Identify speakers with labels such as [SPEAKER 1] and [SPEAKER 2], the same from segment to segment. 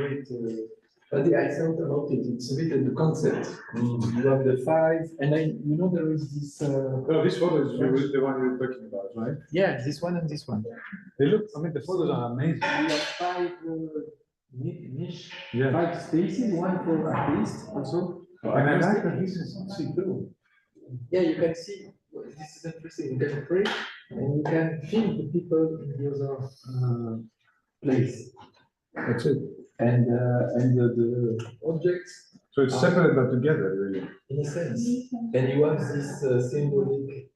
[SPEAKER 1] great. But I thought about it. It's a bit of the concept. You have the five, and there is this.
[SPEAKER 2] No, this photo is the one you're talking about, right?
[SPEAKER 1] Yeah, this one and this one.
[SPEAKER 2] They look. I mean, the photos are amazing.
[SPEAKER 1] We have five niche,
[SPEAKER 2] Yeah.
[SPEAKER 1] 5 spaces, one for artists also.
[SPEAKER 2] And I like that this is see-through.
[SPEAKER 1] Yeah, you can see. This is interesting. You can pray, and you can feel the people in the other place.
[SPEAKER 2] That's it.
[SPEAKER 1] And the objects.
[SPEAKER 2] So it's separate but together, really.
[SPEAKER 1] In a sense. And you have this symbolic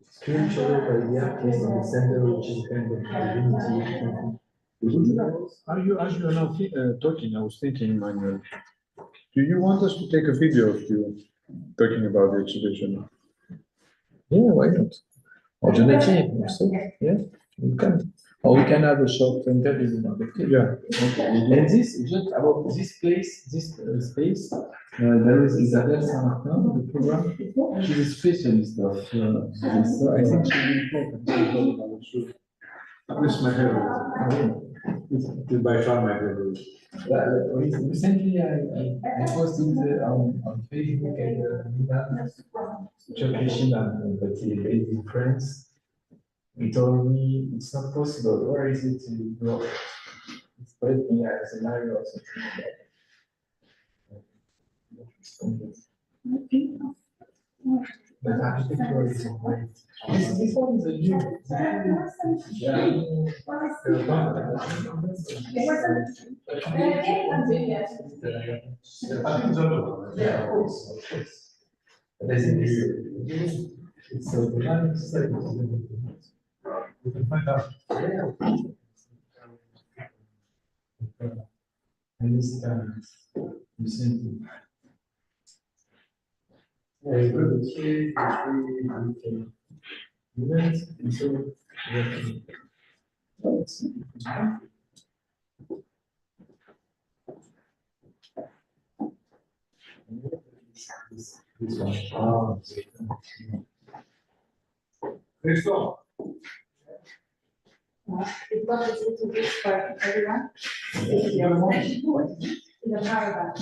[SPEAKER 1] sculpture by the artist in the center, which is kind of divinity.
[SPEAKER 2] As you are now talking, I was thinking, Manuel, do you want us to take a video of you talking about the exhibition?
[SPEAKER 1] Yeah, why not? Or the native, also. Yeah, we can. Or we can have a short interview.
[SPEAKER 2] Yeah.
[SPEAKER 1] Okay. And this, just about this place, this space, there is Isabelle Saint-Martin, the program. She's a specialist of this. So I think she will talk about it.
[SPEAKER 2] This is my favorite. This is by far my favorite.
[SPEAKER 1] Recently, I posted on Facebook and Milan, Turkish but he based in France. He told me it's not possible. Where is it in Europe? It's spread me as an area or something like that. But architecture is great. This one is a new. Yeah, of course. It's a dynamic state. We can find out. And this recently. I got the key, events, and so this one. Oh,
[SPEAKER 2] Christoph.
[SPEAKER 3] It was a little bit for everyone. In the paragraph.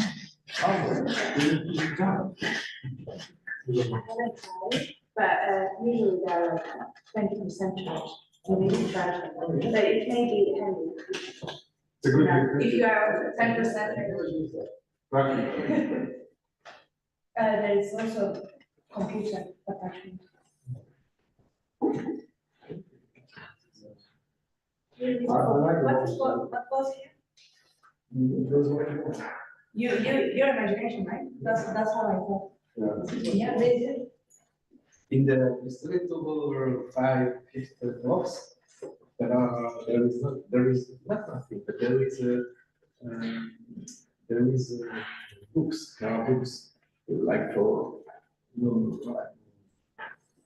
[SPEAKER 3] But usually there are 20% charge. You need to charge them. But it may be handy.
[SPEAKER 2] It's a good
[SPEAKER 3] If you are 10%. There is also computer attachment. What was here? Your imagination, right? That's how I thought. Yeah, they did.
[SPEAKER 1] In the illustrator 5 box, there is not nothing, but there is books. There are books like for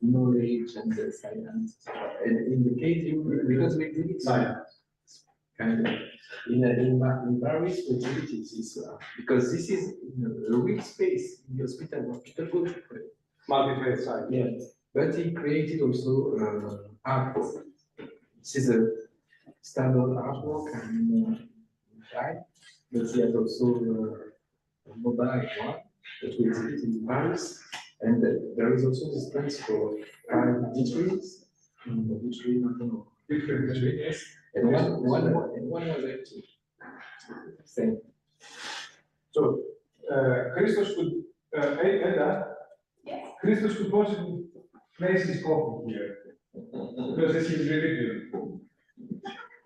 [SPEAKER 1] knowledge and the science. And in the case because we did it science, kind of in Paris we did it is because this is a real space in the hospital. People go to pray.
[SPEAKER 2] multi-phase site.
[SPEAKER 1] Yeah, but he created also art. This is a standard artwork and but he has also a mobile one that we exhibit in Paris. And there is also this principle of degrees, different degrees, and one was empty. Same.
[SPEAKER 2] So, Christos could, Eda,
[SPEAKER 3] Yes.
[SPEAKER 2] Christos could possibly place his coffee here because this is religion.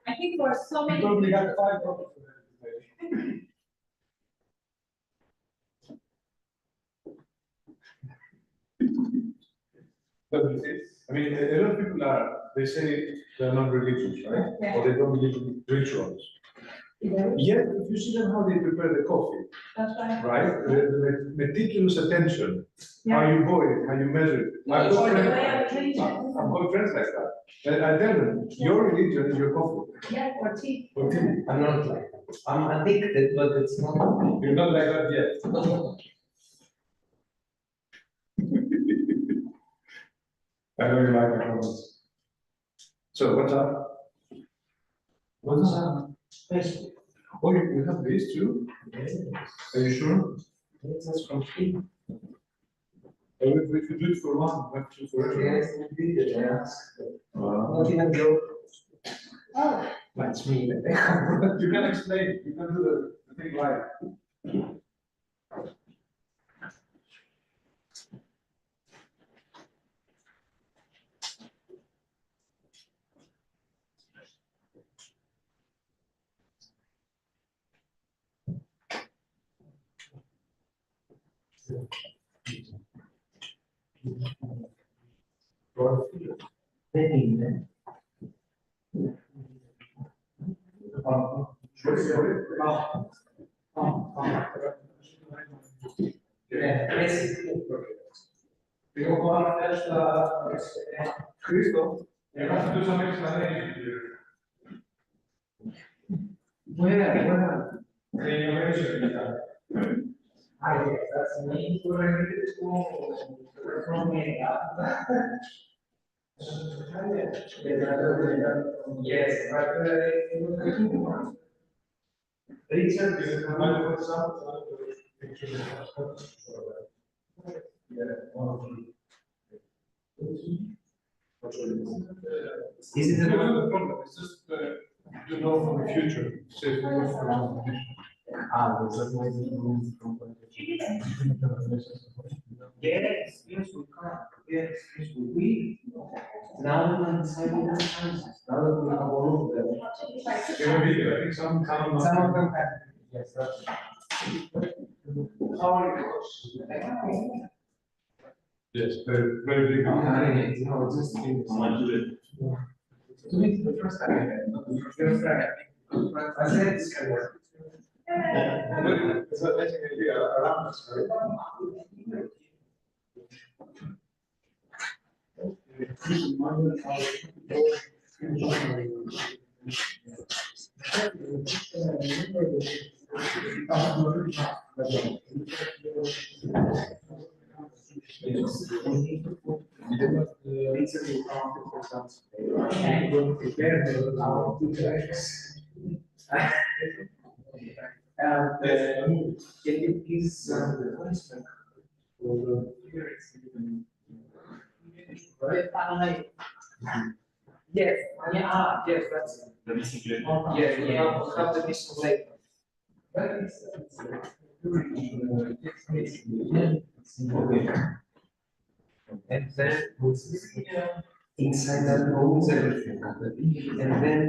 [SPEAKER 3] I think for so
[SPEAKER 2] He
[SPEAKER 3] many.
[SPEAKER 2] probably got 5 copies. I mean, a lot of people they say they're not religious, right?
[SPEAKER 3] Yeah.
[SPEAKER 2] Or they don't believe in rituals. Yet, if you see them how they prepare the coffee,
[SPEAKER 3] That's right.
[SPEAKER 2] right? The meticulous attention,
[SPEAKER 3] Yeah.
[SPEAKER 2] how you boil it, how you measure it. I've
[SPEAKER 3] Or
[SPEAKER 2] got
[SPEAKER 3] the
[SPEAKER 2] friends,
[SPEAKER 3] way of religion.
[SPEAKER 2] I've got friends like that. And I tell them, your religion is your coffee.
[SPEAKER 3] Yeah, or tea.
[SPEAKER 2] Or tea.
[SPEAKER 1] I'm not like I'm addicted, but it's not.
[SPEAKER 2] You're not like that yet. I know you like my comments. So what's up?
[SPEAKER 1] What's up? Oh, you have these too?
[SPEAKER 4] Yes.
[SPEAKER 1] Are you sure?
[SPEAKER 4] Yes, that's from free.
[SPEAKER 1] We could do it for one, but two for everyone.
[SPEAKER 4] Yes, we did it, yes.
[SPEAKER 1] Wow.
[SPEAKER 4] Not even joke.
[SPEAKER 3] Oh,
[SPEAKER 4] That's me.
[SPEAKER 1] You can explain, you can do the thing live.
[SPEAKER 4] Maybe,
[SPEAKER 1] Digo, con esta, Cristo, you have to do some explanation here.
[SPEAKER 4] where?
[SPEAKER 1] The innovation.
[SPEAKER 4] Yes, that's me. From me. Yes, but
[SPEAKER 1] Richard is a wonderful example.
[SPEAKER 4] Is it
[SPEAKER 1] No,
[SPEAKER 4] a
[SPEAKER 1] no problem, it's just to know for the future. Save the money for competition.
[SPEAKER 4] that's my Yes, yes, we can. Yes, yes, we. Now we can decide on the chances. Now that we have all of them.
[SPEAKER 1] There will be, I think some
[SPEAKER 4] Some of them have. Yes, that's. How are you?
[SPEAKER 1] Yes, very, very big.
[SPEAKER 4] No, it's just. To me, it's the first time I had. The first time. I said it's kind of.
[SPEAKER 1] It's a letting idea around us, right?
[SPEAKER 4] Can you please, yes, yes, that's it. Yeah, have the missing link. And then inside that room is everything. And then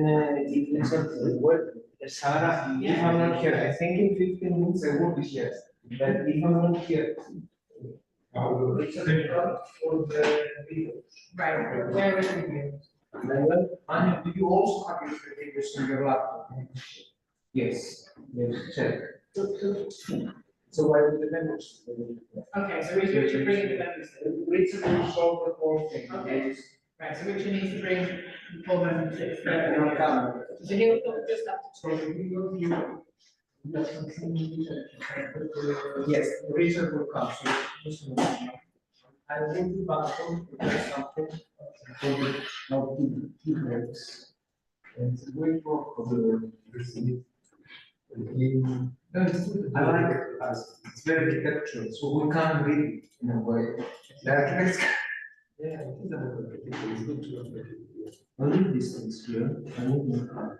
[SPEAKER 4] it looks at the word, Sarah, if I'm not here, I think in 15 minutes I will be here. But if I'm not here, it's a record for the video.
[SPEAKER 3] right, where is it?
[SPEAKER 4] Anya, do you also have your videos on your laptop? Yes, yes, check. So why would the members?
[SPEAKER 3] Okay, so Richard should bring in the members.
[SPEAKER 4] Richard will solve the whole thing.
[SPEAKER 3] Okay. Right, so Richard needs to bring the full members.
[SPEAKER 4] And on camera.
[SPEAKER 3] So he'll just have
[SPEAKER 4] So we go to. Yes, Richard will come. So just a moment. I will be back to something for the now two breaks. And it's a great work for the university. I like it as it's very architectural, so we can read it in a way. The architects. Yeah, it's good to have it. I need these things here. I need more.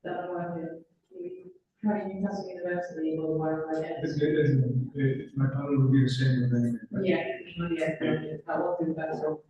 [SPEAKER 5] That one, trying Newcastle University or whatever, I guess.
[SPEAKER 2] My panel will be the same with them.
[SPEAKER 5] Yeah, that was in that, so.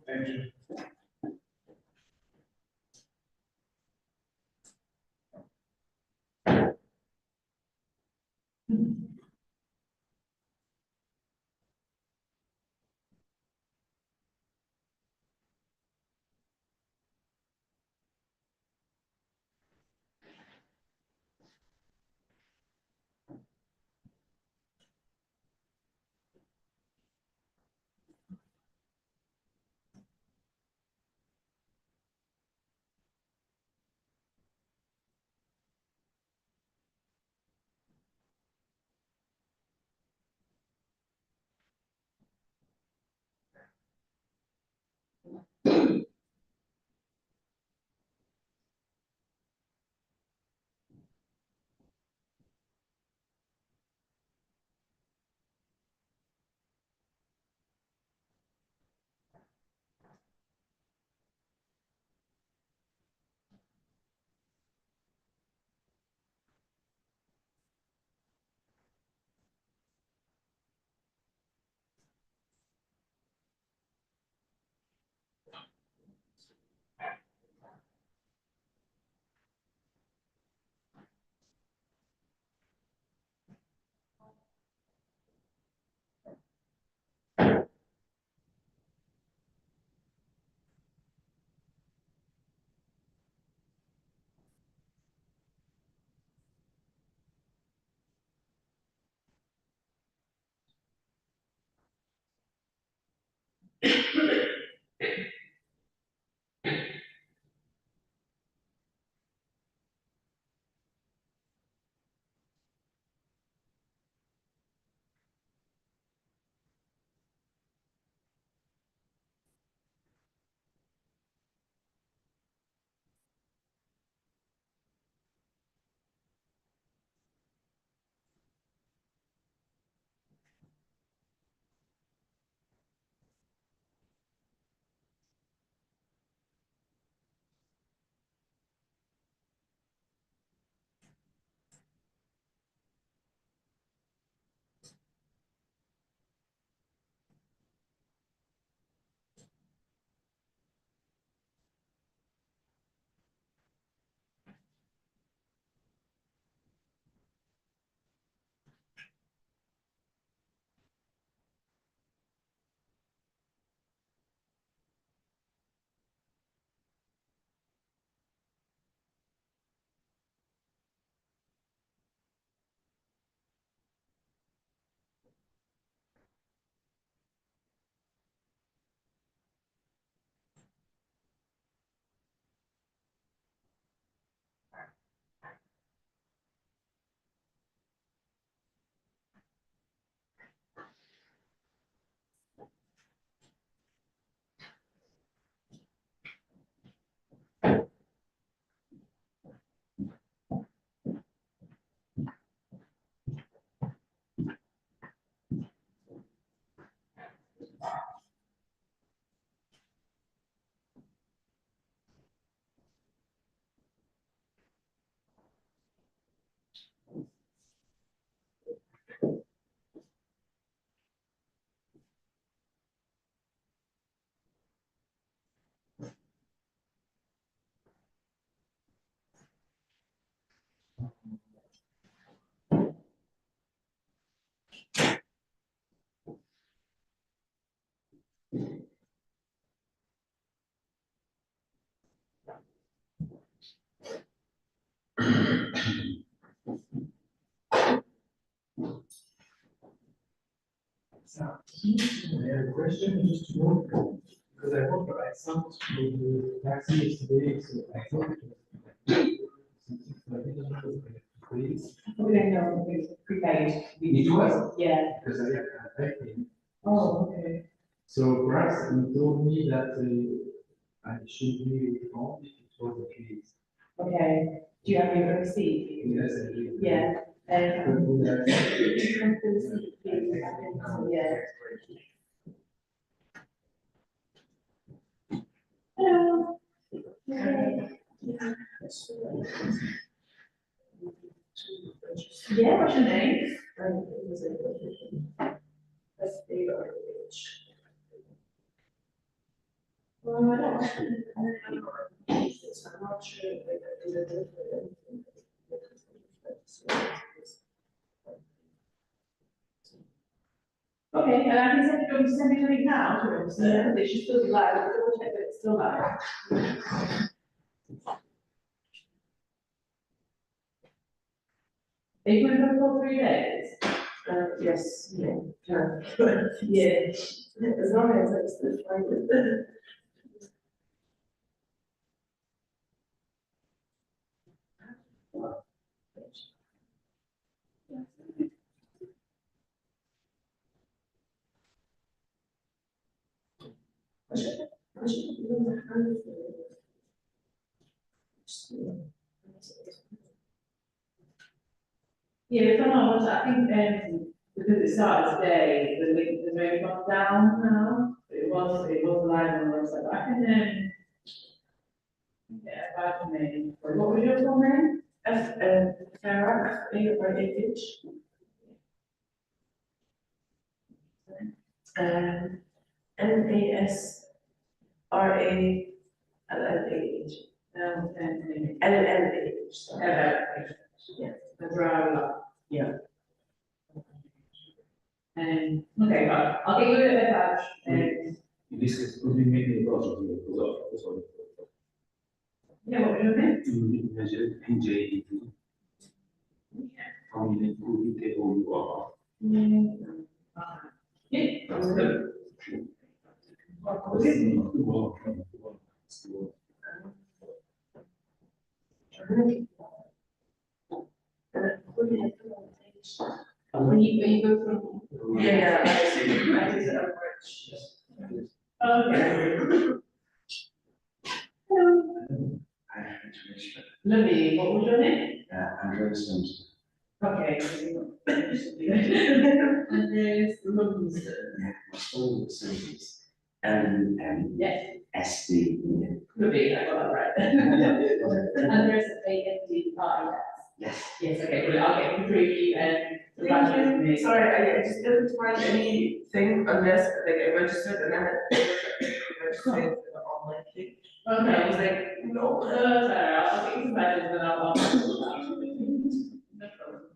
[SPEAKER 1] So, I have a question just to know, because I want to write some to the taxi yesterday, so I thought it was.
[SPEAKER 5] Okay, no, it's prepaid.
[SPEAKER 1] It was?
[SPEAKER 5] Yeah.
[SPEAKER 1] Because I typed in.
[SPEAKER 5] Oh, okay.
[SPEAKER 1] So perhaps he told me that I should be informed if it was the case.
[SPEAKER 5] Okay. Do you have your receipt?
[SPEAKER 1] Yes, I do.
[SPEAKER 5] Yeah.
[SPEAKER 1] Could do that.
[SPEAKER 5] Yeah.
[SPEAKER 3] Hello. Yeah, what's your name? Well, I don't. I'm not sure. Okay, and I can send you, send me the link now, to so it should still be live, I'll double check that it's still live. Are you going to go for 3 days?
[SPEAKER 5] Yes, yeah.
[SPEAKER 3] Yeah.
[SPEAKER 5] As long as I still find it.
[SPEAKER 3] Yeah, it's on our website, I think, because it started today, the link has already gone down now. It was live on the website, but I can, yeah, about your name. What was your full name?
[SPEAKER 5] Farah, A-R-A-H. N-A-S-R-A-L-L-A-H. L-L-A-H.
[SPEAKER 3] Yeah. Yeah. Okay, well, I'll get you a badge and,
[SPEAKER 6] In this case, could we make a project here?
[SPEAKER 3] yeah, what was your name?
[SPEAKER 6] Measure PJ from the UKOUR.
[SPEAKER 3] Yeah, that was good. What was it? When you go through.
[SPEAKER 5] Yeah, I see. I did it
[SPEAKER 3] Okay. Hello. Lovely, what was your name?
[SPEAKER 6] Andreas Simpson.
[SPEAKER 3] Okay. Andreas Lumsden.
[SPEAKER 6] All the sentence. LUMSD.
[SPEAKER 3] Yes. Lovely, I got that right. Andreas A-N-D-R-E-S.
[SPEAKER 6] Yes.
[SPEAKER 3] Yes, okay, well, I'll get them through you and. the badge with
[SPEAKER 5] Thank you.
[SPEAKER 3] me.
[SPEAKER 5] Sorry, I just didn't find anything unless like I registered and then I registered the online thing. And I was
[SPEAKER 3] Okay.
[SPEAKER 5] like, no.
[SPEAKER 3] Sorry, I'll get you some badges and I'll. No problem.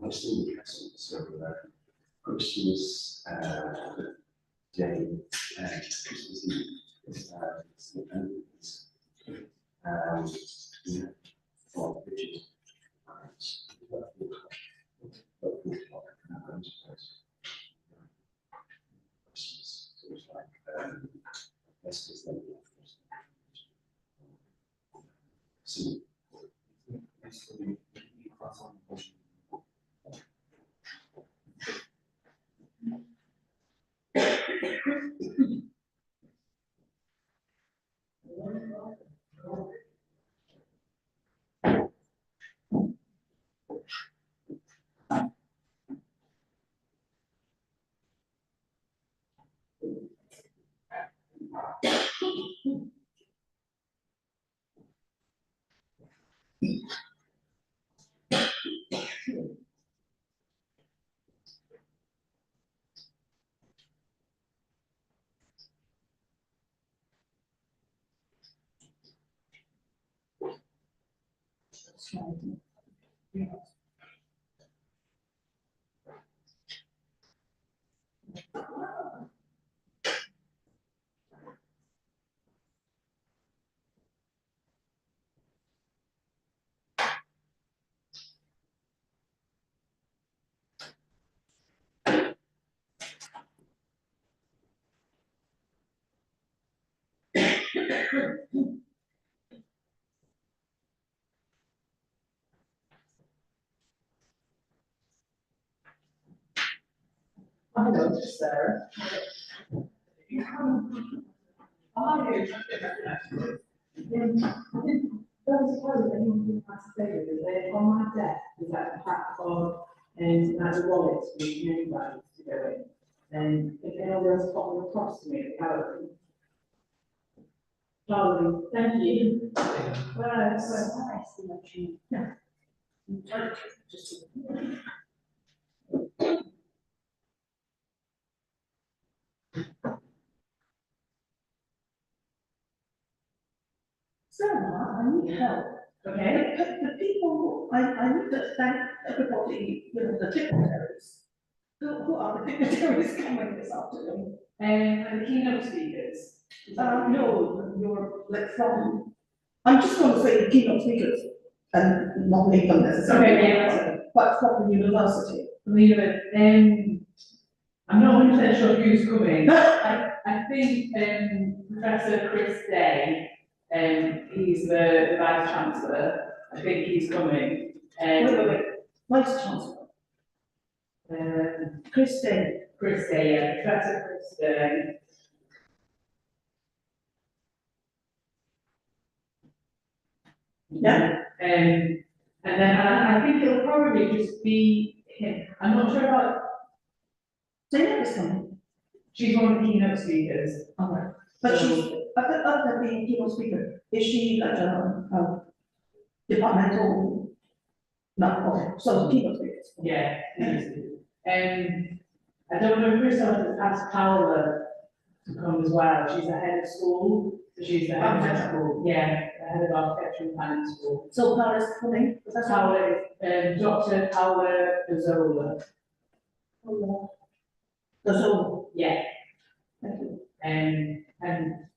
[SPEAKER 6] I'm still interested, so Christmas Day and Christmas Eve. Yeah, for Richard. So it's like, that's just like. So.
[SPEAKER 3] Hello, sir. Don't suppose anyone who has to say it, they on my desk, is that a pack of, and like the wallets with name bags to go in. And if anyone else pop them across to me, I would. Darling, thank you. Bye. Yeah. Just.
[SPEAKER 7] So, I need help.
[SPEAKER 3] Okay.
[SPEAKER 7] The people, I need to thank everybody, the dignitaries. Who are the dignitaries coming this afternoon?
[SPEAKER 3] And the keynote speakers.
[SPEAKER 7] No, you're like from, I'm just going to say the keynote speakers and not name them necessarily.
[SPEAKER 3] Okay, yeah, that's it.
[SPEAKER 7] But from the university.
[SPEAKER 3] Leave it. I'm not 100% sure who's coming. I think Professor Chris Day, he's the Vice Chancellor. I think he's coming.
[SPEAKER 7] Wait. Vice Chancellor. Chris Day.
[SPEAKER 3] Chris Day, yeah, Professor Chris Day.
[SPEAKER 7] Yeah.
[SPEAKER 3] And then I think it'll probably just be him. I'm not sure about.
[SPEAKER 7] Zeynep is coming.
[SPEAKER 3] She's one of the keynote speakers.
[SPEAKER 7] All right. But she's, other than being keynote speaker, is she like a departmental? No, okay, so keynote speakers.
[SPEAKER 3] Yeah. I don't know if Crystal has asked Paola to come as well. She's the head of school. So she's the head of school. Yeah, the head of architecture and planning school.
[SPEAKER 7] So Paula's coming, is that
[SPEAKER 3] Paola is Dr. Paola Gazzola.
[SPEAKER 7] So,
[SPEAKER 3] Yeah.
[SPEAKER 7] thank you.
[SPEAKER 3] And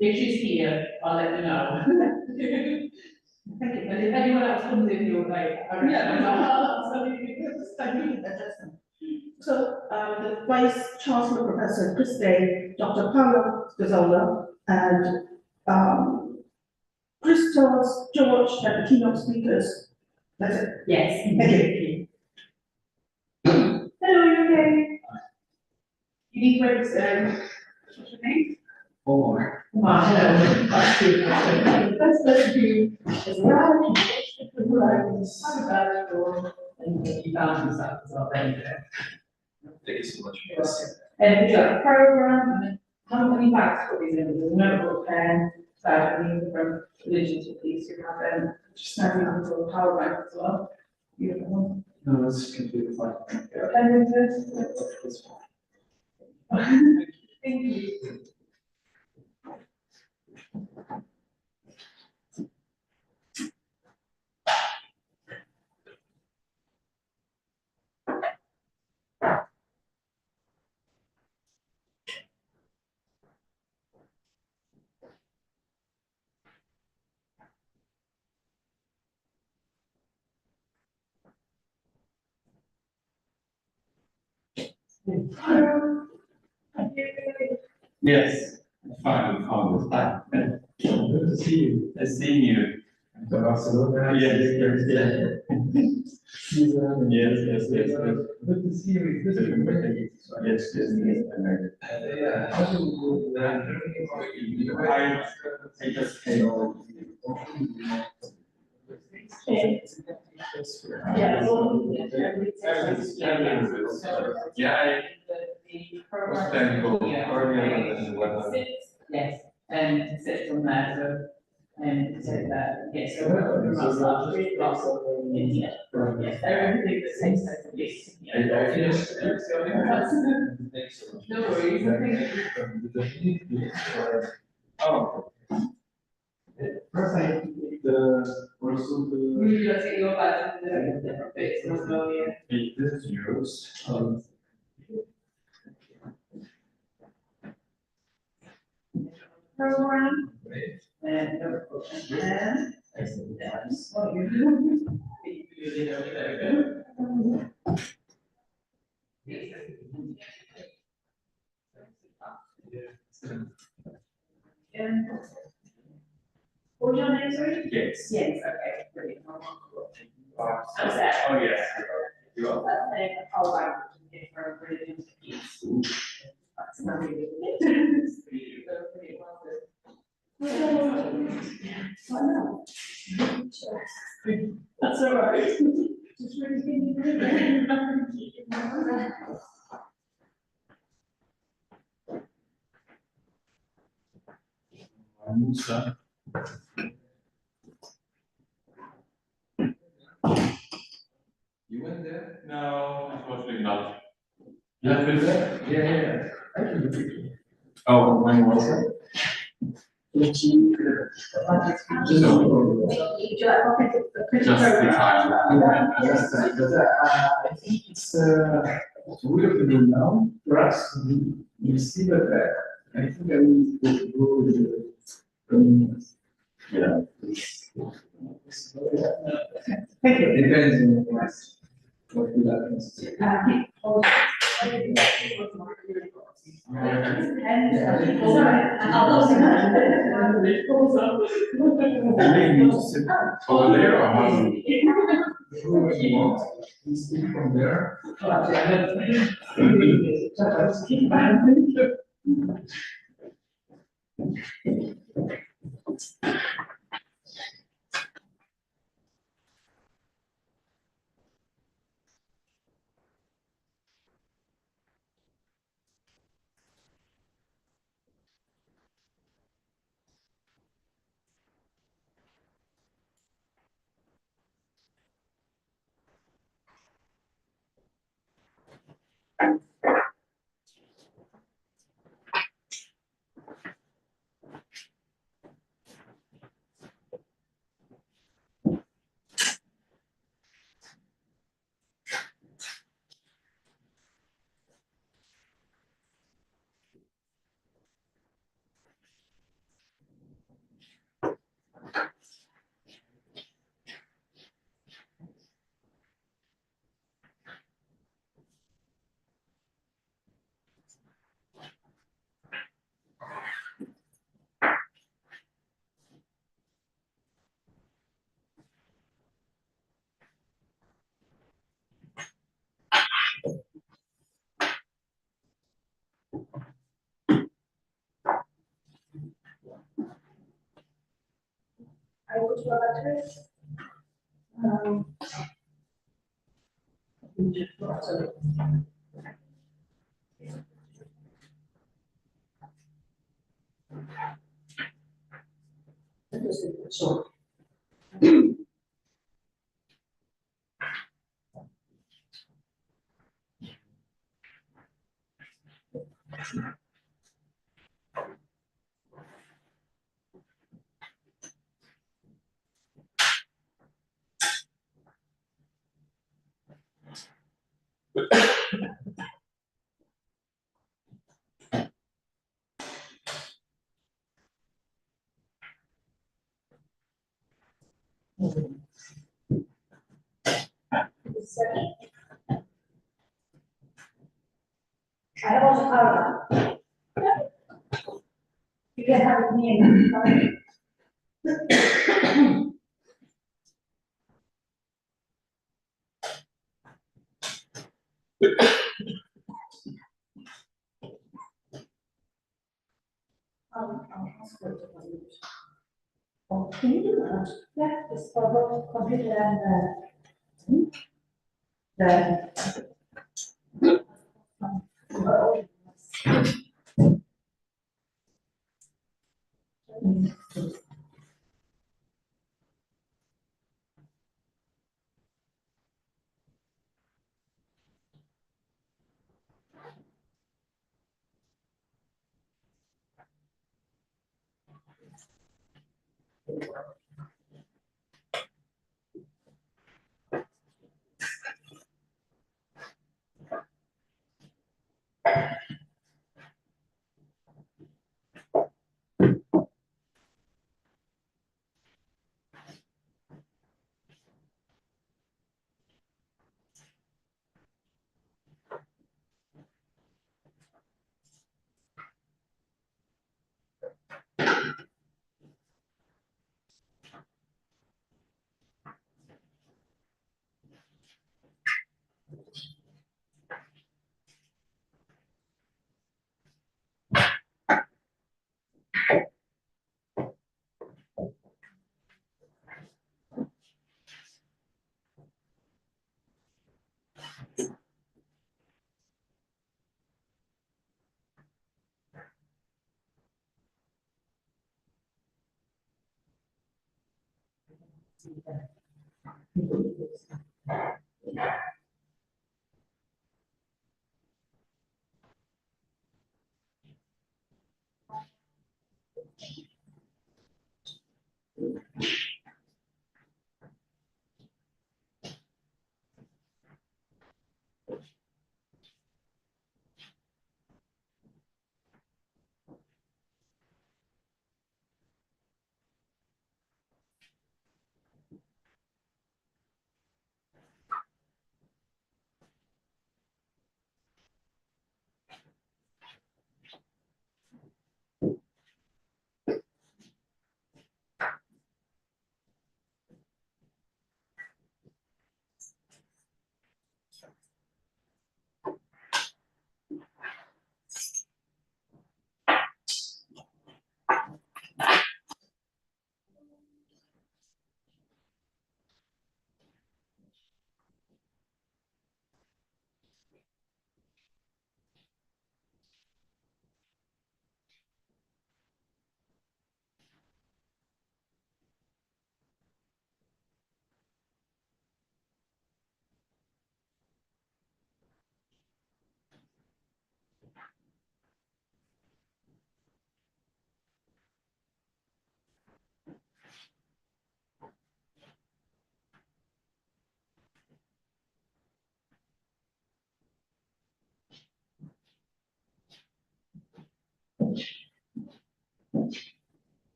[SPEAKER 3] if she's here, I'll let you know.
[SPEAKER 7] Thank you.
[SPEAKER 3] And if anyone else comes in, you'll like, I reckon.
[SPEAKER 7] Yeah.
[SPEAKER 3] So you can just
[SPEAKER 7] Thank you, that's them. So, the Vice Chancellor Professor Chris Day, Dr. Paolo Gazzola, and, Christos George, and the keynote speakers. That's it.
[SPEAKER 3] Yes.
[SPEAKER 7] Thank you.
[SPEAKER 3] Hello, you okay? You need to register. What's your name?
[SPEAKER 1] Omar.
[SPEAKER 3] Omar, hello. That's good. Let's do as well. And you found some stuff as well. Thank you.
[SPEAKER 6] Thank you so much.
[SPEAKER 3] And we got a program, and how many bags for these in? There's a notebook pen, so I mean, from religion to peace, you have them, just standing on the power bank as well. Beautiful.
[SPEAKER 1] No, that's completely fine.
[SPEAKER 3] And this.
[SPEAKER 1] That's fine.
[SPEAKER 3] Thank you.
[SPEAKER 6] Yes, fine, found it. Good to see you. Nice seeing you.
[SPEAKER 1] Barcelona.
[SPEAKER 6] Yes, yes.
[SPEAKER 1] Good to see you. This is great.
[SPEAKER 6] Yes.
[SPEAKER 1] Yeah. How do you,
[SPEAKER 6] I just came over.
[SPEAKER 3] Yeah.
[SPEAKER 6] Yeah, I was planning to go earlier and then whatnot.
[SPEAKER 3] Yes, and it sits on there, so, and so that, yes, so yeah, yes, everything that takes place, yes.
[SPEAKER 6] I finished.
[SPEAKER 3] No worries, thank you.
[SPEAKER 6] Oh.
[SPEAKER 1] First, I need the also the.
[SPEAKER 3] Would you like to take your badge and the different bits as well, yeah?
[SPEAKER 6] This is yours.
[SPEAKER 3] Program.
[SPEAKER 6] Great.
[SPEAKER 3] And, that's what you And. What was your name, sorry?
[SPEAKER 6] Yes.
[SPEAKER 3] Yes, okay, brilliant.
[SPEAKER 6] Oh,
[SPEAKER 3] I'm set.
[SPEAKER 6] yes. You are.
[SPEAKER 3] I'll write it for a brilliant piece. That's not really. Pretty well.
[SPEAKER 7] I know.
[SPEAKER 3] That's all right.
[SPEAKER 7] Just really thinking of it.
[SPEAKER 6] Musa. You went there? No, unfortunately not. You have been there?
[SPEAKER 1] Yeah. I can do it.
[SPEAKER 6] Oh, when was that?
[SPEAKER 7] Would you like copies of the printed
[SPEAKER 6] Just the
[SPEAKER 7] photograph?
[SPEAKER 6] time.
[SPEAKER 1] Yes, but I think it's weird to do now. For us, we see that I think I will go with the. Yeah.
[SPEAKER 7] Thank you.
[SPEAKER 1] Depends on the class. What will happen.
[SPEAKER 6] Over there or how?
[SPEAKER 1] Who you want? We speak from there.
[SPEAKER 7] I go to our letters. So. I have also power. You can have it me. Oh, can you do that? Yeah, it's for both computer and the.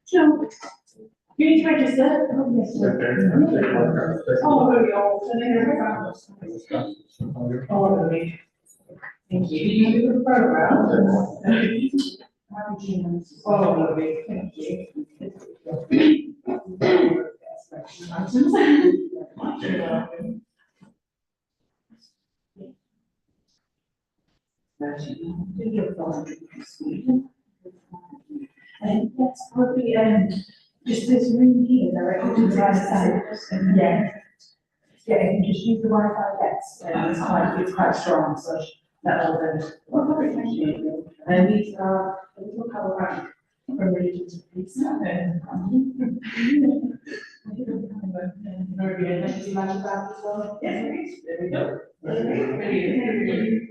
[SPEAKER 3] So, you tried to set? Oh, yes. Oh, very old, and then oh, really? Thank you. Did you do the program? Oh, lovely, thank you. And that's probably, just this room here, directly to the right side, yeah. Yeah, you can just use the Wi-Fi, yes, it's quite strong, so that'll then. And these are a little cover back from religion to peace. Very good, thank you much about this one. Yes, there we go. Brilliant.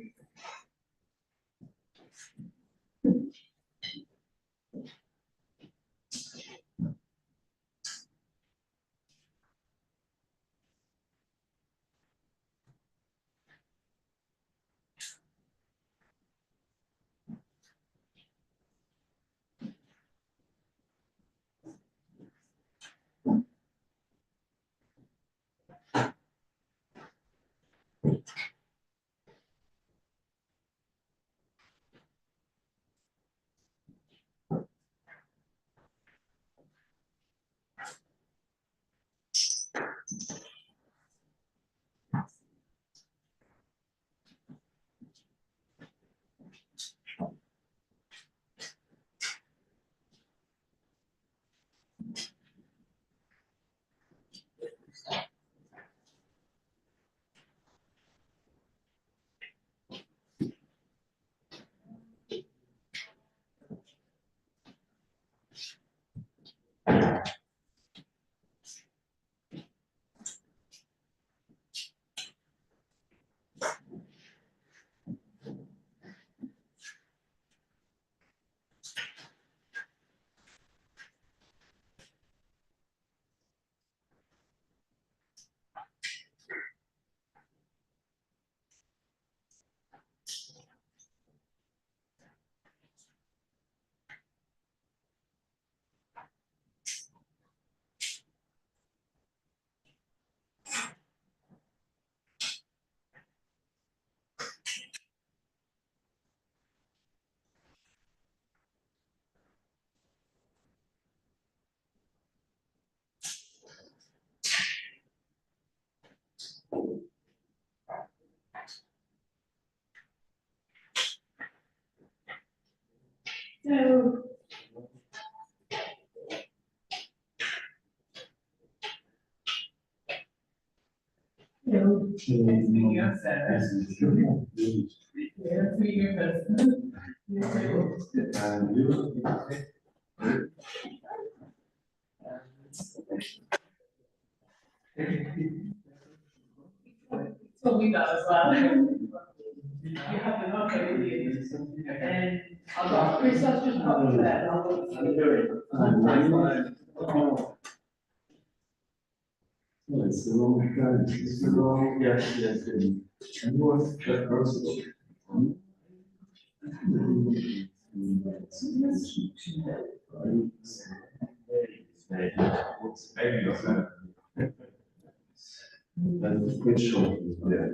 [SPEAKER 3] So. Hello. So we got as well. You have the knock with you. And I'll go, Christoph just got there. I'll go.
[SPEAKER 6] It's a long time. It's a long, yes, yes. And what that person? Maybe not that. And it's short, yeah.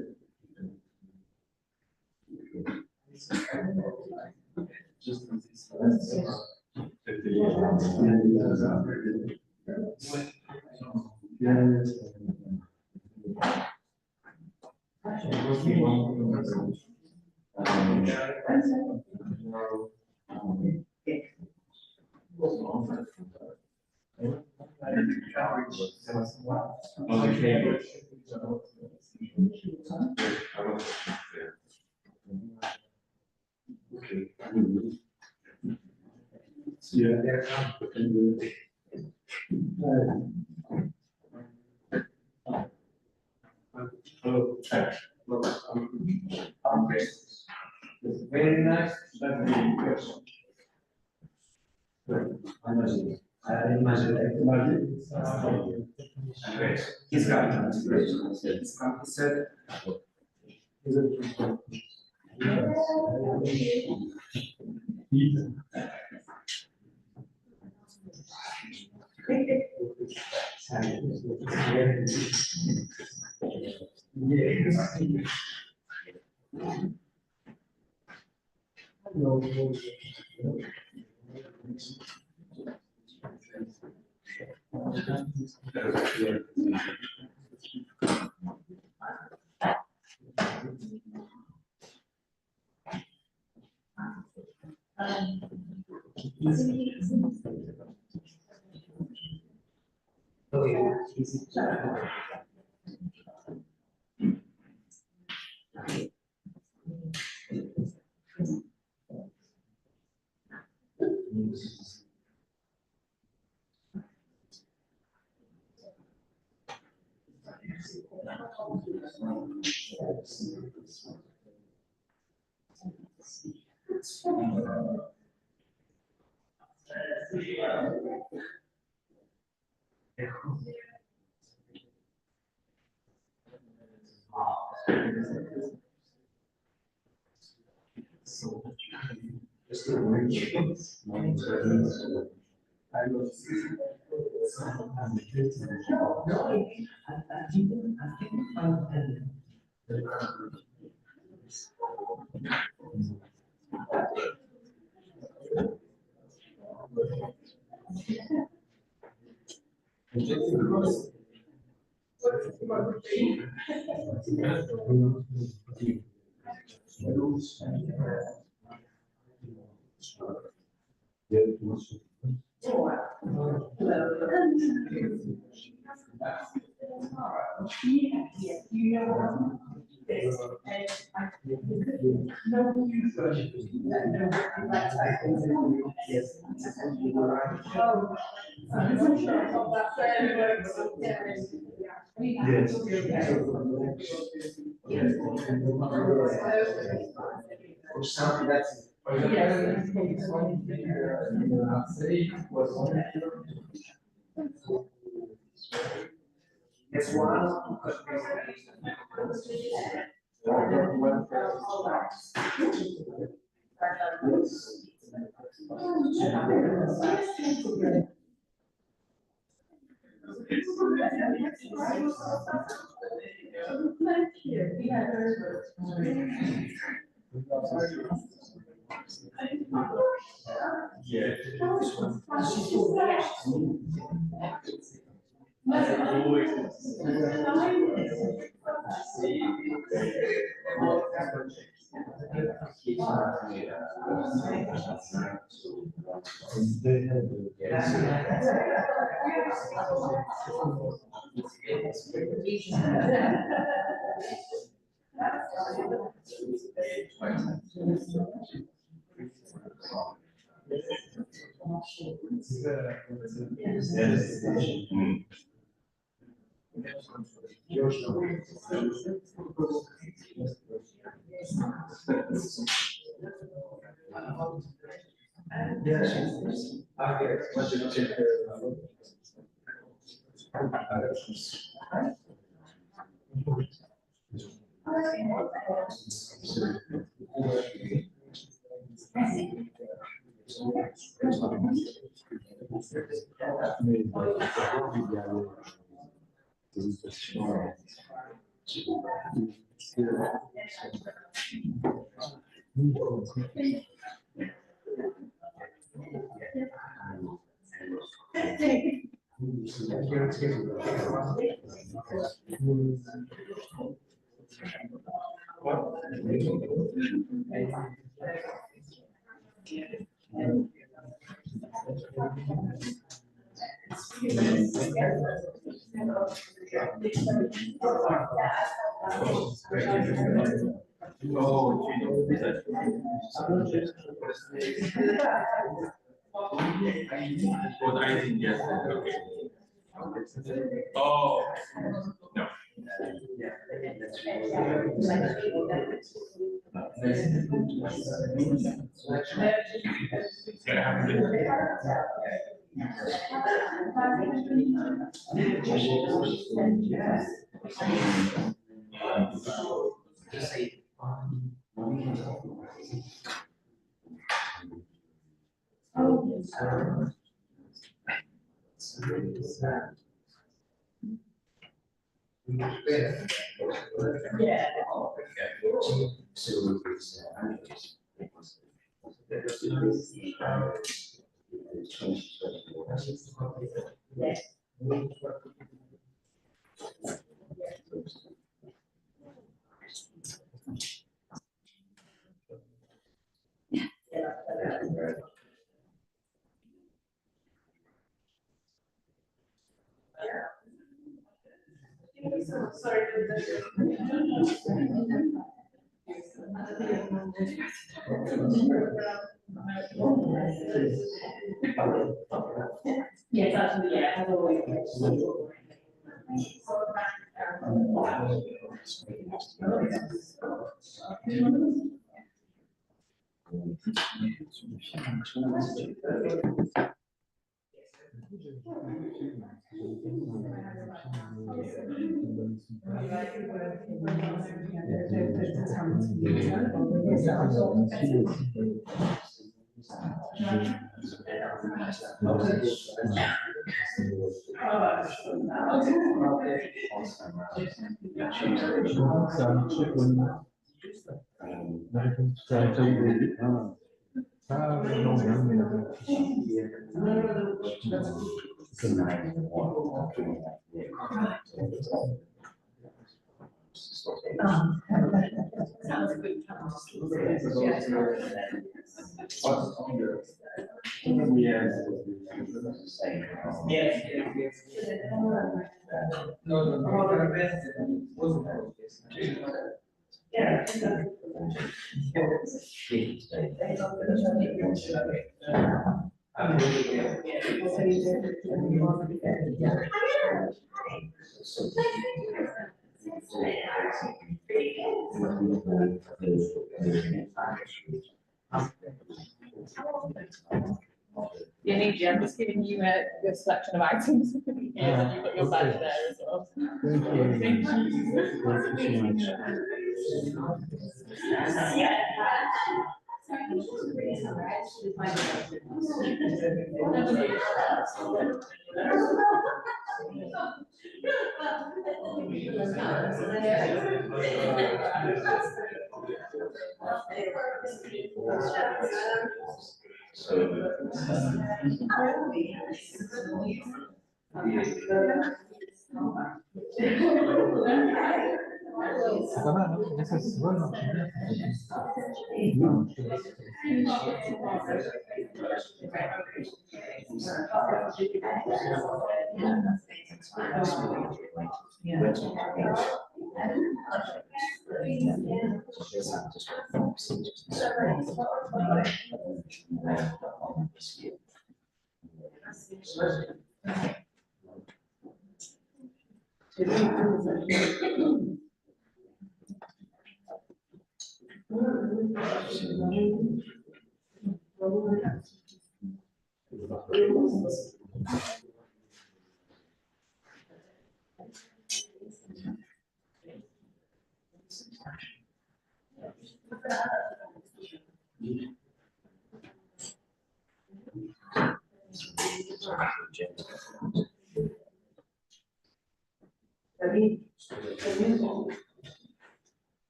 [SPEAKER 6] Just very nice.
[SPEAKER 4] He's got inspiration. He said, it's one.
[SPEAKER 6] What I think, yes, okay. Oh, no. It's gonna have to be.
[SPEAKER 3] Yes, absolutely, yeah, as always. Sounds good. You need you, I'm just giving you a selection of items. Yeah, and you've got your badge there as well.
[SPEAKER 2] Thank you.
[SPEAKER 3] Thank you.
[SPEAKER 2] Thank you so much. C'est pas mal, hein? Mais ça se voit, marche bien.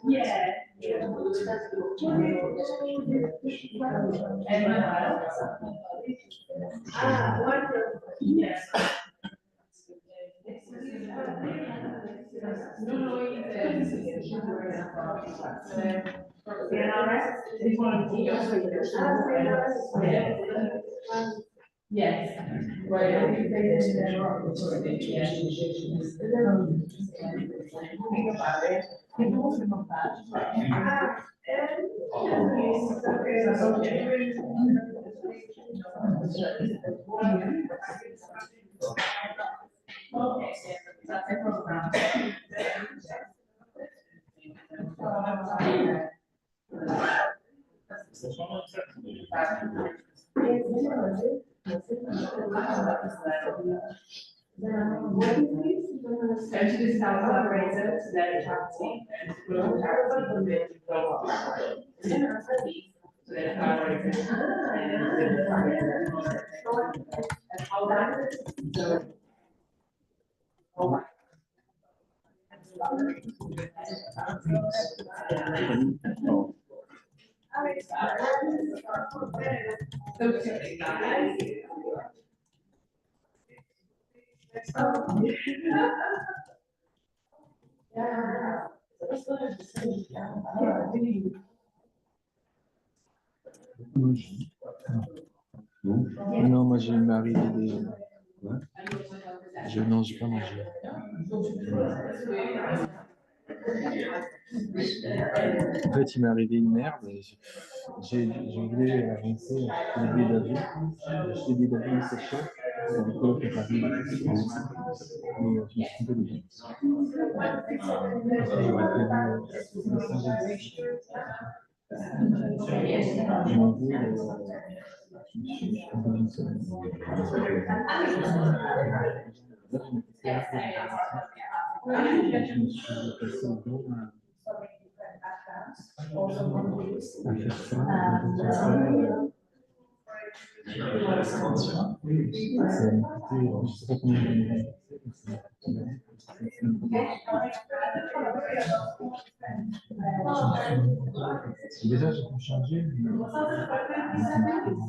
[SPEAKER 3] Yeah. Yes. Yes. And she just now collaborated to their charity and to grow charity. So they're collaborating. And how that, so.
[SPEAKER 2] Non, moi j'ai marié des. Ouais. Non, j'ai pas mangé. En fait, il m'est arrivé une merde. J'ai voulu avancer le billet d'avion. J'ai des billets d'avion assez chers. Dans le coloc à Paris. Mais je me suis trompé de billet. J'aurais prévu 526. Mon vol, je me suis trompé d'une semaine. Je me suis passé le dos à faire ça. Ça va me coûter, je sais pas combien déjà, j'ai pu changer. Je vais mettre les filles.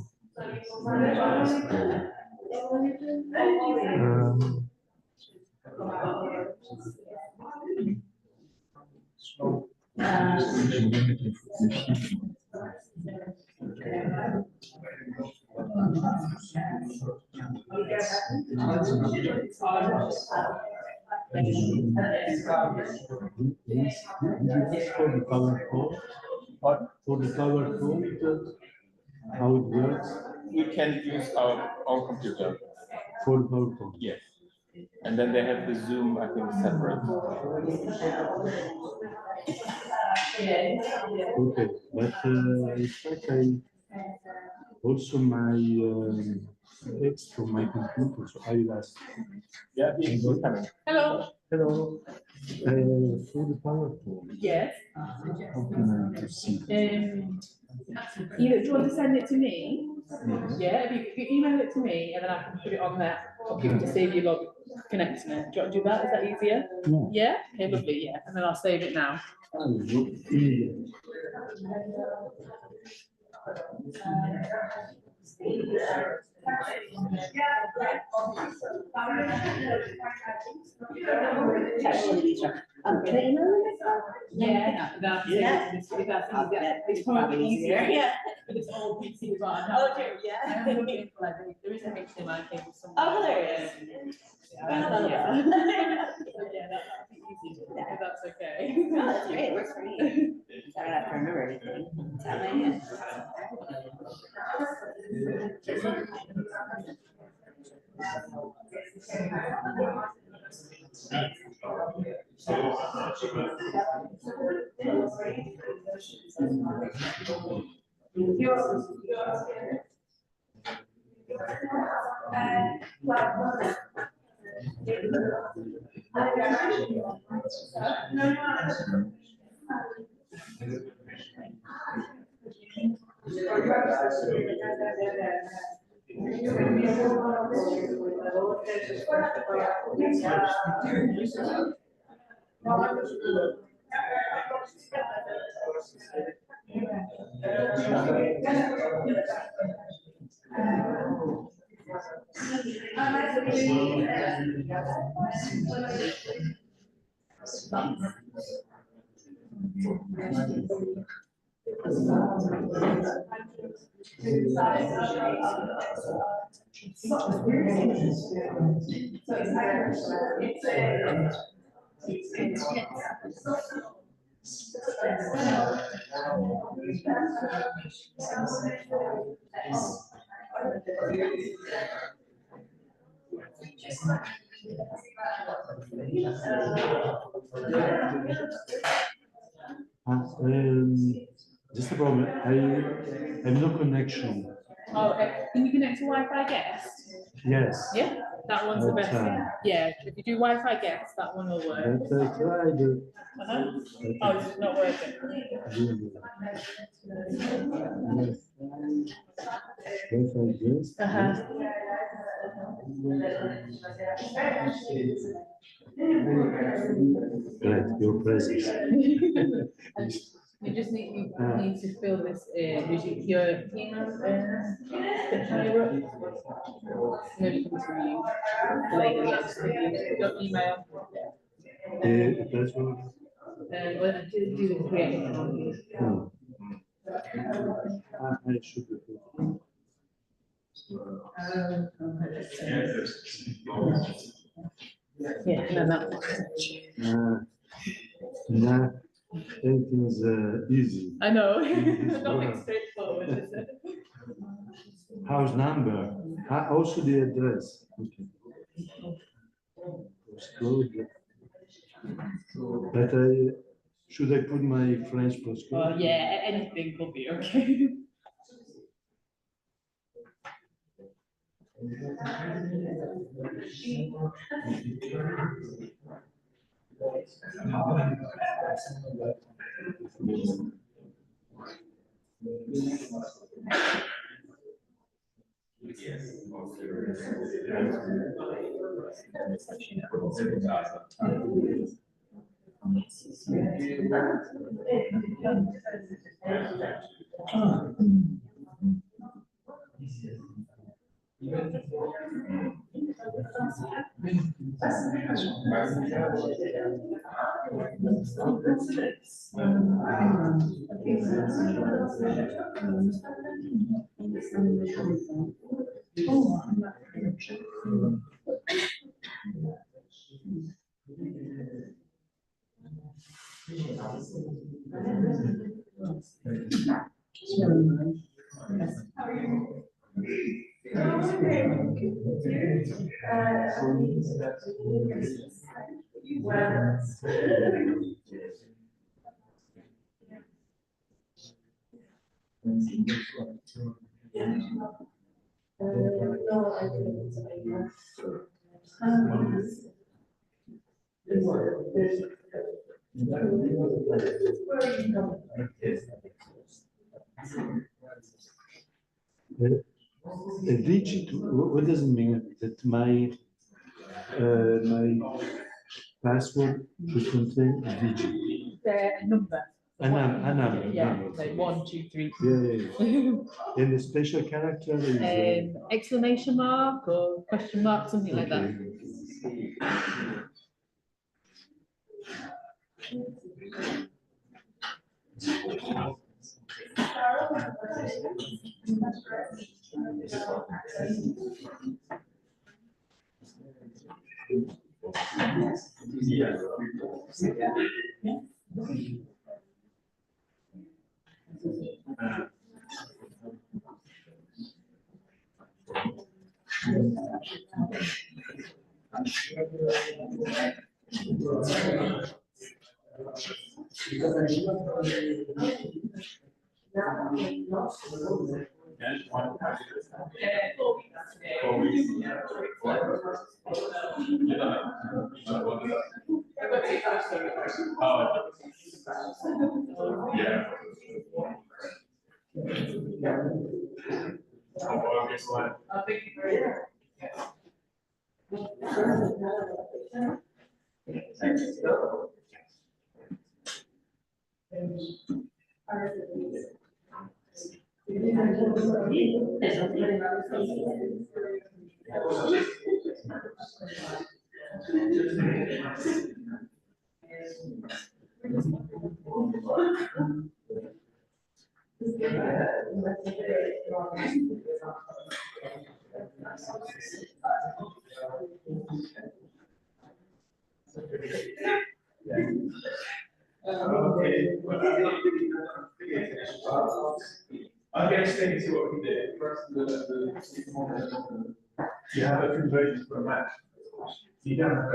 [SPEAKER 2] For the PowerPoint, how it works?
[SPEAKER 6] We can use our computer.
[SPEAKER 2] For the PowerPoint.
[SPEAKER 6] Yes. And then they have the Zoom, I think, separate.
[SPEAKER 2] Okay, but in fact, I also my text from my computer, so I will ask.
[SPEAKER 6] Yeah, he's coming.
[SPEAKER 3] Hello.
[SPEAKER 2] Hello. For the PowerPoint,
[SPEAKER 3] Yes.
[SPEAKER 2] how can I proceed?
[SPEAKER 3] Either, do you want to send it to me?
[SPEAKER 2] Yes.
[SPEAKER 3] Yeah, if you email it to me and then I can put it on there, I'll give it to save you log connecting it. Do you want to do that? Is that easier?
[SPEAKER 2] Yeah.
[SPEAKER 3] Yeah? Okay, lovely, yeah. And then I'll save it now.
[SPEAKER 7] Can I email you this one?
[SPEAKER 3] Yeah, that's
[SPEAKER 7] Yeah.
[SPEAKER 3] it's probably easier.
[SPEAKER 7] Yeah.
[SPEAKER 3] But it's all PC as well.
[SPEAKER 7] Oh, true, yeah.
[SPEAKER 3] There is a HDMI cable somewhere.
[SPEAKER 7] Oh, hilarious.
[SPEAKER 3] Yeah, that'd be easy, if that's okay.
[SPEAKER 7] No, that's great, it works for me. I don't have to remember anything. It's out my head.
[SPEAKER 2] Just a problem. I have no connection.
[SPEAKER 3] Oh, can you connect to Wi-Fi guest?
[SPEAKER 2] Yes.
[SPEAKER 3] Yeah, that one's the best.
[SPEAKER 2] Okay.
[SPEAKER 3] Yeah, if you do Wi-Fi guest, that one will work.
[SPEAKER 2] But I tried it.
[SPEAKER 3] Oh, it's not working.
[SPEAKER 2] Yes, I guess. Great, your presence.
[SPEAKER 3] You just need to fill this in. Your email maybe come to you later. Yes, your email.
[SPEAKER 2] That's what.
[SPEAKER 3] We'll do the create account.
[SPEAKER 2] I should be.
[SPEAKER 3] Yeah, no, that.
[SPEAKER 2] Nah, everything's easy.
[SPEAKER 3] I know. Nothing straightforward, is it?
[SPEAKER 2] House number, also the address. Okay. Postcode. But should I put my French postcode?
[SPEAKER 3] Yeah, anything will be okay.
[SPEAKER 2] Digit, what does it mean? That my password should contain a digit.
[SPEAKER 3] The number.
[SPEAKER 2] A number.
[SPEAKER 3] Yeah,
[SPEAKER 2] number.
[SPEAKER 3] like 1, 2, 3.
[SPEAKER 2] Yeah. And the special character is
[SPEAKER 3] Exclamation mark or question mark, something like that.
[SPEAKER 6] I'm going to stick to what we did. You have a conversion for a match. You don't have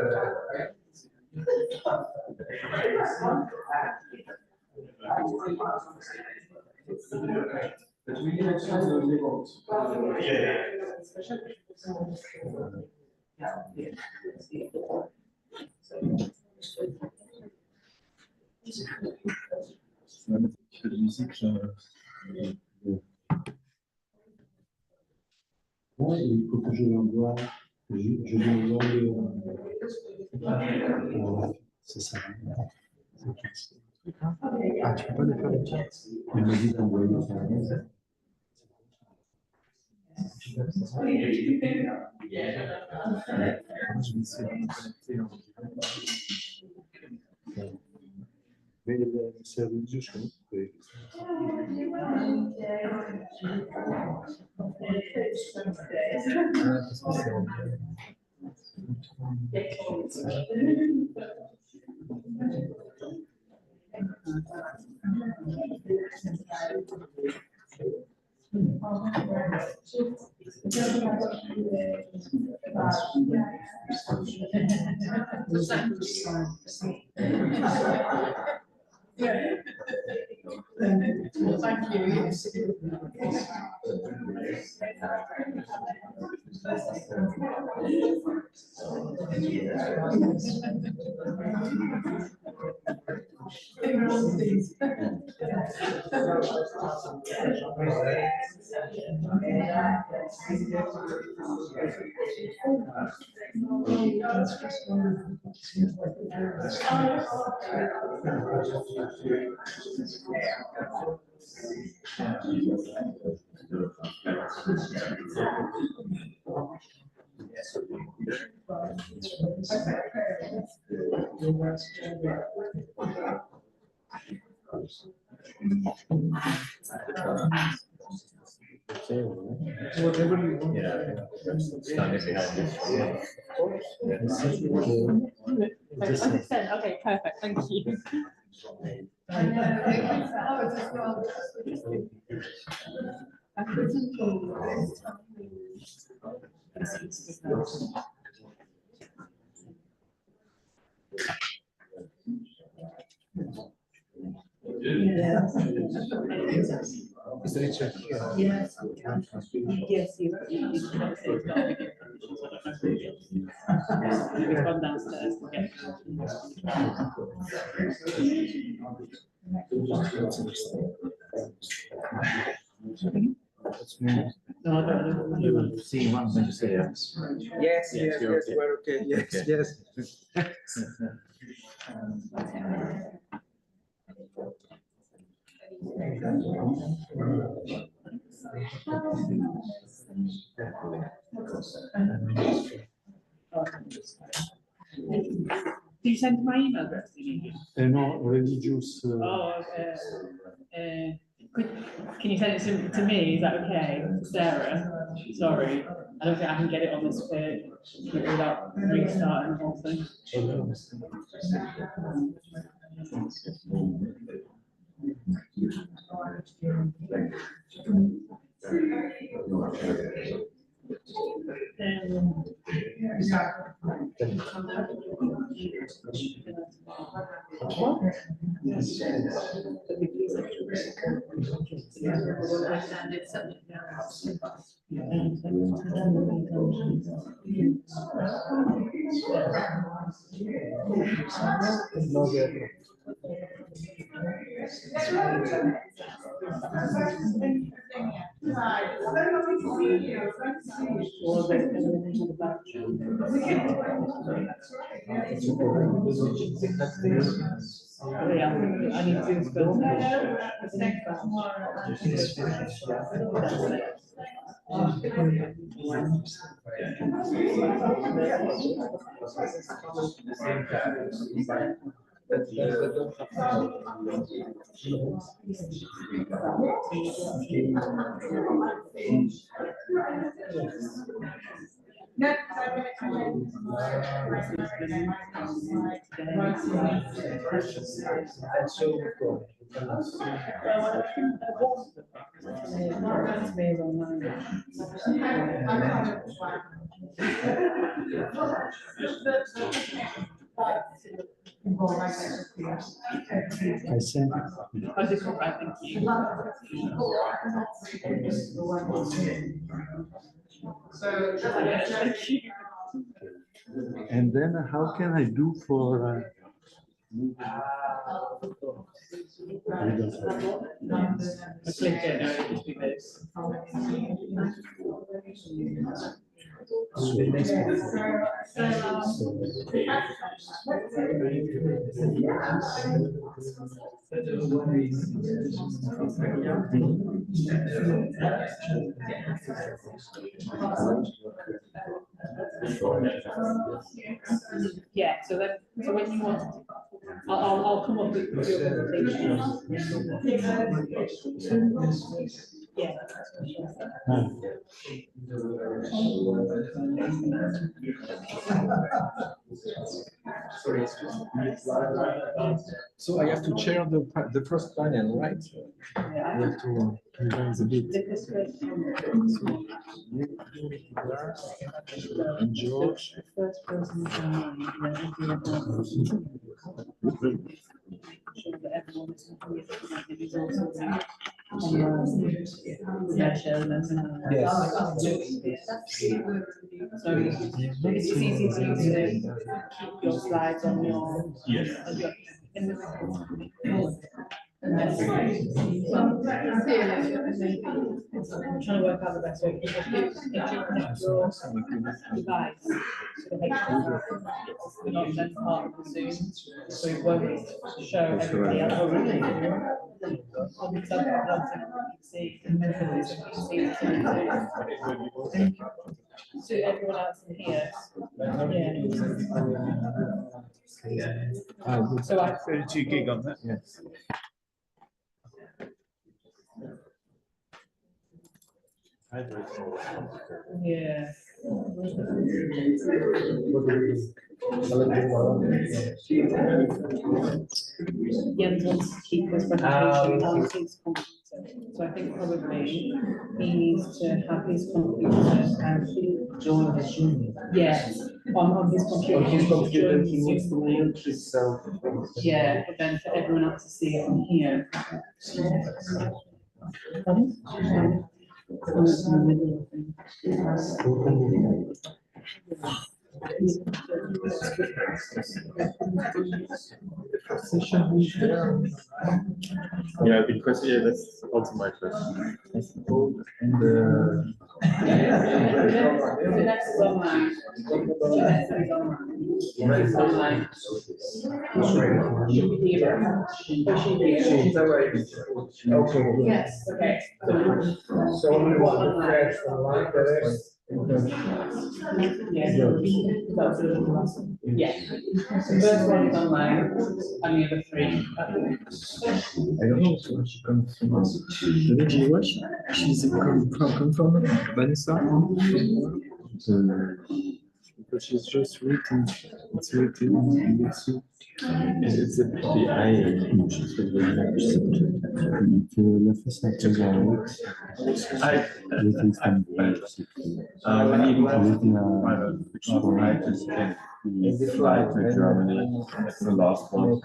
[SPEAKER 2] de musique. Ouais, il faut que je l'envoie. Je lui envoie c'est ça. Ah, tu peux pas le faire le chat? Il m'a dit d'envoyer ça. Je vais essayer de me connecter en direct. Mais c'est religieux, je connais.
[SPEAKER 3] Well, thank you.
[SPEAKER 2] Whatever you want.
[SPEAKER 3] Okay, perfect. Thank you.
[SPEAKER 2] Is there a check here?
[SPEAKER 7] Yes. Yes, you.
[SPEAKER 3] We've gone downstairs to get. No, I don't.
[SPEAKER 2] See what I'm going to say.
[SPEAKER 4] Yes,
[SPEAKER 2] Yes,
[SPEAKER 4] yes,
[SPEAKER 2] you're
[SPEAKER 4] yes,
[SPEAKER 2] okay.
[SPEAKER 4] we're okay, yes,
[SPEAKER 2] Okay.
[SPEAKER 4] yes.
[SPEAKER 3] Did you send my email address?
[SPEAKER 2] No, religious.
[SPEAKER 3] Can you send it to me? Is that okay? Sarah? Sorry, I don't think I can get it on this page without restarting the whole thing. I need to do this
[SPEAKER 2] I sent.
[SPEAKER 3] I just come back, thank you.
[SPEAKER 2] And then how can I do for?
[SPEAKER 3] I click it, no, it just be this. Yeah, so when you want, I'll come up with your presentation. Yeah.
[SPEAKER 2] So I have to chair the first panel, right? I have to convince a bit. And George.
[SPEAKER 3] First person so it's easy for you to keep your slides on your. I'm trying to work out the best way. If you connect your device to the HDMI, not then part of the Zoom, so it won't show everybody else. Oh, really? Because I've got lots of you see. To everyone else in here. Yeah. So I
[SPEAKER 2] 32 gig on that. Yes.
[SPEAKER 3] Yeah. Jens wants to keep his presentation on his computer. So I think probably he needs to have his computer and
[SPEAKER 4] Join the Zoom.
[SPEAKER 3] yes, on his computer.
[SPEAKER 4] On his computer,
[SPEAKER 3] Join
[SPEAKER 4] he
[SPEAKER 3] the
[SPEAKER 4] needs to
[SPEAKER 3] Zoom.
[SPEAKER 4] mute himself.
[SPEAKER 3] Yeah, but then for everyone else to see it on here. Pardon?
[SPEAKER 6] Yeah, because that's also my question.
[SPEAKER 2] And
[SPEAKER 3] Vanessa is online. Vanessa is online. She's online. She'll be here. Oh, she'll be here.
[SPEAKER 4] She's alright. Okay.
[SPEAKER 3] Yes, okay.
[SPEAKER 4] So we want the first one, the rest.
[SPEAKER 3] Yeah. That's the last one. Yeah. The first one is online, and the other three.
[SPEAKER 2] I don't know where she comes from. Did you watch? She's come from Vanessa? Because she's just written. It's written in YouTube.
[SPEAKER 6] It's the AI.
[SPEAKER 4] In the flight
[SPEAKER 6] to Germany, that's the last one.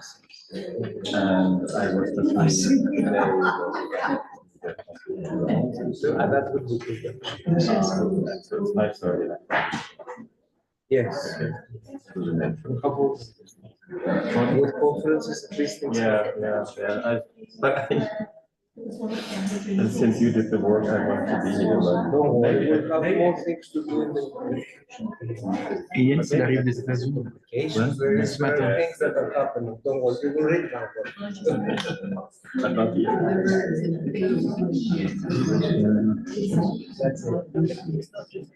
[SPEAKER 6] And I was just
[SPEAKER 4] So that would be good.
[SPEAKER 6] so it's 5:30.
[SPEAKER 4] Yes. Couple with conferences, at least.
[SPEAKER 6] Yeah. But and since you did the work, I want to be here.
[SPEAKER 4] Don't worry, we'll have more things to do in the.
[SPEAKER 2] Ian, s'il arrive des États-Unis.
[SPEAKER 4] Occasions, there is
[SPEAKER 2] Ce matin.
[SPEAKER 4] things that are happening. Don't worry, we will read about them.
[SPEAKER 6] But not here.
[SPEAKER 4] That's it.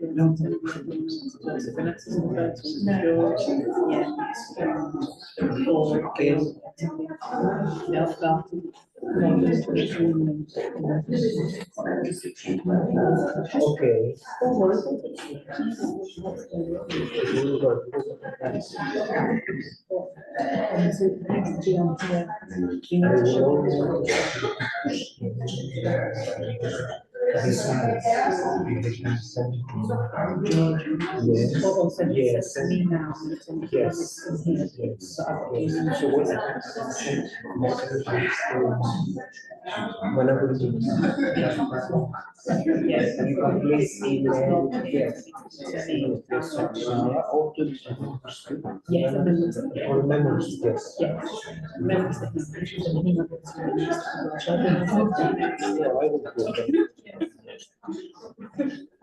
[SPEAKER 4] Okay. Yes. So what? When I will do. Yes, you can please email. Yes. Yes. Or members, yes.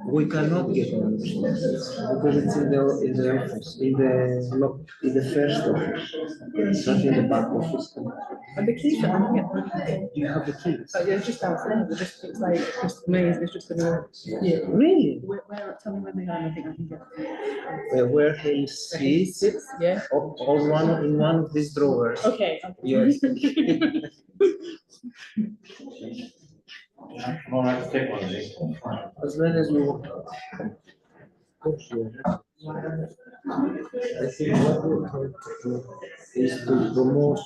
[SPEAKER 4] We cannot get members because it's in the office, in the first office. It's not in the back office.
[SPEAKER 5] And the keys that I'm here.
[SPEAKER 4] You have the keys.
[SPEAKER 5] Yeah, it's just outside, it's like, just amazing, it's just gonna, yeah.
[SPEAKER 4] Really?
[SPEAKER 5] Tell me when they are, and I think I can get.
[SPEAKER 4] Where he sits,
[SPEAKER 5] Yeah.
[SPEAKER 4] or in one of these drawers.
[SPEAKER 5] Okay.
[SPEAKER 4] Yes.
[SPEAKER 6] All right, take one of these.
[SPEAKER 4] As well as we want. I think what we can do is to promote.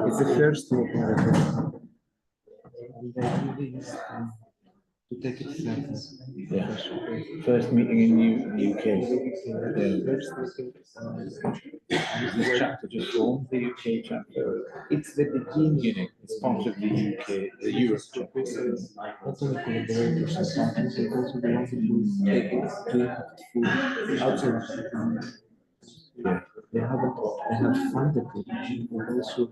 [SPEAKER 4] It's the first meeting that we have. And the idea is to take it further.
[SPEAKER 2] Yeah. First meeting in UK.
[SPEAKER 4] First meeting.
[SPEAKER 2] This chapter just formed the UK chapter.
[SPEAKER 4] It's the beginning.
[SPEAKER 2] It's part of the UK, the Europe chapter.
[SPEAKER 4] Not only collaborators and partners, but also the ones who take it to outside.
[SPEAKER 2] Yeah.
[SPEAKER 4] They have funded it, but also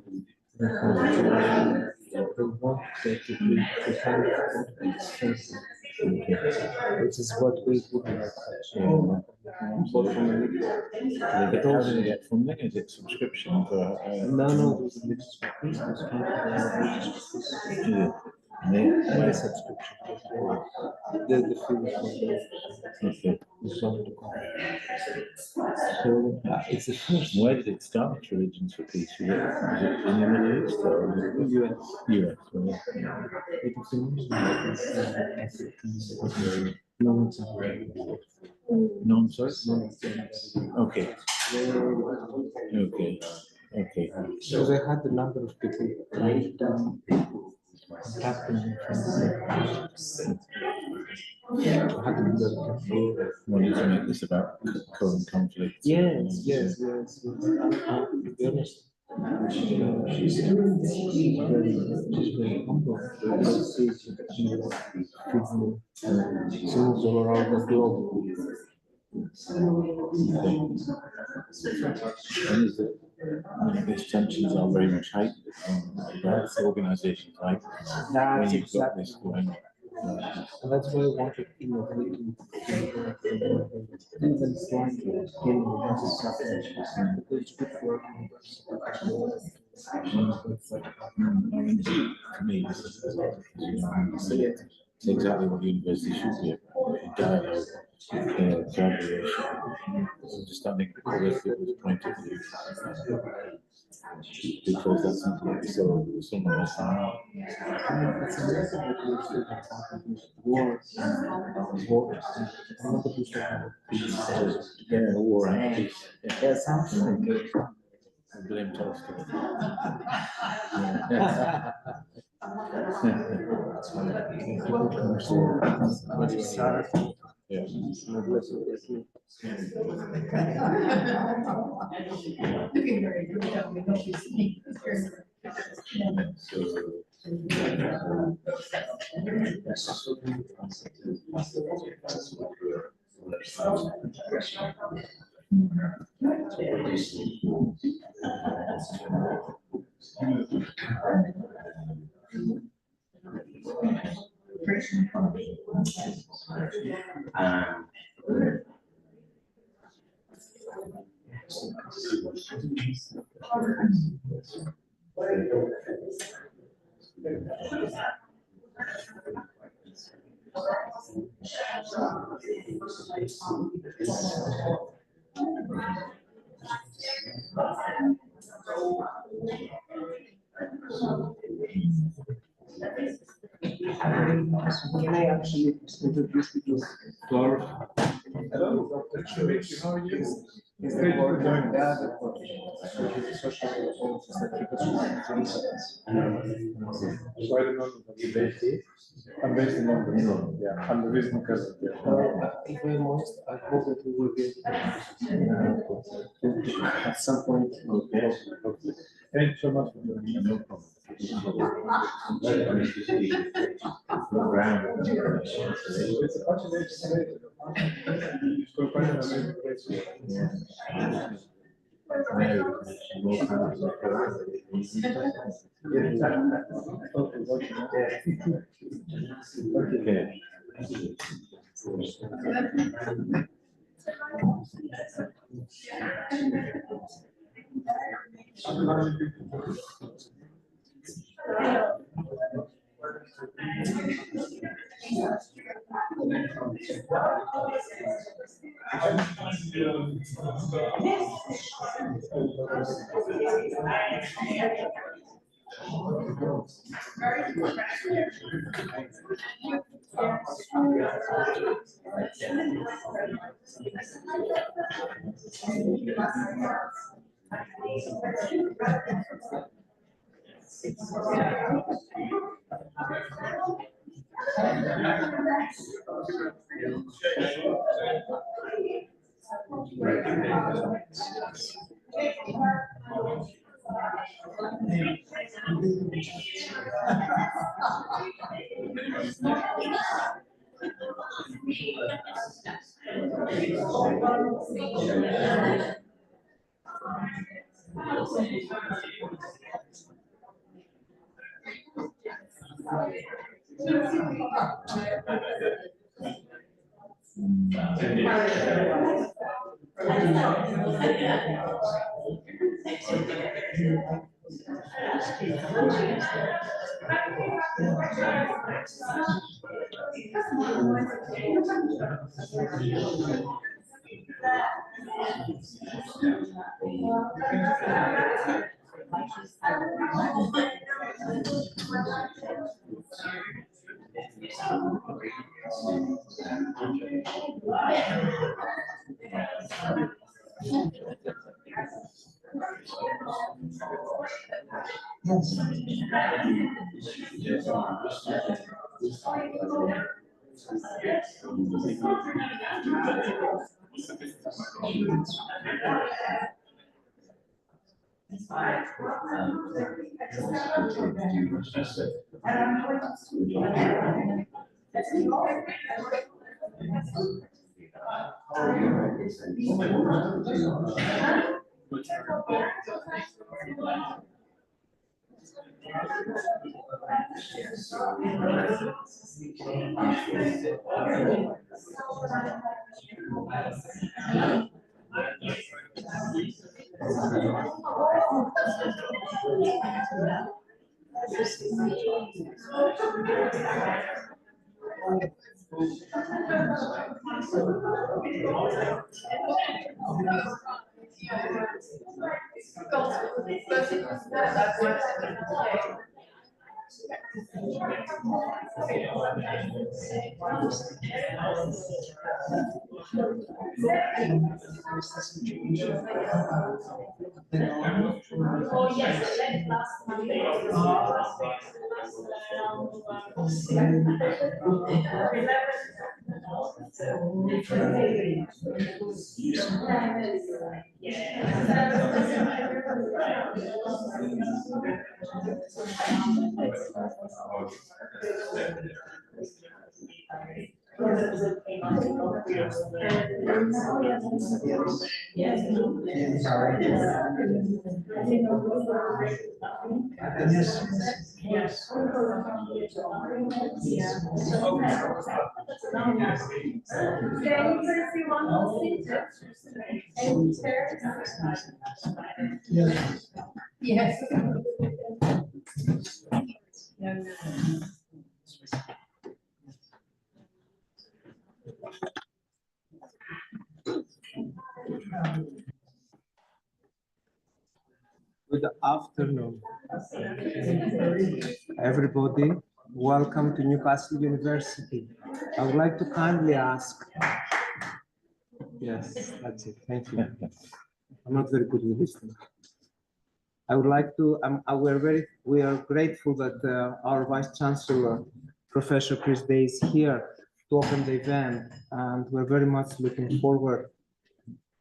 [SPEAKER 4] they want that to be the kind of expensive. Which is what we would like.
[SPEAKER 2] But how do they get funding? Is it subscription for?
[SPEAKER 4] No, there's a mixed fees, there's kind of
[SPEAKER 2] Where's
[SPEAKER 4] subscription. The fee.
[SPEAKER 2] okay.
[SPEAKER 4] So it's the first.
[SPEAKER 2] Where did it start? Religions for Peace? Was it in the Middle East or
[SPEAKER 4] US.
[SPEAKER 2] US? No, I'm sorry. Okay.
[SPEAKER 4] So they had a number of people trying to contacting them from
[SPEAKER 2] Wanted to make this about current conflict.
[SPEAKER 4] Yes. To be honest, she's very humble. She's all around the globe.
[SPEAKER 8] These tensions are very much heightened in both organizations, right? When
[SPEAKER 2] That's
[SPEAKER 8] you've got
[SPEAKER 2] exactly.
[SPEAKER 8] this going on.
[SPEAKER 2] And that's why I wanted innovating even slightly getting into something. It's good for
[SPEAKER 8] For me, this is, it's exactly what university should be about, dialogue, collaboration, understanding other people's point of view. Because that's something that we saw with someone else now.
[SPEAKER 2] it's amazing that we're still talking war I'm not a booster of peace.
[SPEAKER 8] Yeah, war and peace.
[SPEAKER 2] Yeah, something.
[SPEAKER 8] I blame Tolstoy. Yeah.
[SPEAKER 7] Looking very good, don't we? Don't you see?
[SPEAKER 2] Can I actually introduce you to Dorf?
[SPEAKER 1] Hello, Dr. Rich, how are you?
[SPEAKER 2] Instead of doing that, social
[SPEAKER 1] So I don't know what you're based in. I'm based in London. Yeah, I'm the reason because
[SPEAKER 2] if I'm honest, I hope that we will get at some point.
[SPEAKER 1] thank you so much for doing it.
[SPEAKER 8] No problem. Round.
[SPEAKER 1] It's a bunch of nature. It's quite an amazing place.
[SPEAKER 8] Okay.
[SPEAKER 3] Yes.
[SPEAKER 4] Good afternoon, everybody. Welcome to Newcastle University. I would like to kindly ask. Yes, that's it. Thank you. I'm not very good with listening. I would like to. We are grateful that our Vice Chancellor, Professor Chris Day, is here to open the event, and we're very much looking forward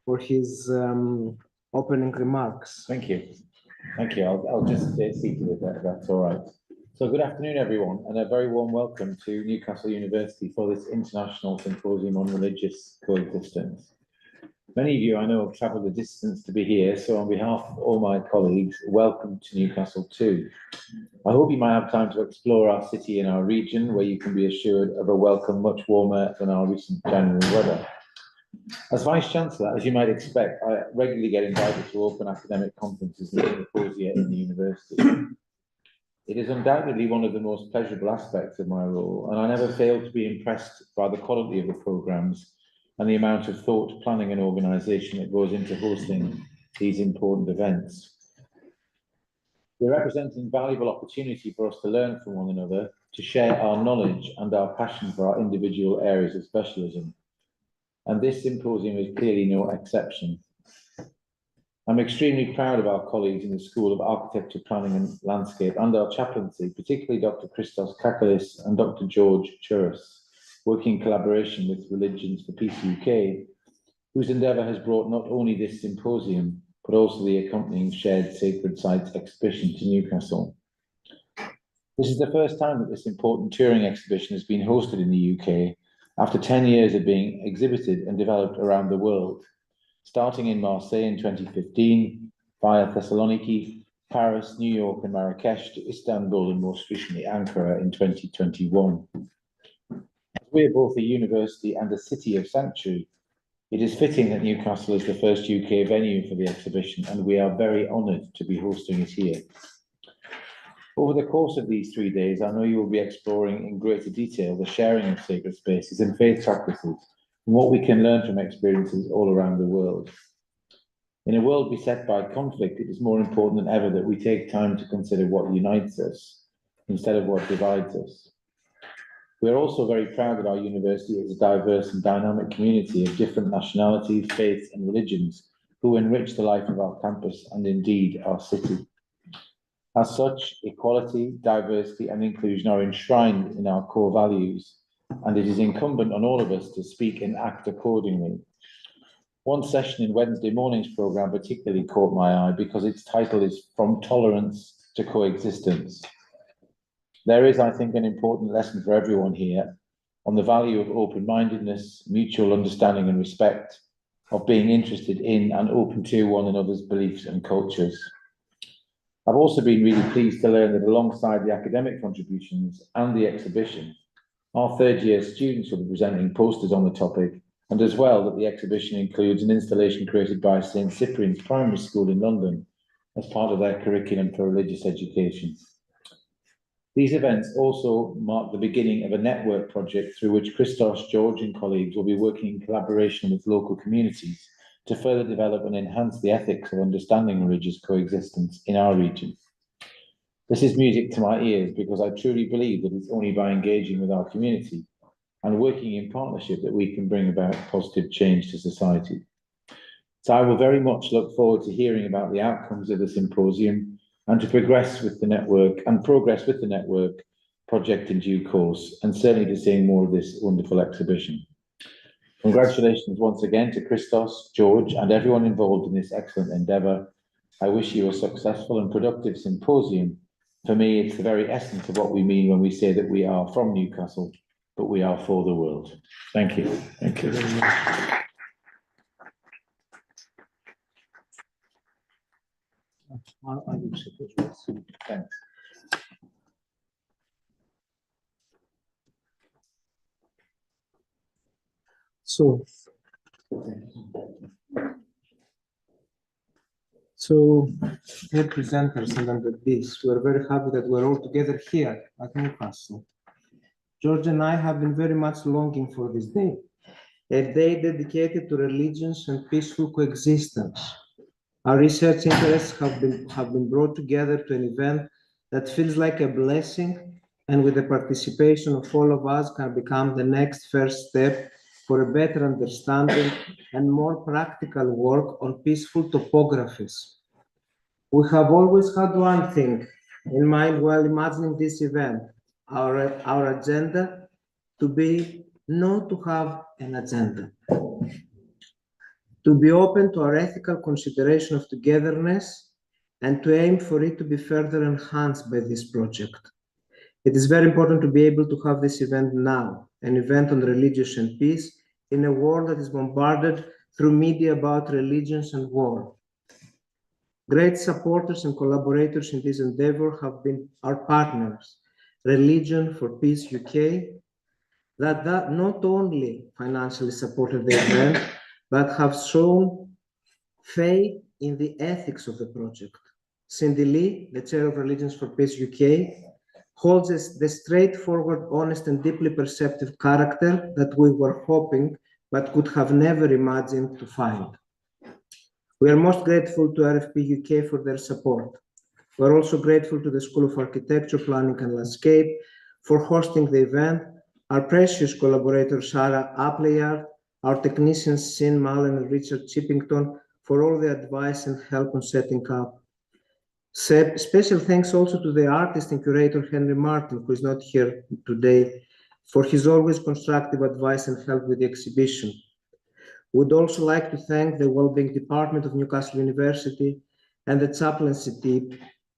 [SPEAKER 4] for his opening remarks.
[SPEAKER 8] Thank you. Thank you. I'll just stay seated if that's all right. So good afternoon, everyone, and a very warm welcome to Newcastle University for this International Symposium on Religious Coexistence. Many of you I know have travelled the distance to be here, so on behalf of all my colleagues, welcome to Newcastle too. I hope you might have time to explore our city and our region, where you can be assured of a welcome much warmer than our recent January weather. As Vice-Chancellor, as you might expect, I regularly get invited to open academic conferences and symposia in the university. It is undoubtedly one of the most pleasurable aspects of my role, and I never fail to be impressed by the quality of the programmes and the amount of thought, planning and organisation that goes into hosting these important events. They represent an invaluable opportunity for us to learn from one another, to share our knowledge and our passion for our individual areas of specialism. And this symposium is clearly no exception. I'm extremely proud of our colleagues in the School of Architecture, Planning and Landscape and our chaplaincy, particularly Dr. Christos Kakalis and Dr. George Chouris, working in collaboration with Religions for Peace UK, whose endeavour has brought not only this symposium, but also the accompanying Shared Sacred Sites exhibition to Newcastle. This is the first time that this important touring exhibition has been hosted in the UK, after 10 years of being exhibited and developed around the world, starting in Marseille in 2015, via Thessaloniki, Paris, New York and Marrakesh to Istanbul and most recently Ankara in 2021. As we are both a university and a city of sanctuary, it is fitting that Newcastle is the first UK venue for the exhibition, and we are very honoured to be hosting it here. Over the course of these 3 days, I know you will be exploring in greater detail the sharing of sacred spaces and faith practices, and what we can learn from experiences all around the world. In a world beset by conflict, it is more important than ever that we take time to consider what unites us instead of what divides us. We are also very proud that our university is a diverse and dynamic community of different nationalities, faiths and religions who enrich the life of our campus and indeed our city. As such, equality, diversity and inclusion are enshrined in our core values, and it is incumbent on all of us to speak and act accordingly. One session in Wednesday morning's programme particularly caught my eye because its title is From Tolerance to Coexistence. There is, I think, an important lesson for everyone here on the value of open-mindedness, mutual understanding and respect, of being interested in and open to one another's beliefs and cultures. I've also been really pleased to learn that alongside the academic contributions and the exhibition, our third-year students will be presenting posters on the topic, and as well that the exhibition includes an installation created by St Cyprian's Primary School in London as part of their curriculum for religious education. These events also mark the beginning of a network project through which Christos, George and colleagues will be working in collaboration with local communities to further develop and enhance the ethics of understanding religious coexistence in our region. This is music to my ears because I truly believe that it's only by engaging with our community and working in partnership that we can bring about positive change to society. So I will very much look forward to hearing about the outcomes of the symposium and to progress with the network project in due course, and certainly to seeing more of this wonderful exhibition. Congratulations once again to Christos, George, and everyone involved in this excellent endeavour. I wish you a successful and productive symposium. For me, it's the very essence of what we mean when we say that we are from Newcastle, but we are for the world. Thank you. Thank you very much. Thanks.
[SPEAKER 4] So, dear presenters and under this, we're very happy that we're all together here at Newcastle. George and I have been very much longing for this day, a day dedicated to religions and peaceful coexistence. Our research interests have been brought together to an event that feels like a blessing, and with the participation of all of us can become the next first step for a better understanding and more practical work on peaceful topographies. We have always had one thing in mind while imagining this event, our agenda, to be not to have an agenda, to be open to our ethical consideration of togetherness and to aim for it to be further enhanced by this project. It is very important to be able to have this event now, an event on religion and peace in a world that is bombarded through media about religions and war. Great supporters and collaborators in this endeavor have been our partners, Religion for Peace UK, that not only financially supported the event, but have shown faith in the ethics of the project. Cindy Lee, the chair of Religions for Peace UK, holds the straightforward, honest, and deeply perceptive character that we were hoping but could have never imagined to find. We are most grateful to RFP UK for their support. We are also grateful to the School of Architecture, Planning and Landscape for hosting the event, our precious collaborators Sarah Appleyard, our technicians Sin Mullen and Richard Chippington for all the advice and help on setting up. Special thanks also to the artist and curator Henry Martin, who is not here today, for his always constructive advice and help with the exhibition. We'd also like to thank the Wellbeing Department of Newcastle University and the chaplaincy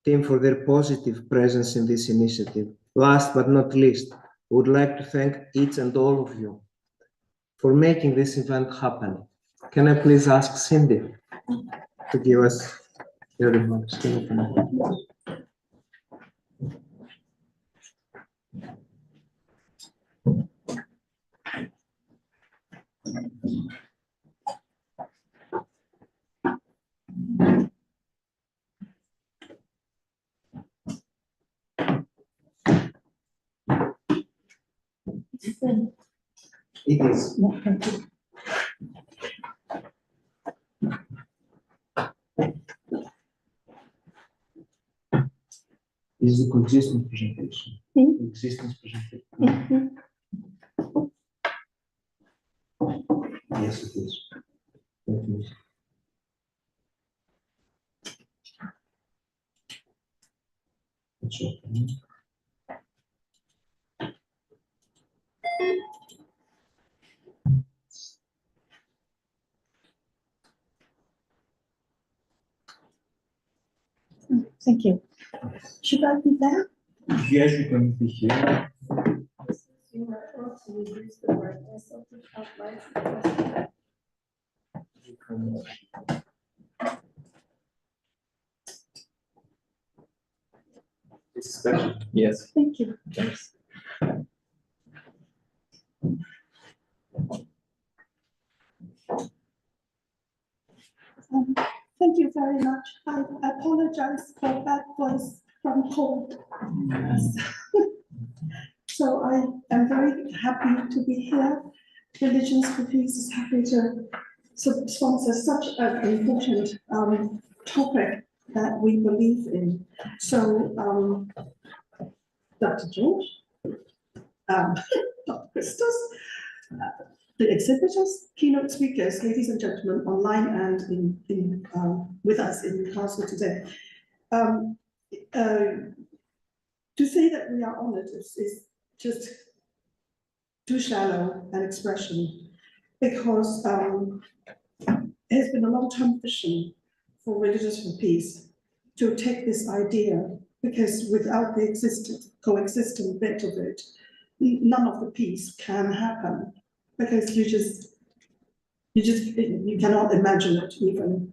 [SPEAKER 4] team for their positive presence in this initiative. Last but not least, we would like to thank each and all of you for making this event happen. Can I please ask Cindy to give us your remarks? It is. This is the coexistence presentation. Coexistence presentation. Yes, it is. It's open.
[SPEAKER 7] Thank you. Should I be there?
[SPEAKER 4] Yes, you can be here.
[SPEAKER 7] to reduce the brightness of the outline.
[SPEAKER 1] It's special.
[SPEAKER 2] Yes.
[SPEAKER 7] Thank you.
[SPEAKER 2] Thanks.
[SPEAKER 7] Thank you very much. I apologize for that voice from cold. So I am very happy to be here. Religions for Peace is happy to sponsor such an important topic that we believe in. So Dr. George, Dr. Christos, the exhibitors, keynote speakers, ladies and gentlemen, online and with us in Newcastle today. To say that we are honored is just too shallow an expression, because it has been a long-term vision for Religions for Peace to take this idea, because without the coexistent bit of it, none of the peace can happen, because you cannot imagine it even.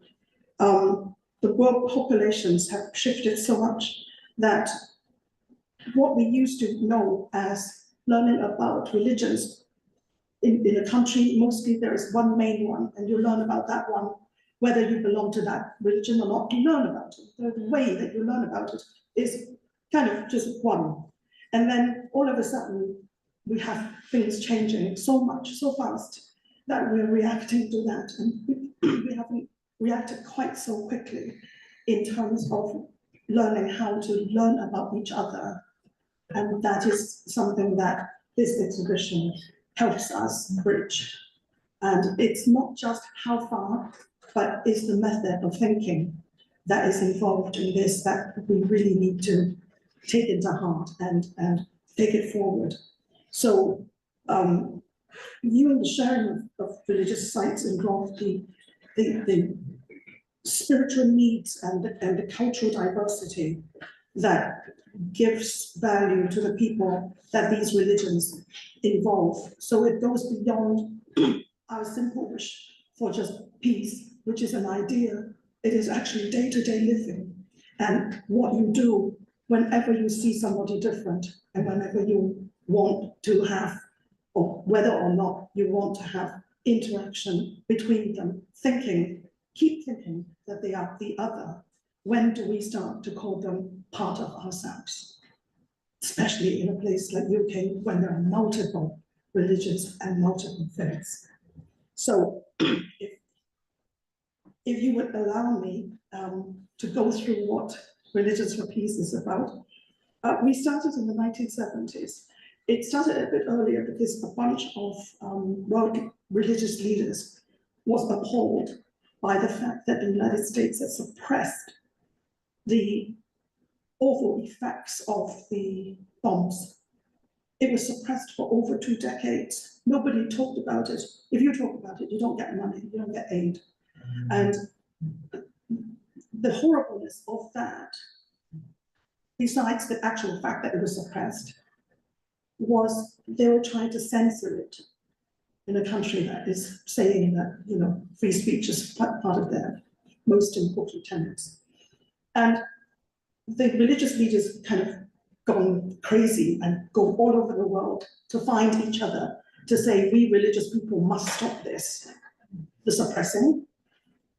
[SPEAKER 7] The world populations have shifted so much that what we used to know as learning about religions in a country, mostly there is one main one, and you learn about that one, whether you belong to that religion or not, you learn about it. The way that you learn about it is kind of just one. And then all of a sudden, we have things changing so much, so fast, that we're reacting to that. And we haven't reacted quite so quickly in terms of learning how to learn about each other. And that is something that this exhibition helps us bridge. And it's not just how far, but it's the method of thinking that is involved in this that we really need to take into heart and take it forward. So viewing the sharing of religious sites involve the spiritual needs and the cultural diversity that gives value to the people that these religions involve. So it goes beyond our simple wish for just peace, which is an idea. It is actually day-to-day living, and what you do whenever you see somebody different, and whenever you want to have, or whether or not you want to have interaction between them, keep thinking that they are the other. When do we start to call them part of ourselves? Especially in a place like UK, when there are multiple religions and multiple faiths. So if you would allow me to go through what Religions for Peace is about. We started in the 1970s. It started a bit earlier because a bunch of world religious leaders was appalled by the fact that the United States had suppressed the awful effects of the bombs. It was suppressed for over 2 decades. Nobody talked about it. If you talk about it, you don't get money, you don't get aid. And the horribleness of that, besides the actual fact that it was suppressed, was they were trying to censor it in a country that is saying that, free speech is part of their most important tenets. And the religious leaders kind of gone crazy and go all over the world to find each other to say, we religious people must stop this, the suppressing,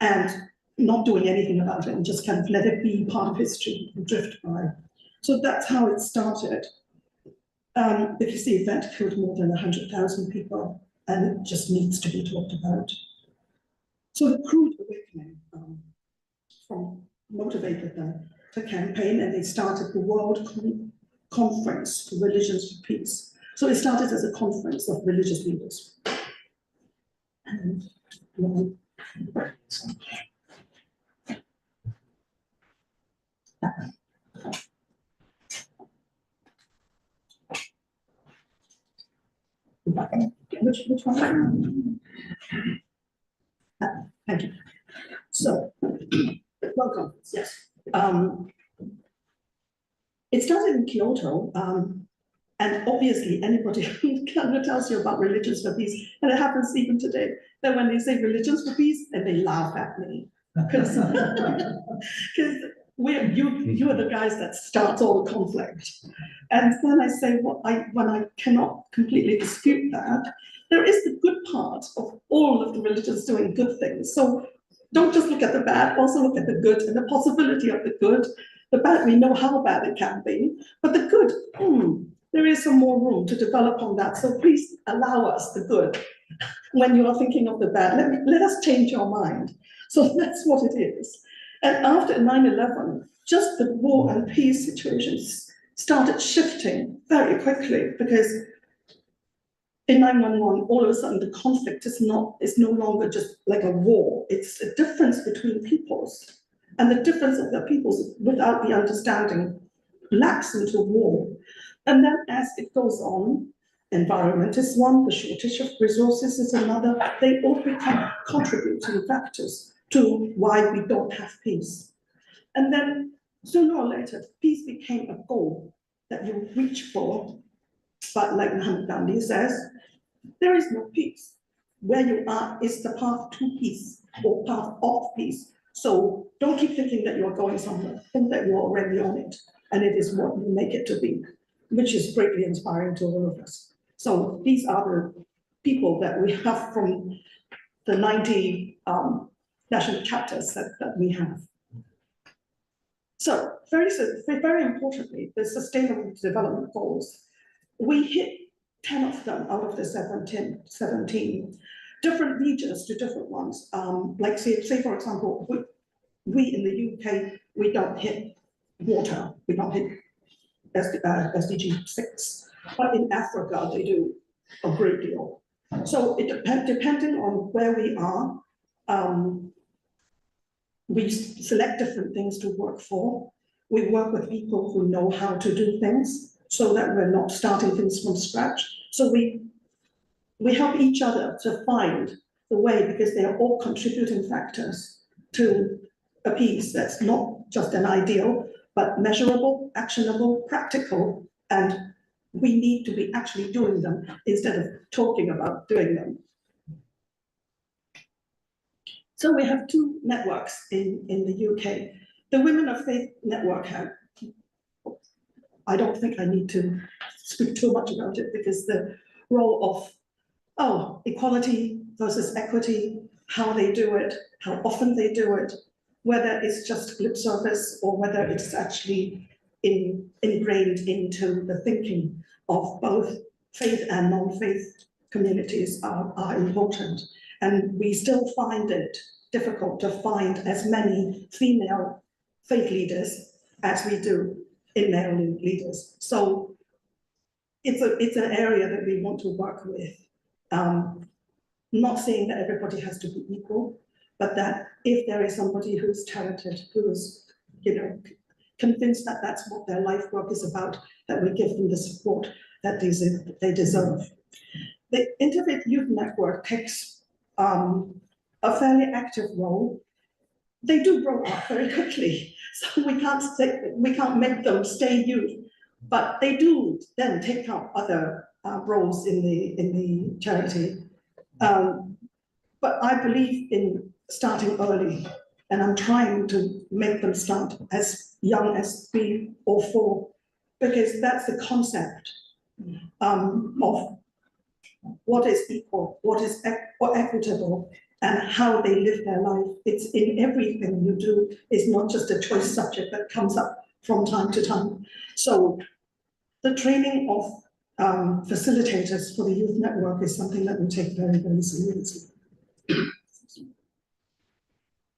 [SPEAKER 7] and not doing anything about it and just kind of let it be part of history and drift by. So that's how it started. Because the event killed more than 100,000 people, and it just needs to be talked about. So the crude awakening motivated them to campaign, and they started the World Conference for Religions for Peace. So it started as a conference of religious leaders. And, which one? Thank you. So, welcome. Yes. It started in Kyoto, and obviously anybody who tells you about religions for peace, and it happens even today, that when they say religions for peace, and they laugh at me. Because you are the guys that starts all the conflict. And then I say, when I cannot completely dispute that, there is the good part of all of the religions doing good things. So don't just look at the bad, also look at the good and the possibility of the good. The bad, we know how bad it can be, but the good, there is some more room to develop on that. So please allow us the good. When you are thinking of the bad, let us change your mind. So that's what it is. And after 9/11, just the war and peace situations started shifting very quickly, because in 9/11, all of a sudden the conflict is no longer just like a war. It's a difference between peoples. And the difference of the peoples without the understanding lapse into war. And then as it goes on, environment is one, the shortage of resources is another. They all become contributing factors to why we don't have peace. And then sooner or later, peace became a goal that you reach for. But like Mahatma Gandhi says, there is no peace. Where you are is the path to peace or path of peace. So don't keep thinking that you're going somewhere. Think that you're already on it, and it is what you make it to be, which is greatly inspiring to all of us. So these are the people that we have from the 90 national chapters that we have. So very importantly, the Sustainable Development Goals, we hit 10 of them out of the 17. Different regions to different ones. Like say for example, we in the UK, we don't hit water, we don't hit SDG 6, but in Africa they do a great deal. So it depending on where we are, we select different things to work for. We work with people who know how to do things, so that we're not starting things from scratch. So we help each other to find the way, because they are all contributing factors to a piece that's not just an ideal, but measurable, actionable, practical, and we need to be actually doing them instead of talking about doing them. So we have two networks in the UK. The Women of Faith Network I don't think I need to speak too much about it, because the role of equality versus equity, how they do it, how often they do it, whether it's just lip service or whether it's actually ingrained into the thinking of both faith and non-faith communities are important. And we still find it difficult to find as many female faith leaders as we do in male leaders. So it's an area that we want to work with. Not saying that everybody has to be equal, but that if there is somebody who's talented, who's convinced that that's what their life work is about, that we give them the support that they deserve. The Interfaith Youth Network takes a fairly active role. They do grow up very quickly, so we can't make them stay youth, but they do then take up other roles in the charity. But I believe in starting early, and I'm trying to make them start as young as 3 or 4, because that's the concept of what is equal, what is equitable, and how they live their life. It's in everything you do. It's not just a choice subject that comes up from time to time. So the training of facilitators for the youth network is something that we take very, very seriously.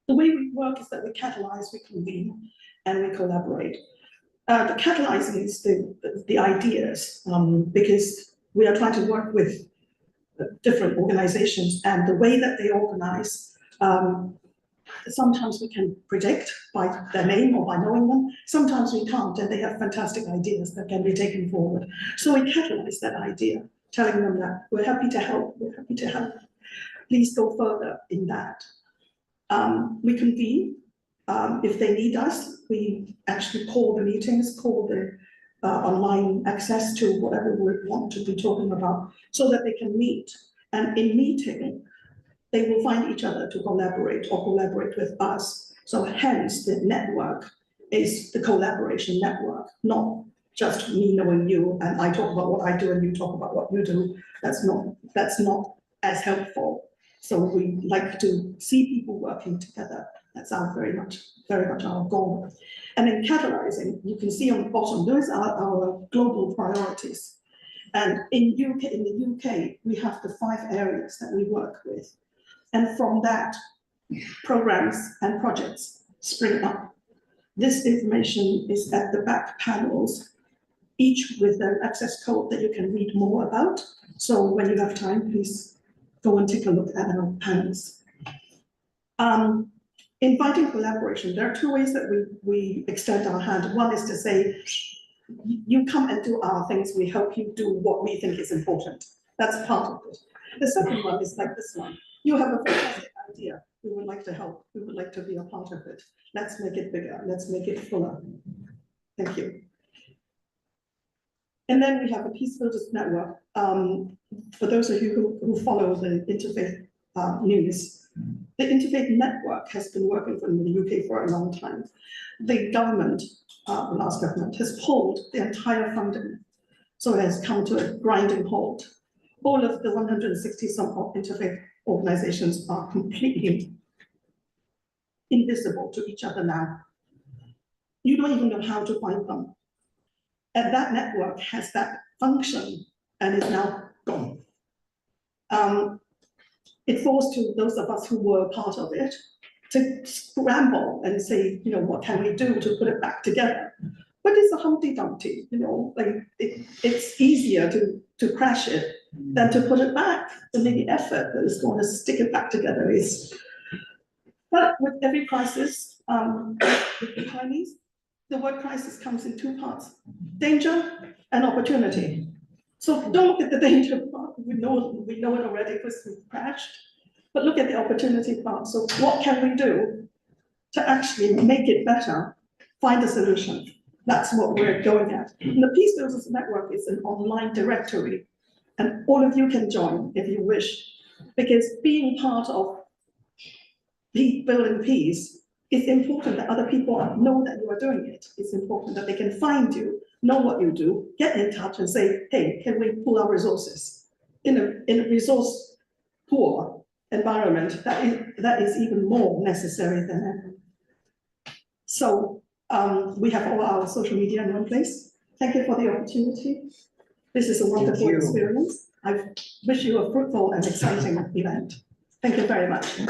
[SPEAKER 7] The way we work is that we catalyze, we convene, and we collaborate. The catalyzing is the ideas, because we are trying to work with different organizations, and the way that they organize, sometimes we can predict by their name or by knowing them, sometimes we can't, and they have fantastic ideas that can be taken forward. So we catalyze that idea, telling them that we're happy to help, please go further in that. We convene. If they need us, we actually call the meetings, call online access to whatever we want to be talking about, so that they can meet. And in meeting, they will find each other to collaborate or collaborate with us. So hence the network is the collaboration network, not just me knowing you and I talk about what I do and you talk about what you do. That's not as helpful. So we like to see people working together. That's our very much our goal. And in catalyzing, you can see on the bottom, those are our global priorities. And in the UK, we have the 5 areas that we work with. And from that, programs and projects spring up. This information is at the back panels, each with an access code that you can read more about. So when you have time, please go and take a look at our panels. Inviting collaboration, there are 2 ways that we extend our hand. One is to say, you come and do our things, we help you do what we think is important. That's part of it. The second one is like this one. You have a fantastic idea. We would like to help. We would like to be a part of it. Let's make it bigger. Let's make it fuller. Thank you. And then we have a Peace Builders Network. For those of you who follow the interfaith news, the Interfaith Network has been working in the UK for a long time. The government, the last government, has pulled the entire funding. So it has come to a grinding halt. All of the 160 some interfaith organizations are completely invisible to each other now. You don't even know how to find them. And that network has that function and is now gone. It falls to those of us who were part of it to scramble and say, what can we do to put it back together? But it's a Humpty Dumpty, like it's easier to crash it than to put it back. The effort that is going to stick it back together is. But with every crisis, the Chinese, the word crisis comes in 2 parts: danger and opportunity. So don't look at the danger part. We know it already because we've crashed. But look at the opportunity part. So what can we do to actually make it better? Find a solution. That's what we're going at. And the Peace Builders Network is an online directory, and all of you can join if you wish, because being part of building peace, it's important that other people know that you are doing it. It's important that they can find you, know what you do, get in touch and say, hey, can we pool our resources? In a resource poor environment, that is even more necessary than ever. So we have all our social media in one place. Thank you for the opportunity. This is a wonderful experience. I wish you a fruitful and exciting event. Thank you very much.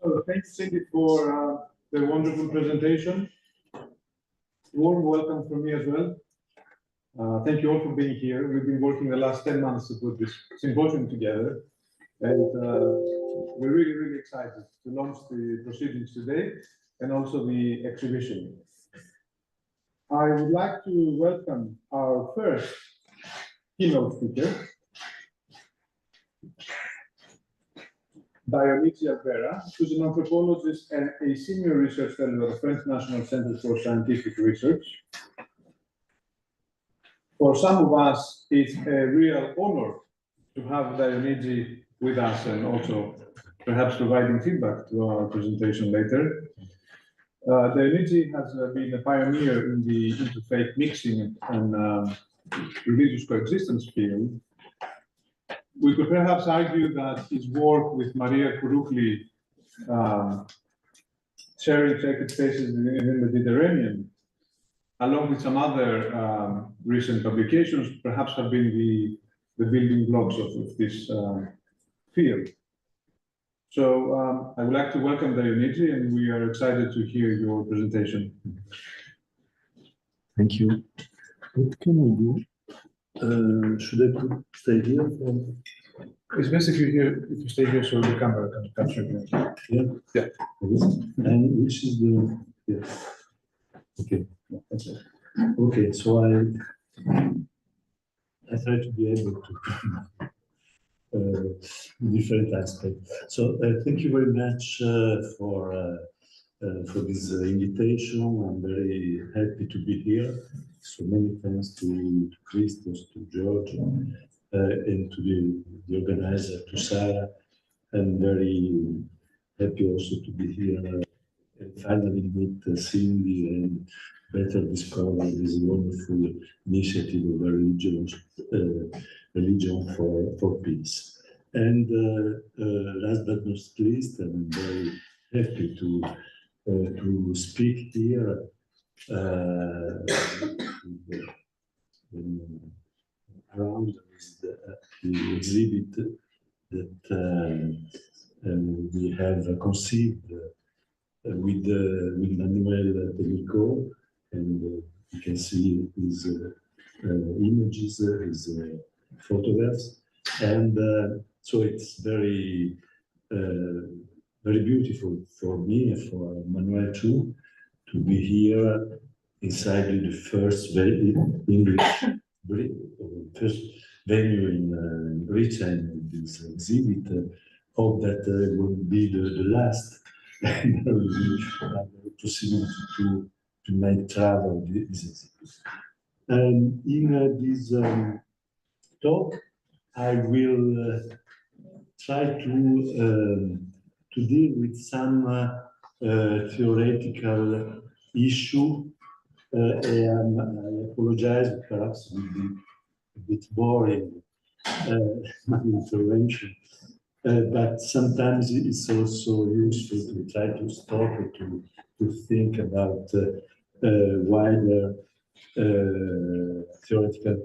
[SPEAKER 9] So thanks, Cindy, for the wonderful presentation. Warm welcome from me as well. Thank you all for being here. We've been working the last 10 months to put this symposium together, and we're really, really excited to launch the proceedings today and also the exhibition. I would like to welcome our first keynote speaker, Dionysia Alvera, who's an anthropologist and a senior research fellow at the French National Center for Scientific Research. For some of us, it's a real honor to have Dionysia with us and also perhaps providing feedback to our presentation later. Dionysia has been a pioneer in the interfaith mixing and religious coexistence field. We could perhaps argue that his work with Maria Kouroukli, sharing sacred spaces in the Mediterranean, along with some other recent publications, perhaps have been the building blocks of this field. So I would like to welcome Dionysia, and we are excited to hear your presentation.
[SPEAKER 2] Thank you.
[SPEAKER 10] What can we do? Should I stay here for?
[SPEAKER 9] It's best if you here, if you stay here so the camera can capture you.
[SPEAKER 10] Yeah.
[SPEAKER 9] Yeah.
[SPEAKER 10] And which is the, yeah. Okay. Okay, so I try to be able to different aspects. So thank you very much for this invitation. I'm very happy to be here. So many thanks to Christos, to George, and to the organizer, to Sarah. I'm very happy also to be here and finally meet Cindy and better discover this wonderful initiative of religion for peace. And last but not least, I'm very happy to speak here around the exhibit that we have conceived with Manuel Penico, and you can see his images, his photographs, and so it's very beautiful for me and for Manuel too to be here inside the first first venue in Britain, this exhibit. Hope that will be the last. And there will be the possibility to make travel this exhibit. In this talk, I will try to deal with some theoretical issue. I apologize, perhaps it will be a bit boring, my intervention. But sometimes it's also useful to try to stop it, to think about wider theoretical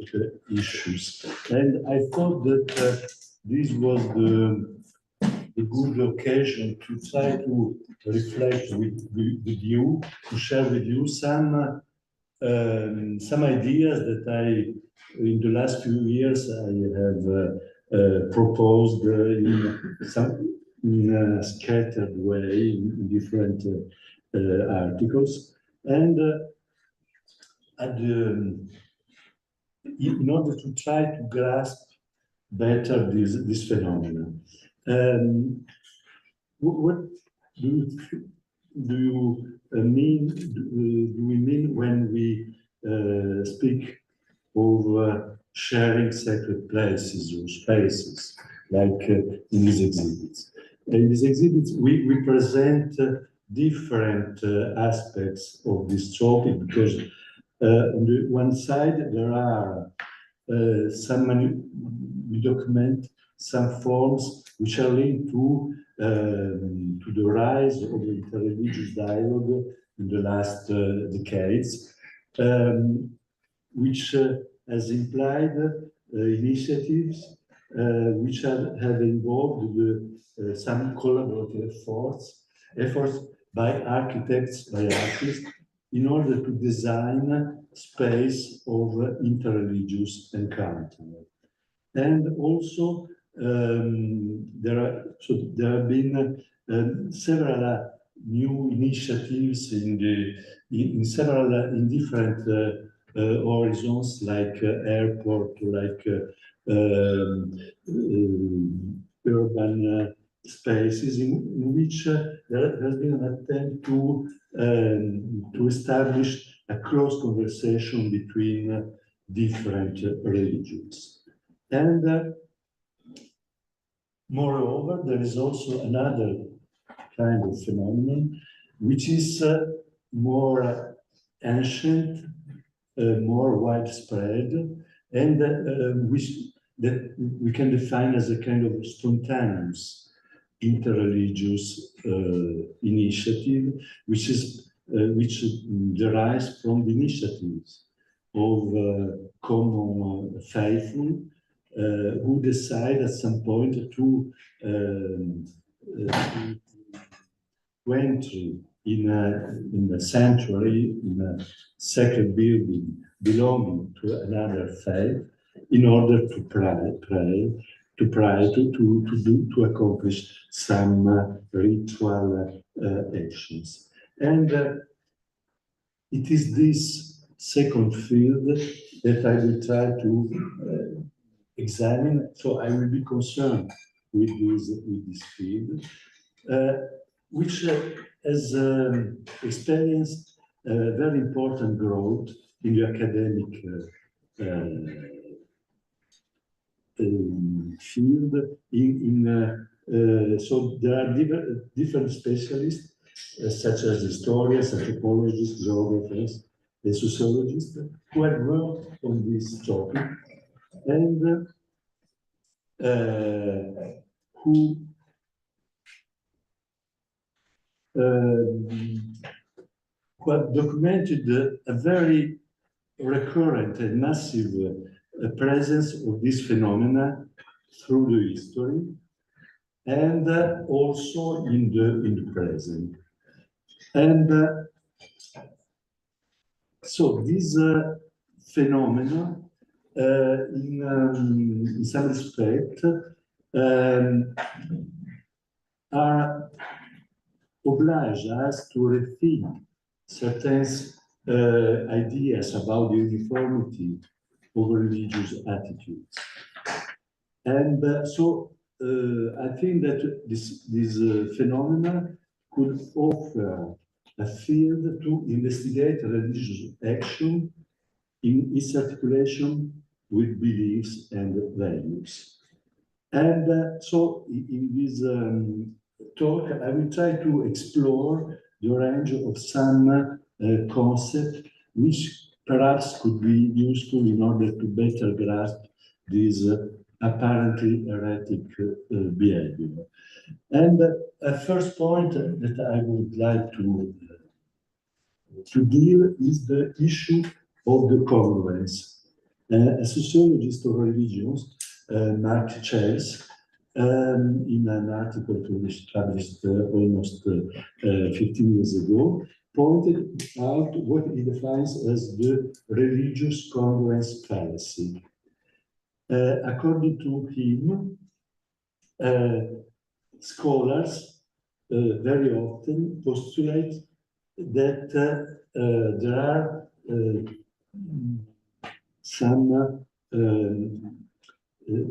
[SPEAKER 10] issues. And I thought that this was the good occasion to try to reflect with you, to share with you some ideas that in the last few years I have proposed in a scattered way in different articles, and in order to try to grasp better this phenomenon. What do you mean? Do we mean when we speak of sharing sacred places or spaces, like in these exhibits? In these exhibits, we present different aspects of this topic, because on the one side there are we document some forms which are linked to the rise of the interreligious dialogue in the last decades, which has implied initiatives which have involved some collaborative efforts by architects, by artists, in order to design space of interreligious encounter. And also there have been several new initiatives in different horizons, like airport, like urban spaces, in which there has been an attempt to establish a close conversation between different religions. And moreover, there is also another kind of phenomenon, which is more ancient, more widespread, and which that we can define as a kind of spontaneous interreligious initiative, which derives from the initiatives of common faithful who decide at some point to enter in a sanctuary, in a sacred building belonging to another faith, in order to to accomplish some ritual actions. And it is this second field that I will try to examine. So I will be concerned with this field, which has experienced very important growth in the academic field. So there are different specialists, such as historians, anthropologists, geographers, and sociologists, who have worked on this topic and who have documented a very recurrent and massive presence of this phenomena through the history and also in the present. And so these phenomena, in some respect, are oblige us to rethink certain ideas about the uniformity of religious attitudes. And so I think that this phenomena could offer a field to investigate religious action in its articulation with beliefs and values. And so in this talk, I will try to explore the range of some concepts which perhaps could be useful in order to better grasp this apparently erratic behavior. And a first point that I would like to deal is the issue of the congruence. A sociologist of religions, Mark Chase, in an article published almost 15 years ago, pointed out what he defines as the religious congruence fallacy. According to him, scholars very often postulate that there are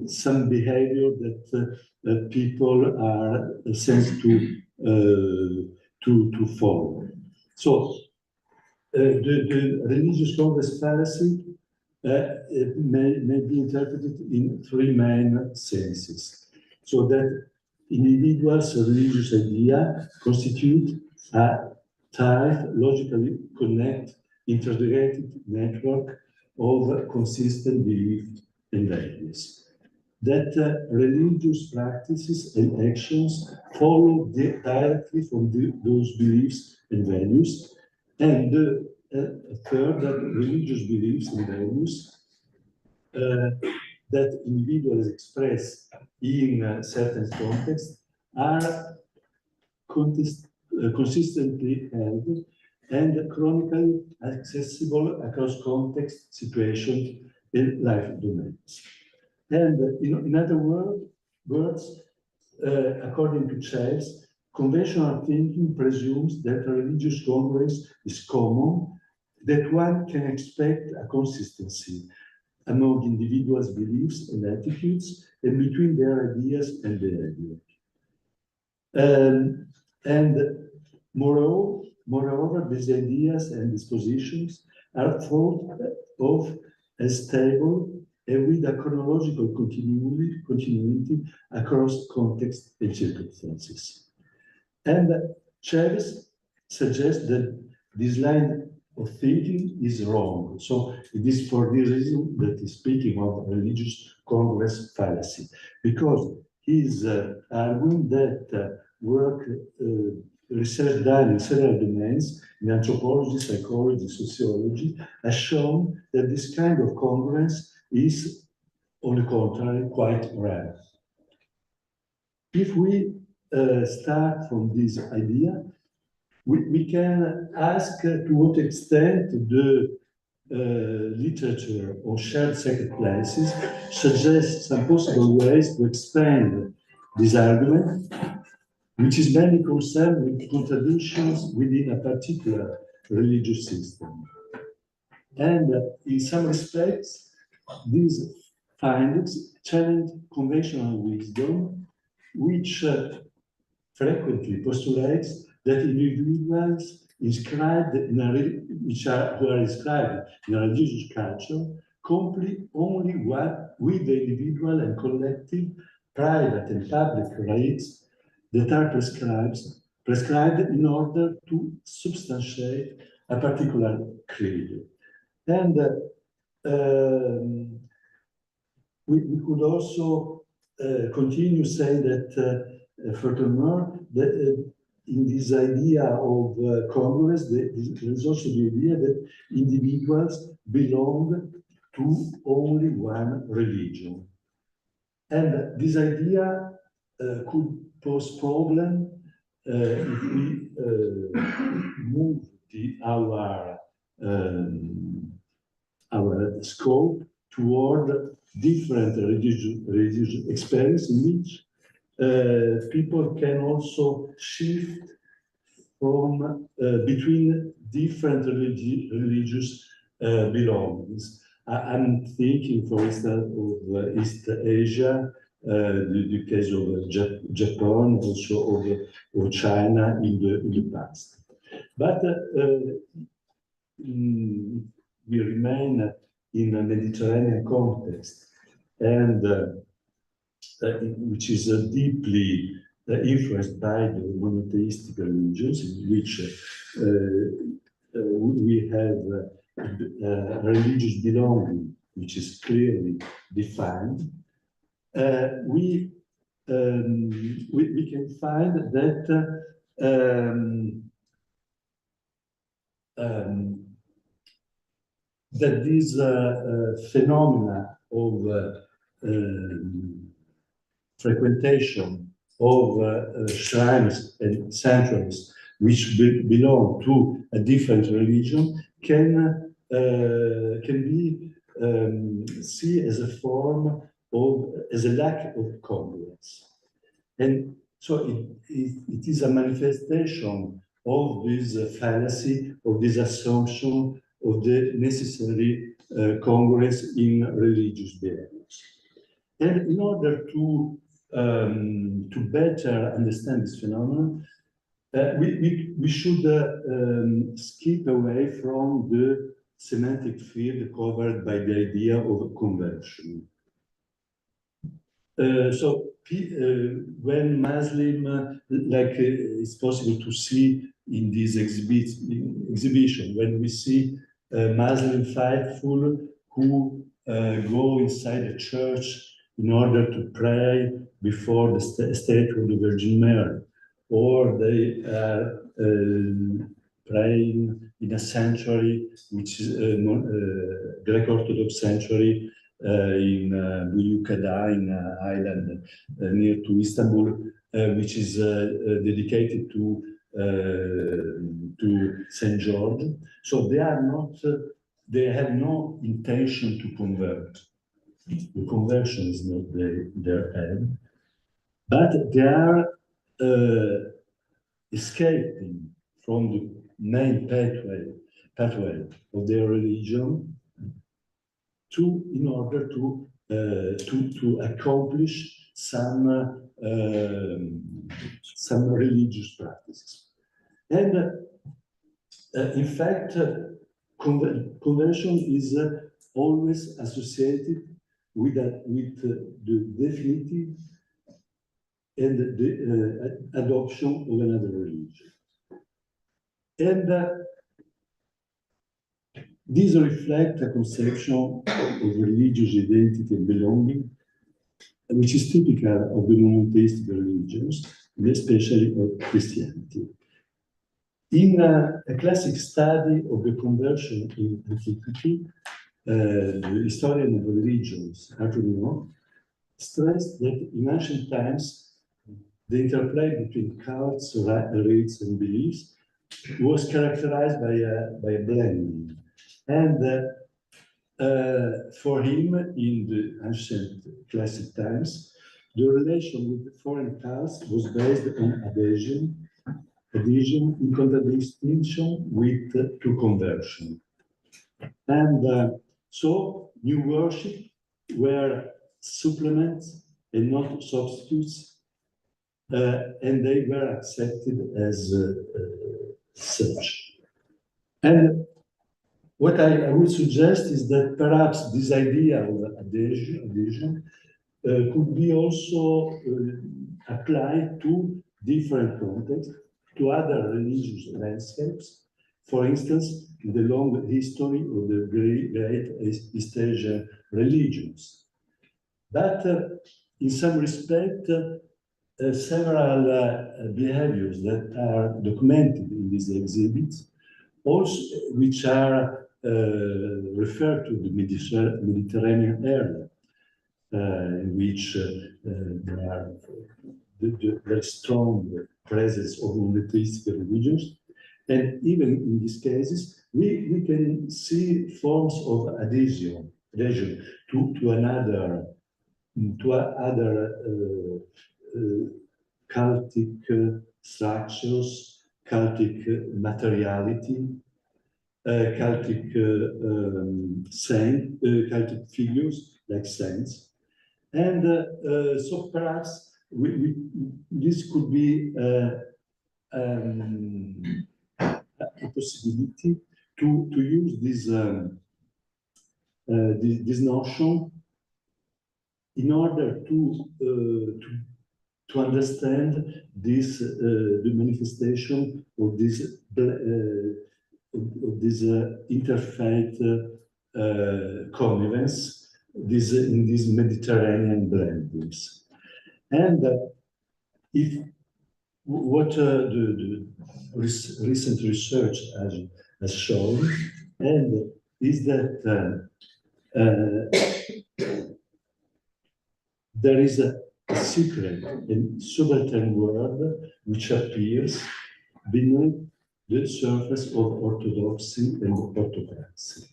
[SPEAKER 10] some behavior that people are sent to follow. So the religious congruence fallacy may be interpreted in three main senses. So that individuals' religious idea constitute a tight, logically connected, integrated network of consistent beliefs and values. That religious practices and actions follow directly from those beliefs and values. And third, that religious beliefs and values that individuals express in certain contexts are consistently held and chronically accessible across context, situations, and life domains. And in other words, according to Chase, conventional thinking presumes that religious congruence is common, that one can expect a consistency among individuals' beliefs and attitudes and between their ideas and behavior. And moreover, these ideas and dispositions are thought of as stable and with a chronological continuity across context and circumstances. And Chavez suggests that this line of thinking is wrong. So it is for this reason that he's speaking of religious congruence fallacy, because he's arguing that research done in several domains, in anthropology, psychology, sociology, has shown that this kind of congruence is, on the contrary, quite rare. If we start from this idea, we can ask to what extent the literature on shared sacred places suggests some possible ways to expand this argument, which is mainly concerned with contradictions within a particular religious system. And in some respects, these findings challenge conventional wisdom, which frequently postulates that individuals inscribed in a, who are inscribed in a religious culture complete only what with the individual and collective, private and public rights that are prescribed in order to substantiate a particular creed. And we could also continue saying that furthermore, that in this idea of Congress, there is also the idea that individuals belong to only one religion. And this idea could pose problem if we move our scope toward different religious experience in which people can also shift from between different religious belongings. I'm thinking, for instance, of East Asia, the case of Japan, also of China in the past. But we remain in a Mediterranean context, and which is deeply influenced by the monotheistic religions, in which we have religious belonging, which is clearly defined. We can find that that these phenomena of frequentation of shrines and sanctuaries which belong to a different religion can be seen as a form of, as a lack of congruence. And so it is a manifestation of this fallacy, of this assumption of the necessary congruence in religious behaviors. And in order to better understand this phenomenon, we should skip away from the semantic field covered by the idea of conversion. So when Muslim, like it's possible to see in this exhibition, when we see Muslim faithful who go inside a church in order to pray before the statue of the Virgin Mary, or they are praying in a sanctuary, which is a Greek Orthodox sanctuary in Buyukada, in an island near to Istanbul, which is dedicated to Saint George. So they are not, they have no intention to convert. The conversion is not their aim, but they are escaping from the main pathway of their religion in order to accomplish some religious practices. And in fact, conversion is always associated with the definitive and the adoption of another religion. And these reflect a conception of religious identity and belonging, which is typical of the monotheistic religions, and especially of Christianity. In a classic study of the conversion in antiquity, the historian of religions, Arthur stressed that in ancient times, the interplay between cults, rites, and beliefs was characterized by a blending. And for him, in the ancient classic times, the relation with the foreign cults was based on adhesion in contradistinction with to conversion. And so new worship were supplements and not substitutes, and they were accepted as such. And what I would suggest is that perhaps this idea of adhesion could be also applied to different contexts, to other religious landscapes. For instance, in the long history of the great East Asian religions. But in some respect, several behaviors that are documented in these exhibits, also which are referred to the Mediterranean area, in which there are the very strong presence of monotheistic religions. And even in these cases, we can see forms of adhesion to other cultic structures, cultic materiality, cultic cultic figures like saints. And so perhaps this could be a possibility to use this notion in order to understand this the manifestation of this interfaith connivance, in these Mediterranean blendings. And if what the recent research has shown, and is that there is a secret and subaltern world which appears beneath the surface of orthodoxy and orthopraxy.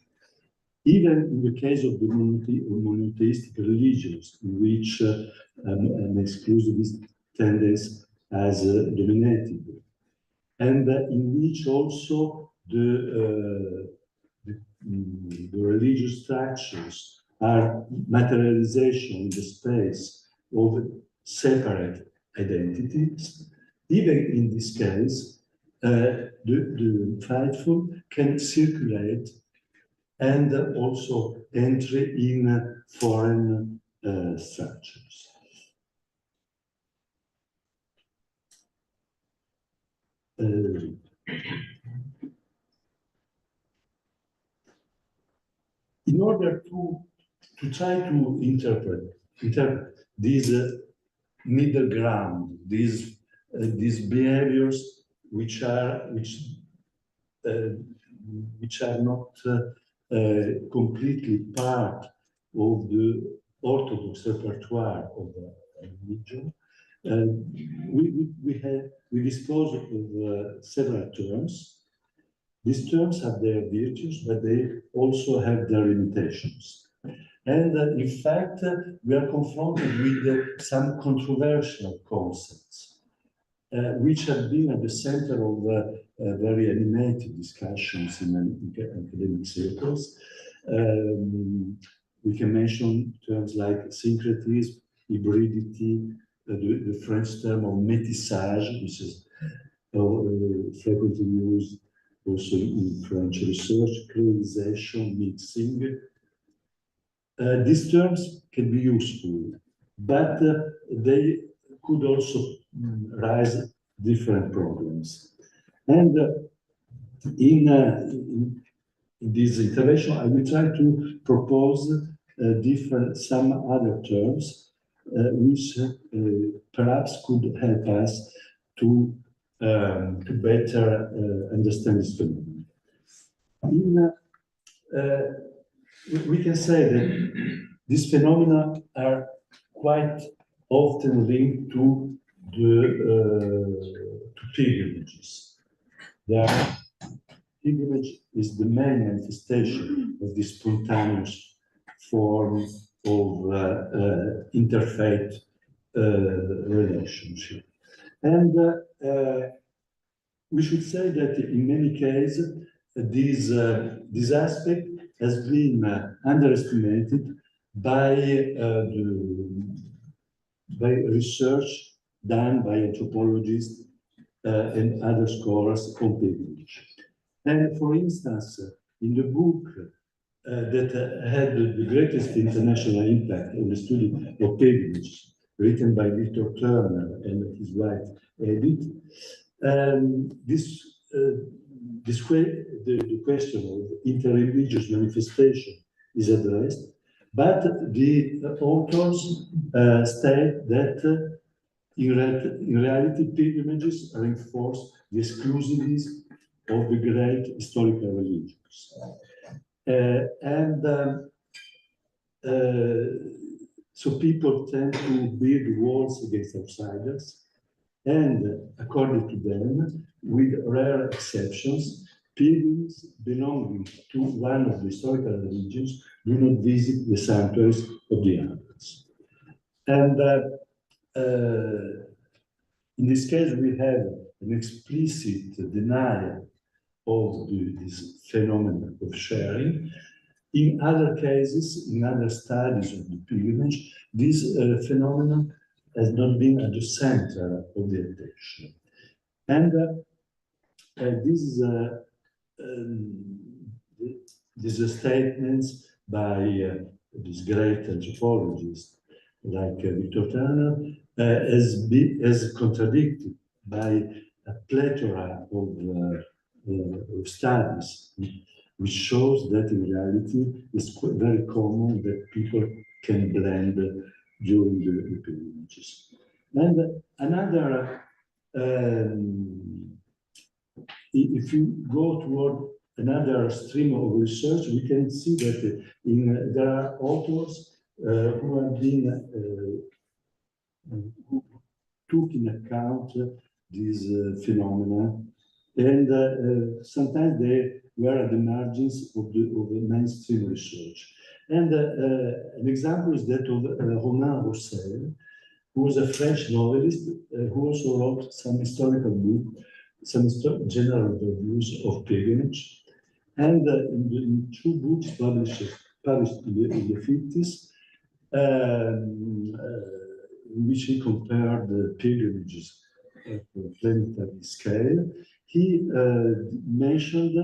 [SPEAKER 10] Even in the case of the monotheistic religions, in which an exclusivist tendency has dominated, and in which also the religious structures are materialization in the space of separate identities. Even in this case, the faithful can circulate and also enter in foreign structures. In order to try to interpret these middle ground, these behaviors which are not completely part of the orthodox repertoire of the religion, we dispose of several terms. These terms have their virtues, but they also have their limitations. And in fact, we are confronted with some controversial concepts, which have been at the center of very animated discussions in academic circles. We can mention terms like syncretism, hybridity, the French term of métissage, which is frequently used also in French research, creolization, mixing. These terms can be useful, but they could also raise different problems. And in this intervention, I will try to propose some other terms which perhaps could help us to better understand this phenomenon. We can say that these phenomena are quite often linked to pilgrimages. their pilgrimage is the main manifestation of this spontaneous form of interfaith relationship. And we should say that in many cases, this aspect has been underestimated by research done by anthropologists and other scholars on pilgrimage. And for instance, in the book that had the greatest international impact on the study of pilgrimage, written by Victor Turner and his wife Edith, the question of interreligious manifestation is addressed, but the authors state that in reality, pilgrimages reinforce the exclusivism of the great historical religions. So people tend to build walls against outsiders, and according to them, with rare exceptions, pilgrims belonging to one of the historical religions do not visit the sanctuaries of the others. And in this case, we have an explicit denial of this phenomenon of sharing. In other cases, in other studies of the pilgrimage, this phenomenon has not been at the center of the attention. And these statements by this great anthropologist like Victor Turner as contradicted by a plethora of studies, which shows that in reality it's very common that people can blend during the pilgrimages. And another, if you go toward another stream of research, we can see that there are authors who have been who took in account these phenomena, and sometimes they were at the margins of the mainstream research. And an example is that of Romain Roussel, who was a French novelist who also wrote some historical book, some general reviews of pilgrimage. And in two books published in the 50s, in which he compared the pilgrimages at the planetary scale, he mentioned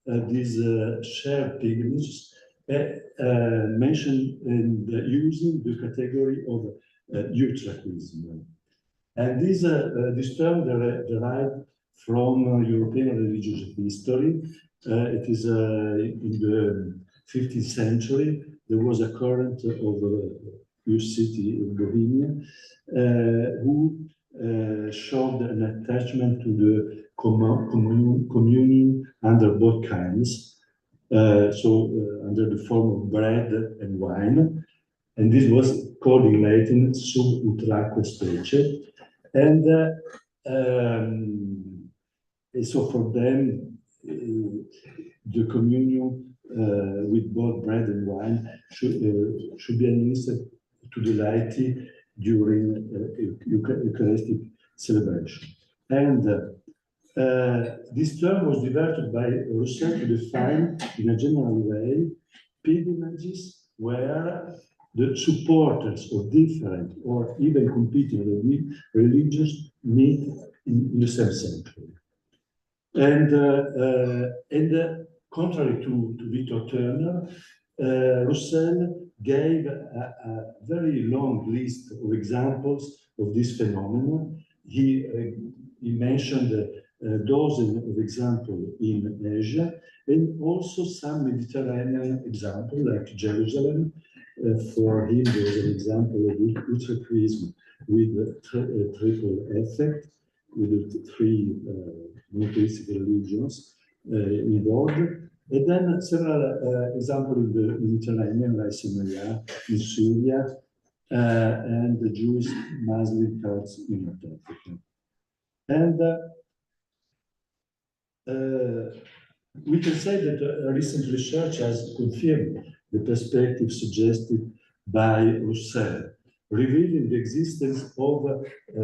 [SPEAKER 10] these shared pilgrimages, mentioned using the category of utraquism. And this term derived from European religious history. It is in the 15th century, there was a current of your city in Bohemia, who showed an attachment to the communing under both kinds, under the form of bread and wine, and this was called in Latin sub utraque specie, and so for them, the communion with both bread and wine should be administered to the laity during Eucharistic celebration. And this term was developed by Roussel to define in a general way pilgrimages where the supporters of different or even competing religions meet in the same sanctuary. And contrary to Victor Turner, Roussel gave a very long list of examples of this phenomenon. He mentioned dozens of examples in Asia and also some Mediterranean examples like Jerusalem. For him, there was an example of utraquism with a triple effect, with the three monotheistic religions involved. And then several examples in the Mediterranean, like Samaria, in Syria, and the Jewish Muslim cults in North Africa. And we can say that recent research has confirmed the perspective suggested by Roussel, revealing the existence of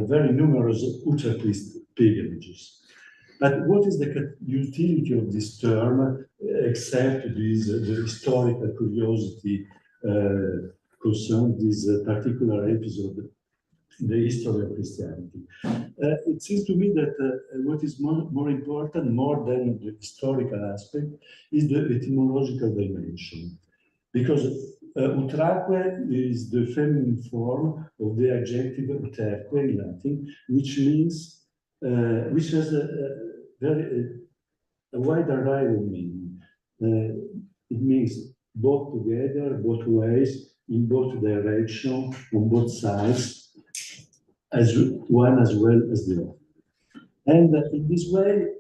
[SPEAKER 10] very numerous utraquist pilgrimages. But what is the utility of this term, except this, the historical curiosity concerning this particular episode in the history of Christianity? It seems to me that what is more important, more than the historical aspect, is the etymological dimension. Because utraque is the feminine form of the adjective uterque in Latin, which means, which has a wide array of meaning. It means both together, both ways, in both directions, on both sides, as one as well as the other. And in this way,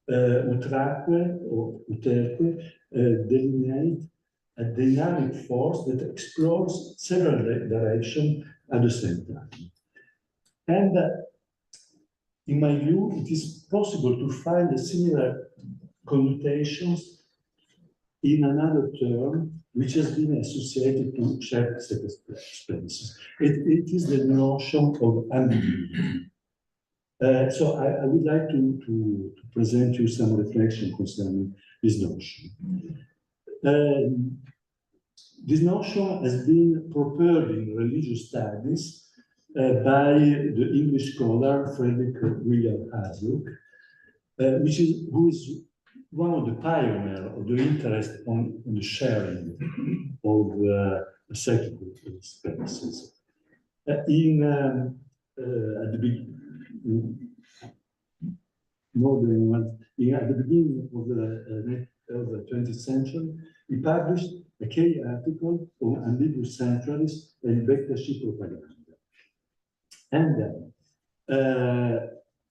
[SPEAKER 10] utraque or uterque delineate a dynamic force that explores several directions at the same time. And in my view, it is possible to find similar connotations in another term which has been associated to shared spaces. It is the notion of ambiguity. So I would like to present you some reflection concerning this notion. This notion has been prepared in religious studies by the English scholar Frederick William Hazlitt, who is one of the pioneers of the interest on the sharing of sacred spaces. At the more than once, at the beginning of the 20th century, he published a key article on ambiguous sanctuaries and dictatorship propaganda. And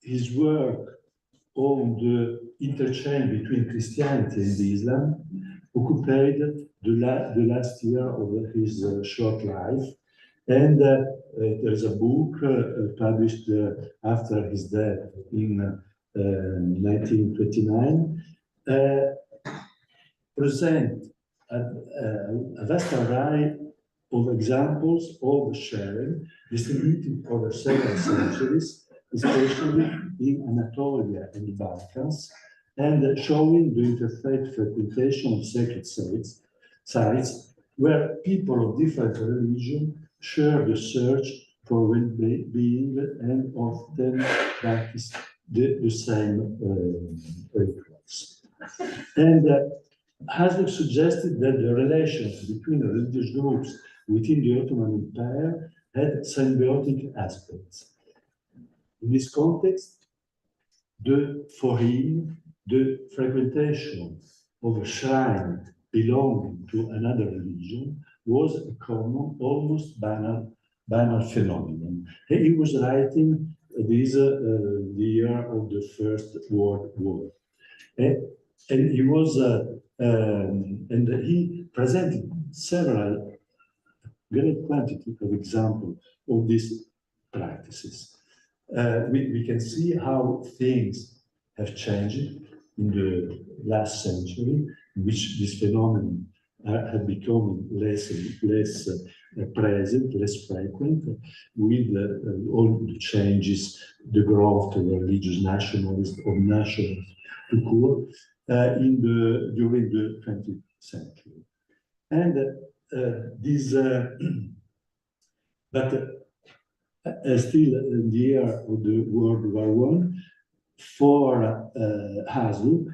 [SPEAKER 10] his work on the interchange between Christianity and Islam occupied the last year of his short life. And there's a book published after his death in 1929, present a vast array of examples of sharing distributed over several centuries, especially in Anatolia and the Balkans, and showing the interfaith frequentation of sacred sites where people of different religions share the search for well-being and often practice the same rituals. And Hazlitt suggested that the relations between religious groups within the Ottoman Empire had symbiotic aspects. In this context, for him, the frequentation of a shrine belonging to another religion was a common, almost banal phenomenon. He was writing this the year of the First World War, and he was and he presented several great quantity of examples of these practices. We can see how things have changed in the last century, in which this phenomenon have become less and less present, less frequent, with all the changes, the growth of religious nationalism, of nationalism to core, during the 20th century. And but still in the year of the World War I, for Hazlitt,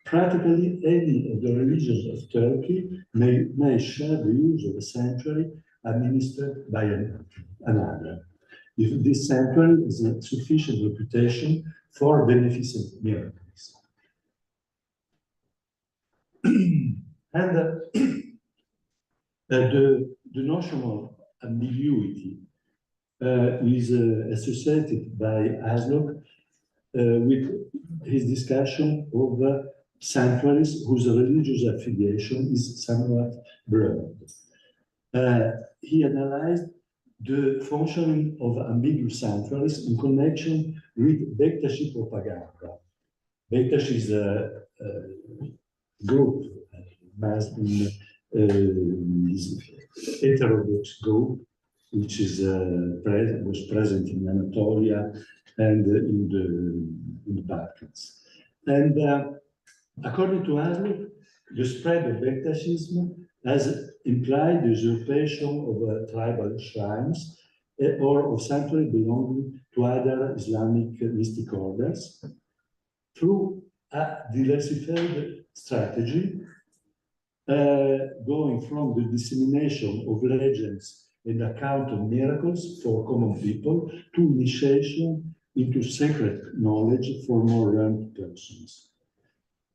[SPEAKER 10] practically any of the religions of Turkey may share the use of a sanctuary administered by another, if this sanctuary has a sufficient reputation for beneficent miracles. And the notion of ambiguity is associated by Hazlitt with his discussion of sanctuaries whose religious affiliation is somewhat blurred. He analyzed the functioning of ambiguous sanctuaries in connection with dictatorship propaganda. Bektash is a group, is heterodox group, which is was present in Anatolia and in the Balkans. And according to Hasluk, the spread of Bektashism has implied the usurpation of tribal shrines or of sanctuary belonging to other Islamic mystic orders through a diversified strategy, going from the dissemination of legends and account of miracles for common people to initiation into sacred knowledge for more learned persons.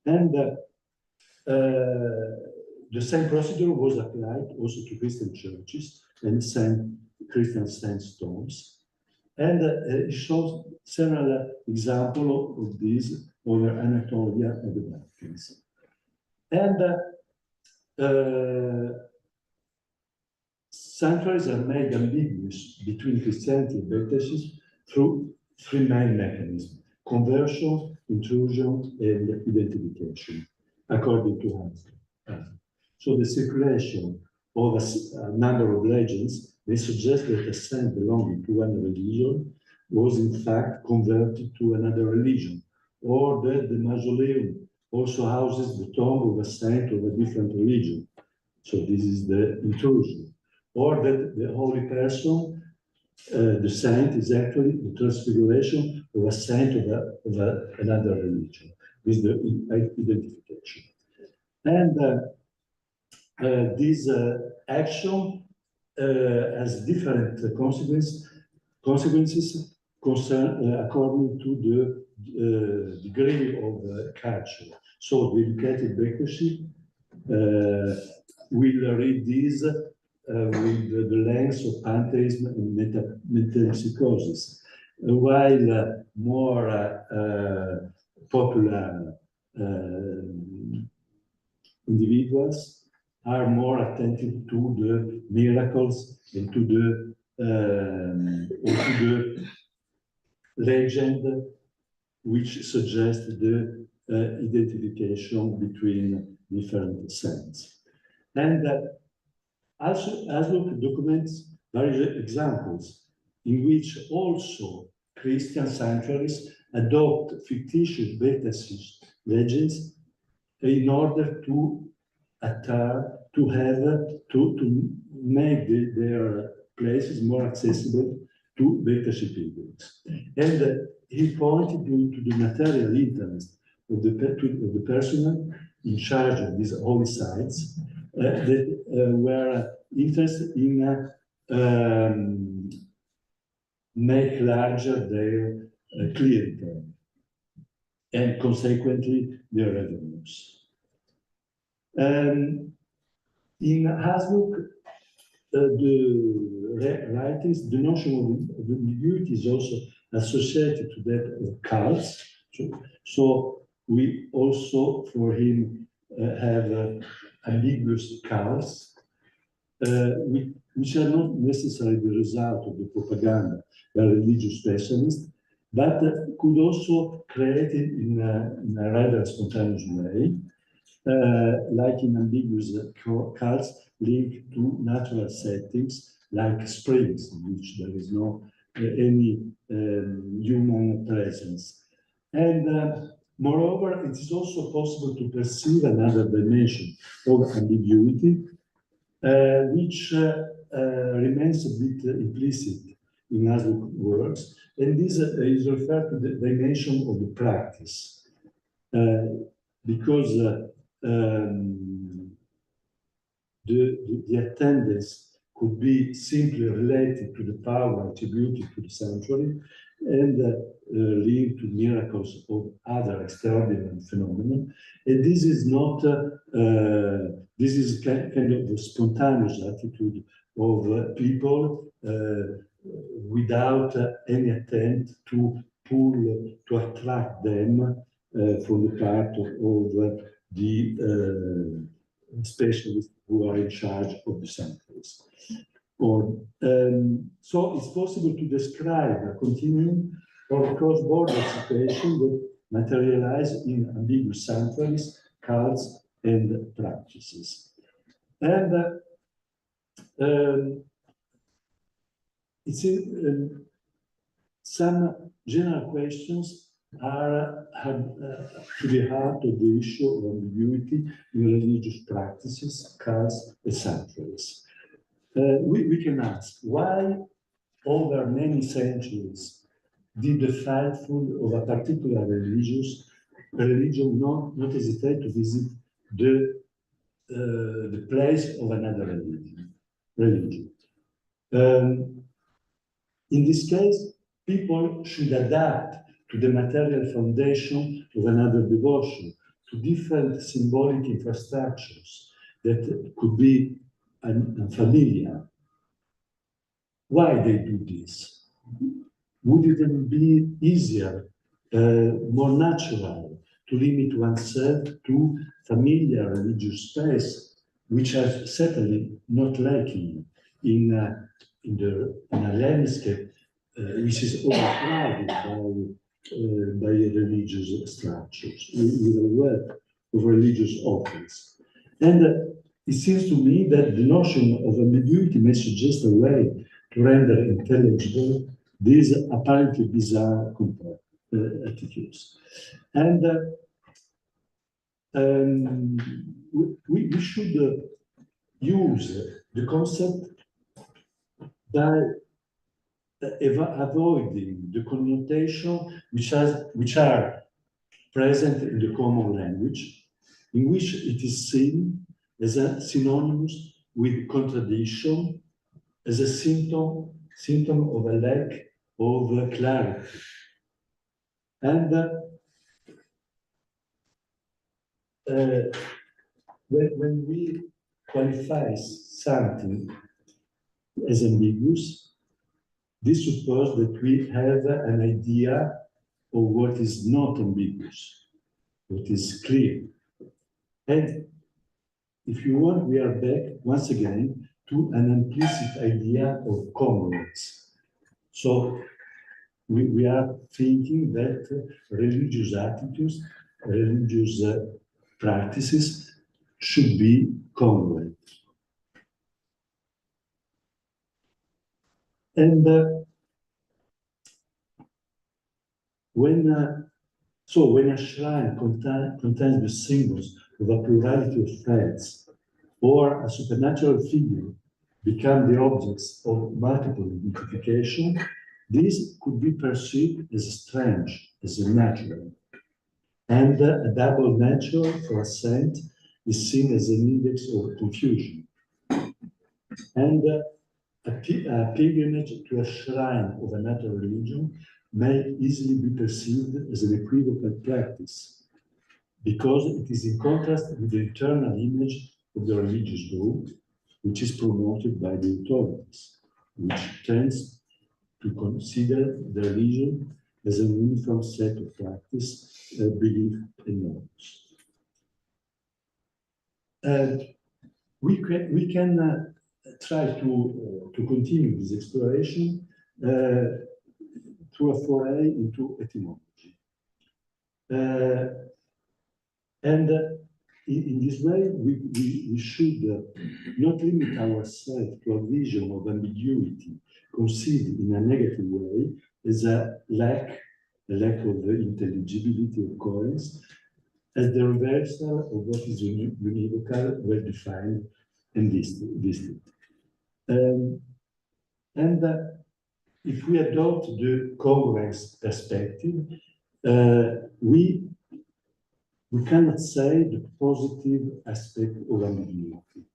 [SPEAKER 10] And the same procedure was applied also to Christian churches and Christian sandstones. And it shows several examples of these over Anatolia and the Balkans. And sanctuaries are made ambiguous between Christianity and Bektashism through three main mechanisms: conversion, intrusion, and identification, according to Hasluk. So the circulation of a number of legends may suggest that a saint belonging to one religion was in fact converted to another religion, or that the mausoleum also houses the tomb of a saint of a different religion. So this is the intrusion. Or that the holy person, the saint, is actually the transfiguration of a saint of another religion, with the identification. And this action has different consequences according to the degree of culture. So the educated Bektashi will read this with the lens of pantheism and metempsychosis, while more popular individuals are more attentive to the miracles and to the legend, which suggests the identification between different saints. And also, Hasluk documents various examples in which also Christian sanctuaries adopt fictitious Bektashi legends in order to make their places more accessible to Bektashi pilgrims. And he pointed to the material interest of the personnel in charge of these holy sites that were interested in make larger their clientele and consequently their revenues. In Hasluk, the writings, the notion of ambiguity is also associated to that of cults. So we also, for him, have ambiguous cults, which are not necessarily the result of the propaganda by religious specialists, but could also create it in a rather spontaneous way, like in ambiguous cults linked to natural settings, like springs, in which there is no any human presence. And moreover, it is also possible to perceive another dimension of ambiguity, which remains a bit implicit in Hasluk works, and this is referred to the dimension of the practice, because the attendance could be simply related to the power attributed to the sanctuary and linked to miracles of other extraordinary phenomena. And this is not, this is kind of a spontaneous attitude of people without any attempt to attract them from the part of the specialists who are in charge of the sanctuaries. So it's possible to describe a continuum or cross-border situation that materialize in ambiguous sanctuaries, cults, and practices. And it's some general questions are to the heart of the issue of ambiguity in religious practices, cults, and sanctuaries. We can ask, why over many centuries did the faithful of a particular religion not hesitate to visit the place of another religion? In this case, people should adapt to the material foundation of another devotion, to different symbolic infrastructures that could be unfamiliar. Why they do this? Would it be easier, more natural, to limit oneself to familiar religious space, which are certainly not lacking in a landscape which is overcrowded by religious structures, with a wealth of religious offerings. And it seems to me that the notion of ambiguity may suggest a way to render intelligible these apparently bizarre attitudes. And we should use the concept by avoiding the connotation which are present in the common language, in which it is seen as a synonymous with contradiction, as a symptom of a lack of clarity. And when we qualify something as ambiguous, this supposes that we have an idea of what is not ambiguous, what is clear. And if you want, we are back once again to an implicit idea of congruence. So we are thinking that religious attitudes, religious practices should be congruent. And when a shrine contains the symbols of a plurality of faiths, or a supernatural figure become the objects of multiple identification, this could be perceived as strange, as unnatural. And a double nature for a saint is seen as an index of confusion. And a pilgrimage to a shrine of another religion may easily be perceived as an equivocal practice, because it is in contrast with the internal image of the religious group, which is promoted by the authorities, which tends to consider the religion as an uniform set of practice, belief, and norms. We can try to continue this exploration through a foray into etymology. And in this way, we should not limit ourselves to a vision of ambiguity conceived in a negative way as a lack of intelligibility or coherence, as the reversal of what is univocal, well-defined, and distinct. And if we adopt the congruence perspective, we cannot say the positive aspect of ambiguity.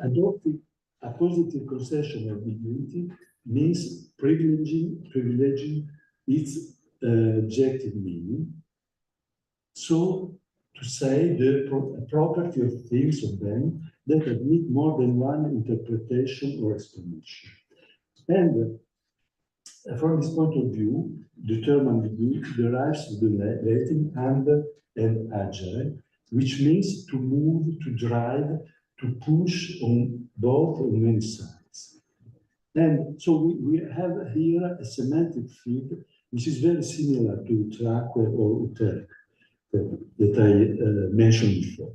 [SPEAKER 10] Adopting a positive conception of ambiguity means privileging its objective meaning. So, to say the property of things of them that admit more than one interpretation or explanation. And from this point of view, the term ambiguity derives from the Latin amber and agere, which means to move, to drive, to push on both on many sides. And so we have here a semantic field which is very similar to track or UTEC that I mentioned before.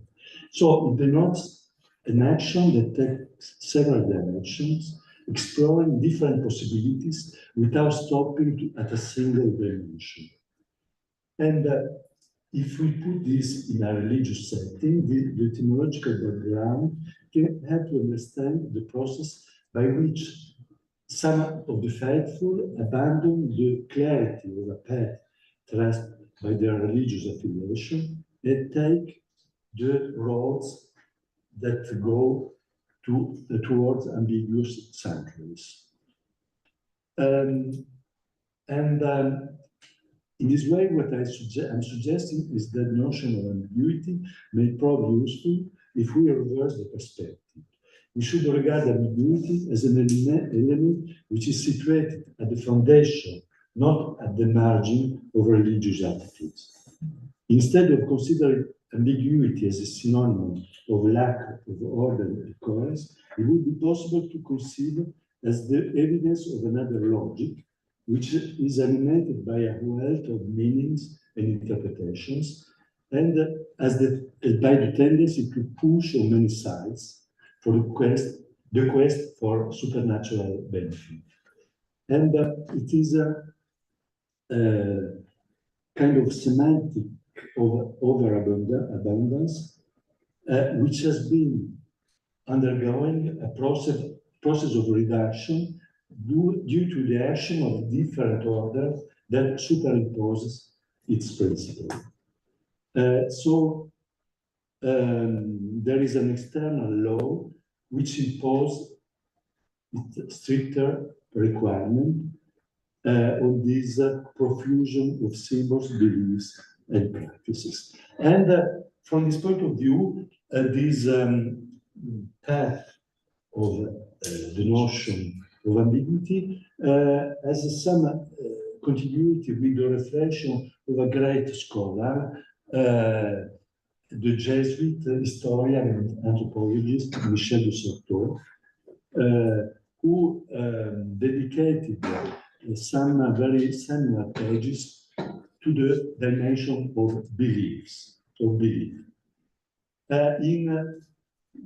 [SPEAKER 10] So it denotes an action that takes several dimensions, exploring different possibilities without stopping at a single dimension. And if we put this in a religious setting, the etymological background can help to understand the process by which some of the faithful abandon the clarity of a path traced by their religious affiliation and take the roads that go towards ambiguous sanctuaries. In this way, what I'm suggesting is that notion of ambiguity may prove useful if we reverse the perspective. We should regard ambiguity as an element which is situated at the foundation, not at the margin of religious attitudes. Instead of considering ambiguity as a synonym of lack of order and coherence, it would be possible to consider as the evidence of another logic, which is animated by a wealth of meanings and interpretations, and by the tendency to push on many sides for the quest for supernatural benefit. And it is a kind of semantic of overabundance, which has been undergoing a process of reduction due to the action of different orders that superimposes its principle. There is an external law which imposes stricter requirement on this profusion of symbols, beliefs, and practices. And from this point of view, this path of the notion of ambiguity has some continuity with the reflection of a great scholar, the Jesuit historian and anthropologist Michel de Certeau, who dedicated some very seminal pages to the dimension of beliefs, of belief. In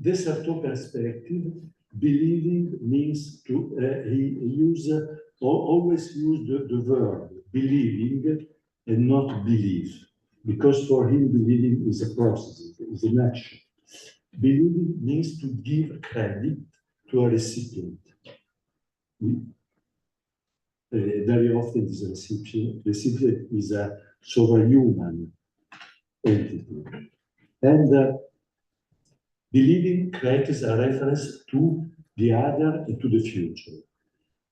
[SPEAKER 10] the Certeau perspective, believing means to, always use the verb believing and not believe, because for him believing is a process, is an action. Believing means to give credit to a recipient. Very often this recipient is a superhuman entity. And believing creates a reference to the other and to the future.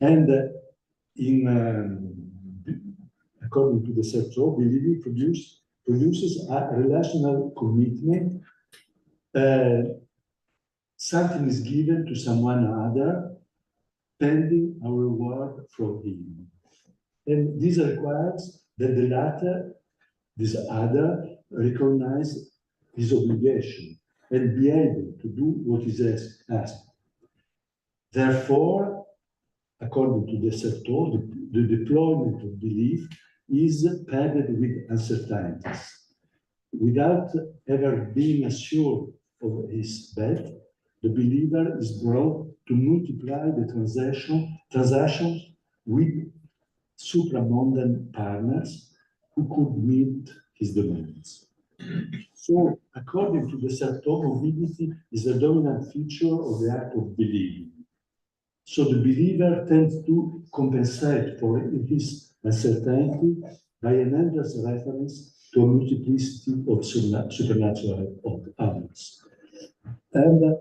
[SPEAKER 10] And according to the Certeau, believing produces a relational commitment. Something is given to someone other, pending a reward from him. And this requires that the latter, this other, recognize his obligation and be able to do what is asked. Therefore, according to the Certeau, the deployment of belief is padded with uncertainties. Without ever being assured of his bet, the believer is brought to multiply the transactions with supramundane partners who could meet his demands. So, according to the Certeau, mobility is a dominant feature of the act of believing. So the believer tends to compensate for his uncertainty by an endless reference to a multiplicity of supernatural objects. And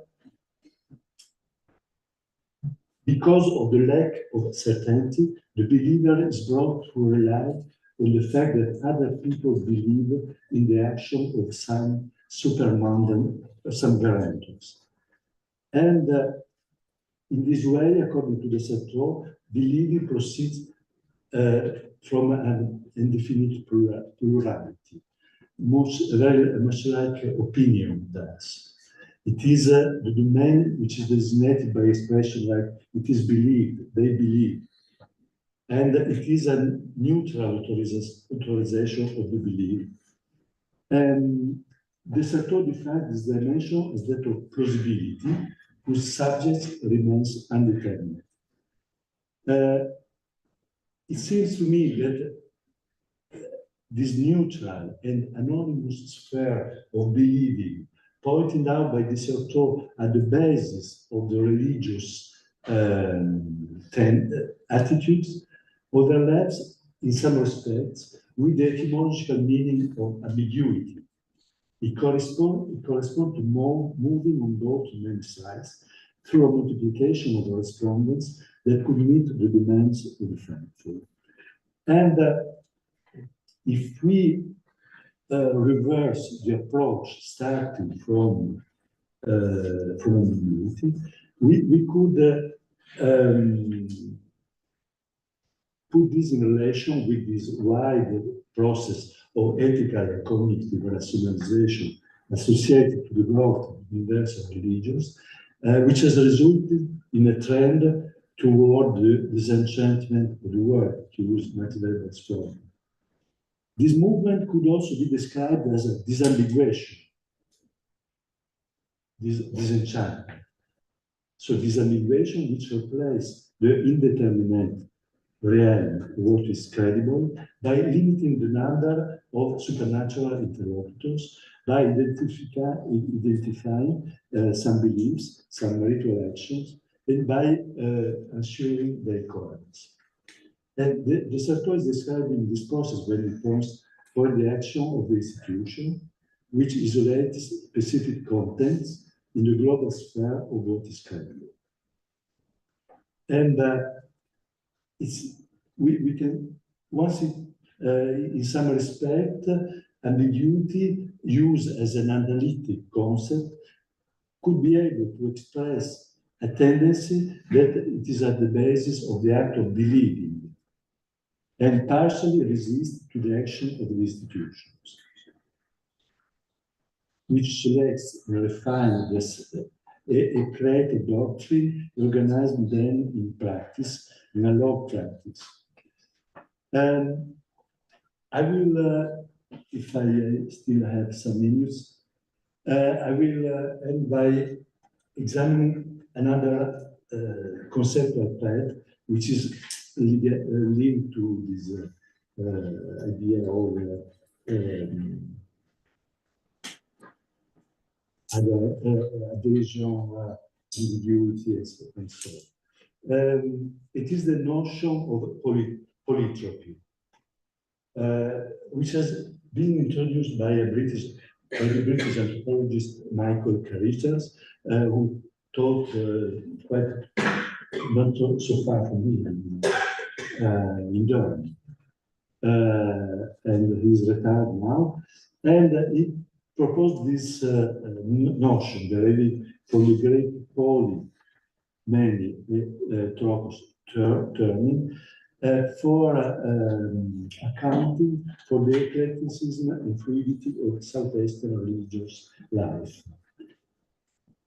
[SPEAKER 10] because of the lack of certainty, the believer is brought to rely on the fact that other people believe in the action of some supermundane, some guarantors. And in this way, according to the Certeau, believing proceeds from an indefinite plurality, very much like opinion does. It is the domain which is designated by expression like it is believed, they believe. and it is a neutral authorization of the belief. The Sartor defines this dimension as that of plausibility, whose subject remains undetermined. It seems to me that this neutral and anonymous sphere of believing, pointed out by the Sartor at the basis of the religious attitudes, overlaps in some respects with the etymological meaning of ambiguity. It corresponds to moving on both many sides through a multiplication of respondents that could meet the demands of the faithful. And if we reverse the approach starting from ambiguity, we could put this in relation with this wide process of ethical and cognitive rationalization associated to the growth of universal religions, which has resulted in a trend toward the disenchantment of the world, to use Max Weber's term. This movement could also be described as a disambiguation, disenchantment. So disambiguation which replaces the indeterminate realm of what is credible by limiting the number of supernatural interlocutors, by identifying some beliefs, some ritual actions, and by ensuring their coherence. And the Sartor is describing this process when it points for the action of the institution, which isolates specific contents in the global sphere of what is credible. And we can, once in some respect, ambiguity used as an analytic concept could be able to express a tendency that it is at the basis of the act of believing and partially resist to the action of the institutions, which selects and refines a creative doctrine organized then in practice, in a law practice. I will, if I still have some minutes, I will end by examining another conceptual path, which is linked to this idea of adhesion, ambiguity, and so on. It is the notion of polytropy, which has been introduced by the British anthropologist Michael Carruthers, who taught quite not so far from me in Durham, and he's retired now. And he proposed this notion, derived from the Greek poly, many, tropos, turning, for accounting for the eclecticism and fluidity of Southeastern religious life,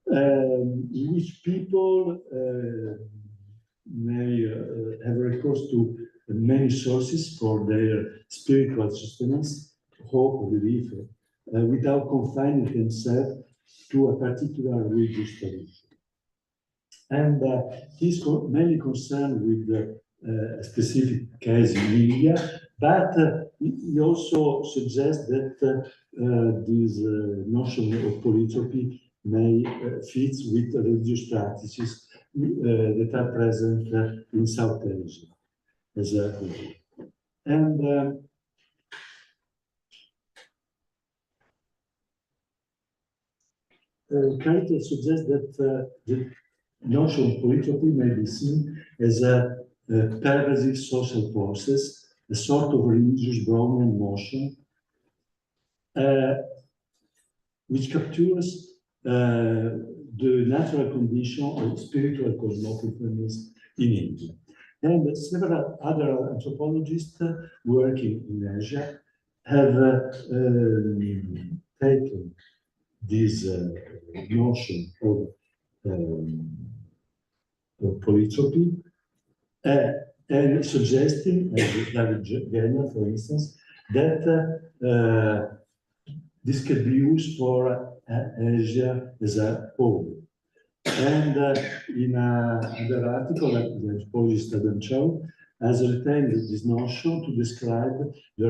[SPEAKER 10] in which people may have recourse to many sources for their spiritual sustenance, hope, or belief, without confining themselves to a particular religious tradition. And he's mainly concerned with a specific case in India, but he also suggests that this notion of polytropy may fit with religious practices that are present in South Asia as a whole. And Carruthers suggests that the notion of polytropy may be seen as a pervasive social process, a sort of religious Brahman motion, which captures the natural condition of spiritual cosmopolitanism in India. And several other anthropologists working in Asia have taken this notion of polytropy and suggesting, as David Gellner, for instance, that this could be used for Asia as a whole. And in another article that the Polish student show has retained this notion to describe the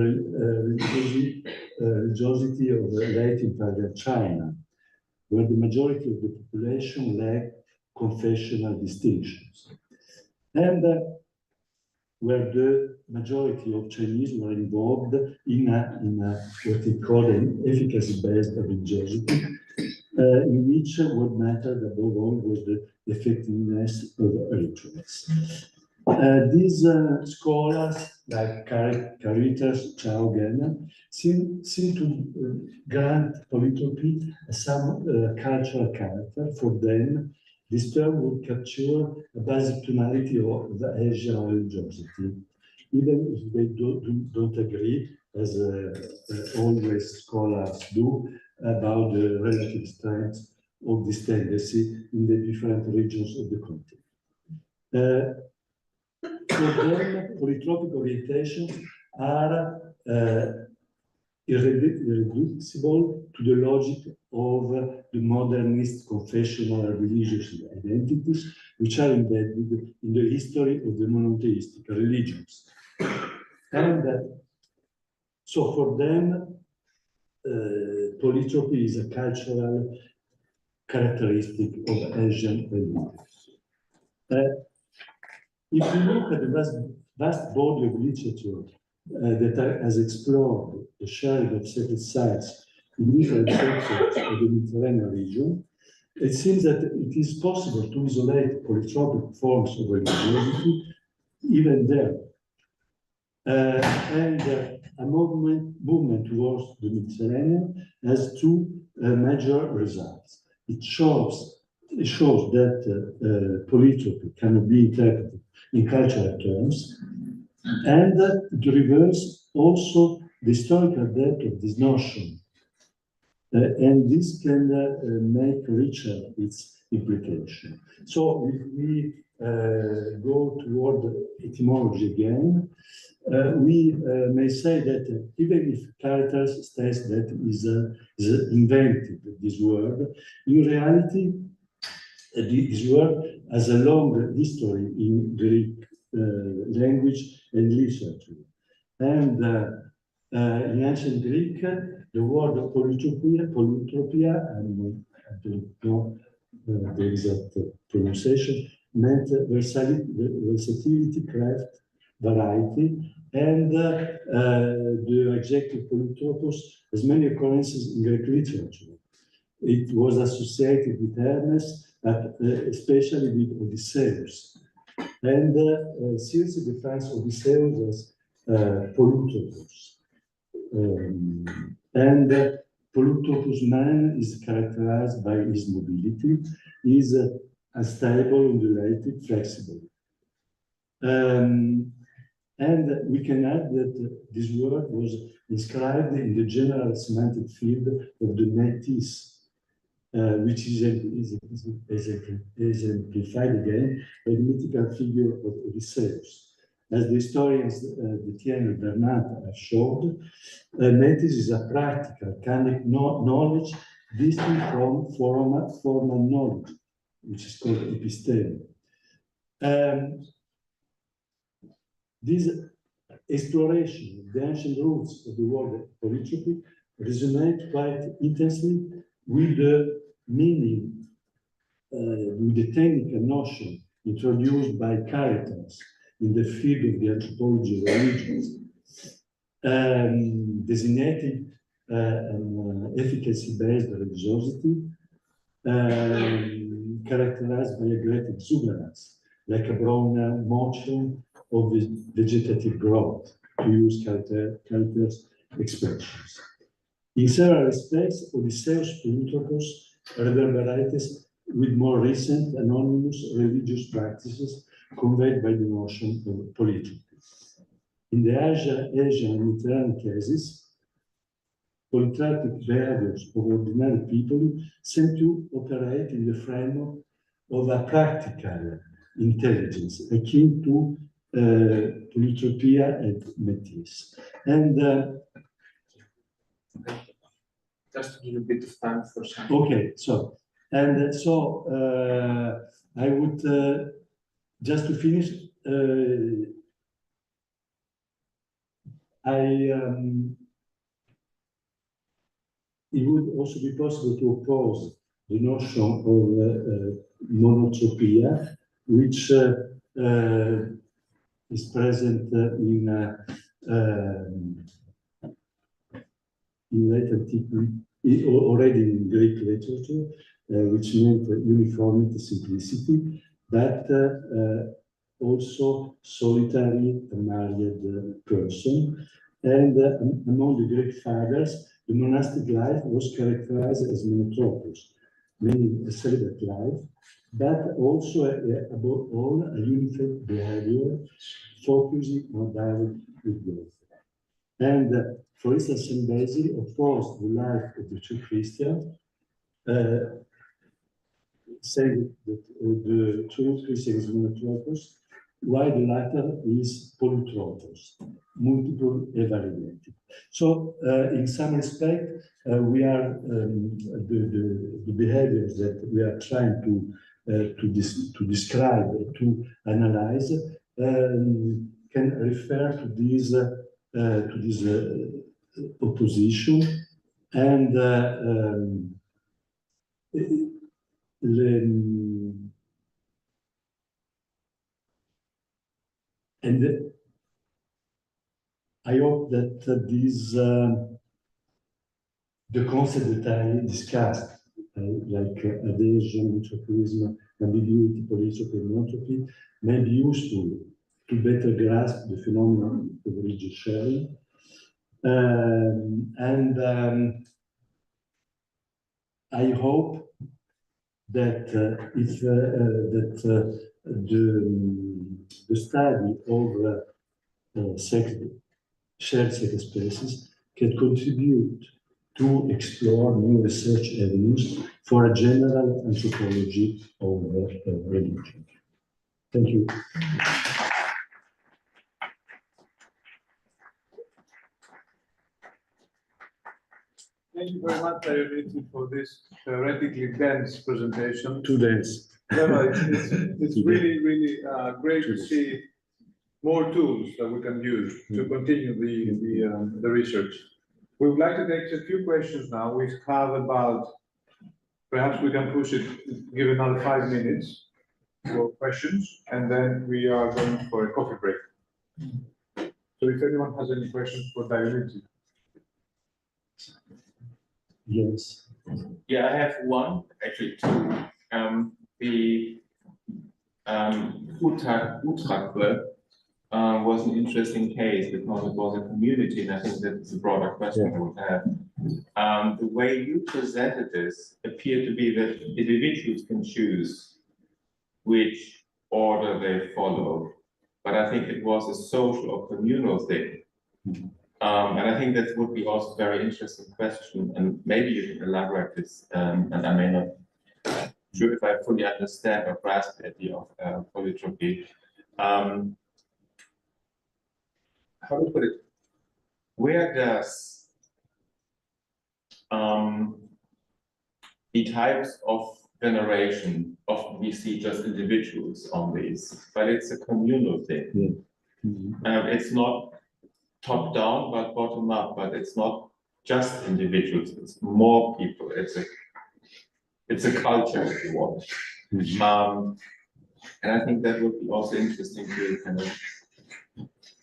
[SPEAKER 10] religiosity of the late imperial China, where the majority of the population lacked confessional distinctions. And where the majority of Chinese were involved in what we call an efficacy-based religiosity, in which what mattered above all was the effectiveness of rituals. These scholars, like Caritas, Chao Gellner, seem to grant polytropy some cultural character. For them, this term would capture a basic tonality of the Asian religiosity, even if they don't agree, as always scholars do, about the relative strength of this tendency in the different regions of the continent. For them, polytropic orientations are irreducible to the logic of the modernist confessional religious identities, which are embedded in the history of the monotheistic religions. And so for them, polytropy is a cultural characteristic of Asian religions. If we look at the vast body of literature that has explored the sharing of sacred sites in different sectors of the Mediterranean region, it seems that it is possible to isolate polytropic forms of religiosity even there. And a movement towards the Mediterranean has two major results. It shows that polytropy cannot be interpreted in cultural terms, and it reveals also the historical depth of this notion. And this can make richer its implication. So if we go toward etymology again, we may say that even if Caritas states that is invented this word, in reality, this word has a long history in Greek language and literature. And in ancient Greek, the word polytropia, and I don't know the exact pronunciation, meant versatility, craft, variety, and the adjective polytropos has many occurrences in Greek literature. It was associated with Hermes, but especially with Odysseus. And Circe defines Odysseus as polytropos. And polytropos man is characterized by his mobility, is unstable, undulating, flexible. And we can add that this word was inscribed in the general semantic field of the métis, which is exemplified again by the mythical figure of Odysseus. As the historians Detienne and Bernard have showed, métis is a practical, candid knowledge distinct from formal knowledge, which is called episteme. This exploration of the ancient roots of the word polytropy resonate quite intensely with the meaning, with the technical notion introduced by Caritas in the field of the anthropology of religions, designating an efficacy-based religiosity characterized by a great exuberance, like a brown motion of the vegetative growth, to use Caritas' expressions. In several respects, Odysseus' polytropos reverberates with more recent anonymous religious practices conveyed by the notion of polytropy. In the Asian and Mediterranean cases, polytropic behaviors of ordinary people seem to operate in the framework of a practical intelligence akin to polytropia and metis. And
[SPEAKER 4] Just to give you a bit of time for some.
[SPEAKER 10] okay, so and so I would just to finish. It would also be possible to oppose the notion of monotropia, which is present in late antiquity, already in Greek literature, which meant uniformity, simplicity, but also solitary married person. And among the Greek fathers, the monastic life was characterized as monotropous, meaning a celibate life, but also, above all, a unified behavior focusing on dialogue with God. And for instance, Saint Basil opposed the life of the true Christian, saying that the true Christian is monotropous, while the latter is polytropous, multiple evaluated. So, in some respect, we are the behaviors that we are trying to describe, to analyze, can refer to this opposition, and and I hope that the concept that I discussed, like adhesion, entropism, ambiguity, polytropy, and monotropy, may be useful to better grasp the phenomenon of religious sharing. I hope that the study of shared sacred spaces can contribute to explore new research avenues for a general anthropology of religion. Thank you.
[SPEAKER 9] Thank you very much, Dionysus, for this theoretically dense presentation.
[SPEAKER 10] Too dense.
[SPEAKER 9] No, it's really, really great to see more tools that we can use to continue the research. We would like to take a few questions now. We have about, perhaps we can push it, give another 5 minutes for questions, and then we are going for a coffee break. So if anyone has any questions for Dionysus.
[SPEAKER 10] Yes.
[SPEAKER 6] Yeah, I have one, actually two. The Utrecht was an interesting case because it was a community, and I think that's a broader question I would have. The way you presented this appeared to be that individuals can choose which order they follow, but I think it was a social or communal thing. And I think that would be also a very interesting question, and maybe you can elaborate this, and I may not sure if I fully understand or grasp the idea of polytropy. How to put it? Where does the types of veneration, often we see just individuals on these, but it's a communal thing.
[SPEAKER 10] Yeah.
[SPEAKER 6] It's not top down, but bottom up, but it's not just individuals, it's more people. It's a culture, if you want. And I think that would be also interesting to kind of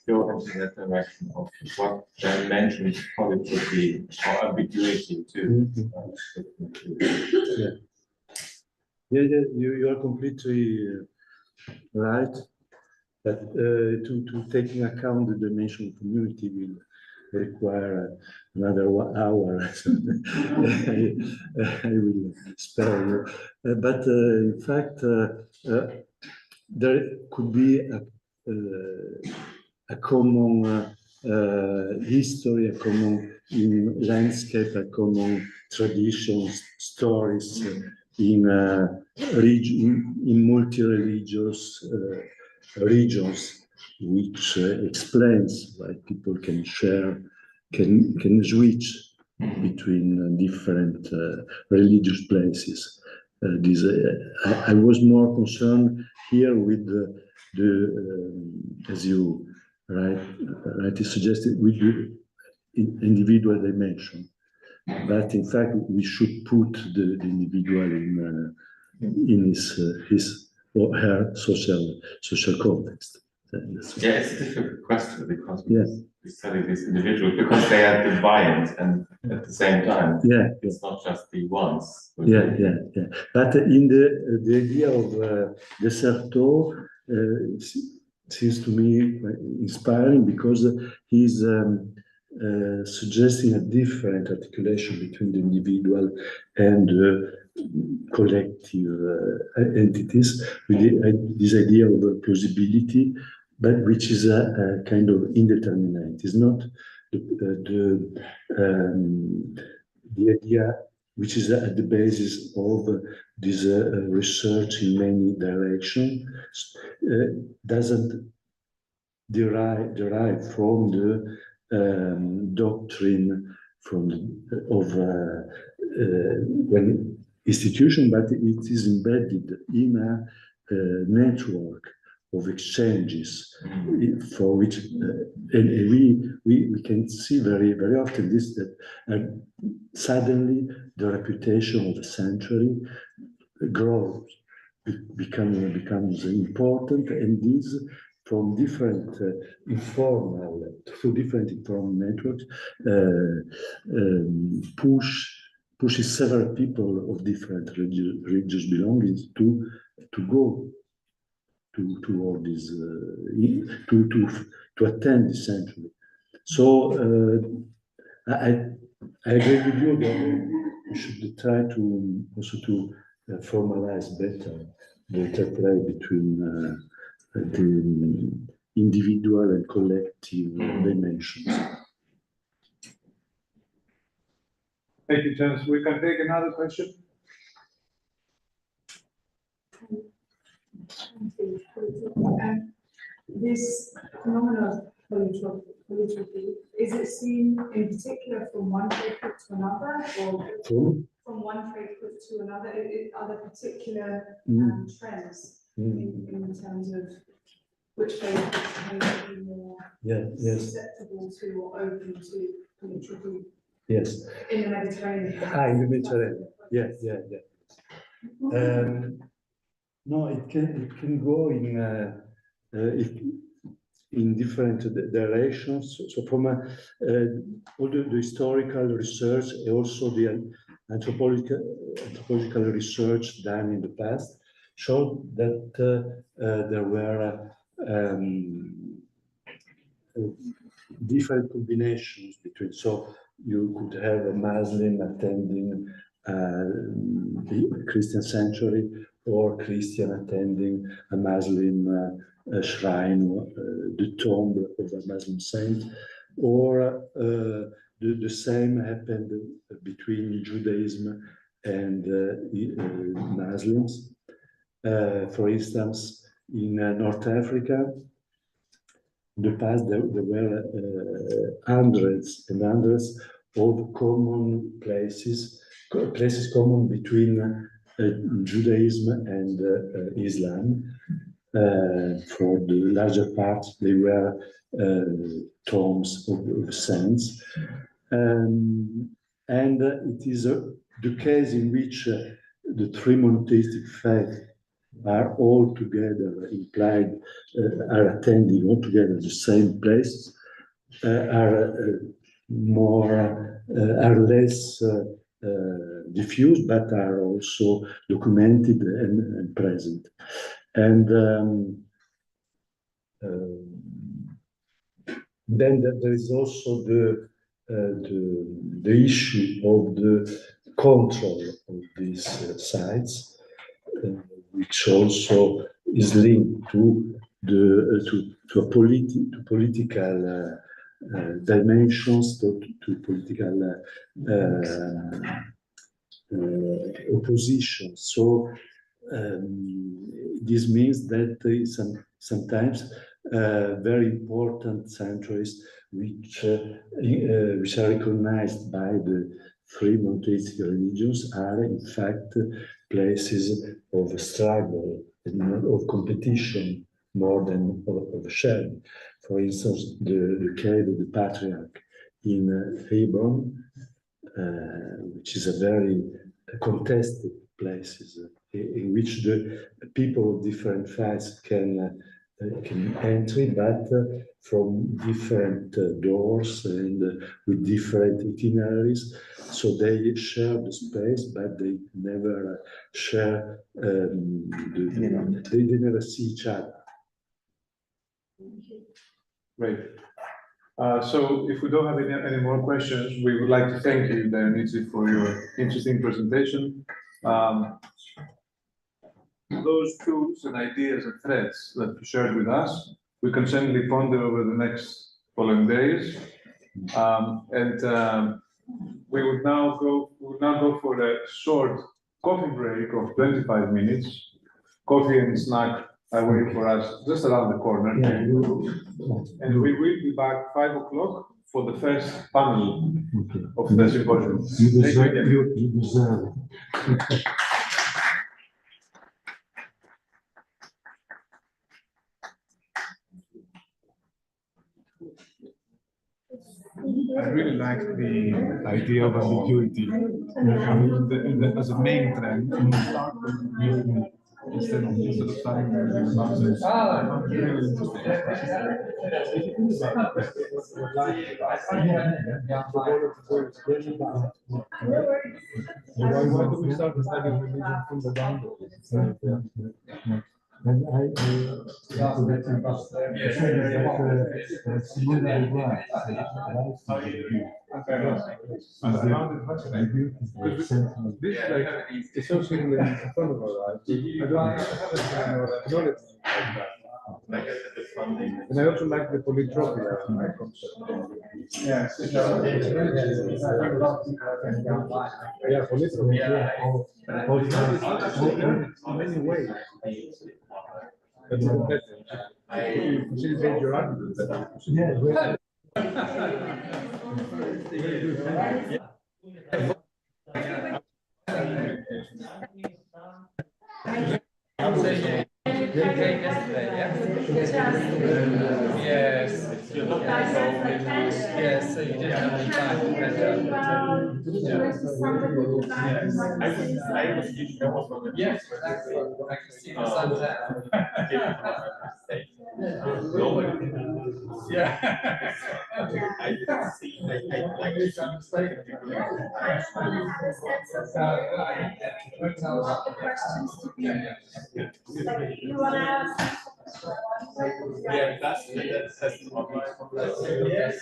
[SPEAKER 6] go into that direction of what dimensions polytropy or ambiguity too.
[SPEAKER 10] You are completely right. But to take into account the dimension of community will require another 1 hour. So I will spare you. But in fact, there could be a common history, a common landscape, a common traditions, stories in multi-religious regions which explains why people can share, can switch between different religious places. I was more concerned here with as you rightly suggested, with the individual dimension. But in fact, we should put the individual in his or her social context.
[SPEAKER 6] Yeah, it's a difficult question because we study these individuals because they are deviant and at the same time, it's not just the ones.
[SPEAKER 10] But in the idea of Desserteau seems to me inspiring because he's suggesting a different articulation between the individual and collective entities with this idea of plausibility, but which is a kind of indeterminate. It's not the idea which is at the basis of this research in many directions, doesn't derive from the doctrine of when institution, but it is embedded in a network of exchanges for which and we can see very often this that suddenly the reputation of a century grows, becomes important, and this from different different informal networks pushes several people of different religious belongings to go toward this to attend this century. So I agree with you that we should try to also to formalize better the interplay between the individual and collective dimensions.
[SPEAKER 9] Thank you, James. We can take another question.
[SPEAKER 11] This phenomenon of polytropy, is it seen in particular from one trade group to another, or from one trade group to another? Are there particular trends in terms of which trade groups tend to be more susceptible to or open to polytropy?
[SPEAKER 10] Yes.
[SPEAKER 11] In the Mediterranean.
[SPEAKER 10] In the Mediterranean. No, it can go in different directions. So from all the historical research and also the anthropological research done in the past showed that there were different combinations between. So you could have a Muslim attending the Christian sanctuary, or Christian attending a Muslim shrine, the tomb of a Muslim saint, or the same happened between Judaism and Muslims. For instance, in North Africa, in the past there were hundreds and hundreds of common places common between Judaism and Islam. For the larger part, they were tombs of saints. And it is the case in which the three monotheistic faiths are all together implied, are attending all together the same place, are less diffused, but are also documented and present. And then there is also the issue of the control of these sites, which also is linked to political dimensions, to political opposition. So this means that sometimes very important sanctuaries which are recognized by the three monotheistic religions are in fact places of struggle and of competition more than of sharing. For instance, the cave of the Patriarch in Hebron, which is a very contested place, in which the people of different faiths can enter, but from different doors and with different itineraries. So they share the space, but they never share, they never see each other.
[SPEAKER 9] Great. So if we don't have any more questions, we would like to thank you, Dionysi, for your interesting presentation. Those tools and ideas and threads that you shared with us, we can certainly ponder over the next following days. We would now go for a short coffee break of 25 minutes. Coffee and snack are waiting for us just around the corner. And we will be back 5 o'clock for the first panel of the symposium.
[SPEAKER 10] You deserve it.
[SPEAKER 9] I really like the idea of ambiguity. I mean, as a main trend, instead of starting with nonsense. Really interesting. Why do we start the study of religion from the ground?
[SPEAKER 10] And I
[SPEAKER 9] This is like associating with in front of our eyes. I don't acknowledge like that. And I also like the polytropia concept. Yes. Yeah, polytropia. In many ways. That's you facilitate your argument better. Yeah. Yes. Yes, so you didn't have any time to catch up. I was usually almost on the yes, exactly. I can see the sunset. Yeah. I didn't see.
[SPEAKER 11] You want to ask?
[SPEAKER 6] Yeah, that's the problem. Yes.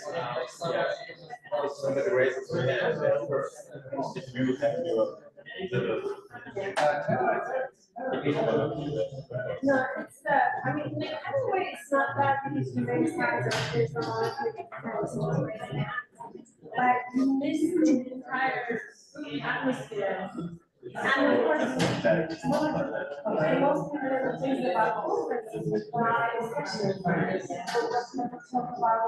[SPEAKER 6] Somebody raises their hand first. If you have your.
[SPEAKER 11] No, it's I mean, in a way, it's not bad because you raise hands and there's a lot of people raising hands. But you miss the entire atmosphere. And of course, one of the most important things about conferences is why, especially talk about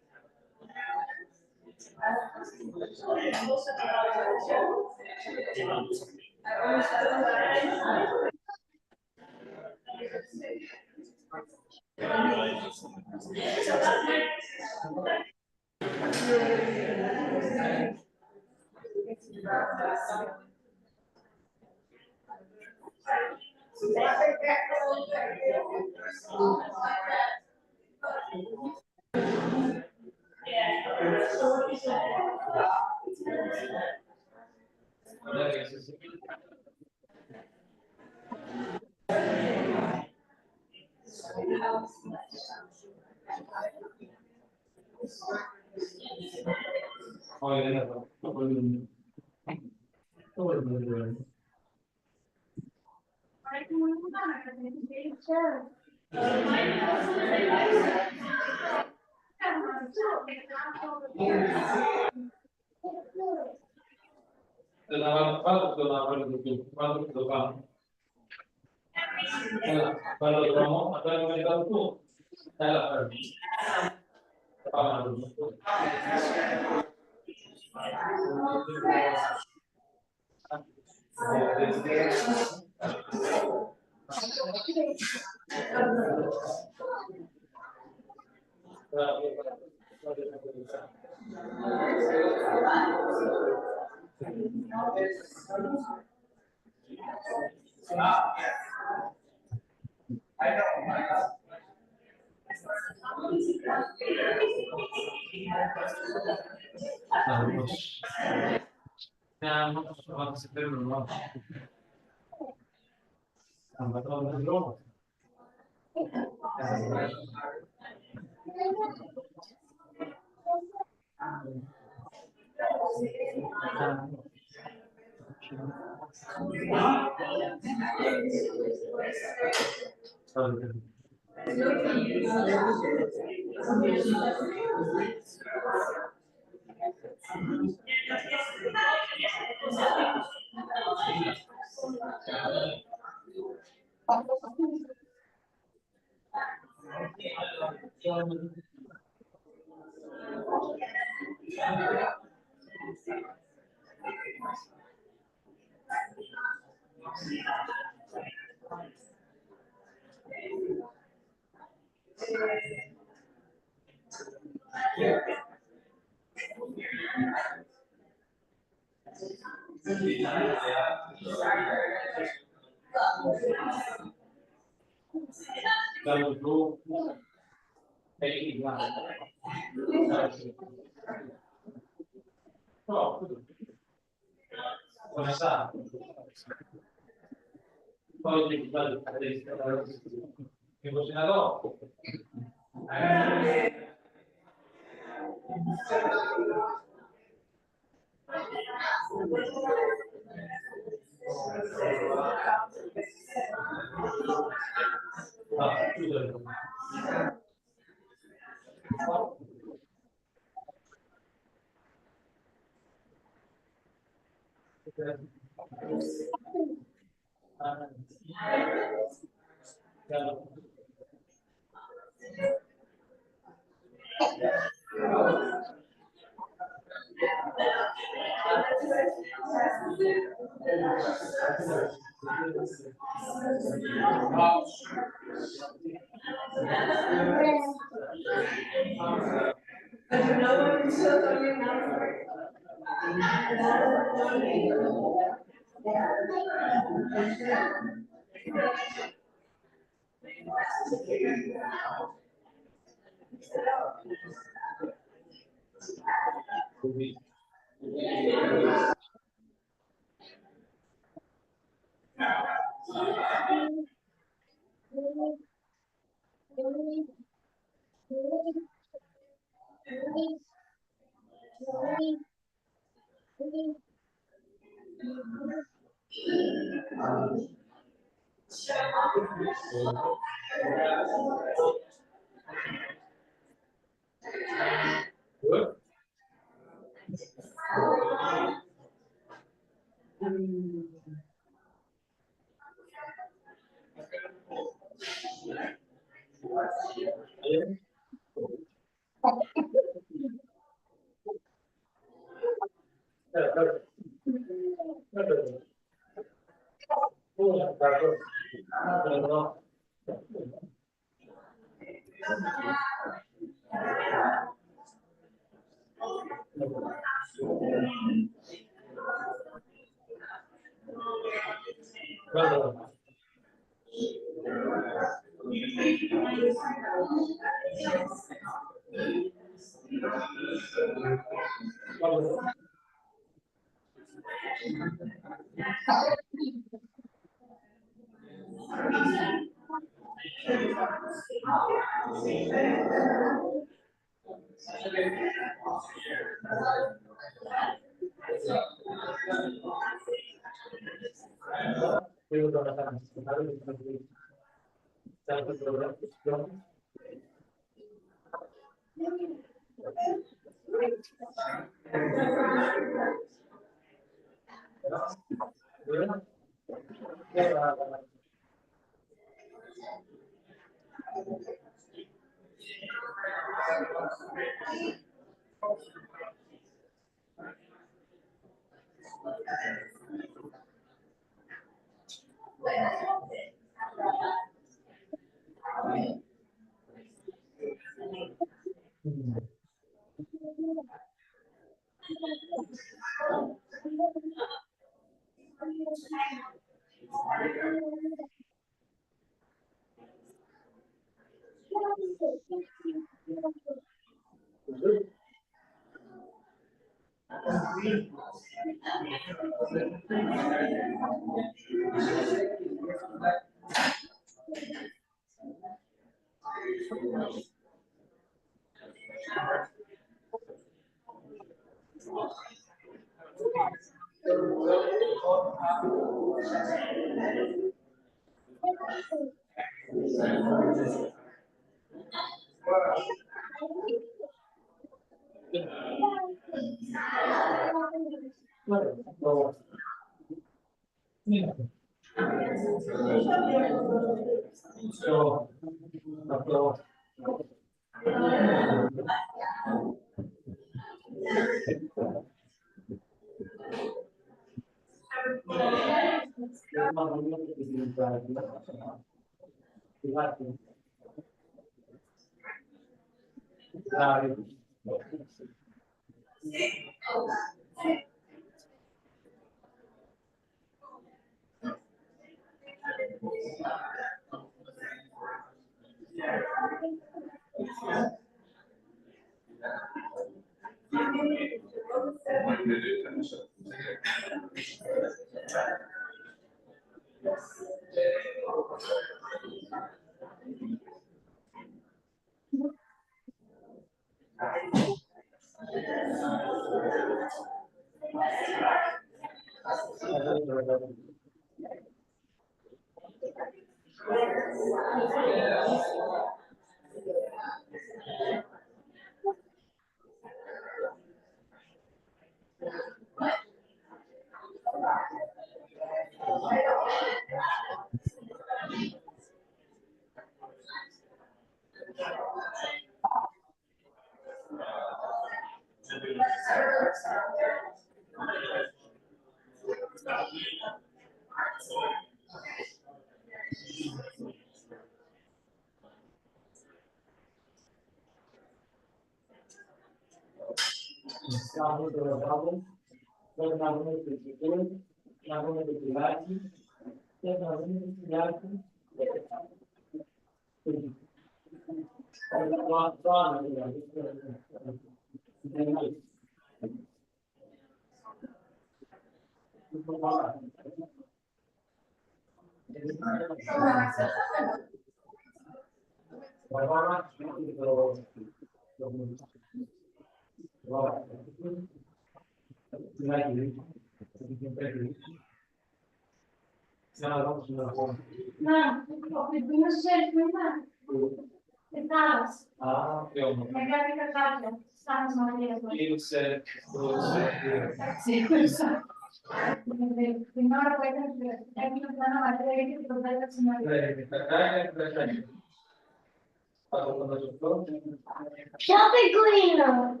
[SPEAKER 12] Ciao pecorino!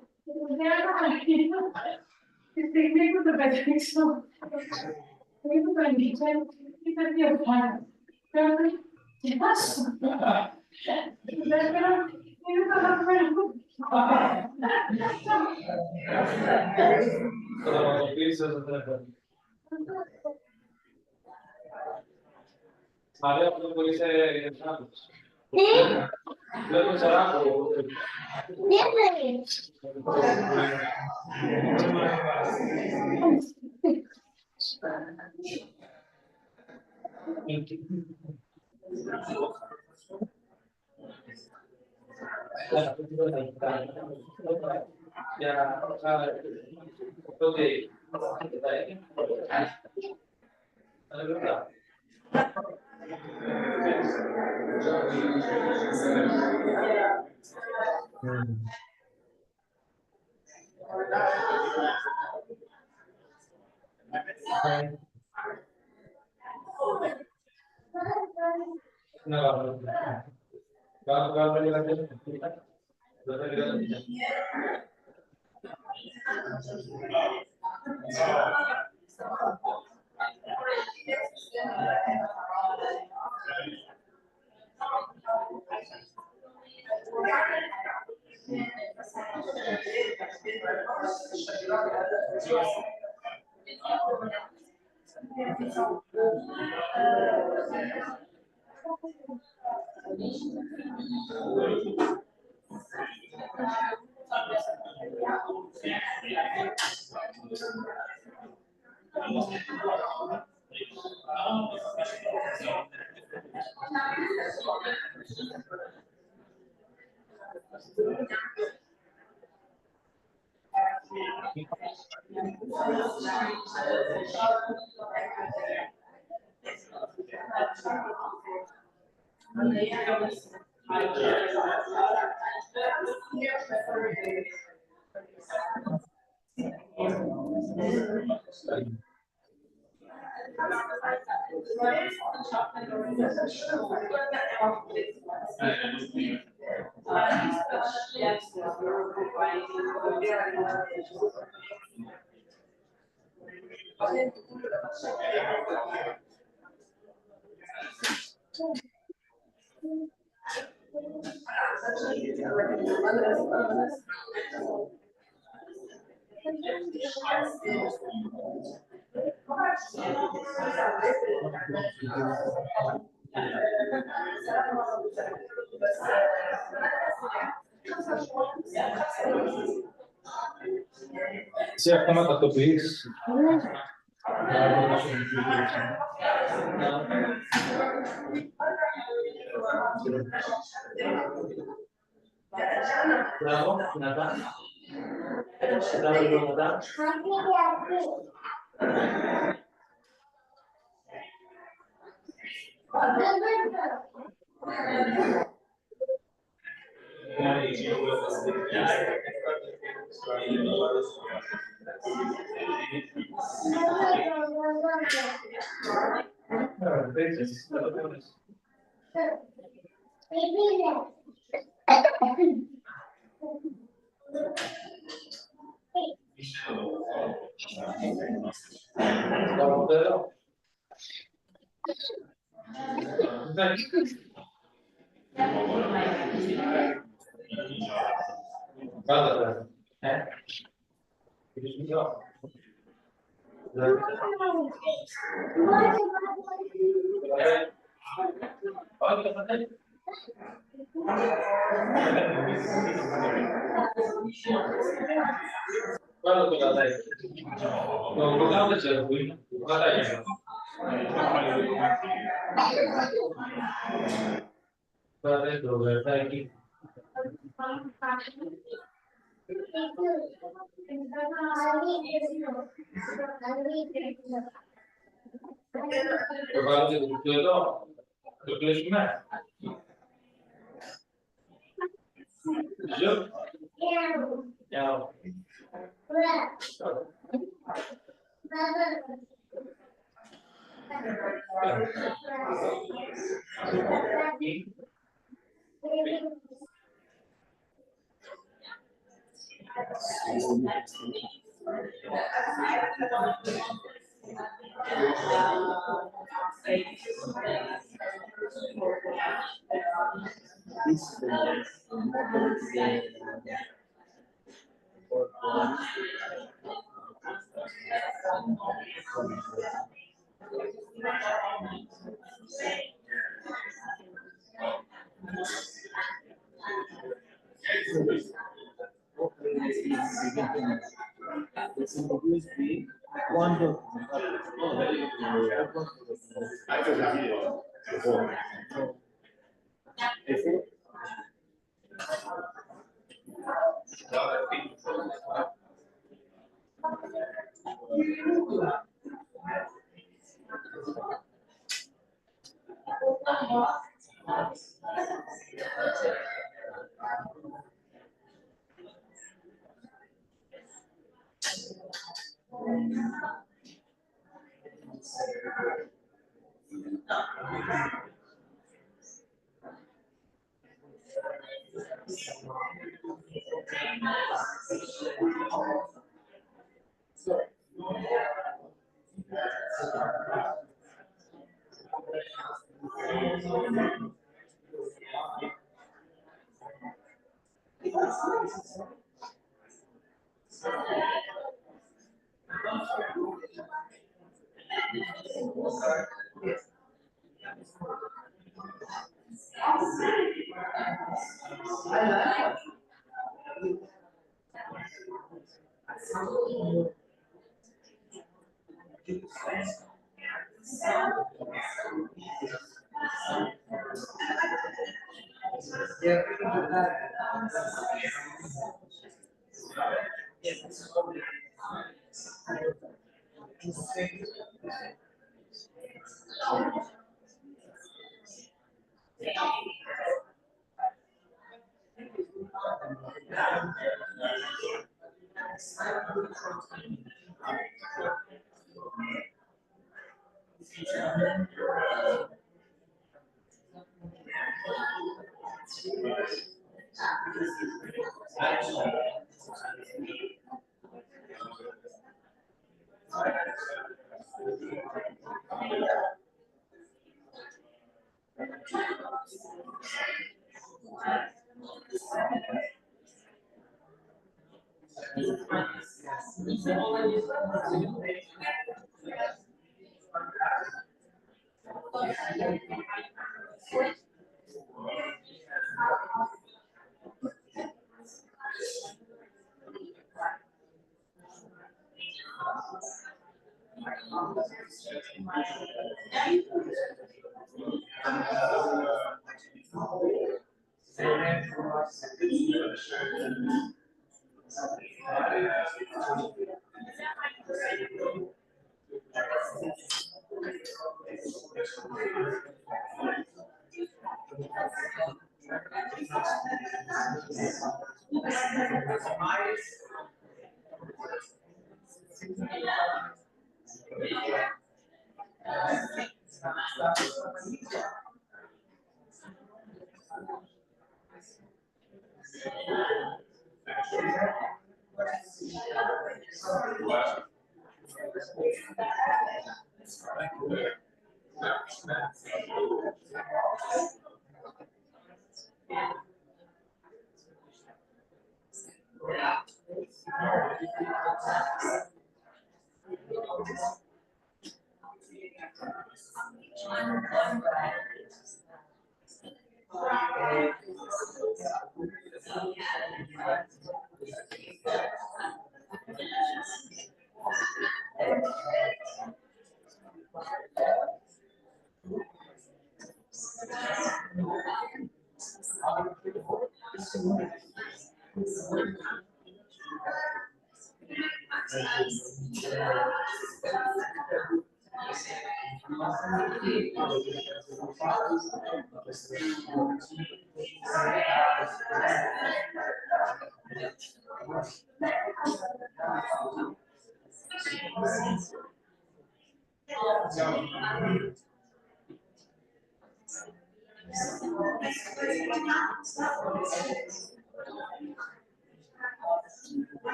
[SPEAKER 12] Seguito da penso, seguito da dice, ti per Dio fare. Ti passo? Però, io non quello.
[SPEAKER 13] Luego sarà
[SPEAKER 12] Vieni!
[SPEAKER 13] Si è chiamato please. Bravo, Nata. Bravo, Nata.
[SPEAKER 2] Quando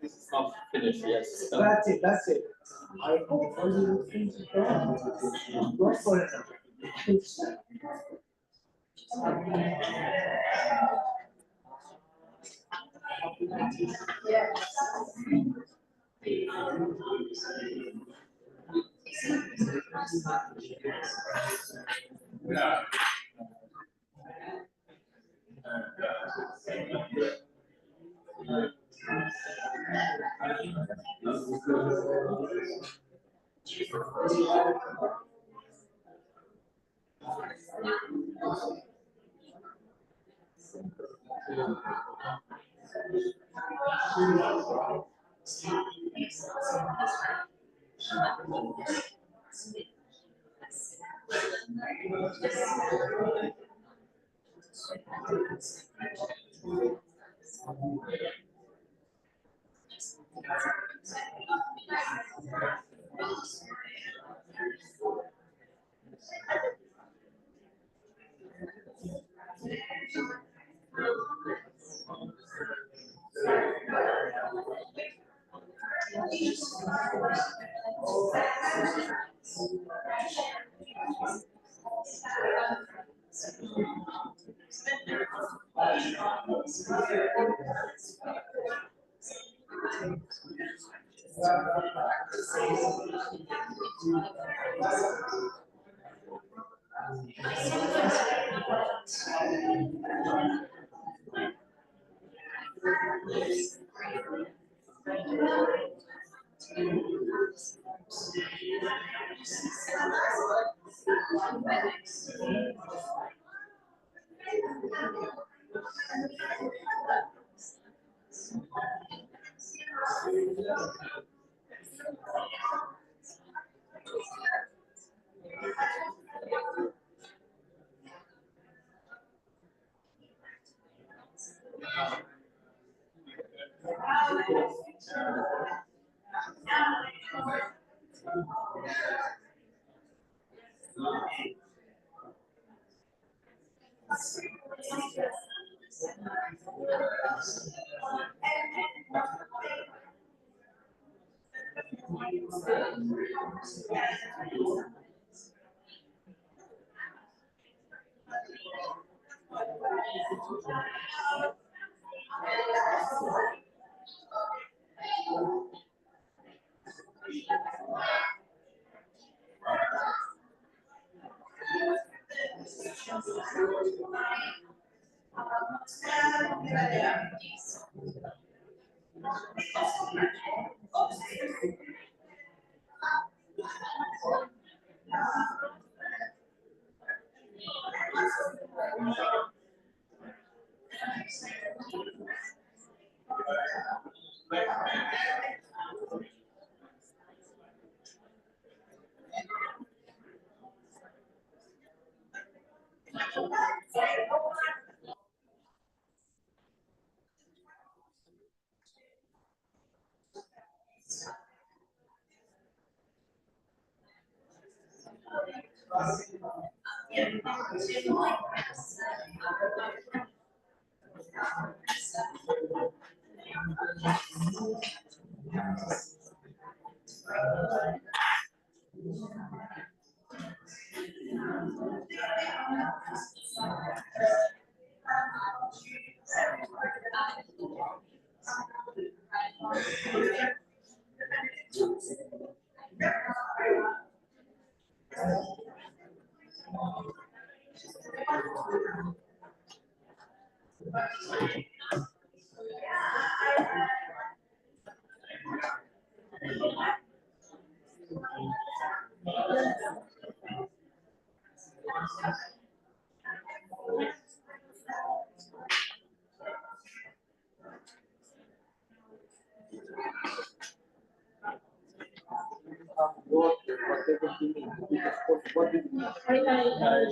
[SPEAKER 13] It's not finished yet.
[SPEAKER 1] That's it, that's it. I hope all the things are done. Go for it.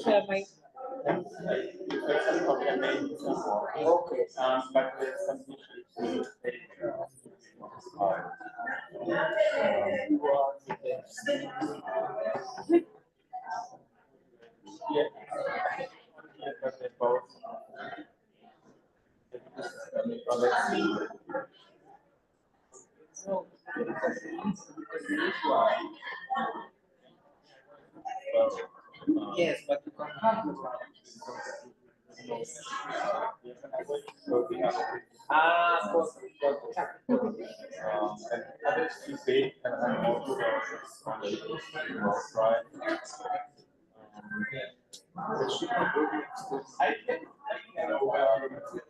[SPEAKER 12] Share my.
[SPEAKER 6] Okay. But there's some issues. Yeah. But they're both.
[SPEAKER 4] Yes, but you can have the one.
[SPEAKER 6] And others to say, and I'm also right. I can,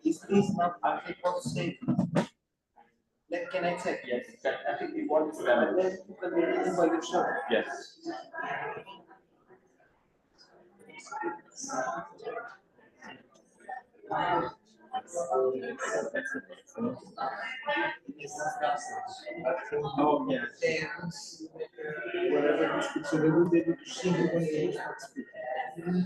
[SPEAKER 4] Is this not article safe? Can I check?
[SPEAKER 6] Yes, I think the one is
[SPEAKER 4] And then you can read it by yourself.
[SPEAKER 6] Yes.
[SPEAKER 4] Oh, yeah. Whatever you speak, so they will be able to see you when they start speaking.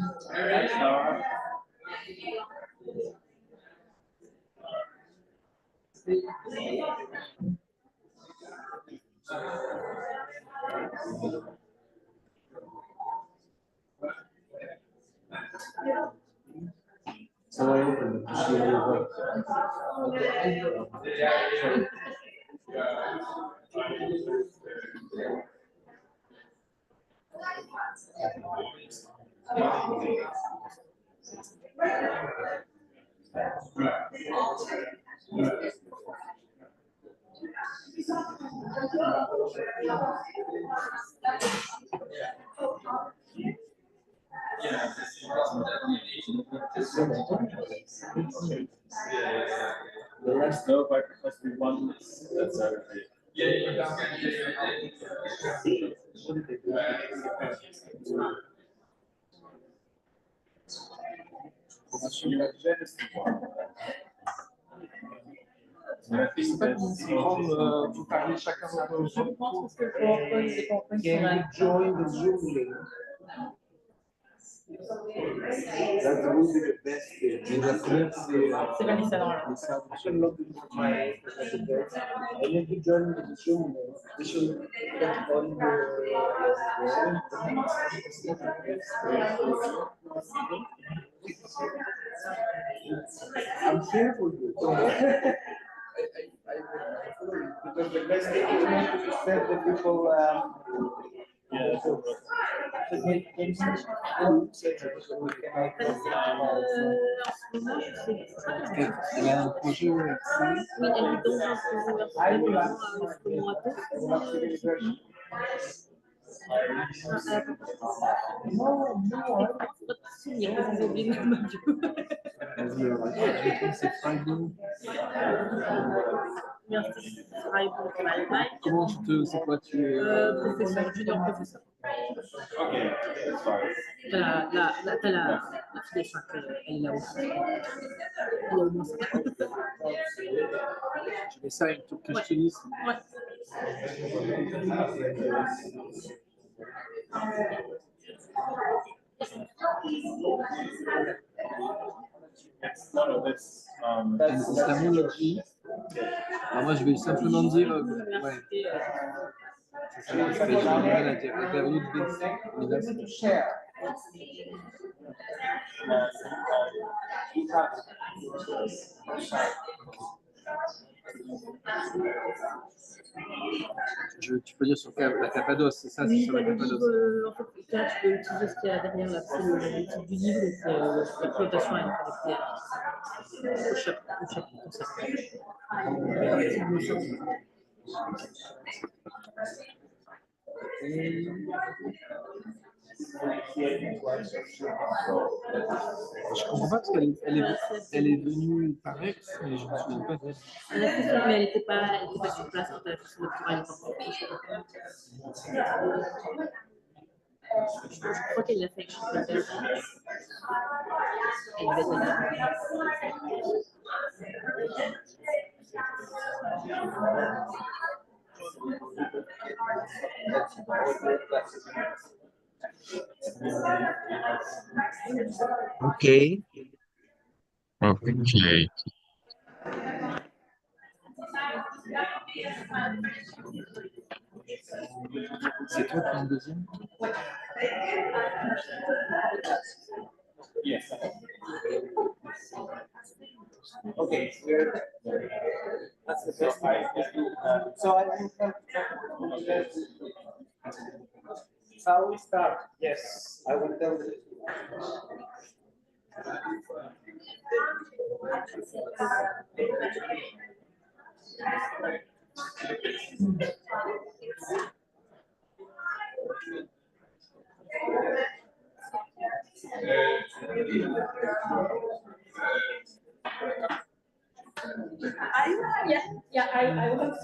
[SPEAKER 1] So I open to see your work.
[SPEAKER 6] The rest no, but because we want that's
[SPEAKER 4] Vous parlez chacun votre tour. Can you join the Zoom link? That will be the best thing.
[SPEAKER 12] C'est Vanessa dans la.
[SPEAKER 4] I can log into my presentation. And if you join the Zoom link, we should get on I'm here for you. Because the best thing is not to disturb the people.
[SPEAKER 2] Elle a un projet où elle
[SPEAKER 12] Oui, elle est dans un projet
[SPEAKER 2] c'est Freiburg. Comment c'est quoi tu es
[SPEAKER 12] professeur, junior professeur.
[SPEAKER 6] Ok, that's fine.
[SPEAKER 12] T'as la fille elle est là aussi. Il y a au moins ça.
[SPEAKER 2] Je mets ça avec tout que je te dise.
[SPEAKER 12] Ouais.
[SPEAKER 2] Alors moi je vais simplement dire ouais. C'est ça, je vais à dire vers l'autre Tu peux dire sur la Cappadoce, c'est ça, c'est
[SPEAKER 14] Oui,
[SPEAKER 2] sur
[SPEAKER 14] t'as
[SPEAKER 2] la
[SPEAKER 14] le
[SPEAKER 2] Cappadoce.
[SPEAKER 14] livre, en fait, là, tu peux utiliser ce qu'il y a derrière, là, c'est le titre du livre, et c'est la présentation est connectée au chapitre concerné.
[SPEAKER 2] Je comprends pas parce qu'elle est venue par ex, mais je me souviens pas d'elle.
[SPEAKER 14] Elle a fait ça, mais elle n'était pas sur place quand elle a fait son doctorat, elle était encore je crois qu'elle l'a fait avec Schiffelberg. Elle devait être là.
[SPEAKER 15] Okay. Okay.
[SPEAKER 2] C'est toi qui es le deuxième?
[SPEAKER 4] Yes. Okay, that's the first time. So I think shall we start? Yes, I will tell you.
[SPEAKER 12] I was.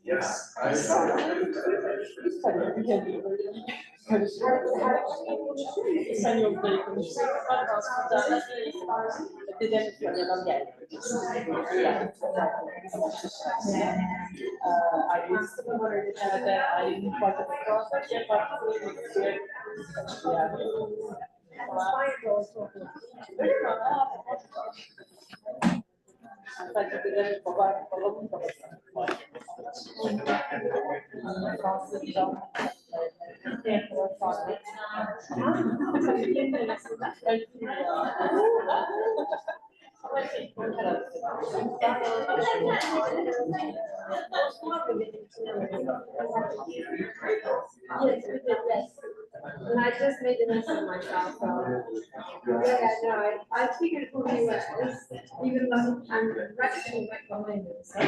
[SPEAKER 1] Yes.
[SPEAKER 11] And I just made a mess of myself, so. Yeah, no, I figured it would be like this, even though I'm practicing like behind it, so.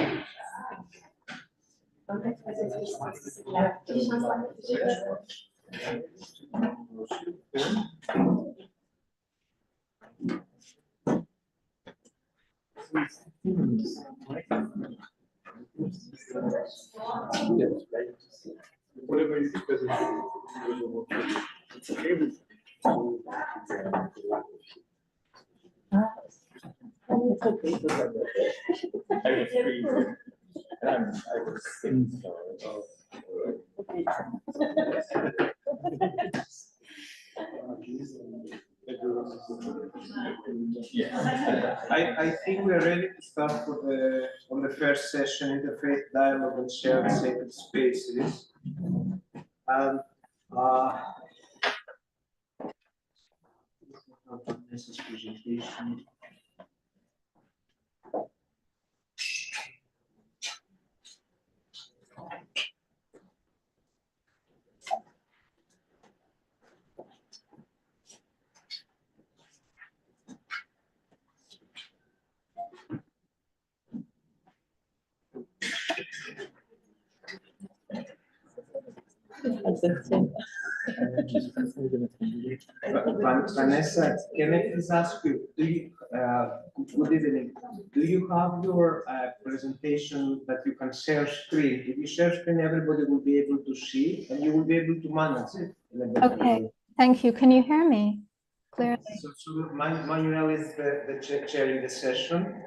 [SPEAKER 1] Whatever you think, it's okay.
[SPEAKER 6] I was thinking so.
[SPEAKER 4] I think we're ready to start on the first session, interfaith dialogue and shared sacred spaces. And this is presentation. Vanessa, can I please ask you, good evening, do you have your presentation that you can share screen? If you share screen, everybody will be able to see and you will be able to manage it.
[SPEAKER 15] Okay, thank you. Can you hear me clearly?
[SPEAKER 4] So Manuel is the chairing the session.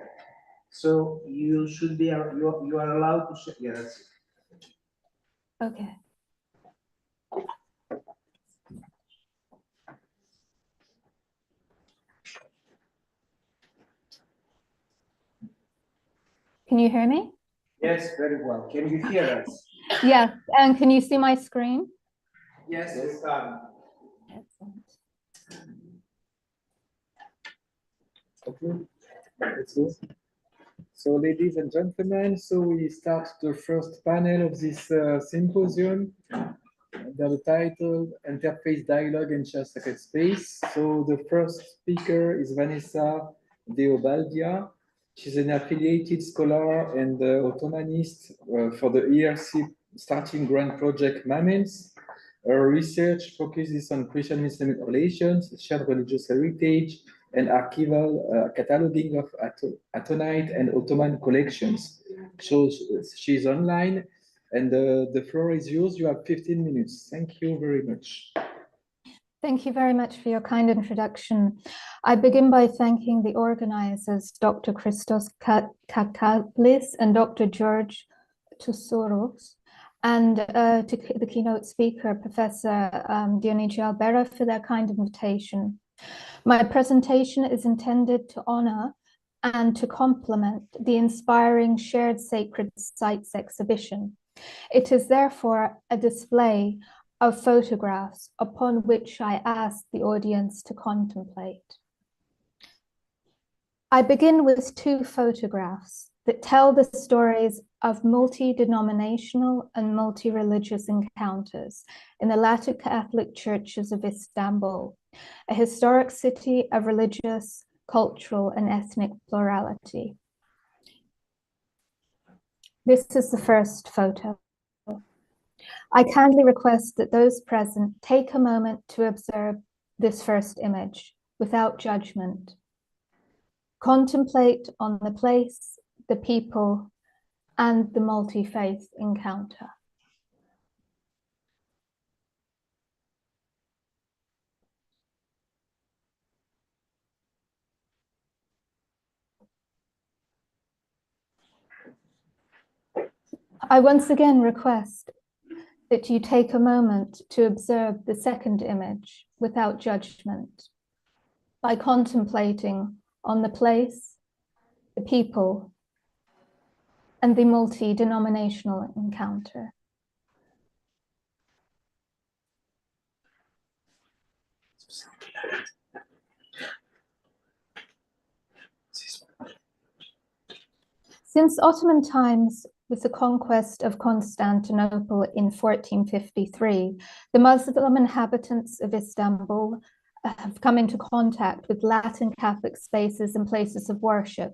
[SPEAKER 4] So you should be, you are allowed to share, yeah, that's it.
[SPEAKER 15] Okay. Can you hear me?
[SPEAKER 4] Yes, very well. Can you hear us?
[SPEAKER 15] Yes, and can you see my screen?
[SPEAKER 4] Yes, we can.
[SPEAKER 15] Excellent.
[SPEAKER 2] Okay, let's go. So, ladies and gentlemen, so we start the first panel of this symposium under the title Interface Dialogue in Shared Sacred Space. So the first speaker is Vanessa Deobaldia. She's an affiliated scholar and Ottomanist for the ERC Starting Grant Project Mamens. Her research focuses on Christian-Islamic relations, shared religious heritage, and archival cataloging of Attonite and Ottoman collections. So she's online, and the floor is yours. You have 15 minutes. Thank you very much.
[SPEAKER 15] Thank you very much for your kind introduction. I begin by thanking the organizers, Dr. Christos Kakkalis and Dr. George Tsouros, and to the keynote speaker, Professor Dionysia Albera, for their kind invitation. My presentation is intended to honor and to complement the inspiring Shared Sacred Sites exhibition. It is therefore a display of photographs upon which I ask the audience to contemplate. I begin with two photographs that tell the stories of multi-denominational and multi-religious encounters in the Latin Catholic churches of Istanbul, a historic city of religious, cultural, and ethnic plurality. This is the first photo. I kindly request that those present take a moment to observe this first image without judgment. Contemplate on the place, the people, and the multi-faith encounter. I once again request that you take a moment to observe the second image without judgment by contemplating on the place, the people, and the multi-denominational encounter. Since Ottoman times, with the conquest of Constantinople in 1453, the Muslim inhabitants of Istanbul have come into contact with Latin Catholic spaces and places of worship,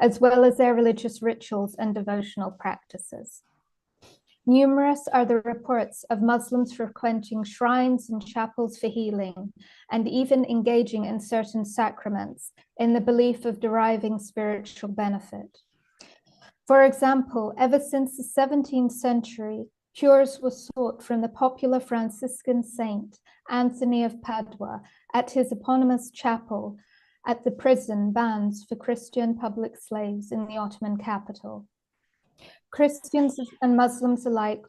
[SPEAKER 15] as well as their religious rituals and devotional practices. Numerous are the reports of Muslims frequenting shrines and chapels for healing, and even engaging in certain sacraments in the belief of deriving spiritual benefit. For example, ever since the 17th century, cures were sought from the popular Franciscan saint Anthony of Padua at his eponymous chapel at the prison bans for Christian public slaves in the Ottoman capital. Christians and Muslims alike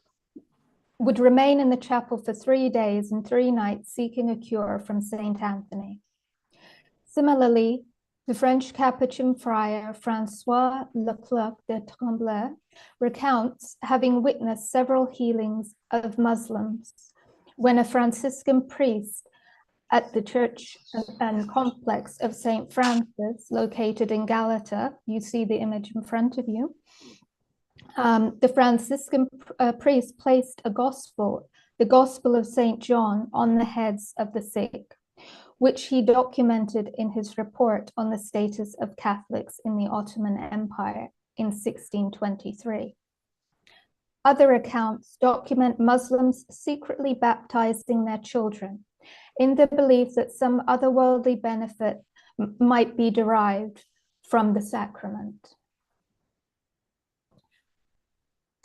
[SPEAKER 15] would remain in the chapel for 3 days and 3 nights seeking a cure from Saint Anthony. Similarly, the French Capuchin friar Francois Leclerc de Tremblay recounts having witnessed several healings of Muslims when a Franciscan priest at the church and complex of St. Francis, located in Galata, you see the image in front of you, the Franciscan priest placed the Gospel of St. John, on the heads of the sick, which he documented in his report on the status of Catholics in the Ottoman Empire in 1623. Other accounts document Muslims secretly baptizing their children in the belief that some otherworldly benefit might be derived from the sacrament.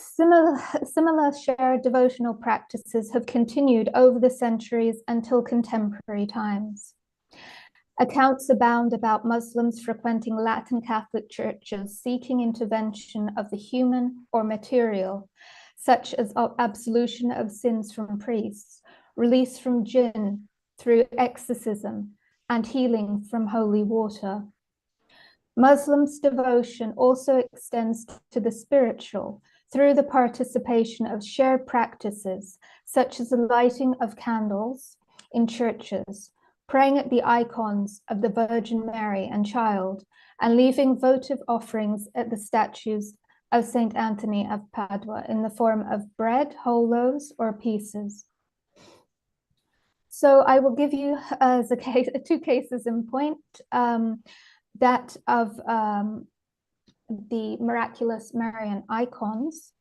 [SPEAKER 15] Similar shared devotional practices have continued over the centuries until contemporary times. Accounts abound about Muslims frequenting Latin Catholic churches seeking intervention of the human or material, such as absolution of sins from priests, release from jinn through exorcism, and healing from holy water. Muslims' devotion also extends to the spiritual through the participation of shared practices, such as the lighting of candles in churches, praying at the icons of the Virgin Mary and Child, and leaving votive offerings at the statues of Saint Anthony of Padua in the form of bread, whole loaves, or pieces. So I will give you as a case, two cases in point, that of the miraculous Marian icons.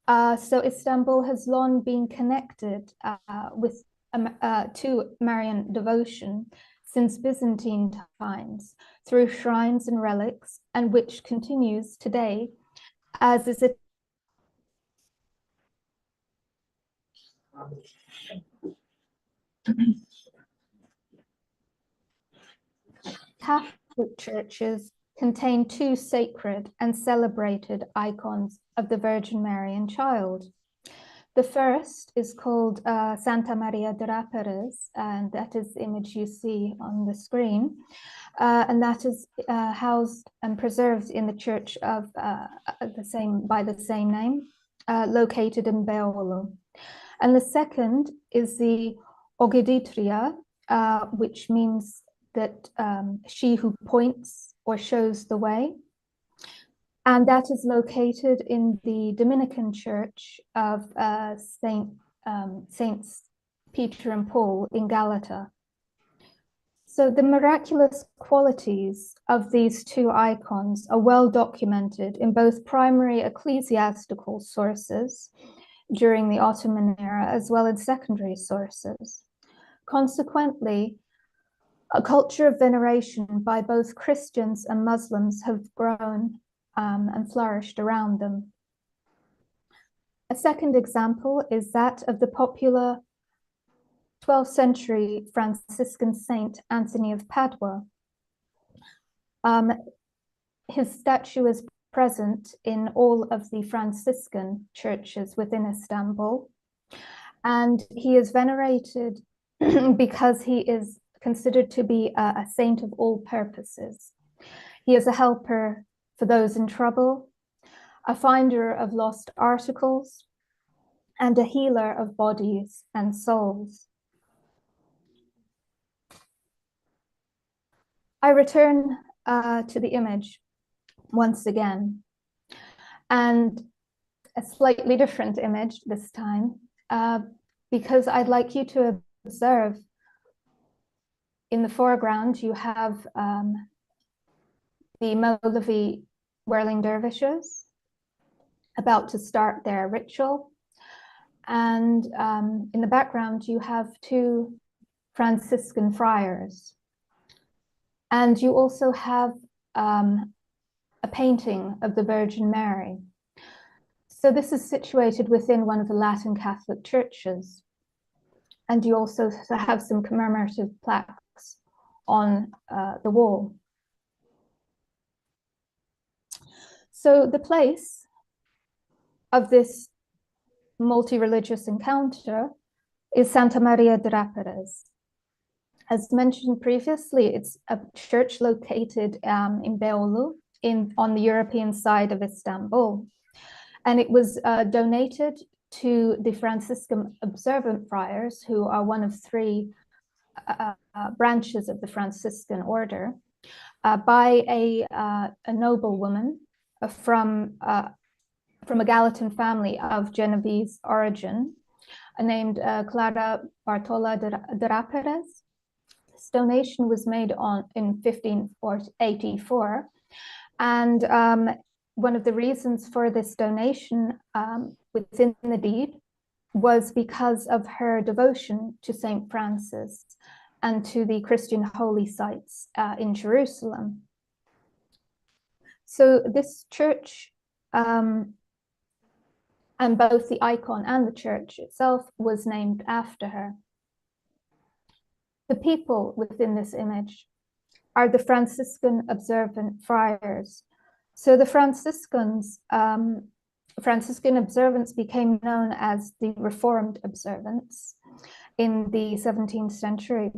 [SPEAKER 15] So Istanbul has long been connected with to Marian devotion since Byzantine times through shrines and relics, and which continues today, as is it Catholic churches contain two sacred and celebrated icons of the Virgin Mary and Child. The first is called Santa Maria de Raperes, and that is the image you see on the screen, and that is housed and preserved in the church of by the same name, located in Beolo. And the second is the Ogeditria, which means that she who points or shows the way. And that is located in the Dominican Church of Saints Peter and Paul in Galata. So the miraculous qualities of these two icons are well documented in both primary ecclesiastical sources during the Ottoman era, as well as secondary sources. Consequently, a culture of veneration by both Christians and Muslims have grown and flourished around them. A second example is that of the popular 12th century Franciscan saint Anthony of Padua. His statue is present in all of the Franciscan churches within Istanbul, and he is venerated because he is considered to be a saint of all purposes. He is a helper for those in trouble, a finder of lost articles, and a healer of bodies and souls. I return to the image once again, and a slightly different image this time, because I'd like you to observe in the foreground, you have the Mevlevi whirling dervishes about to start their ritual. And in the background, you have two Franciscan friars. And you also have a painting of the Virgin Mary. So this is situated within one of the Latin Catholic churches. And you also have some commemorative plaques on the wall. So the place of this multi-religious encounter is Santa Maria de Raperes. As mentioned previously, it's a church located in Beyoğlu, on the European side of Istanbul. And it was donated to the Franciscan Observant Friars, who are one of three branches of the Franciscan order, by a noblewoman from a Galatan family of Genovese origin, named Clara Bartola de Raperes. This donation was made in 1584, and one of the reasons for this donation within the deed was because of her devotion to Saint Francis and to the Christian holy sites in Jerusalem. So this church, and both the icon and the church itself, was named after her. The people within this image are the Franciscan observant friars. So the Franciscan observance became known as the Reformed observance in the 17th century.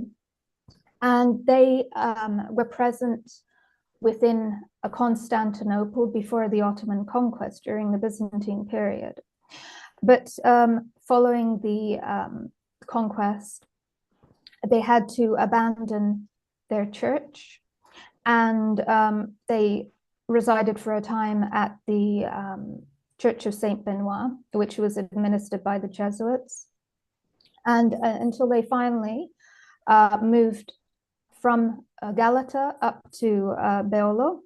[SPEAKER 15] And they were present within Constantinople before the Ottoman conquest during the Byzantine period. But following the conquest, they had to abandon their church, and they resided for a time at the Church of Saint Benoit, which was administered by the Jesuits, and until they finally moved from Galata up to Beolo,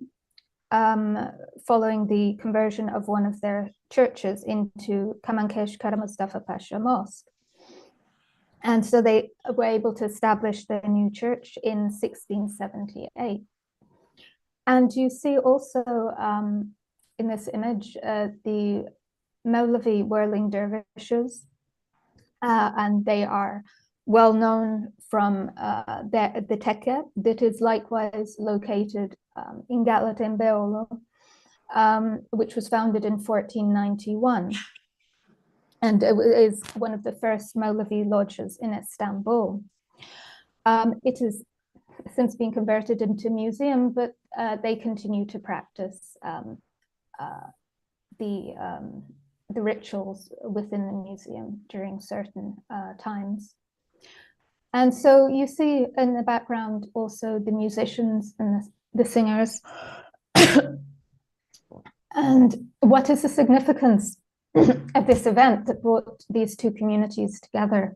[SPEAKER 15] following the conversion of one of their churches into Kamankesh Kara Mustafa Pasha Mosque. And so they were able to establish their new church in 1678. And you see also in this image the Mevlevi whirling dervishes, and they are well known from the tekke that is likewise located in Galata and Beolo, which was founded in 1491. And it is one of the first Mevlevi lodges in Istanbul. It has since been converted into a museum, but they continue to practice the rituals within the museum during certain times. And so you see in the background also the musicians and the singers. And what is the significance of this event that brought these two communities together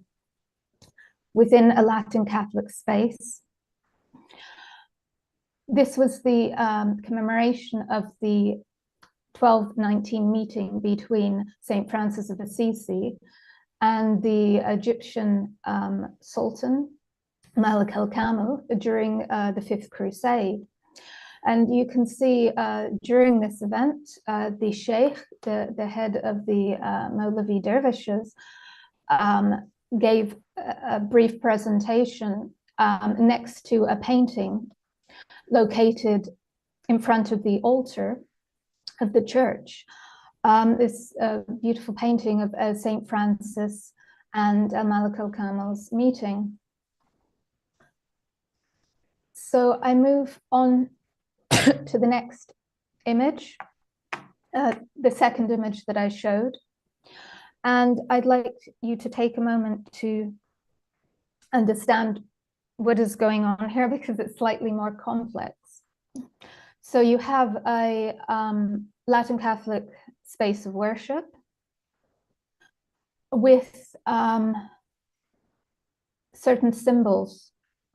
[SPEAKER 15] within a Latin Catholic space? This was the commemoration of the 1219 meeting between Saint Francis of Assisi and the Egyptian Sultan Malik al-Kamil during the Fifth Crusade. And you can see during this event, the Sheikh, the head of the Mevlevi dervishes, gave a brief presentation next to a painting located in front of the altar of the church. This beautiful painting of Saint Francis and Malik al-Kamil's meeting. So I move on to the next image, the second image that I showed. And I'd like you to take a moment to understand what is going on here, because it's slightly more complex. So you have a Latin Catholic space of worship with certain symbols,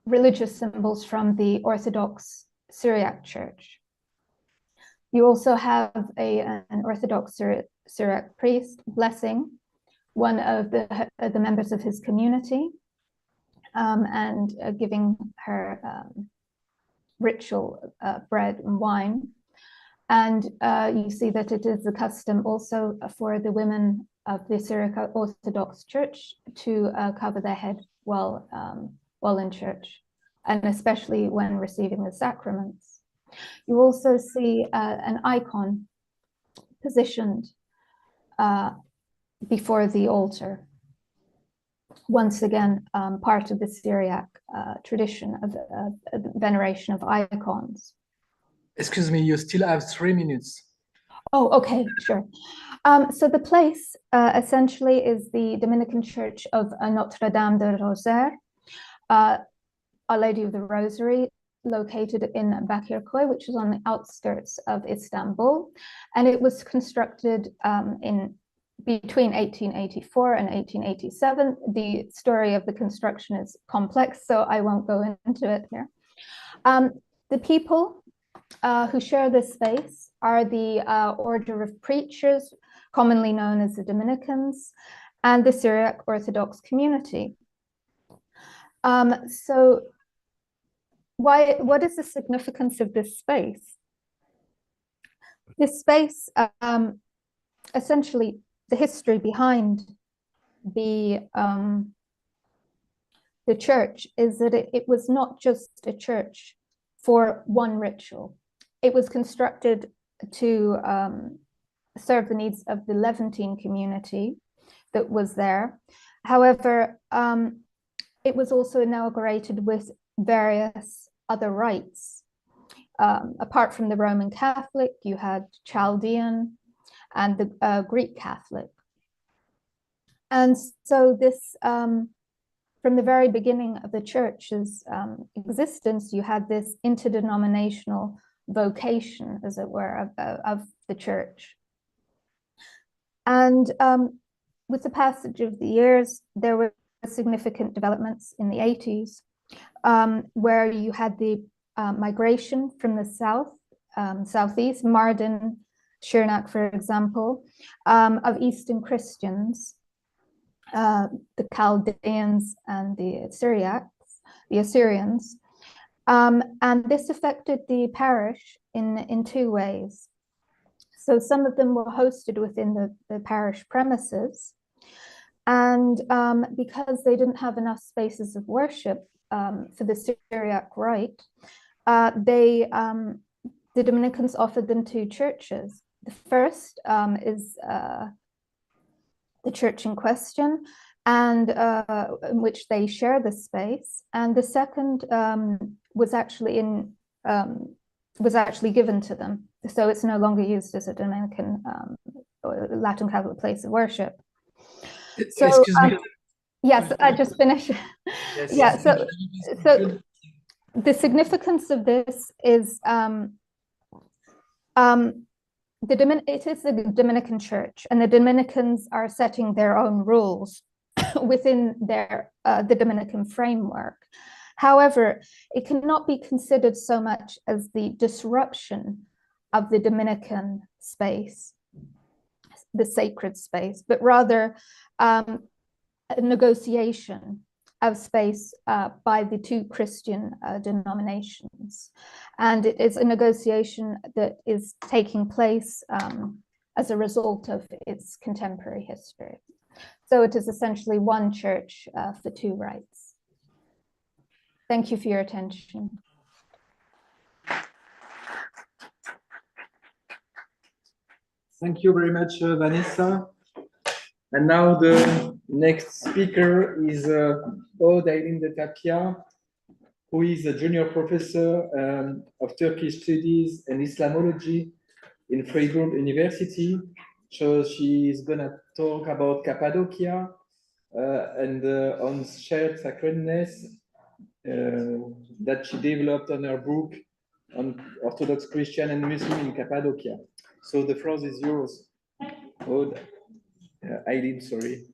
[SPEAKER 15] religious symbols from the Orthodox Syriac Church. You also have an Orthodox Syriac priest blessing one of the members of his community and giving her ritual bread and wine. And you see that it is the custom also for the women of the Syriac Orthodox Church to cover their head while in church, and especially when receiving the sacraments. You also see an icon positioned before the altar. Once again, part of the Syriac tradition of veneration of icons.
[SPEAKER 1] Excuse me, you still have 3 minutes.
[SPEAKER 15] Oh, okay, sure. So the place essentially is the Dominican Church of Notre Dame de Rosaire, Our Lady of the Rosary, located in Bakirköy, which is on the outskirts of Istanbul. And it was constructed in between 1884 and 1887. The story of the construction is complex, so I won't go into it here. The people who share this space are the order of preachers, commonly known as the Dominicans, and the Syriac Orthodox community. So what is the significance of this space? This space, essentially, the history behind the church is that it was not just a church for one ritual. It was constructed to serve the needs of the Levantine community that was there. However, it was also inaugurated with various other rites. Apart from the Roman Catholic, you had Chaldean and the Greek Catholic. And so this, from the very beginning of the church's existence, you had this interdenominational vocation, as it were, of the church. And with the passage of the years, there were significant developments in the 80s, where you had the migration from the south, southeast, Mardin, Shirnak, for example, of Eastern Christians, the Chaldeans and the Assyrians. And this affected the parish in two ways. So some of them were hosted within the parish premises. And because they didn't have enough spaces of worship for the Syriac rite, the Dominicans offered them two churches. The first is the church in question, and in which they share the space. And the second was actually given to them. So it's no longer used as a Dominican or Latin Catholic place of worship. So,
[SPEAKER 1] excuse me.
[SPEAKER 15] Yes, I just finished.
[SPEAKER 1] Yes,
[SPEAKER 15] Yeah, so the significance of this is it is the Dominican church, and the Dominicans are setting their own rules within their the Dominican framework. However, it cannot be considered so much as the disruption of the Dominican space, the sacred space, but rather a negotiation of space by the two Christian denominations. And it is a negotiation that is taking place as a result of its contemporary history. So it is essentially one church for two rites. Thank you for your attention.
[SPEAKER 2] Thank you very much, Vanessa. And now the next speaker is Aude Aylin de Tapia, who is a junior professor of Turkish Studies and Islamology in Freiburg University. So she is going to talk about Cappadocia and on shared sacredness that she developed on her book on Orthodox Christian and Muslim in Cappadocia. So the floor is yours, Aude. Aylin, sorry.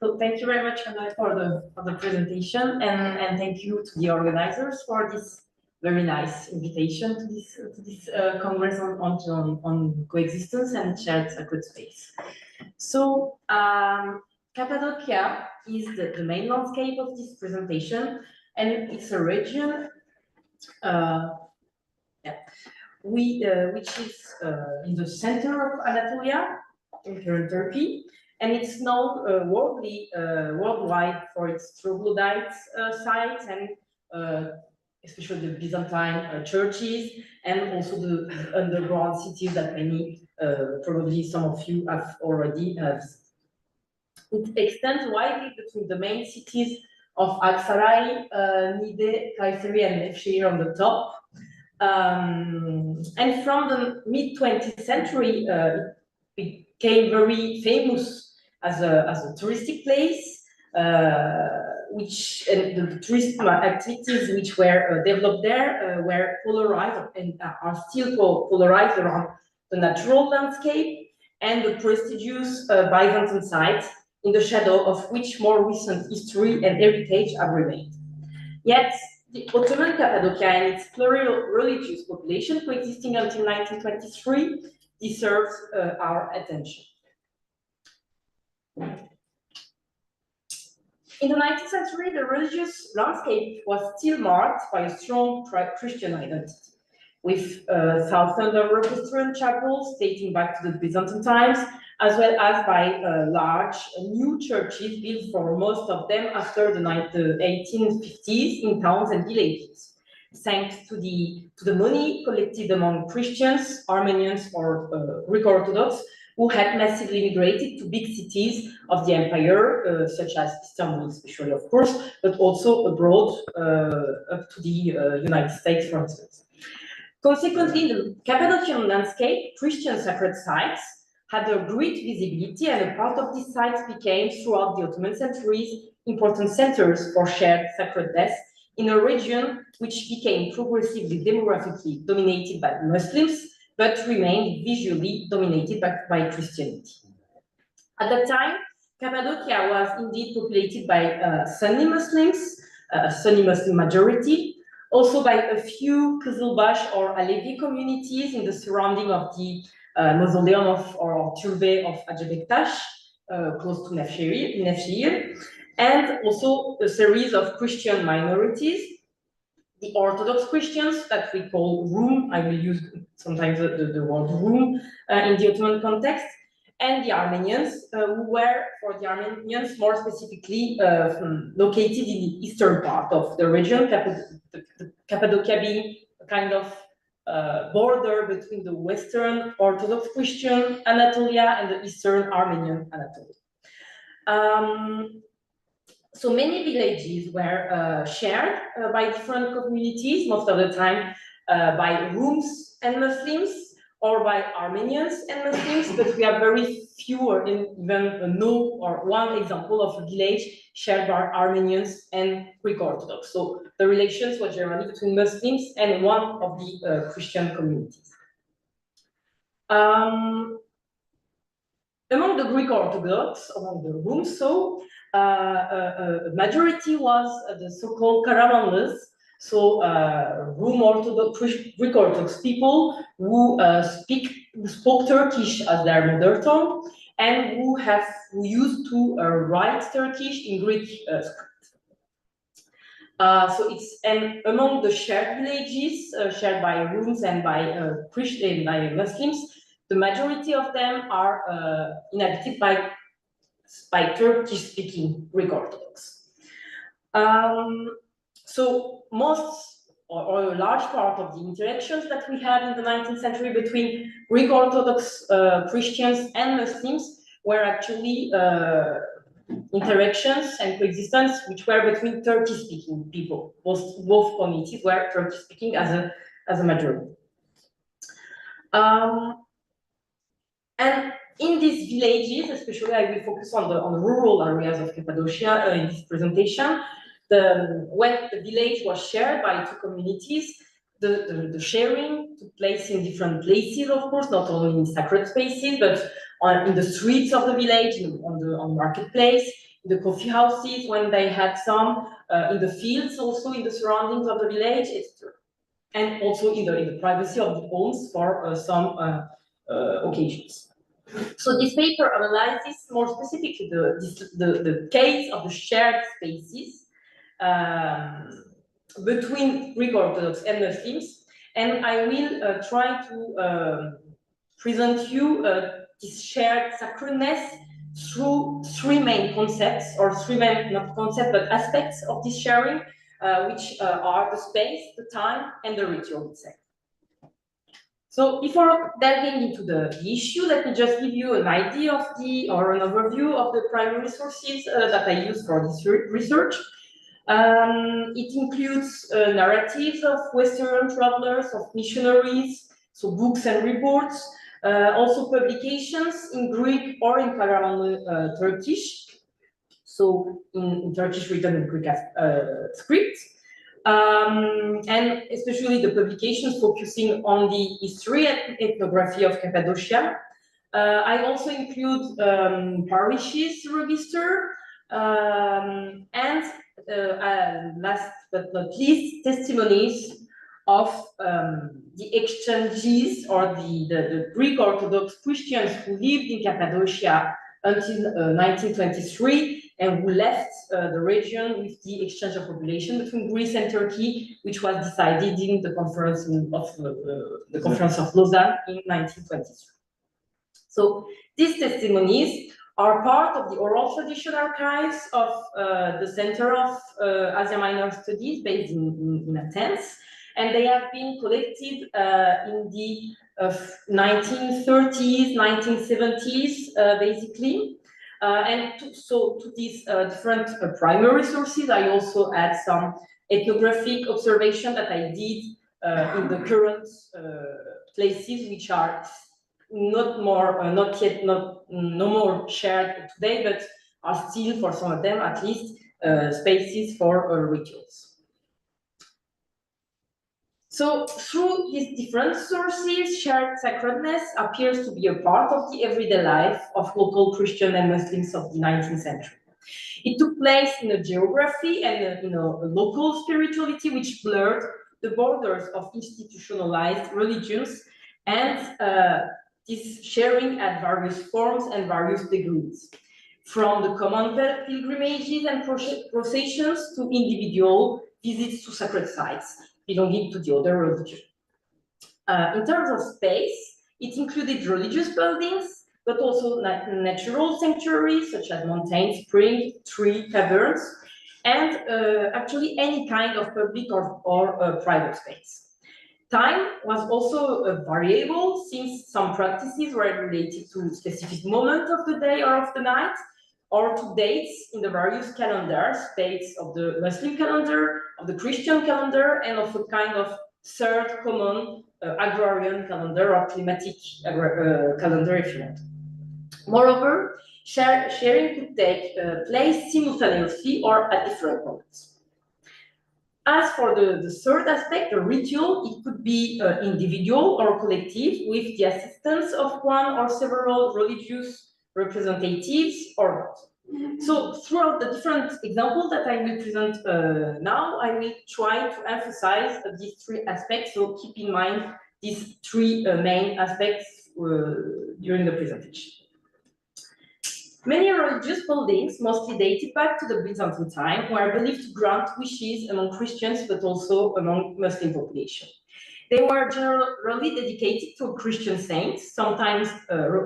[SPEAKER 16] So thank you very much for the presentation, and thank you to the organizers for this very nice invitation to this congress on coexistence and shared sacred space. So Cappadocia is the main landscape of this presentation, and it's a region which is in the center of Anatolia, in current Turkey, and it's known worldwide for its troglodyte sites and especially the Byzantine churches, and also the underground cities that many, probably some of you have already It extends widely between the main cities of Aksaray, Niğde, Kayseri, and Nevşehir on the top. And from the mid-20th century, it became very famous as a touristic place, and the tourist activities which were developed there were polarized and are still polarized around the natural landscape, and the prestigious Byzantine sites, in the shadow of which more recent history and heritage have remained. Yet, the Ottoman Cappadocia and its pluri-religious population coexisting until 1923 deserves our attention. In the 19th century, the religious landscape was still marked by a strong Christian identity, with thousands of Robustrian chapels dating back to the Byzantine times, as well as by large new churches built for most of them after the 1850s in towns and villages, thanks to the money collected among Christians, Armenians, or Greek Orthodox, who had massively migrated to big cities of the empire, such as Istanbul, especially, of course, but also abroad, up to the United States, for instance. Consequently, in the Cappadocian landscape, Christian sacred sites had a great visibility, and a part of these sites became, throughout the Ottoman centuries, important centers for shared sacredness in a region which became progressively demographically dominated by Muslims, but remained visually dominated by Christianity. At that time, Cappadocia was indeed populated by Sunni Muslims, a Sunni Muslim majority, also by a few Qizilbash or Alevi communities in the surrounding of the mausoleum or turbe of Hacı Bektaş, close to Nevşehir, and also a series of Christian minorities, the Orthodox Christians that we call Rum, I will use sometimes the word Rum in the Ottoman context, and the Armenians, who were, for the Armenians, more specifically located in the eastern part of the region, Cappadocia being a kind of border between the Western Orthodox Christian Anatolia and the Eastern Armenian Anatolia. So many villages were shared by different communities, most of the time by Rums and Muslims, or by Armenians and Muslims, but we have very few or even no or one example of a village shared by Armenians and Greek Orthodox. So the relations were generally between Muslims and one of the Christian communities. Among the Greek Orthodox, among the Rums, so a majority was the so-called Karamanlys, so Rum Orthodox, Greek Orthodox people who spoke Turkish as their mother tongue, and who used to write Turkish in Greek script. And among the shared villages shared by Rums and by Christian, by Muslims, the majority of them are inhabited by Turkish-speaking Greek Orthodox. So most or a large part of the interactions that we had in the 19th century between Greek Orthodox Christians and Muslims were actually interactions and coexistence which were between Turkish-speaking people. Both communities were Turkish-speaking as a majority. And in these villages, especially I will focus on the rural areas of Cappadocia in this presentation, when the village was shared by two communities, the sharing took place in different places, of course, not only in sacred spaces, but in the streets of the village, on the marketplace, in the coffee houses when they had some, in the fields also in the surroundings of the village, etc. And also in the privacy of the homes for some occasions. So this paper analyzes more specifically the case of the shared spaces between Greek Orthodox and Muslims, and I will try to present you this shared sacredness through three main concepts, or three main, not concepts, but aspects of this sharing, which are the space, the time, and the ritual itself. So before delving into the issue, let me just give you an idea of or an overview of the primary sources that I use for this research. It includes narratives of Western travelers, of missionaries, so books and reports, also publications in Greek or in Karamanlı Turkish, so in Turkish written in Greek script, and especially the publications focusing on the history and ethnography of Cappadocia. I also include parishes register, and last but not least, testimonies of the exchanges or the Greek Orthodox Christians who lived in Cappadocia until 1923 and who left the region with the exchange of population between Greece and Turkey, which was decided in the Conference of Lausanne in 1923. So these testimonies are part of the oral tradition archives of the Center of Asia Minor Studies based in Athens, and they have been collected in the 1930s, 1970s, basically. So to these different primary sources, I also add some ethnographic observation that I did in the current places, which are no more shared today, but are still, for some of them at least, spaces for rituals. So through these different sources, shared sacredness appears to be a part of the everyday life of local Christian and Muslims of the 19th century. It took place in a geography and a local spirituality which blurred the borders of institutionalized religions, and this sharing at various forms and various degrees, from the common pilgrimages and processions to individual visits to sacred sites belonging to the other religion. In terms of space, it included religious buildings, but also natural sanctuaries such as mountain, spring, tree, caverns, and actually any kind of public or private space. Time was also variable, since some practices were related to a specific moment of the day or of the night, or to dates in the various calendars, dates of the Muslim calendar, of the Christian calendar, and of a kind of third common agrarian calendar or climatic calendar, if you want. Moreover, sharing could take place simultaneously or at different moments. As for the third aspect, the ritual, it could be individual or collective with the assistance of one or several religious representatives or not. So throughout the different examples that I will present now, I will try to emphasize these three aspects, so keep in mind these three main aspects during the presentation. Many religious buildings, mostly dated back to the Byzantine time, were believed to grant wishes among Christians, but also among Muslim population. They were generally dedicated to a Christian saint, sometimes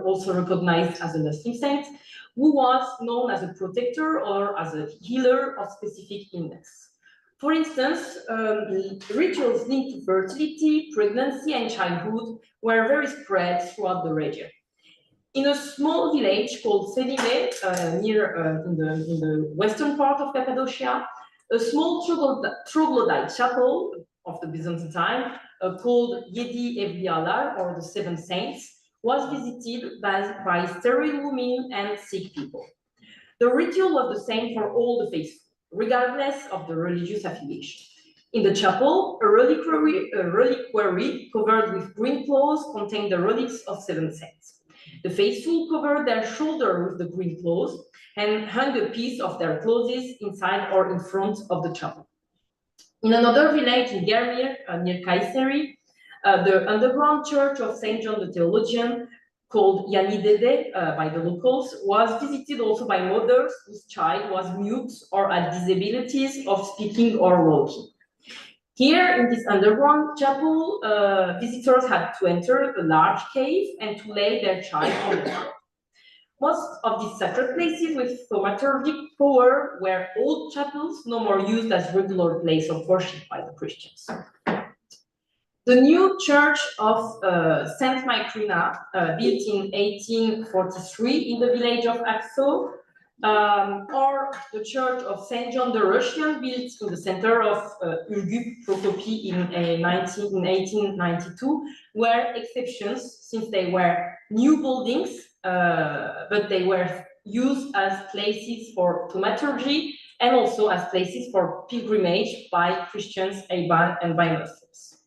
[SPEAKER 16] also recognized as a Muslim saint, who was known as a protector or as a healer of specific illness. For instance, rituals linked to fertility, pregnancy, and childhood were very spread throughout the region. In a small village called Selime, in the western part of Cappadocia, a small troglodyte chapel of the Byzantine time, called Yedi Evliyalar, or the Seven Saints, was visited by sterile women and sick people. The ritual was the same for all the faithful, regardless of the religious affiliation. In the chapel, a reliquary covered with green cloths contained the relics of seven saints. The faithful covered their shoulder with the green clothes and hung a piece of their clothes inside or in front of the chapel. In another village in Germir, near Kayseri, the underground church of Saint John the Theologian, called Yanidede by the locals, was visited also by mothers whose child was mute or had disabilities of speaking or walking. Here, in this underground chapel, visitors had to enter a large cave and to lay their child on the floor. Most of these sacred places with thaumaturgic power were old chapels, no more used as regular place of worship by the Christians. The new church of Saint Macrina, built in 1843 in the village of Axo, or the church of Saint John the Russian, built in the center of Urgup Prokopi in 1892, were exceptions since they were new buildings, but they were used as places for thaumaturgy and also as places for pilgrimage by Christians and by Muslims.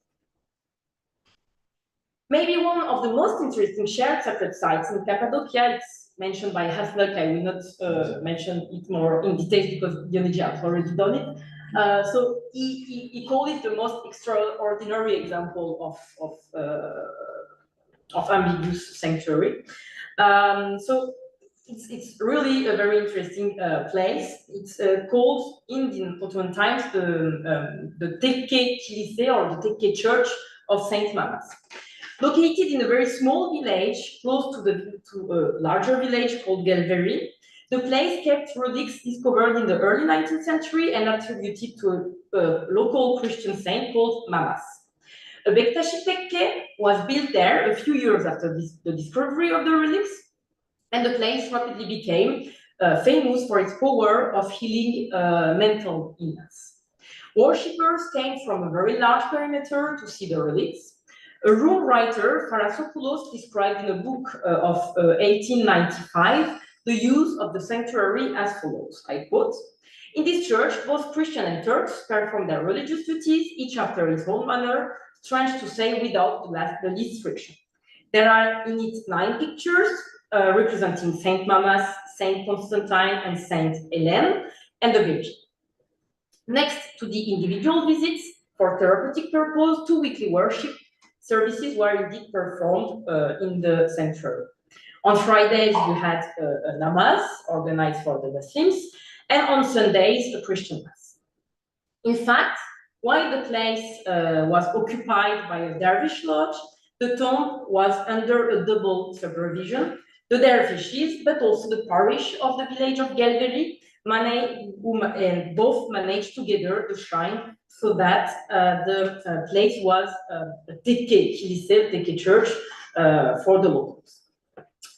[SPEAKER 16] Maybe one of the most interesting shared sacred sites in Cappadocia, it's mentioned by Hasluk. I will not mention it more in detail because Dionigi has already done it. So he called it the most extraordinary example of ambiguous sanctuary. So it's really a very interesting place. It's called in Ottoman times the Tekke Kilise or the Tekke Church of Saint Mamas. Located in a very small village close to a larger village called Gelveri, the place kept relics discovered in the early 19th century and attributed to a local Christian saint called Mamas. A Bektashi Tekke was built there a few years after the discovery of the relics, and the place rapidly became famous for its power of healing mental illness. Worshippers came from a very large perimeter to see the relics. A Rome writer, Pharasopoulos, described in a book of 1895 the use of the sanctuary as follows, I quote, "In this church, both Christian and Turks perform their religious duties, each after his own manner, strange to say, without the least friction. There are in it 9 pictures representing Saint Mamas, Saint Constantine, and Saint Helene, and the Virgin. Next to the individual visits, for therapeutic purpose, 2 weekly worship services were indeed performed in the sanctuary. On Fridays, you had a namaz organized for the Muslims, and on Sundays, a Christian mass. In fact, while the place was occupied by a dervish lodge, the tomb was under a double supervision. The dervishes, but also the parish of the village of Gelveri, and both managed together the shrine so that the place was a Tekke Kilise, Tekke church for the locals.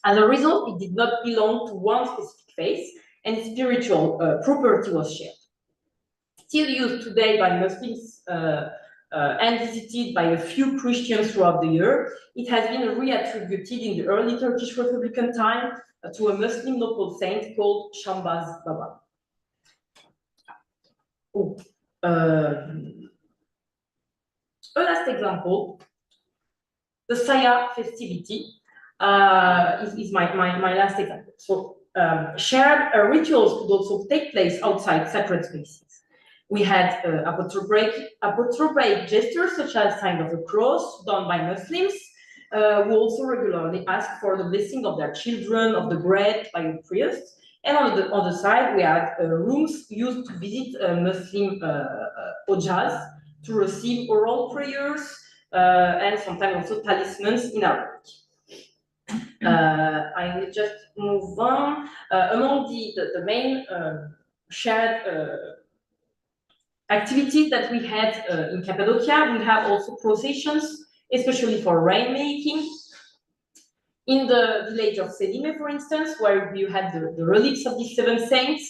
[SPEAKER 16] As a result, it did not belong to one specific faith, and its spiritual property was shared. Still used today by Muslims and visited by a few Christians throughout the year, it has been reattributed in the early Turkish Republican time to a Muslim local saint called Shambaz Baba. A last example, the Saya festivity is my last example. So shared rituals could also take place outside sacred spaces. We had apotropaic gestures such as sign of the cross done by Muslims, who also regularly ask for the blessing of their children, of the bread by a priest. And on the side, we had rooms used to visit Muslim ojas to receive oral prayers and sometimes also talismans in Arabic. I will just move on. Among the main shared activities that we had in Cappadocia, we have also processions, especially for rainmaking. In the village of Selime, for instance, where you had the relics of the 7 saints,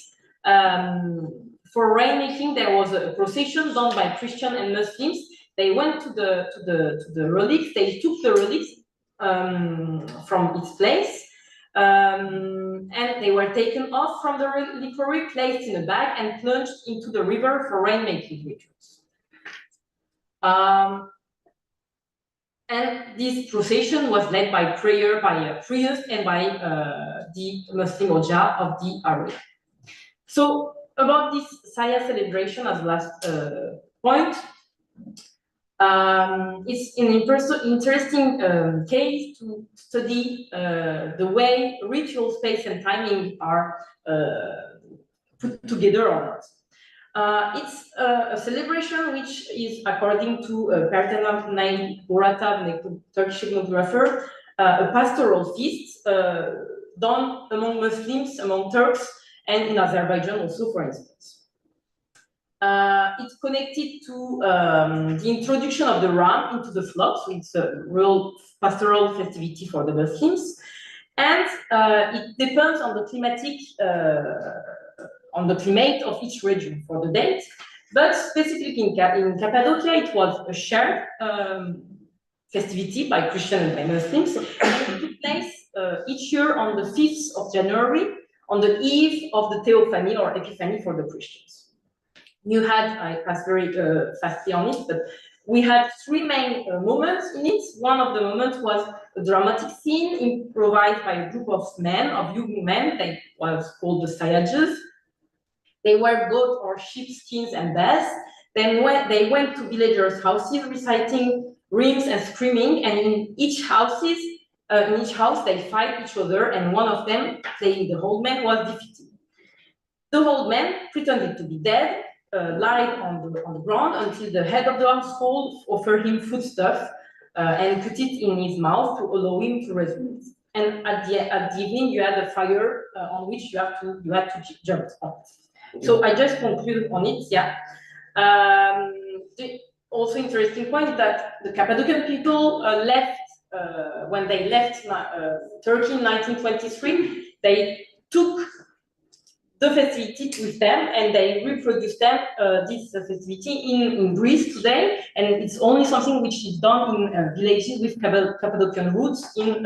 [SPEAKER 16] for rainmaking, there was a procession done by Christian and Muslims. They went to the relics, they took the relics from its place, and they were taken off from the reliquary, placed in a bag, and plunged into the river for rainmaking rituals. And this procession was led by prayer by a priest and by the Muslim Oja of the area. So about this Saya celebration as last point, it's an interesting case to study the way ritual space and timing are put together or not. It's a celebration which is, according to Pertena Nail Uratav, the Turkish ethnographer, a pastoral feast done among Muslims, among Turks, and in Azerbaijan also, for instance. It's connected to the introduction of the ram into the flock, so it's a real pastoral festivity for the Muslims, and it depends on the climatic on the climate of each region for the date, but specifically in Cappadocia, it was a shared festivity by Christian and by Muslims, and it took place each year on the 5th of January on the eve of the Theophany or Epiphany for the Christians. You had, I passed very fastly on it, but we had three main moments in it. One of the moments was a dramatic scene improvised by a group of men, of young men, they was called the Sayages. They wear goat or sheep skins and bells. Then they went to villagers' houses reciting hymns and screaming, and in each house they fight each other, and one of them, playing the old man, was defeated. The old man pretended to be dead, lied on the ground until the head of the household offered him foodstuff and put it in his mouth to allow him to resurrect. And at the evening, you had a fire on which you had to jump on. So I just conclude on it. Yeah. The also interesting point is that the Cappadocian people left when they left Turkey in 1923. They took the festivity with them and they reproduced them this festivity in Greece today, and it's only something which is done in villages with Cappadocian roots in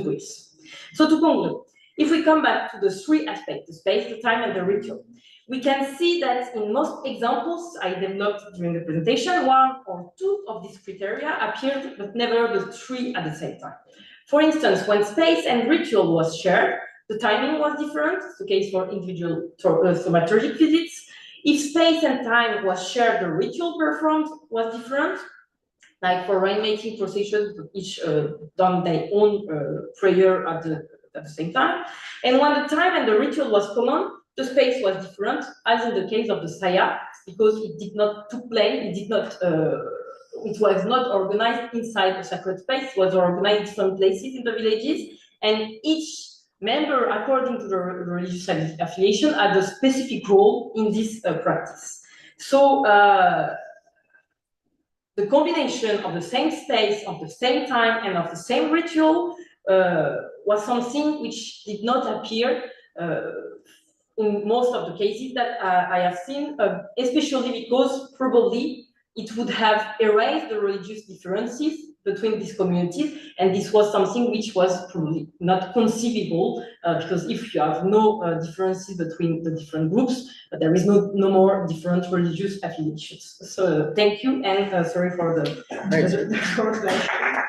[SPEAKER 16] Greece. So to conclude, if we come back to the three aspects, the space, the time, and the ritual, we can see that in most examples I developed during the presentation, one or two of these criteria appeared, but never the three at the same time. For instance, when space and ritual was shared, the timing was different. It's the case for individual thaumaturgic visits. If space and time was shared, the ritual performed was different. Like for rainmaking processions, each done their own prayer at the same time. And when the time and the ritual was common, the space was different, as in the case of the Saya, because it did not take place, it was not organized inside a sacred space, it was organized in different places in the villages, and each member, according to the religious affiliation, had a specific role in this practice. So the combination of the same space, of the same time, and of the same ritual was something which did not appear in most of the cases that I have seen, especially because probably it would have erased the religious differences between these communities, and this was something which was probably not conceivable, because if you have no differences between the different groups, there is no more different religious affiliations. So thank you, and sorry for the short lecture.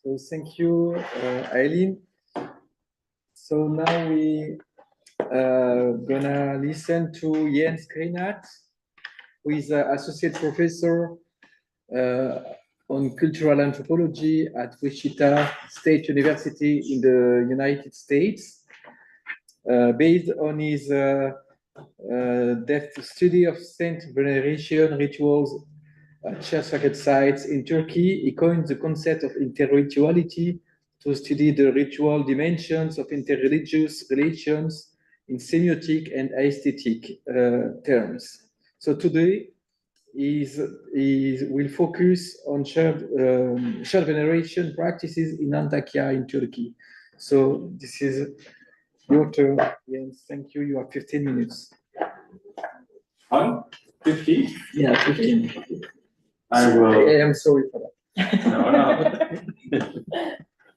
[SPEAKER 2] So thank you, Eileen. So now we gonna listen to Jens Greenat, who is an associate professor on cultural anthropology at Wichita State University in the United States. Based on his depth study of saint veneration rituals at church sacred sites in Turkey, he coined the concept of interrituality to study the ritual dimensions of interreligious relations in semiotic and aesthetic terms. So today, he will focus on shared veneration practices in Antakya in Turkey. So this is your turn, Jens. Thank you. You have 15 minutes.
[SPEAKER 6] 50?
[SPEAKER 2] Yeah, 15.
[SPEAKER 6] I will.
[SPEAKER 2] I am sorry for that.
[SPEAKER 6] No.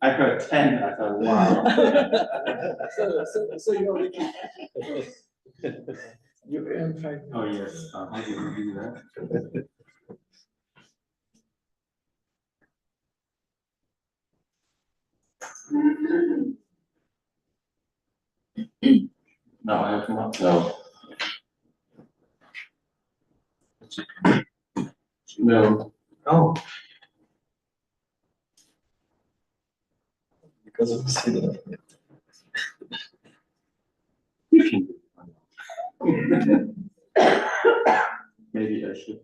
[SPEAKER 6] I heard 10. I thought, wow.
[SPEAKER 2] so you're lucky. You earn 5.
[SPEAKER 6] Oh, yes. How do you do that? No, I have not. No. No. Oh.
[SPEAKER 2] Because of the ceiling.
[SPEAKER 6] Maybe I should.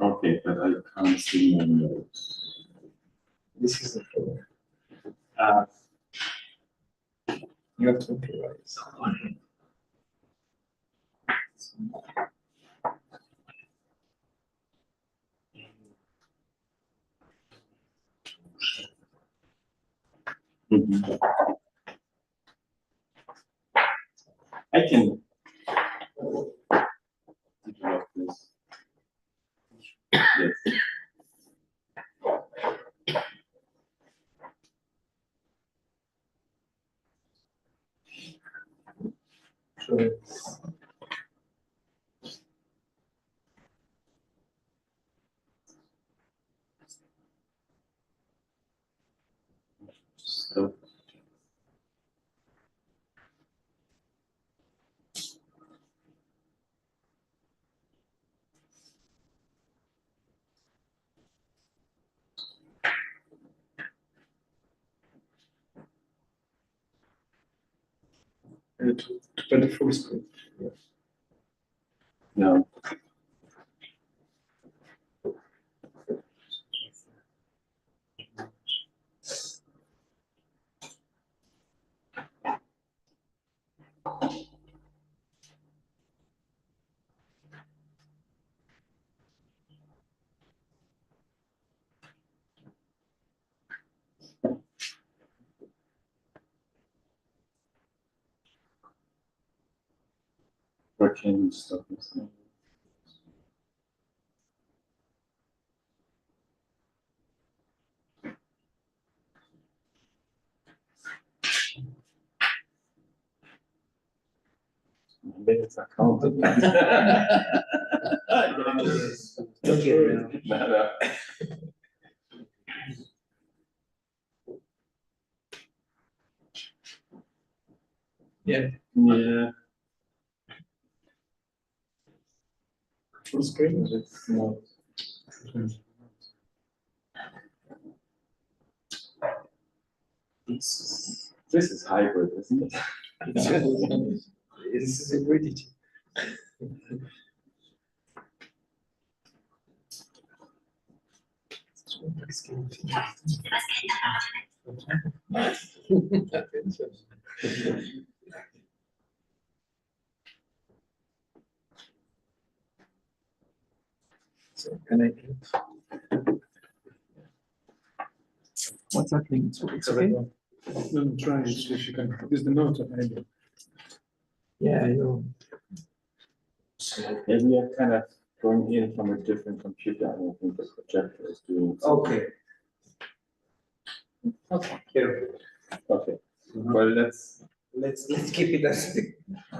[SPEAKER 6] Okay, but I can't see my notes.
[SPEAKER 2] This is the floor. You have to improvise.
[SPEAKER 6] I can develop this. Yes.
[SPEAKER 1] Sure.
[SPEAKER 6] So.
[SPEAKER 1] To put the full screen. Yes.
[SPEAKER 6] No. Where can you stop this now? Minutes are counted. No.
[SPEAKER 1] Yeah.
[SPEAKER 6] Yeah.
[SPEAKER 1] Full screen.
[SPEAKER 6] It's not. This is hybrid, isn't it?
[SPEAKER 1] This is hybridity. So can I click? What's happening? It's okay.
[SPEAKER 9] I'm trying to see if you can, is the note available?
[SPEAKER 1] Yeah, I know.
[SPEAKER 6] Yeah, we are kind of going in from a different computer. I don't think the projector is doing.
[SPEAKER 4] Okay. Okay, here.
[SPEAKER 6] Okay. Well, let's
[SPEAKER 4] keep it as.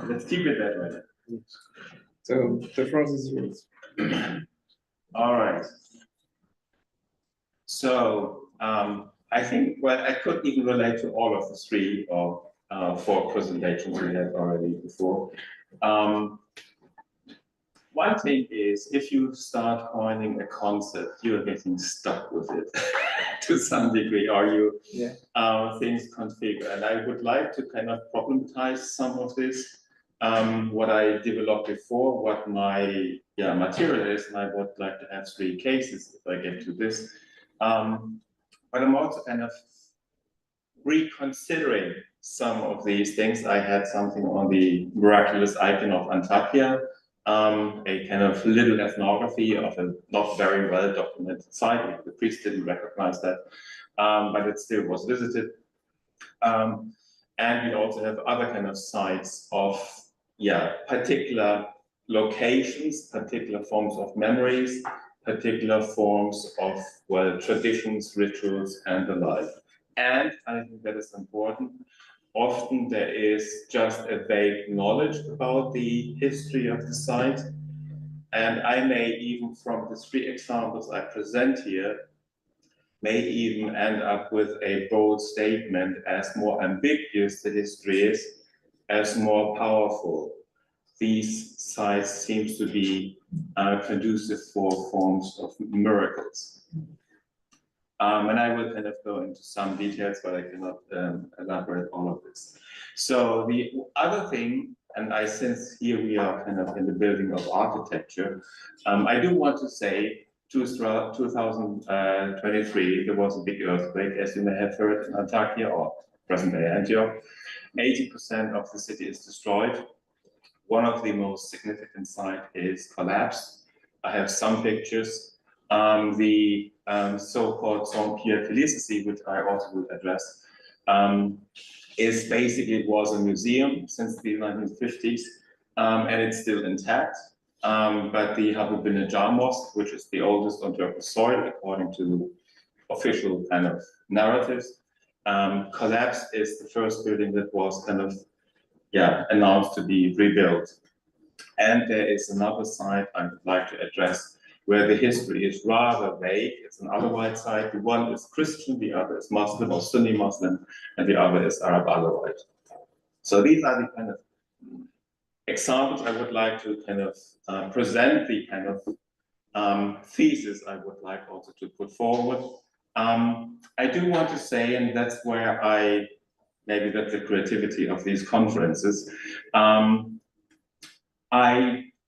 [SPEAKER 6] Let's keep it that way.
[SPEAKER 1] So the process is yours.
[SPEAKER 6] All right. So I think, well, I could even relate to all of the 3 or 4 presentations we had already before. One thing is, if you start coining a concept, you're getting stuck with it to some degree, or you things configure. And I would like to kind of problematize some of this, what I developed before, what my material is, and I would like to have 3 cases if I get to this. But I'm also kind of reconsidering some of these things. I had something on the miraculous icon of Antakya, a kind of little ethnography of a not very well documented site. The priest didn't recognize that, but it still was visited. And we also have other kind of sites of, particular locations, particular forms of memories, particular forms of, well, traditions, rituals, and the like. And I think that is important. Often there is just a vague knowledge about the history of the site. And I may even, from the 3 examples I present here, may even end up with a bold statement: as more ambiguous the history is, as more powerful. These sites seem to be conducive for forms of miracles. And I will kind of go into some details, but I cannot elaborate all of this. So the other thing, and since here we are kind of in the building of architecture, I do want to say, 2023, there was a big earthquake, as you may have heard, in Antakya, or present-day Antioch. 80% of the city is destroyed. One of the most significant sites is collapsed. I have some pictures. The so-called Saint-Pierre Félicity, which I also will address, is basically, it was a museum since the 1950s, and it's still intact. But the Habib-Jar Mosque, which is the oldest on Turkish soil, according to official kind of narratives, collapsed, is the first building that was kind of, announced to be rebuilt. And there is another site I would like to address where the history is rather vague. It's an Alawite site. The one is Christian, the other is Muslim or Sunni Muslim, and the other is Arab Alawite. So these are the kind of examples I would like to kind of present, the kind of thesis I would like also to put forward. I do want to say, and that's where maybe that's the creativity of these conferences,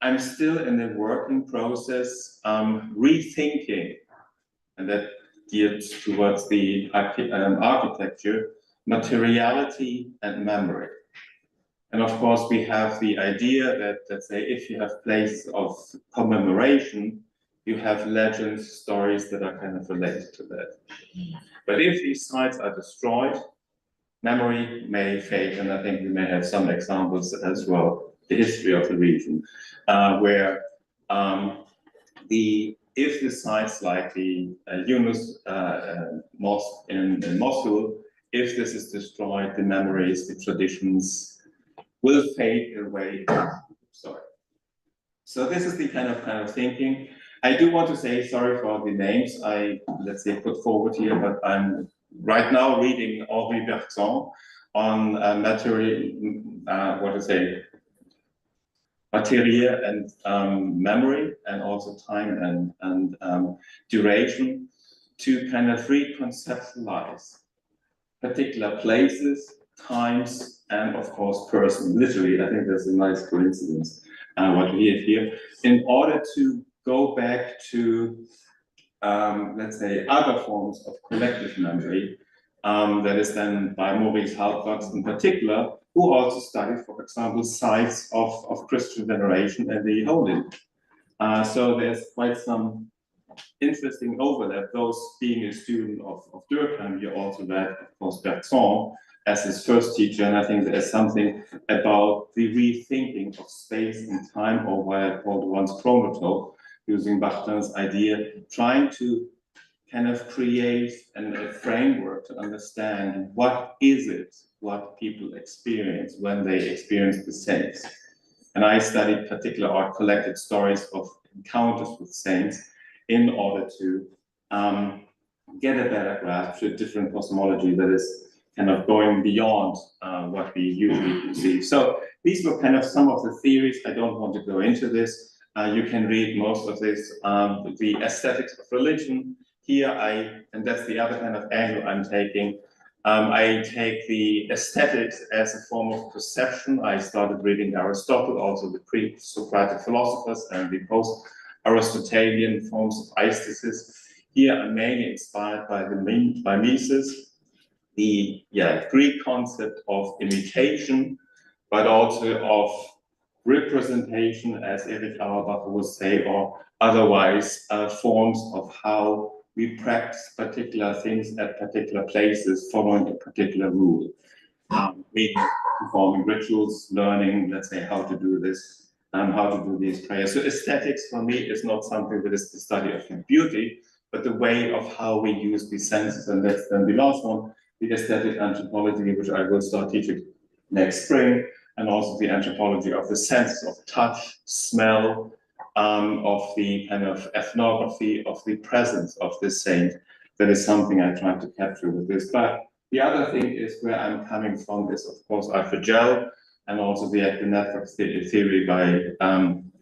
[SPEAKER 6] I'm still in the working process, rethinking, and that geared towards the architecture, materiality and memory. And of course, we have the idea that, let's say, if you have places of commemoration, you have legends, stories that are kind of related to that. But if these sites are destroyed, memory may fade, and I think we may have some examples as well. The history of the region, where if the sites like the Yunus Mosque in Mosul, if this is destroyed, the memories, the traditions will fade away. Sorry. So this is the kind of thinking. I do want to say sorry for the names I, let's say, put forward here, but I'm right now reading Henri Bergson on material and memory, and also time and duration, to kind of reconceptualize particular places, times, and of course person. Literally, I think that's a nice coincidence what we have here, in order to go back to let's say other forms of collective memory, that is then by Maurice Halbwachs in particular, who also studied, for example, sites of Christian veneration and the Holy. So there's quite some interesting overlap. Those being a student of Durkheim, you also read, of course, Bergson as his first teacher, and I think there's something about the rethinking of space and time, or what I called once chronotope, using Bachtin's idea, trying to kind of create a framework to understand what is it, what people experience when they experience the saints. And I studied particular or collected stories of encounters with saints in order to get a better grasp to a different cosmology that is kind of going beyond what we usually perceive. So these were kind of some of the theories. I don't want to go into this. You can read most of this, the aesthetics of religion. Here and that's the other kind of angle I'm taking. I take the aesthetics as a form of perception. I started reading Aristotle, also the pre-Socratic philosophers and the post-Aristotelian forms of aesthesis. Here I'm mainly inspired by mimesis, the Greek concept of imitation, but also of representation, as Erich Auerbach would say, or otherwise forms of how we practice particular things at particular places, following a particular rule. Meaning performing rituals, learning, let's say, how to do this, how to do these prayers. So aesthetics for me is not something that is the study of beauty, but the way of how we use the senses. And that's then the last one, the aesthetic anthropology, which I will start teaching next spring, and also the anthropology of the senses of touch, smell, of the kind of ethnography of the presence of this saint. That is something I try to capture with this. But the other thing is where I'm coming from is, of course, Alfred, and also the network theory by,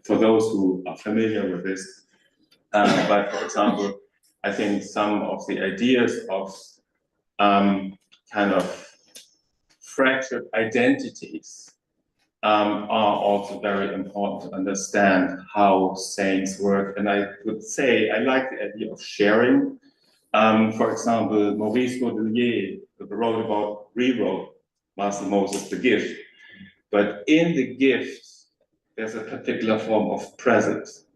[SPEAKER 6] for those who are familiar with this. But for example, I think some of the ideas of kind of fractured identities are also very important to understand how saints work. And I would say I like the idea of sharing. For example, Maurice Godelier rewrote Master Moses, the gift. But in the gift, there's a particular form of presence.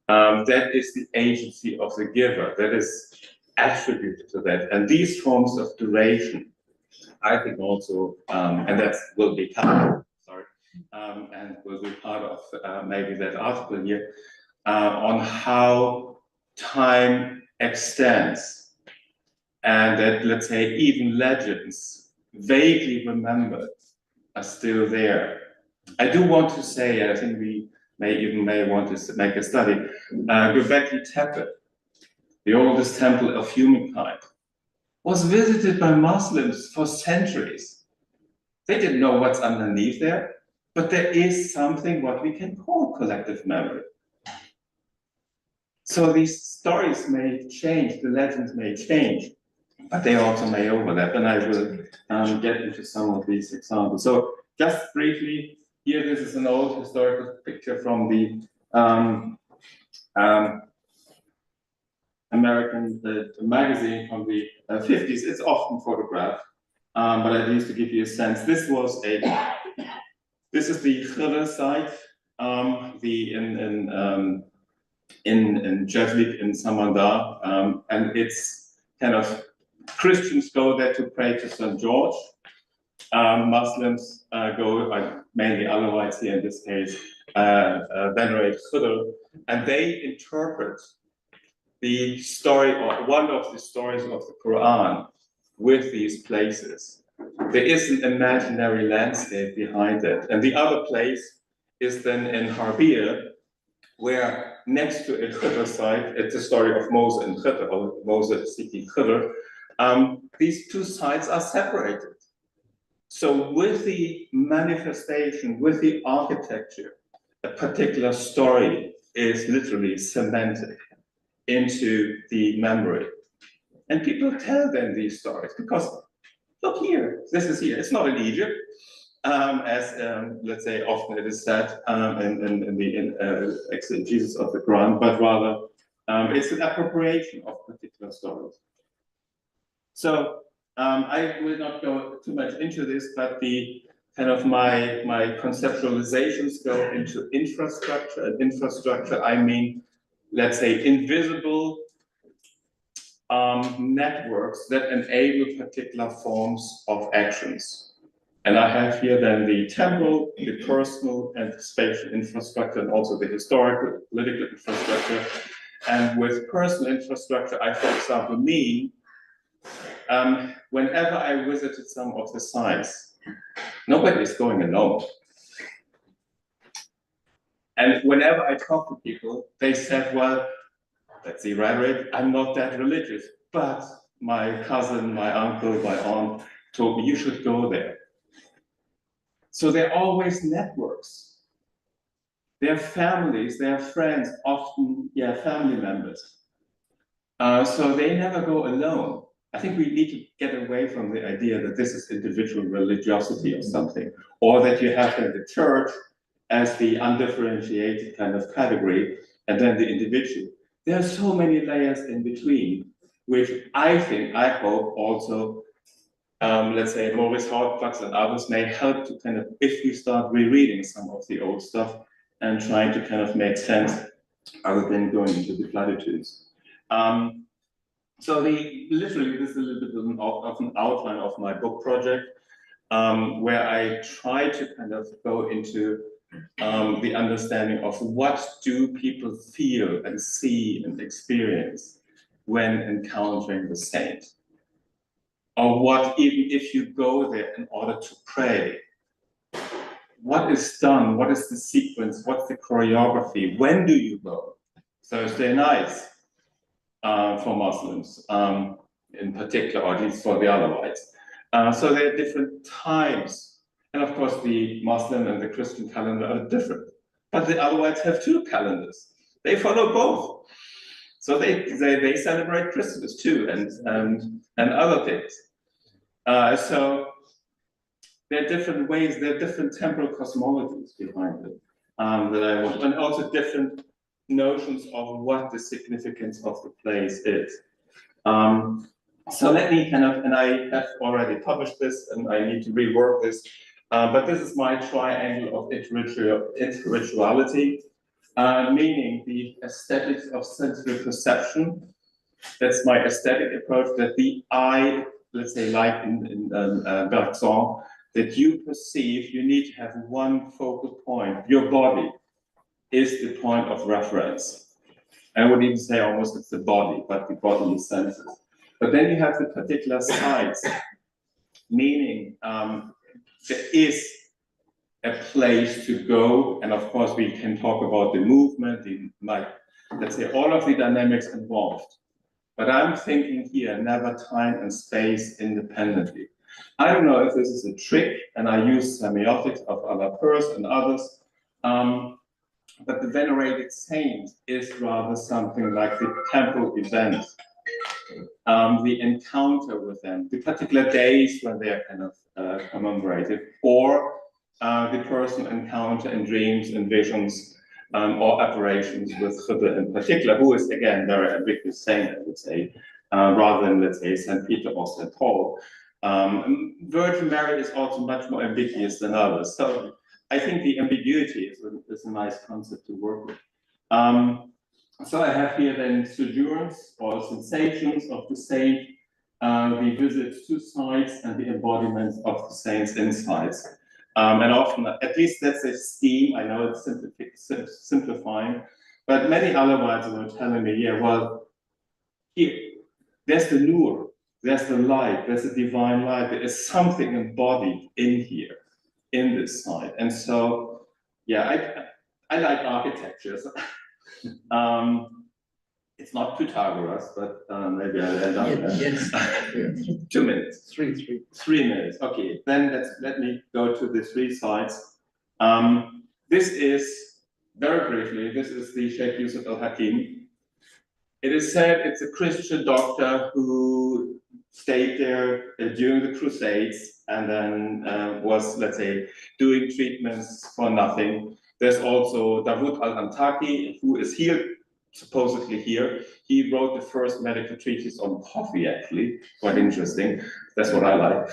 [SPEAKER 6] That is the agency of the giver. That is attributed to that. And these forms of duration, I think also, and that will be covered, sorry, and will be part of maybe that article here, on how time extends, and that, let's say, even legends vaguely remembered are still there. I do want to say, and I think we may want to make a study, Göbekli Tepe, the oldest temple of humankind, was visited by Muslims for centuries. They didn't know what's underneath there, but there is something what we can call collective memory. So these stories may change, the legends may change, but they also may overlap, and I will get into some of these examples. So just briefly, here this is an old historical picture from the American magazine from the 50s. It's often photographed, but at least to give you a sense, this is the Khidr site, in Jevlik in Samandar, and it's kind of, Christians go there to pray to St. George. Muslims go, mainly Alawites here in this case, venerate Khidr, and they interpret the story, or one of the stories of the Quran with these places. There is an imaginary landscape behind it. And the other place is then in Harbir, where next to a Khidr site, it's the story of Moses and Khidr, or Moses seeking Khidr. These two sites are separated. So with the manifestation, with the architecture, a particular story is literally cemented into the memory. And people tell them these stories because, look here, this is here. It's not in Egypt, as let's say often it is said in the exegesis of the Quran, but rather it's an appropriation of particular stories. So I will not go too much into this, but the kind of my conceptualizations go into infrastructure. And infrastructure, I mean, let's say, invisible networks that enable particular forms of actions. And I have here then the temporal, the personal, and the spatial infrastructure, and also the historical, political infrastructure. And with personal infrastructure, I, for example, mean, whenever I visited some of the sites, nobody is going alone. And whenever I talk to people, they said, well, that's the rhetoric, I'm not that religious, but my cousin, my uncle, my aunt told me you should go there. So there are always networks. There are families, there are friends, often, yeah, family members. So they never go alone. I think we need to get away from the idea that this is individual religiosity or something, or that you have the church as the undifferentiated kind of category, and then the individual. There are so many layers in between, which I think, I hope also, let's say Maurice Hauptwachs and others may help to kind of, if we start rereading some of the old stuff and trying to kind of make sense other than going into the platitudes. So literally, this is a little bit of an outline of my book project, where I try to kind of go into the understanding of what do people feel and see and experience when encountering the saint. Or what, even if you go there in order to pray, what is done, what is the sequence, what's the choreography, when do you go? Thursday nights for Muslims in particular, or at least for the Alawites. So there are different times. And of course, the Muslim and the Christian calendar are different. But the Alawites have two calendars. They follow both. So they celebrate Christmas too, and other things. So there are different ways, there are different temporal cosmologies behind it that I want, and also different notions of what the significance of the place is. So let me kind of, and I have already published this, and I need to rework this, but this is my triangle of intellectuality, meaning the aesthetics of sensory perception, That's my aesthetic approach, that the eye, let's say like in Bergson, that you perceive, you need to have one focal point. Your body is the point of reference. I would even say almost it's the body, but the bodily senses. But then you have the particular sides, meaning there is a place to go, and of course we can talk about the movement, let's say all of the dynamics involved. But I'm thinking here, never time and space independently. I don't know if this is a trick, and I use semiotics of other Peirce and others, but the venerated saint is rather something like the temporal event, the encounter with them, the particular days when they are kind of commemorated, or the personal encounter in dreams and visions, or apparitions with Chibbe in particular, who is again very ambiguous saint, I would say, rather than, let's say, St. Peter or St. Paul. Virgin Mary is also much more ambiguous than others. So I think the ambiguity is a nice concept to work with. So I have here then sojourns or sensations of the saint, the visits to sites and the embodiments of the saint's insights. And often, at least that's a scheme, I know it's simplifying, but many other ones were telling me, yeah, well, here, there's the nur, there's the light, there's the divine light, there is something embodied in here, in this site. And so, yeah, I like architecture. So, it's not Pythagoras, but maybe I'll end up there.
[SPEAKER 1] Yes.
[SPEAKER 6] 2 minutes.
[SPEAKER 1] 3
[SPEAKER 6] minutes. Okay, then let me go to the 3 sites. This is, very briefly, this is the Sheikh Yusuf al-Hakim. It is said it's a Christian doctor who stayed there during the Crusades and then was, let's say, doing treatments for nothing. There's also Dawood al-Antaki, who is here, supposedly here. He wrote the first medical treatise on coffee, actually, quite interesting. That's what I like.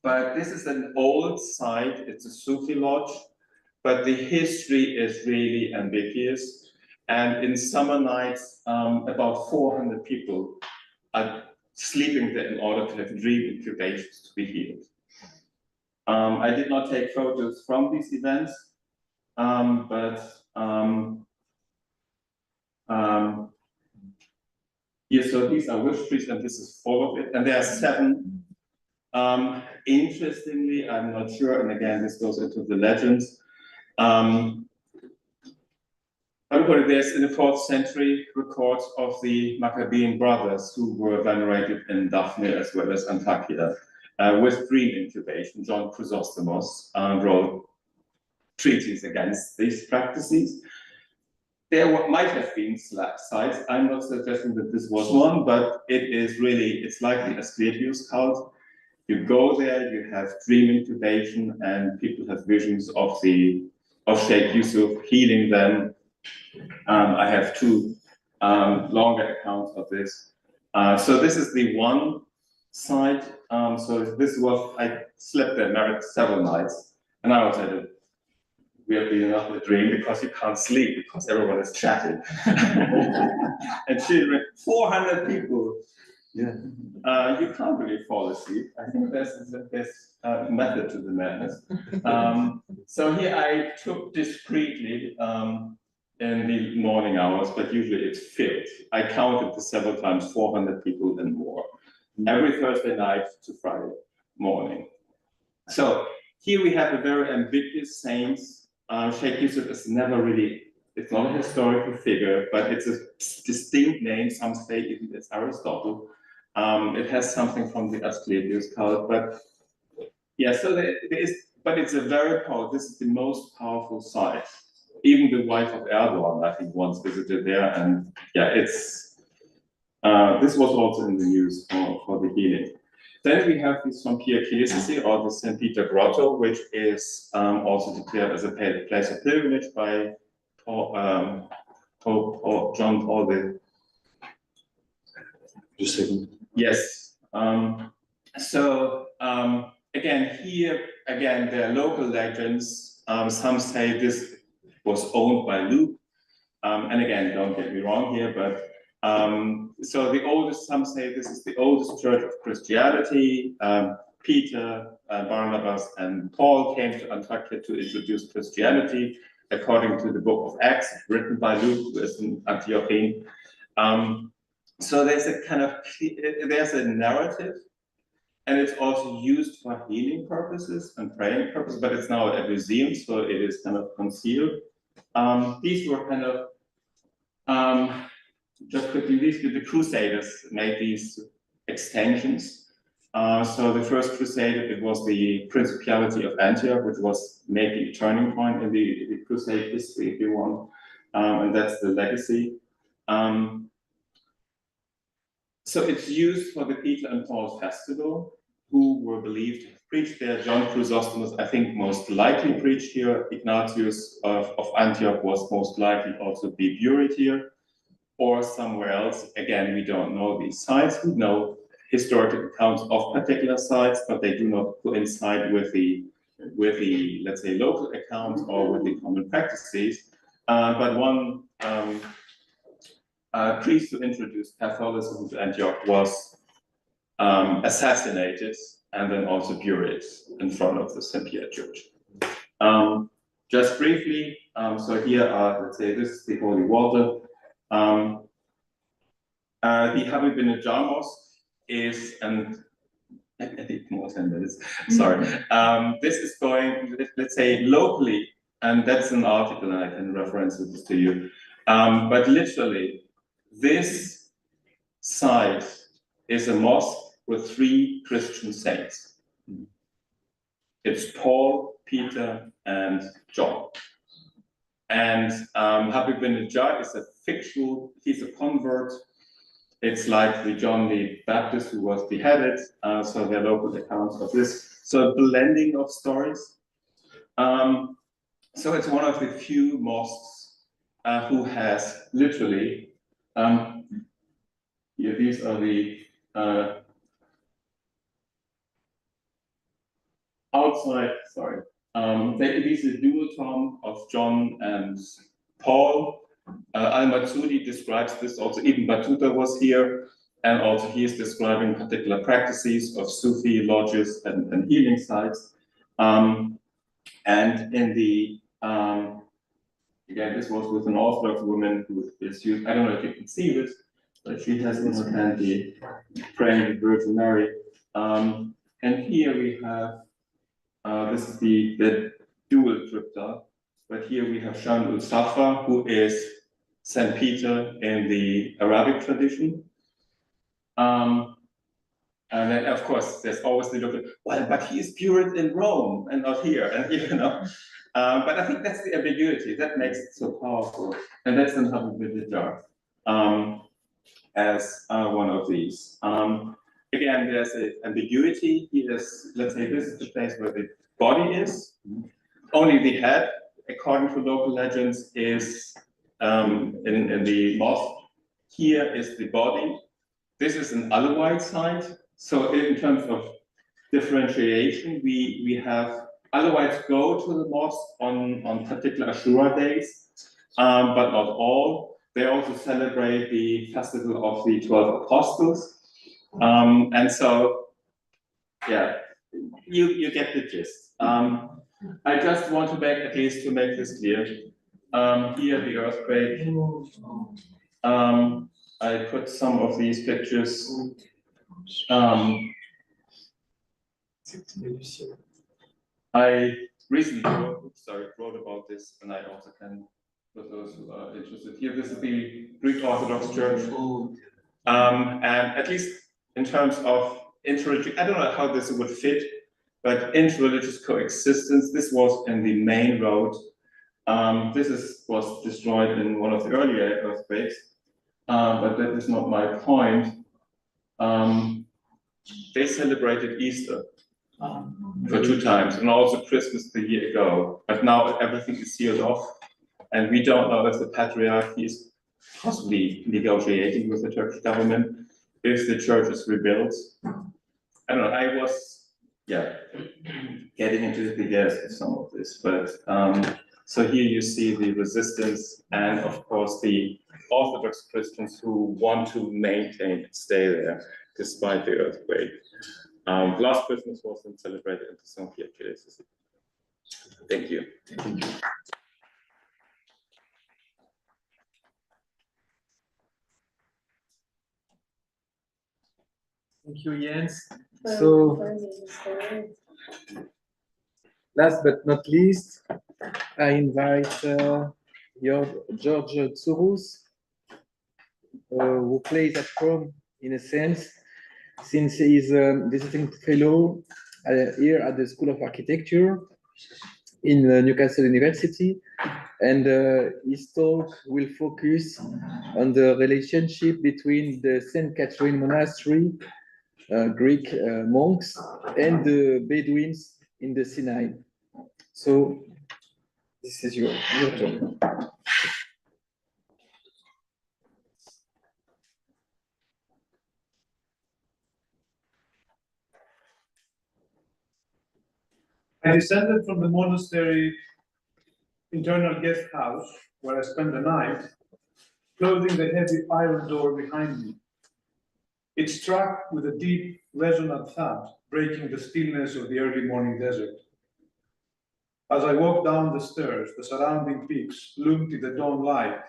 [SPEAKER 6] But this is an old site, it's a Sufi lodge, but the history is really ambiguous. And in summer nights, about 400 people are sleeping there in order to have dream incubations to be healed. I did not take photos from these events, yeah, so these are wish trees, and this is full of it. And there are 7. Interestingly, I'm not sure, and again, this goes into the legends. There's in the 4th century records of the Maccabean brothers who were venerated in Daphne as well as Antakya with dream incubation. John Chrysostomos wrote treatises against these practices. There might have been sites. I'm not suggesting that this was one, but it is really, it's like the Asclepius cult. You go there, you have dream incubation, and people have visions of Sheikh Yusuf healing them. I have 2 longer accounts of this. So this is the one site. So this was, I slept there, married several nights, and I was at a weirdly enough in a dream because you can't sleep because everyone is chatting. And she read 400 people. Yeah. You can't really fall asleep. I think there's a method to the madness. So here I took discreetly in the morning hours, but usually it's filled. I counted this several times, 400 people and more, every Thursday night to Friday morning. So here we have a very ambiguous saint. Sheikh Yusuf is never really, it's not a historical figure, but it's a distinct name. Some say even it's Aristotle. It has something from the Asclepius cult, but yeah, so there is, but it's a very powerful, this is the most powerful site. Even the wife of Erdogan, I think, once visited there, and yeah, it's, this was also in the news for the healing. Then we have this from Pierre Chiesi, or the St. Peter Grotto, which is also declared as a place of pilgrimage by John Paul the II. Yes. Again, here, there are local legends. Some say this was owned by Luke. And again, don't get me wrong here, but so the oldest, some say this is the oldest church of Christianity. Peter, Barnabas, and Paul came to Antioch to introduce Christianity, according to the book of Acts, written by Luke, who is an Antiochian. So there's a kind of, there's a narrative, and it's also used for healing purposes and praying purposes, but it's now a museum, so it is kind of concealed. These were kind of, just quickly, these were the Crusaders made these extensions. So the first crusade, it was the Principality of Antioch, which was maybe a turning point in the crusade history, if you want, and that's the legacy. So it's used for the Peter and Paul festival, who were believed to have preached there. John Chrysostom, I think, most likely preached here. Ignatius of Antioch was most likely also be buried here, or somewhere else. Again, we don't know these sites. We know historical accounts of particular sites, but they do not coincide with the let's say local accounts or with the common practices. But one priest who introduced Catholicism to Antioch was assassinated and then also buried in front of the St. Pierre Church. Just briefly, so here are, let's say, this is the Holy Water. The Habib bin Najjar Mosque is, and I think more 10 minutes, sorry. This is going, let's say, locally, and that's an article, and I can reference this to you. But literally, this site is a mosque with 3 Christian saints. It's Paul, Peter, and John. And Habib bin Najjar is a fictional, he's a convert. It's like the John the Baptist who was beheaded, so there are local accounts of this. So a blending of stories. So it's one of the few mosques who has literally, here, these are the outside, sorry, these are dual tomb of John and Paul. Al-Matsudi describes this also, Ibn Battuta was here, and also he is describing particular practices of Sufi lodges and healing sites. And in the, again, this was with an Orthodox woman who is used, I don't know if you can see this, but she has in her hand the praying Virgin Mary. And here we have, this is the dual triptych, but here we have Shams al-Safa, who is Saint Peter in the Arabic tradition. And then, of course, there's always the look, well, but he is buried in Rome and not here, and you know. But I think that's the ambiguity that makes it so powerful, and that's in Habib bin Najjar as one of these. Again, there's an ambiguity. He is, let's say, this is the place where the body is. Only the head, according to local legends, is in the mosque. Here is the body. This is an Alawite site. So in terms of differentiation, we have Alawites go to the mosque on particular Ashura days, but not all. They also celebrate the festival of the 12 Apostles. And so, yeah, you get the gist. I just want to make, at least to make this clear, here the earthquake. I put some of these pictures. I recently wrote about this, and I also can, for those who are interested here, this is the Greek Orthodox Church. And at least in terms of interreligious, I don't know how this would fit, but interreligious coexistence, this was in the main road. This was destroyed in one of the earlier earthquakes, but that is not my point. They celebrated Easter for 2 times, and also Christmas the year ago. But now everything is sealed off, and we don't know if the Patriarch is possibly negotiating with the Turkish government if the church is rebuilt. I don't know. I was, yeah, getting into the details of some of this, but So here you see the resistance and of course the Orthodox Christians who want to maintain and stay there despite the earthquake. Last Christmas was then celebrated in Saint-Pierre. Thank you.
[SPEAKER 1] Thank you, Jens. So, last but not least, I invite George Tsourous, who plays at home in a sense, since he is a visiting fellow here at the School of Architecture in Newcastle University, and his talk will focus on the relationship between the St. Catherine Monastery, Greek monks, and the Bedouins in the Sinai. So this is your turn.
[SPEAKER 9] I descended from the monastery internal guest house where I spent the night, closing the heavy iron door behind me. It struck with a deep, resonant thud, breaking the stillness of the early morning desert. As I walked down the stairs, the surrounding peaks loomed in the dawn light,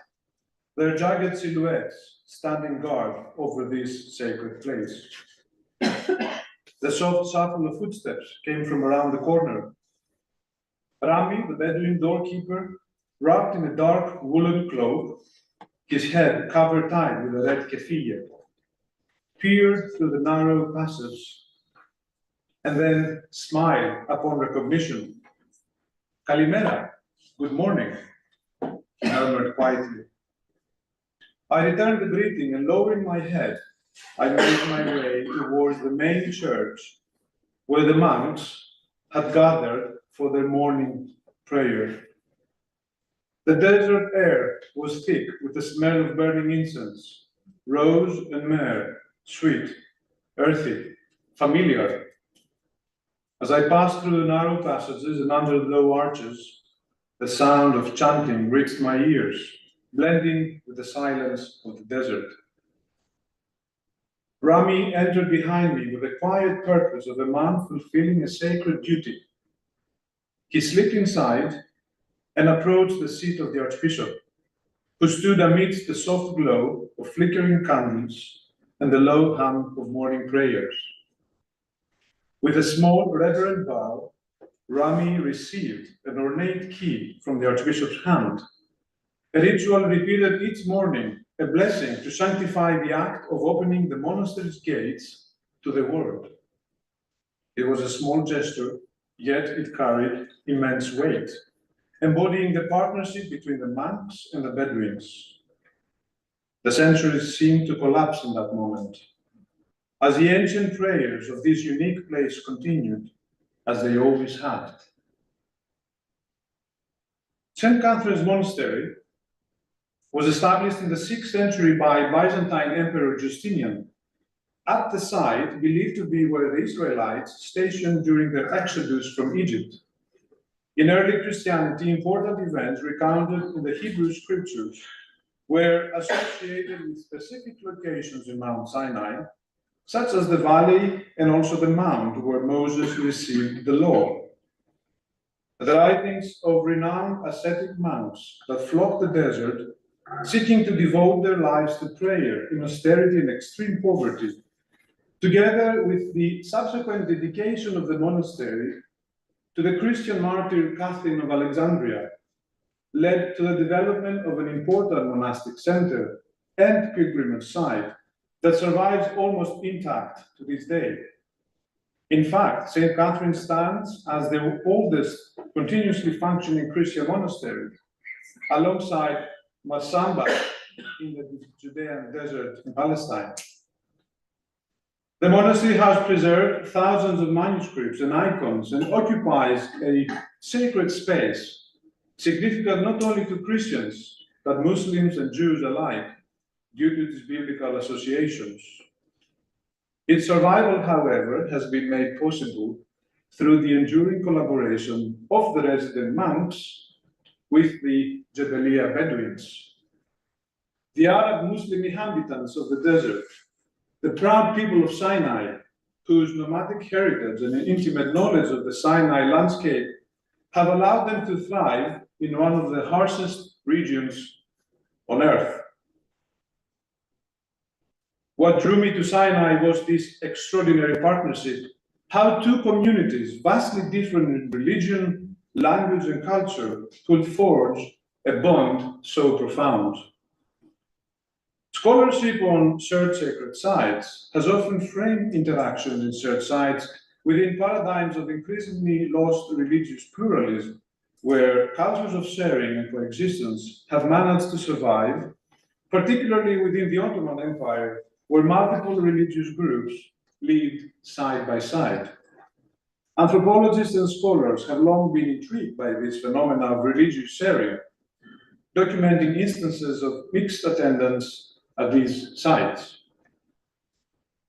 [SPEAKER 9] their jagged silhouettes standing guard over this sacred place. The soft shuffle of footsteps came from around the corner. Rami, the Bedouin doorkeeper, wrapped in a dark woolen cloak, his head covered tight with a red keffiyeh, peered through the narrow passage and then smiled upon recognition. Kalimera, good morning, he murmured quietly. I returned the greeting and lowering my head, I made my way towards the main church where the monks had gathered for their morning prayer. The desert air was thick with the smell of burning incense, rose and myrrh, sweet, earthy, familiar. As I passed through the narrow passages and under the low arches, the sound of chanting reached my ears, blending with the silence of the desert. Rami entered behind me with the quiet purpose of a man fulfilling a sacred duty. He slipped inside and approached the seat of the Archbishop, who stood amidst the soft glow of flickering candles and the low hum of morning prayers. With a small reverent bow, Rami received an ornate key from the Archbishop's hand. A ritual repeated each morning, a blessing to sanctify the act of opening the monastery's gates to the world. It was a small gesture, yet it carried immense weight, embodying the partnership between the monks and the Bedouins. The centuries seemed to collapse in that moment, as the ancient prayers of this unique place continued, as they always had. St. Catherine's Monastery was established in the 6th century by Byzantine Emperor Justinian, at the site believed to be where the Israelites stationed during their exodus from Egypt. In early Christianity, important events recounted in the Hebrew scriptures were associated with specific locations in Mount Sinai, such as the valley and also the mount where Moses received the law. The writings of renowned ascetic monks that flocked the desert, seeking to devote their lives to prayer in austerity and extreme poverty, together with the subsequent dedication of the monastery to the Christian martyr Catherine of Alexandria, led to the development of an important monastic center and pilgrimage site that survives almost intact to this day. In fact, St. Catherine stands as the oldest continuously functioning Christian monastery, alongside Masamba in the Judean desert in Palestine. The monastery has preserved thousands of manuscripts and icons and occupies a sacred space, significant not only to Christians, but Muslims and Jews alike, due to its biblical associations. Its survival, however, has been made possible through the enduring collaboration of the resident monks with the Jabalia Bedouins. The Arab Muslim inhabitants of the desert, the proud people of Sinai, whose nomadic heritage and intimate knowledge of the Sinai landscape have allowed them to thrive in one of the harshest regions on earth. What drew me to Sinai was this extraordinary partnership, how two communities, vastly different in religion, language, and culture, could forge a bond so profound. Scholarship on shared sacred sites has often framed interactions in shared sites within paradigms of increasingly lost religious pluralism, where cultures of sharing and coexistence have managed to survive, particularly within the Ottoman Empire, where multiple religious groups lived side by side. Anthropologists and scholars have long been intrigued by this phenomenon of religious sharing, documenting instances of mixed attendance at these sites.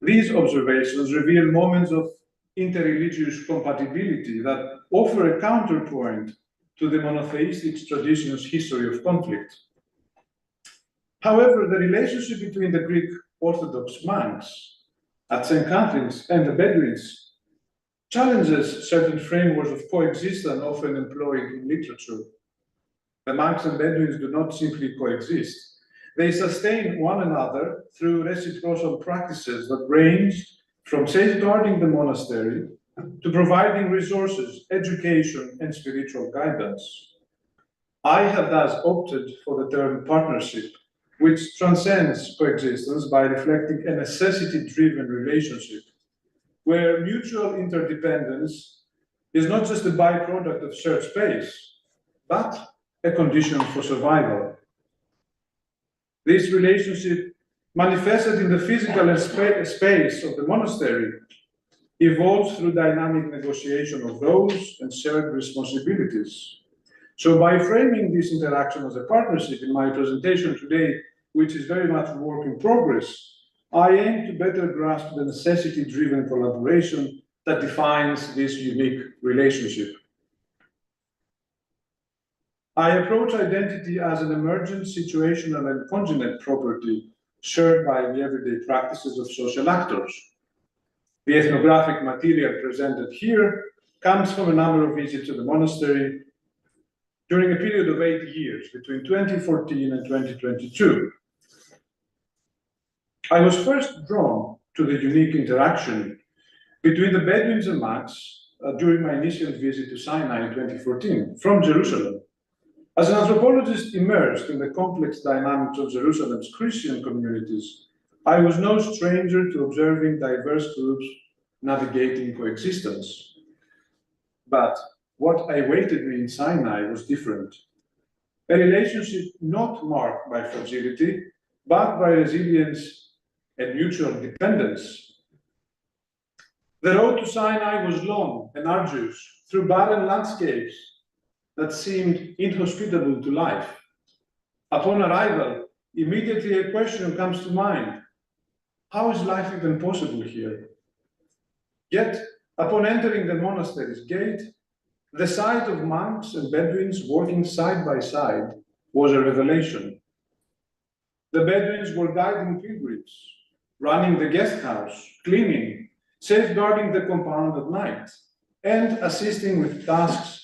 [SPEAKER 9] These observations reveal moments of interreligious compatibility that offer a counterpoint to the monotheistic tradition's history of conflict. However, the relationship between the Greek Orthodox monks at St. Catherine's and the Bedouins challenges certain frameworks of coexistence often employed in literature. The monks and Bedouins do not simply coexist. They sustain one another through reciprocal practices that range from safeguarding the monastery to providing resources, education, and spiritual guidance. I have thus opted for the term partnership, which transcends coexistence by reflecting a necessity-driven relationship, where mutual interdependence is not just a byproduct of shared space, but a condition for survival. This relationship, manifested in the physical space of the monastery, evolves through dynamic negotiation of roles and shared responsibilities. So by framing this interaction as a partnership in my presentation today, which is very much work in progress, I aim to better grasp the necessity-driven collaboration that defines this unique relationship. I approach identity as an emergent, situational, and contingent property shared by the everyday practices of social actors. The ethnographic material presented here comes from a number of visits to the monastery during a period of 8 years, between 2014 and 2022. I was first drawn to the unique interaction between the Bedouins and monks during my initial visit to Sinai in 2014 from Jerusalem. As an anthropologist immersed in the complex dynamics of Jerusalem's Christian communities, I was no stranger to observing diverse groups navigating coexistence. But what awaited me in Sinai was different. A relationship not marked by fragility, but by resilience and mutual dependence. The road to Sinai was long and arduous, through barren landscapes that seemed inhospitable to life. Upon arrival, immediately a question comes to mind: how is life even possible here? Yet, upon entering the monastery's gate, the sight of monks and Bedouins working side by side was a revelation. The Bedouins were guiding pilgrims, running the guest house, cleaning, safeguarding the compound at night, and assisting with tasks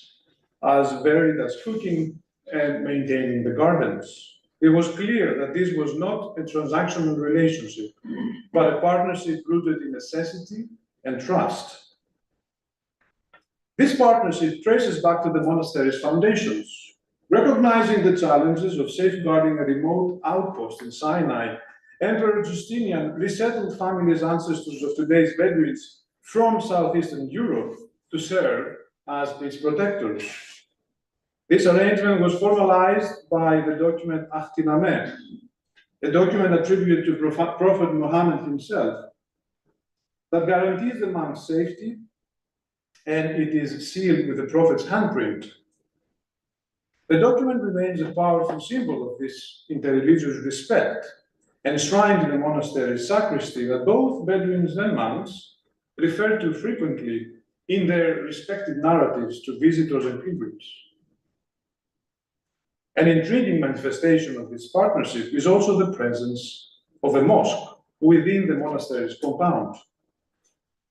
[SPEAKER 9] as varied as cooking and maintaining the gardens. It was clear that this was not a transactional relationship, but a partnership rooted in necessity and trust. This partnership traces back to the monastery's foundations. Recognizing the challenges of safeguarding a remote outpost in Sinai, Emperor Justinian resettled families ancestors of today's Bedouins from southeastern Europe to serve as its protectors. This arrangement was formalized by the document Ahtinameh, a document attributed to Prophet Muhammad himself, that guarantees the monk's safety, and it is sealed with the Prophet's handprint. The document remains a powerful symbol of this interreligious respect, enshrined in the monastery's sacristy that both Bedouins and monks refer to frequently in their respective narratives to visitors and pilgrims. An intriguing manifestation of this partnership is also the presence of a mosque within the monastery's compound.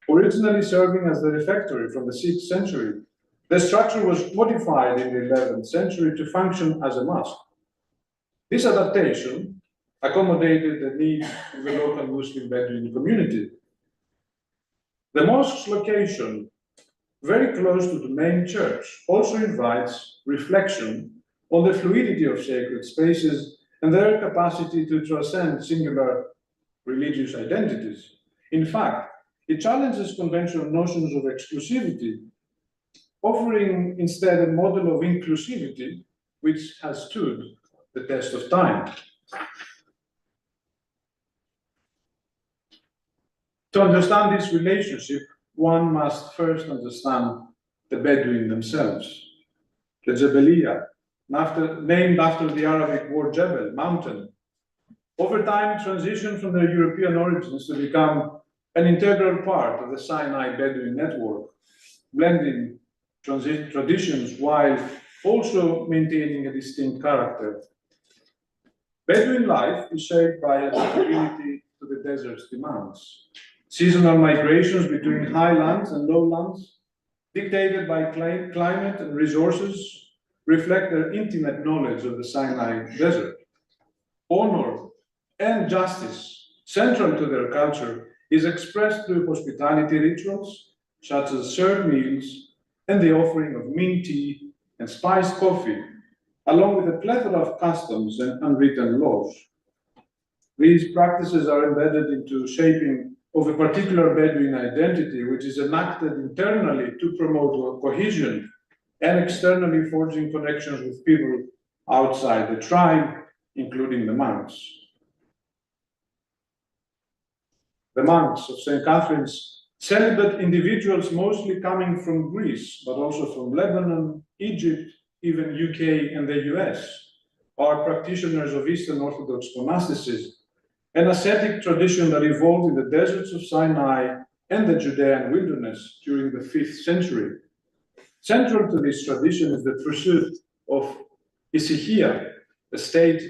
[SPEAKER 9] Originally serving as the refectory from the 6th century, the structure was modified in the 11th century to function as a mosque. This adaptation accommodated the needs of the local Muslim Bedouin community. The mosque's location, very close to the main church, also invites reflection on the fluidity of sacred spaces and their capacity to transcend singular religious identities. In fact, it challenges conventional notions of exclusivity, offering instead a model of inclusivity which has stood the test of time. To understand this relationship, one must first understand the Bedouin themselves. The Jebeliya, named after the Arabic word Jebel, mountain, over time transitioned from their European origins to become an integral part of the Sinai Bedouin network, blending traditions while also maintaining a distinct character. Bedouin life is shaped by adaptability to the desert's demands. Seasonal migrations between highlands and lowlands, dictated by climate and resources, reflect their intimate knowledge of the Sinai desert. Honor and justice, central to their culture, is expressed through hospitality rituals, such as served meals and the offering of mint tea and spiced coffee, along with a plethora of customs and unwritten laws. These practices are embedded into shaping of a particular Bedouin identity, which is enacted internally to promote cohesion and externally forging connections with people outside the tribe, including the monks. The monks of St. Catherine's celibate individuals mostly coming from Greece, but also from Lebanon, Egypt, even UK and the US, are practitioners of Eastern Orthodox monasticism, an ascetic tradition that evolved in the deserts of Sinai and the Judean wilderness during the 5th century. Central to this tradition is the pursuit of issachia, a state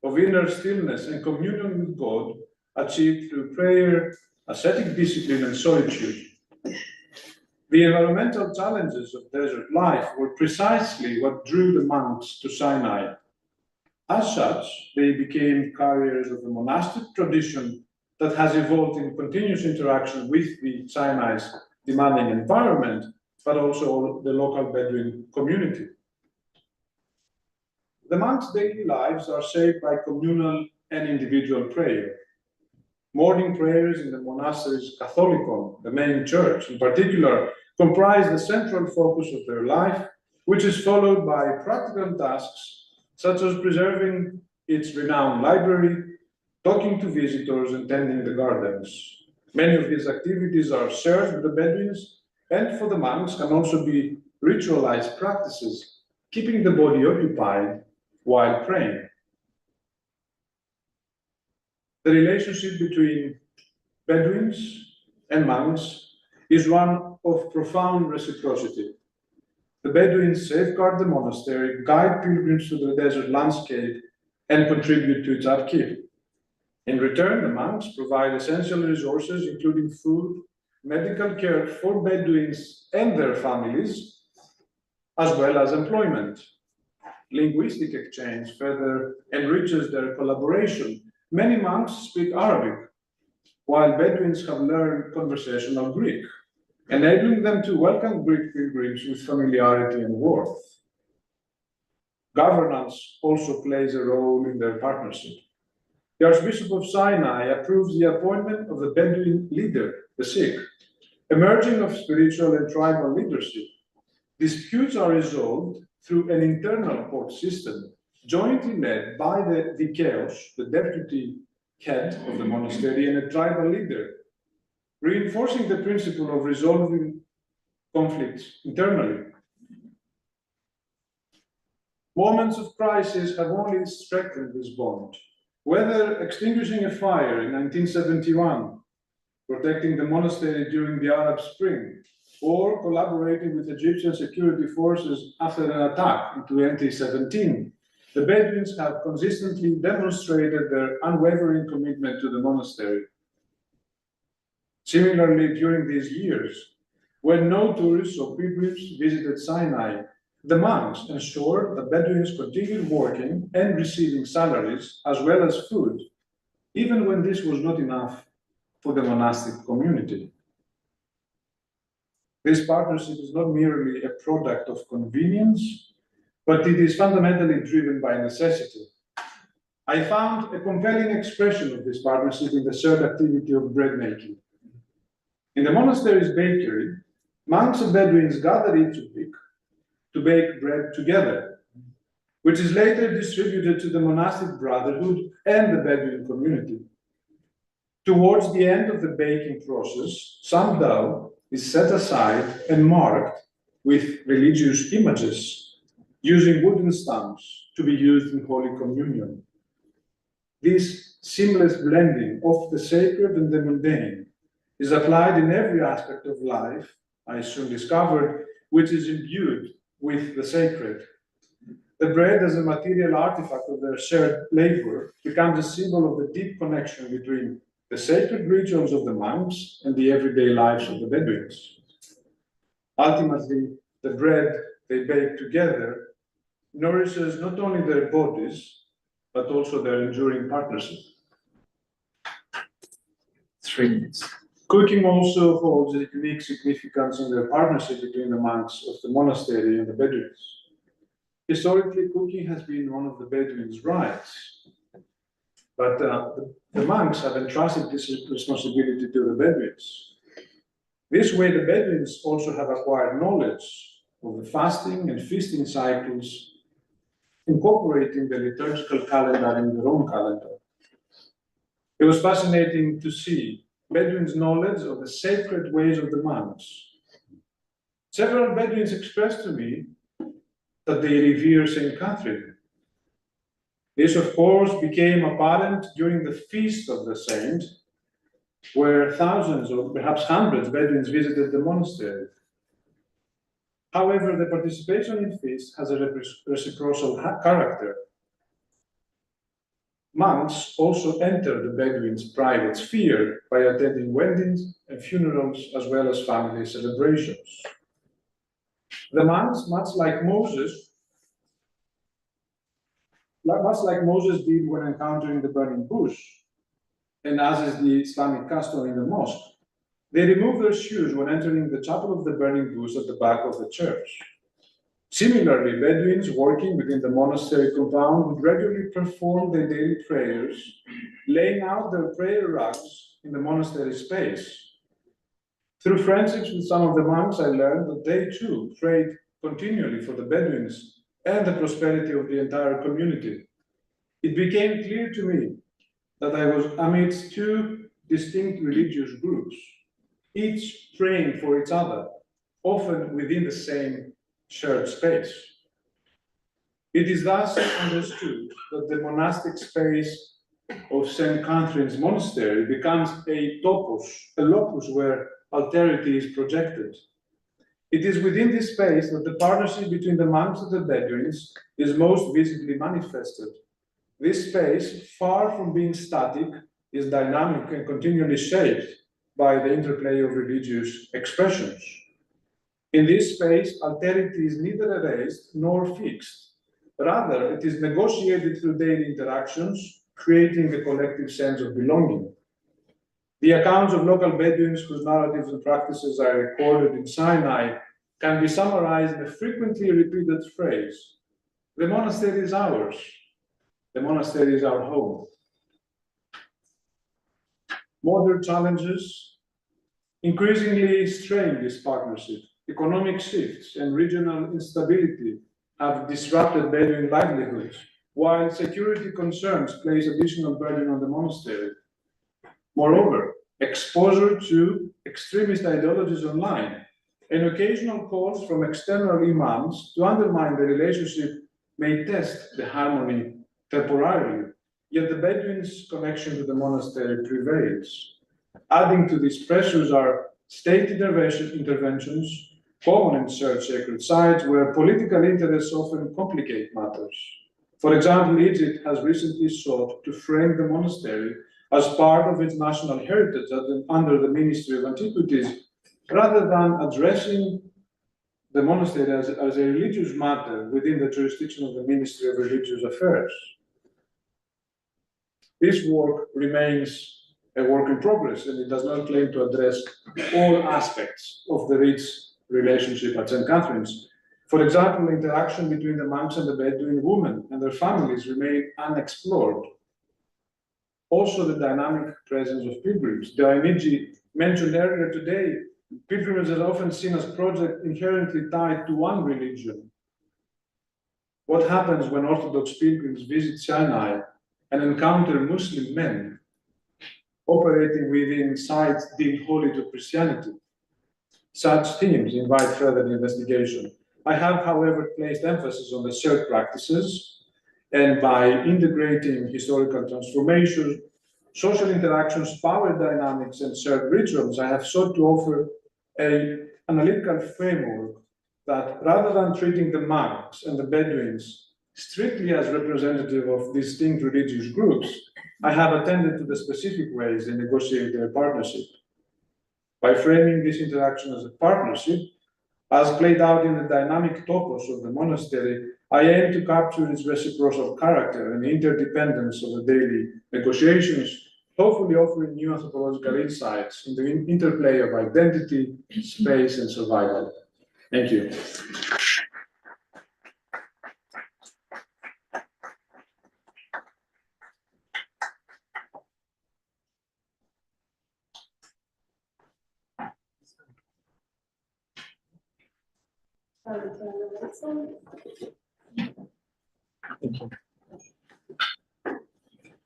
[SPEAKER 9] of inner stillness and communion with God achieved through prayer, ascetic discipline, and solitude. The environmental challenges of desert life were precisely what drew the monks to Sinai. As such, they became carriers of a monastic tradition that has evolved in continuous interaction with the Sinai's demanding environment, but also the local Bedouin community. The monks' daily lives are shaped by communal and individual prayer. Morning prayers in the monastery's Catholicon, the main church in particular, comprise the central focus of their life, which is followed by practical tasks such as preserving its renowned library, talking to visitors, and tending the gardens. Many of these activities are shared with the Bedouins, and for the monks can also be ritualized practices, keeping the body occupied while praying. The relationship between Bedouins and monks is one of profound reciprocity. The Bedouins safeguard the monastery, guide pilgrims to the desert landscape, and contribute to its upkeep. In return, the monks provide essential resources, including food, medical care for Bedouins and their families, as well as employment. Linguistic exchange further enriches their collaboration. Many monks speak Arabic, while Bedouins have learned conversational Greek, enabling them to welcome Greek pilgrims with familiarity and warmth. Governance also plays a role in their partnership. The Archbishop of Sinai approves the appointment of the Bedouin leader, the Sikh, emerging of spiritual and tribal leadership. Disputes are resolved through an internal court system, jointly led by the Vikeos, the deputy head of the monastery, and a tribal leader, reinforcing the principle of resolving conflicts internally. Moments of crisis have only strengthened this bond. Whether extinguishing a fire in 1971, protecting the monastery during the Arab Spring, or collaborating with Egyptian security forces after an attack in 2017, the Bedouins have consistently demonstrated their unwavering commitment to the monastery. Similarly, during these years, when no tourists or pilgrims visited Sinai, the monks ensured that Bedouins continued working and receiving salaries as well as food, even when this was not enough for the monastic community. This partnership is not merely a product of convenience, but it is fundamentally driven by necessity. I found a compelling expression of this partnership in the shared activity of bread making. In the monastery's bakery, monks and Bedouins gather each week to bake bread together, which is later distributed to the monastic brotherhood and the Bedouin community. Towards the end of the baking process, some dough is set aside and marked with religious images, using wooden stamps to be used in Holy Communion. This seamless blending of the sacred and the mundane is applied in every aspect of life, I soon discovered, which is imbued with the sacred. The bread as a material artifact of their shared labor becomes a symbol of the deep connection between the sacred rituals of the monks and the everyday lives of the Bedouins. Ultimately, the bread they bake together nourishes not only their bodies, but also their enduring partnership.
[SPEAKER 1] 3 minutes.
[SPEAKER 9] Cooking also holds a unique significance in the partnership between the monks of the monastery and the Bedouins. Historically, cooking has been one of the Bedouins' rights, but the monks have entrusted this responsibility to the Bedouins. This way, the Bedouins also have acquired knowledge of the fasting and feasting cycles, incorporating the liturgical calendar in their own calendar. It was fascinating to see Bedouins' knowledge of the sacred ways of the monks. Several Bedouins expressed to me that they revere Saint Catherine. This, of course, became apparent during the feast of the saint, where thousands or perhaps hundreds of Bedouins visited the monastery. However, the participation in feast has a reciprocal character. Monks also enter the Bedouins' private sphere by attending weddings and funerals as well as family celebrations. The monks, much like Moses did when encountering the burning bush, and as is the Islamic custom in the mosque, they remove their shoes when entering the chapel of the burning bush at the back of the church. Similarly, Bedouins working within the monastery compound would regularly perform their daily prayers, laying out their prayer rugs in the monastery space. Through friendships with some of the monks, I learned that they too prayed continually for the Bedouins and the prosperity of the entire community. It became clear to me that I was amidst two distinct religious groups, each praying for each other, often within the same shared space. It is thus understood that the monastic space of St. Catherine's Monastery becomes a topos, a locus where alterity is projected. It is within this space that the partnership between the monks and the Bedouins is most visibly manifested. This space, far from being static, is dynamic and continually shaped by the interplay of religious expressions. In this space, alterity is neither erased nor fixed. Rather, it is negotiated through daily interactions, creating a collective sense of belonging. The accounts of local Bedouins whose narratives and practices are recorded in Sinai can be summarized in a frequently repeated phrase: the monastery is ours. The monastery is our home. Modern challenges increasingly strain this partnership. Economic shifts and regional instability have disrupted Bedouin livelihoods, while security concerns place additional burden on the monastery. Moreover, exposure to extremist ideologies online and occasional calls from external imams to undermine the relationship may test the harmony temporarily, yet the Bedouins' connection to the monastery prevails. Adding to these pressures are state interventions, common in shared sacred sites, where political interests often complicate matters. For example, Egypt has recently sought to frame the monastery as part of its national heritage under the Ministry of Antiquities, rather than addressing the monastery as a religious matter within the jurisdiction of the Ministry of Religious Affairs. This work remains a work in progress, and it does not claim to address all aspects of the rich relationship at St. Catherine's. For example, interaction between the monks and the Bedouin women and their families remain unexplored. Also, the dynamic presence of pilgrims. The Ainigi mentioned earlier today, pilgrimage is often seen as a project inherently tied to one religion. What happens when Orthodox pilgrims visit Sinai and encounter Muslim men operating within sites deemed holy to Christianity? Such themes invite further investigation. I have, however, placed emphasis on the shared practices, and by integrating historical transformations, social interactions, power dynamics, and shared rituals, I have sought to offer an analytical framework that, rather than treating the monks and the Bedouins strictly as representative of distinct religious groups, I have attended to the specific ways they negotiate their partnership. By framing this interaction as a partnership, as played out in the dynamic topos of the monastery, I aim to capture its reciprocal character and interdependence of the daily negotiations, hopefully offering new anthropological insights in the interplay of identity, space, and survival. Thank you.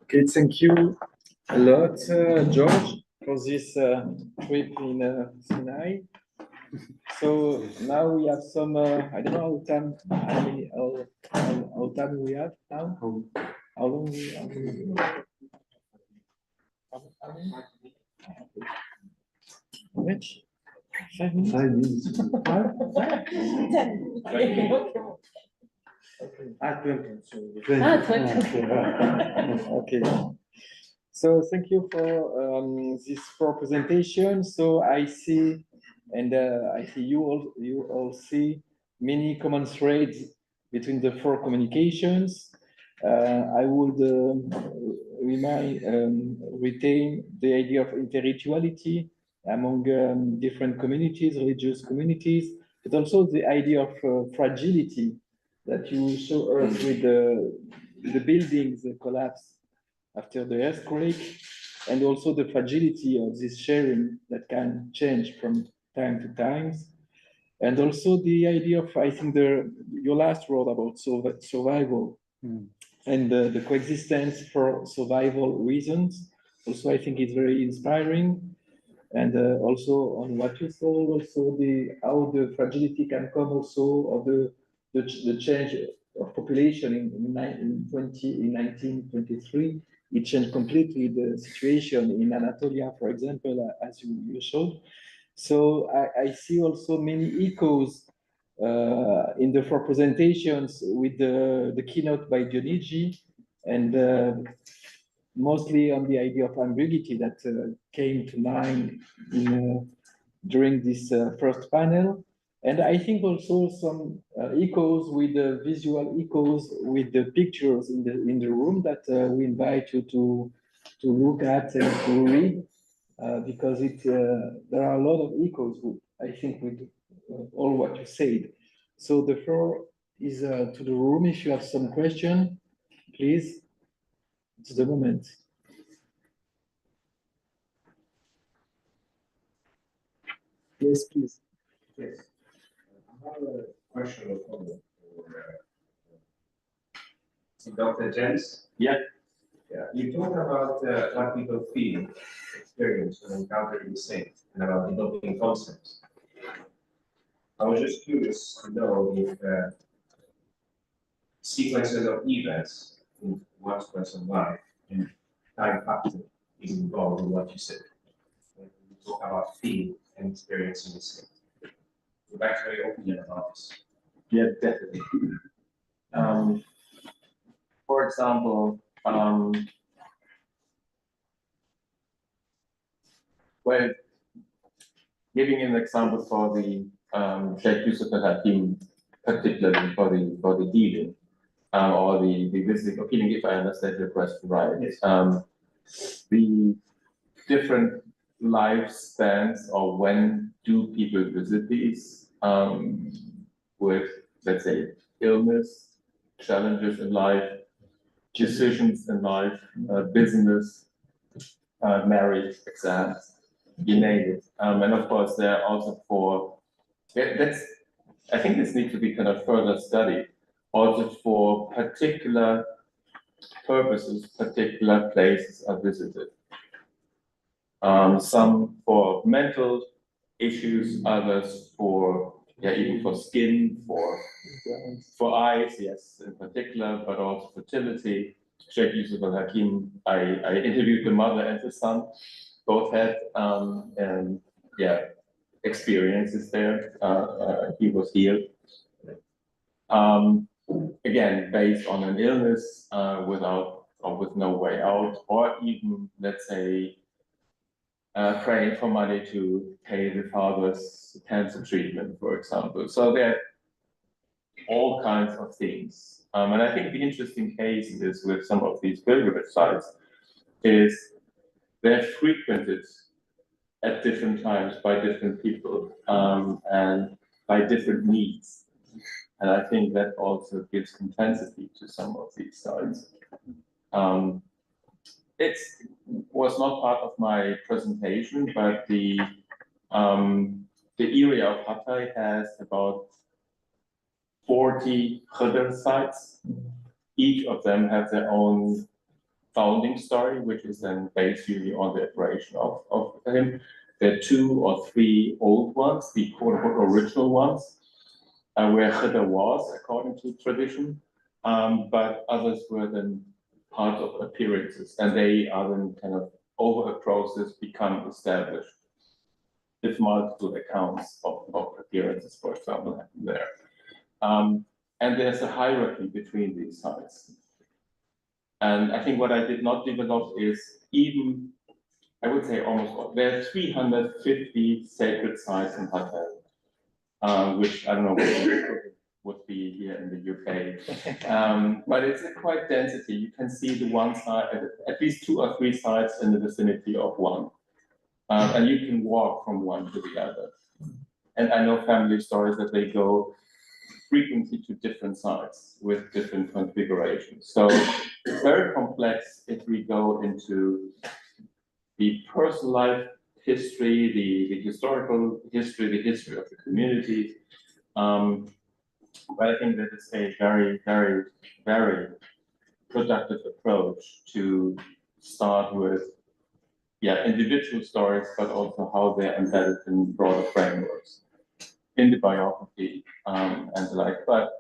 [SPEAKER 2] Okay, thank you a lot, George, for this trip in Sinai. So now we have some, I don't know how time we have now? How long we have? How much? 5 minutes? 5 minutes. 20. Okay. So thank you for these 4 presentations. So I see, and I see you all see many common threads between the 4 communications. I would retain the idea of interrituality among different communities, religious communities, but also the idea of fragility that you show us with the buildings collapse after the earthquake, and also the fragility of this sharing that can change from time to time. And also the idea of, I think, your last word about survival and the coexistence for survival reasons. Also, I think it's very inspiring. And also on what you saw, also how the fragility can come also of the change of population in 1923. It changed completely the situation in Anatolia, for example, as you showed. So I see also many echoes in the 4 presentations with the keynote by Dionigi, and mostly on the idea of ambiguity that came to mind during this first panel. And I think also some echoes with the visual echoes with the pictures in the room that we invite you to look at and to read, because there are a lot of echoes, I think, with all what you said. So the floor is to the room. If you have some question, please, it's the moment. Yes, please.
[SPEAKER 17] Yes. I have a question or comment for Dr. Jens.
[SPEAKER 2] Yeah.
[SPEAKER 17] Yeah. You talk about what people feel, experience when encountering the saint, and about developing concepts. I was just curious to know if sequences of events in one's personal life and time factor is involved in what you said. When you talk about feeling and experiencing the saint. We'd like to know your opinion about this.
[SPEAKER 2] Yeah, definitely.
[SPEAKER 6] for example, well, giving an example for the Sheikh Yusuf al-Hakim, particularly for the dealing or the visiting opinion, if I understand your question right.
[SPEAKER 17] Yes.
[SPEAKER 6] The different lifespans, or when do people visit these with, let's say, illness, challenges in life, decisions in life, business, marriage, exams, you name it. And of course, there are also I think this needs to be kind of further studied, also for particular purposes, particular places are visited. Some for mental issues, others for, even for skin, for eyes, yes, in particular, but also fertility. Sheikh Yusuf al-Hakim, I interviewed the mother and the son, both had, experiences there. He was healed. Again, based on an illness, without or with no way out, or even, let's say, praying for money to pay the father's cancer treatment, for example. So there are all kinds of things. And I think the interesting case is with some of these pilgrimage sites is they're frequented at different times by different people and by different needs. And I think that also gives intensity to some of these sites. It was not part of my presentation, but the area of Hatay has about 40 Khidr sites. Each of them has their own founding story, which is then based usually on the operation of him. There are 2 or 3 old ones, the quote-unquote original ones, where Khidr was, according to tradition, but others were then part of appearances, and they are then kind of over a process become established. If multiple accounts of appearances, for example, happen there. And there's a hierarchy between these sites. And I think what I did not develop is even, I would say almost, there are 350 sacred sites in Hatay, which I don't know what would be here in the UK. But it's a quite density. You can see the one side, at least 2 or 3 sites in the vicinity of one. And you can walk from one to the other. And I know family stories that they go frequently to different sites with different configurations. So it's very complex if we go into the personal life history, the historical history, the history of the community. But I think that is a very, very, very productive approach to start with, individual stories, but also how they're embedded in broader frameworks, in the biography and the like. But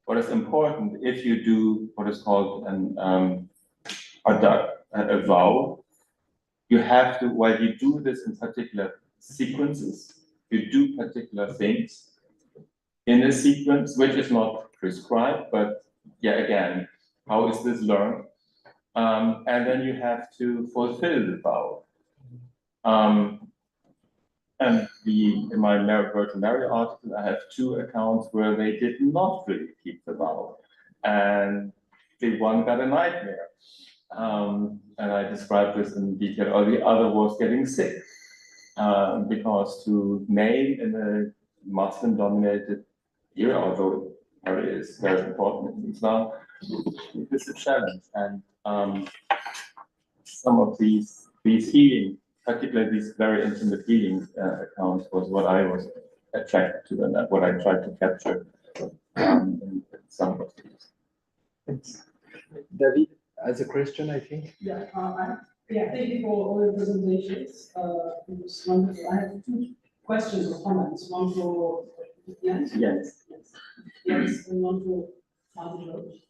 [SPEAKER 6] what is important, if you do what is called a vow, you have to, while you do this in particular sequences, you do particular things in a sequence, which is not prescribed, but again, how is this learned? And then you have to fulfill the vow. And in my Virgin Mary article, I have 2 accounts where they did not really keep the vow. And the one got a nightmare. And I described this in detail, or the other was getting sick. Because to name in a Muslim-dominated area, although Mary is very important in Islam, it's a challenge. And some of these healing, particularly these very intimate healing accounts, was what I was attracted to, and what I tried to capture in some of these.
[SPEAKER 2] David has a question, I think.
[SPEAKER 11] Thank you for all your presentations. It was wonderful. I have 2 questions or comments. One for Jens.
[SPEAKER 6] Yes.
[SPEAKER 11] Yes, and one for Father George.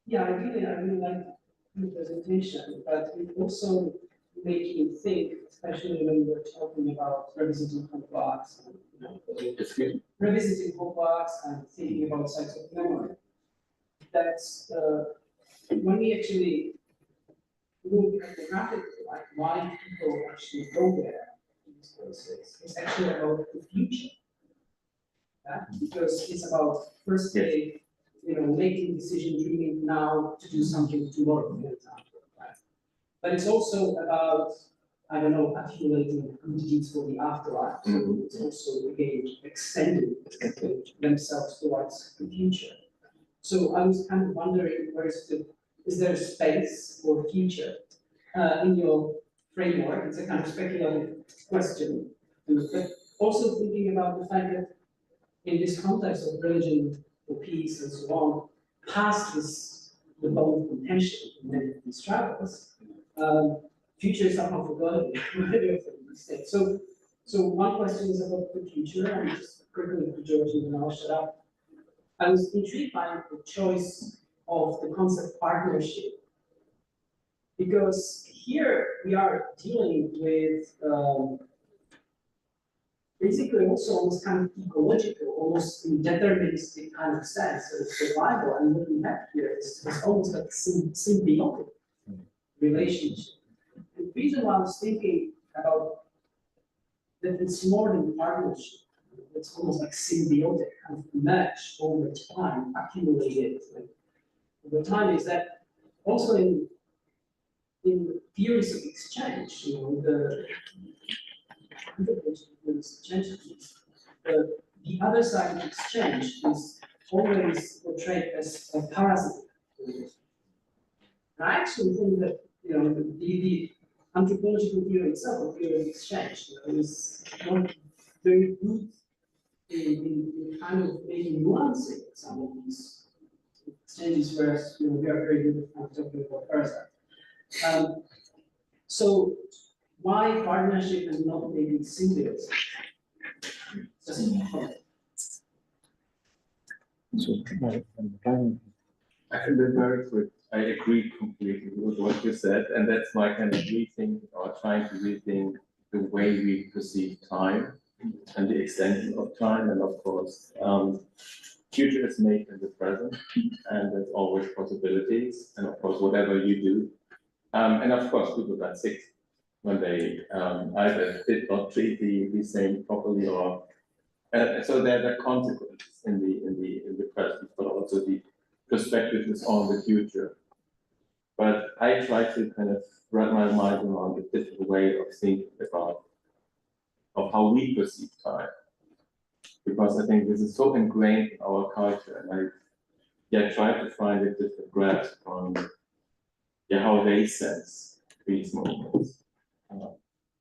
[SPEAKER 11] Ideally, I really like the presentation, but it also made me think, especially when we're talking about revisiting complex.
[SPEAKER 18] revisiting complex and thinking about sites of memory. That's when we actually look at the graphic, like why people actually go there in these places, it's actually about the future. Because it's about first day, making decision, dreaming now to do something tomorrow, for example, right? But it's also about, I don't know, accumulating good deeds for the afterlife. So it's also again extending themselves towards the future. So I was kind of wondering, is there a space for future in your framework? It's a kind of speculative question, but also thinking about the fact that in this context of religion, or peace, and so on, past is the bone of contention in many of these travels. Future is somehow forgotten in many of these states. So one question is about the future, and just quickly to George, and then I'll shut up. I was intrigued by the choice of the concept partnership, because here we are dealing with basically also almost kind of ecological, almost in deterministic kind of sense of survival. And what we have here is almost like symbiotic relationship. And the reason why I was thinking about that it's more than partnership, it's almost like symbiotic, kind of merged over time, accumulated over time, is that also in theories of exchange, the other side of exchange is always portrayed as a parasite. And I actually think that the anthropological theory itself, the theory of exchange, is not very good in kind of maybe nuancing some of these exchanges, whereas we are very good at talking about parasite. So why partnership and not maybe symbiosis? Just a comment.
[SPEAKER 6] I can be very quick. I agree completely with what you said, and that's my kind of rethink or trying to rethink the way we perceive time and the extension of time, and of course, future is made in the present, and there's always possibilities, and of course, whatever you do, and of course, people got sick when they either did not treat the same properly, or so there are consequences in the present, but also the perspective is on the future. But I try to kind of wrap my mind around a different way of thinking about how we perceive time, because I think this is so ingrained in our culture, and I try to find a different grasp on how they sense these moments.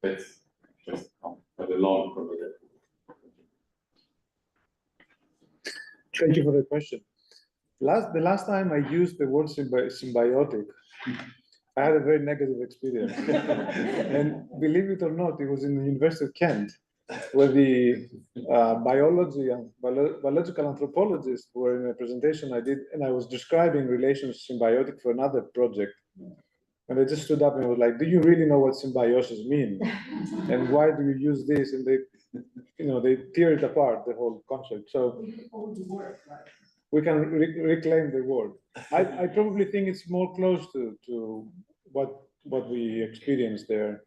[SPEAKER 6] That's just a long conversation.
[SPEAKER 9] Thank you for the question. The last time I used the word symbiotic, I had a very negative experience. And believe it or not, it was in the University of Kent, where the biological anthropologists were in a presentation I did, and I was describing relations symbiotic for another project. And they just stood up and was like, "Do you really know what symbiosis means? And why do you use this?" And they tear it apart, the whole concept. So we can reclaim the word. I probably think it's more close to what we experience there.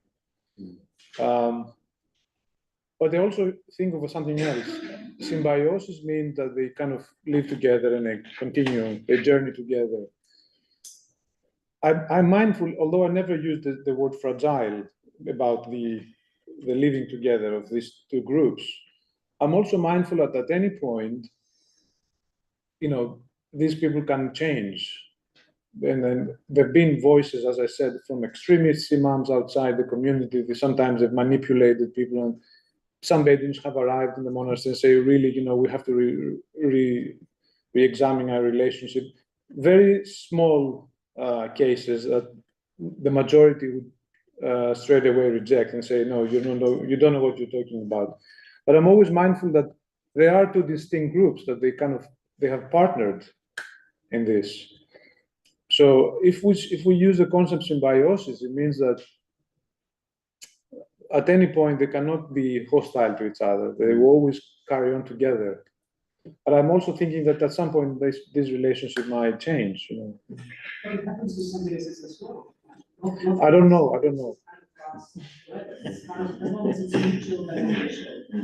[SPEAKER 9] But they also think of something else. Symbiosis means that they kind of live together and they continue their journey together. I'm mindful, although I never used the word fragile about the living together of these two groups. I'm also mindful that at any point, these people can change. And then there've been voices, as I said, from extremist imams outside the community. Sometimes they've manipulated people, and some Bedouins have arrived in the monastery and say, really, we have to re-examine our relationship. Very small cases that the majority would straight away reject and say, no, you don't know what you're talking about. But I'm always mindful that there are two distinct groups that they have partnered in this. So if we use the concept symbiosis, it means that at any point, they cannot be hostile to each other. They will always carry on together. But I'm also thinking that at some point, this relationship might change. You know.
[SPEAKER 18] But it happens to some bases as well.
[SPEAKER 9] I don't know. I don't know.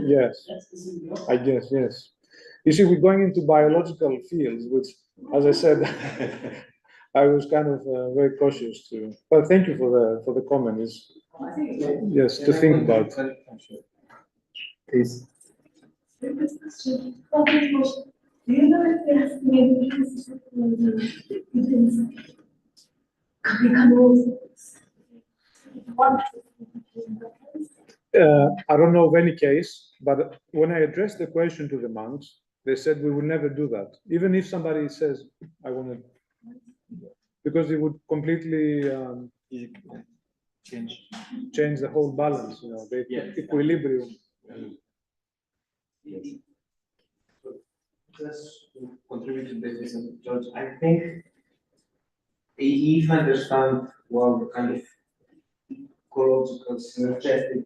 [SPEAKER 9] Yes, I guess, yes. You see, we're going into biological fields, which, as I said, I was kind of very cautious to. But thank you for the comment. It's, yes, to think about. Please.
[SPEAKER 12] Do you know if there's maybe
[SPEAKER 9] I don't know of any case, but when I addressed the question to the monks, they said we will never do that. Even if somebody says, I want to, because it would completely change the whole balance, you know, the equilibrium.
[SPEAKER 4] Just to contribute to this, George, I think if I understand well the kind of ecological, synergetic,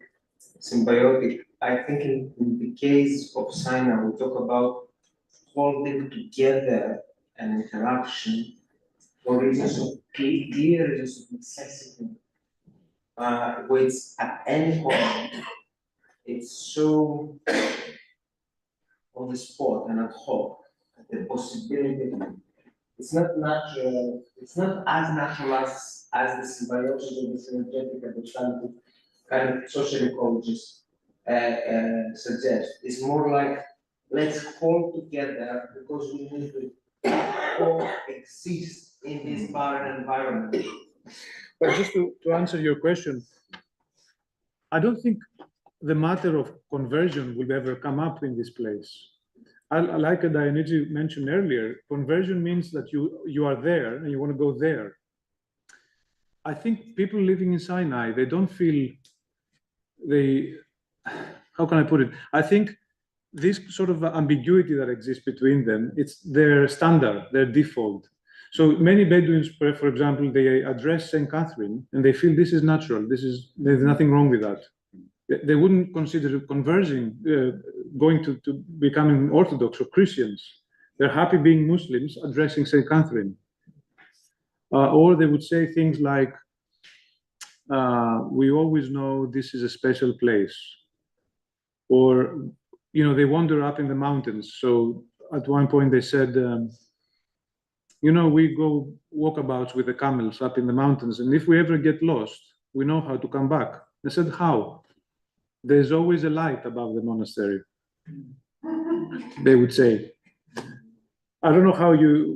[SPEAKER 4] symbiotic, I think in the case of Sinai, we talk about holding together an interaction for reasons of clear reasons of necessity, which at any point it's so on the spot and ad hoc, the possibility. It's not natural. It's not as natural as the symbiotic or the synergetic understanding kind of social ecologists suggest. It's more like let's hold together because we need to coexist in this barren environment.
[SPEAKER 9] But just to answer your question, I don't think the matter of conversion will ever come up in this place. Like Dionysi mentioned earlier, conversion means that you are there and you want to go there. I think people living in Sinai, they don't feel how can I put it? I think this sort of ambiguity that exists between them, it's their standard, their default. So many Bedouins, for example, they address Saint Catherine and they feel this is natural. There's nothing wrong with that. They wouldn't consider conversion, going to becoming Orthodox or Christians. They're happy being Muslims, addressing Saint Catherine. Or they would say things like, we always know this is a special place. Or, you know, they wander up in the mountains. So at one point they said, you know, we go walkabouts with the camels up in the mountains, and if we ever get lost, we know how to come back. They said, how? There's always a light above the monastery, they would say. I don't know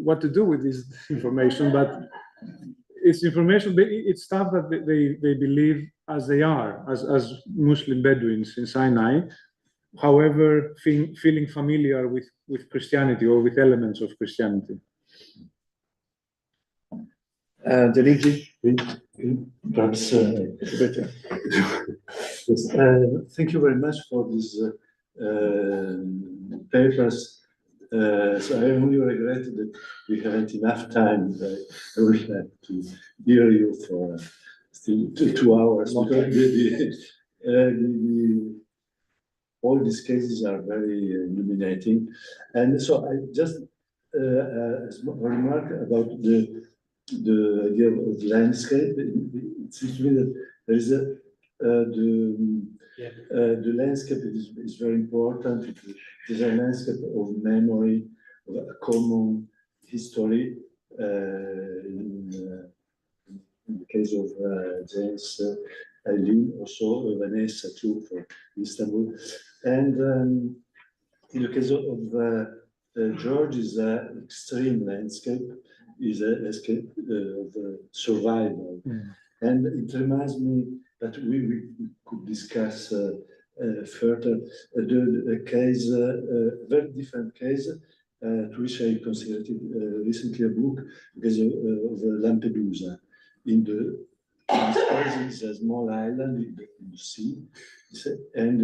[SPEAKER 9] what to do with this information, but it's information, it's stuff that they believe as they are, as Muslim Bedouins in Sinai, however, feeling familiar with Christianity or with elements of Christianity.
[SPEAKER 10] Deligi, perhaps better. Yes, thank you very much for these papers. So I only regret that we haven't enough time. I would like to hear you for still 2 hours. Because all these cases are very illuminating. And so I just remark about the idea of landscape. It seems to me that there is the landscape is very important. It is a landscape of memory, of a common history. In the case of James, Eileen, also Vanessa too for Istanbul, and in the case of George, is an extreme landscape, is a landscape of survival, and it reminds me that we could discuss further the case, very different case, to which I considered recently a book, because of Lampedusa. In this case, a small island in the sea, and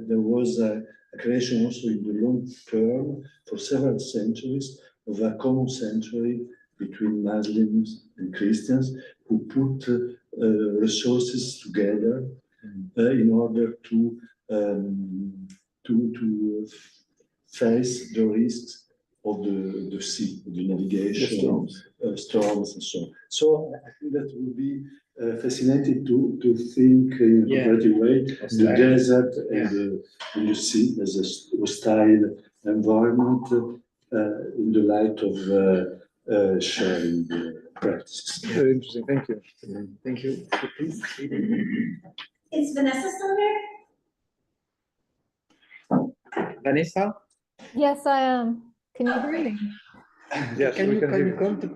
[SPEAKER 10] there was a creation also in the long term for several centuries of a common sanctuary between Muslims and Christians who put resources together in order to face the risks of the sea, the navigation, storms and so on. So I think that would be fascinating to think in a cooperative way the desert and the sea as a hostile environment in the light of sharing practices.
[SPEAKER 2] Very interesting. Thank you. Thank you. Please.
[SPEAKER 19] Is Vanessa still there?
[SPEAKER 2] Vanessa?
[SPEAKER 15] Yes, I am. Can you hear me?
[SPEAKER 2] Yes, can you come to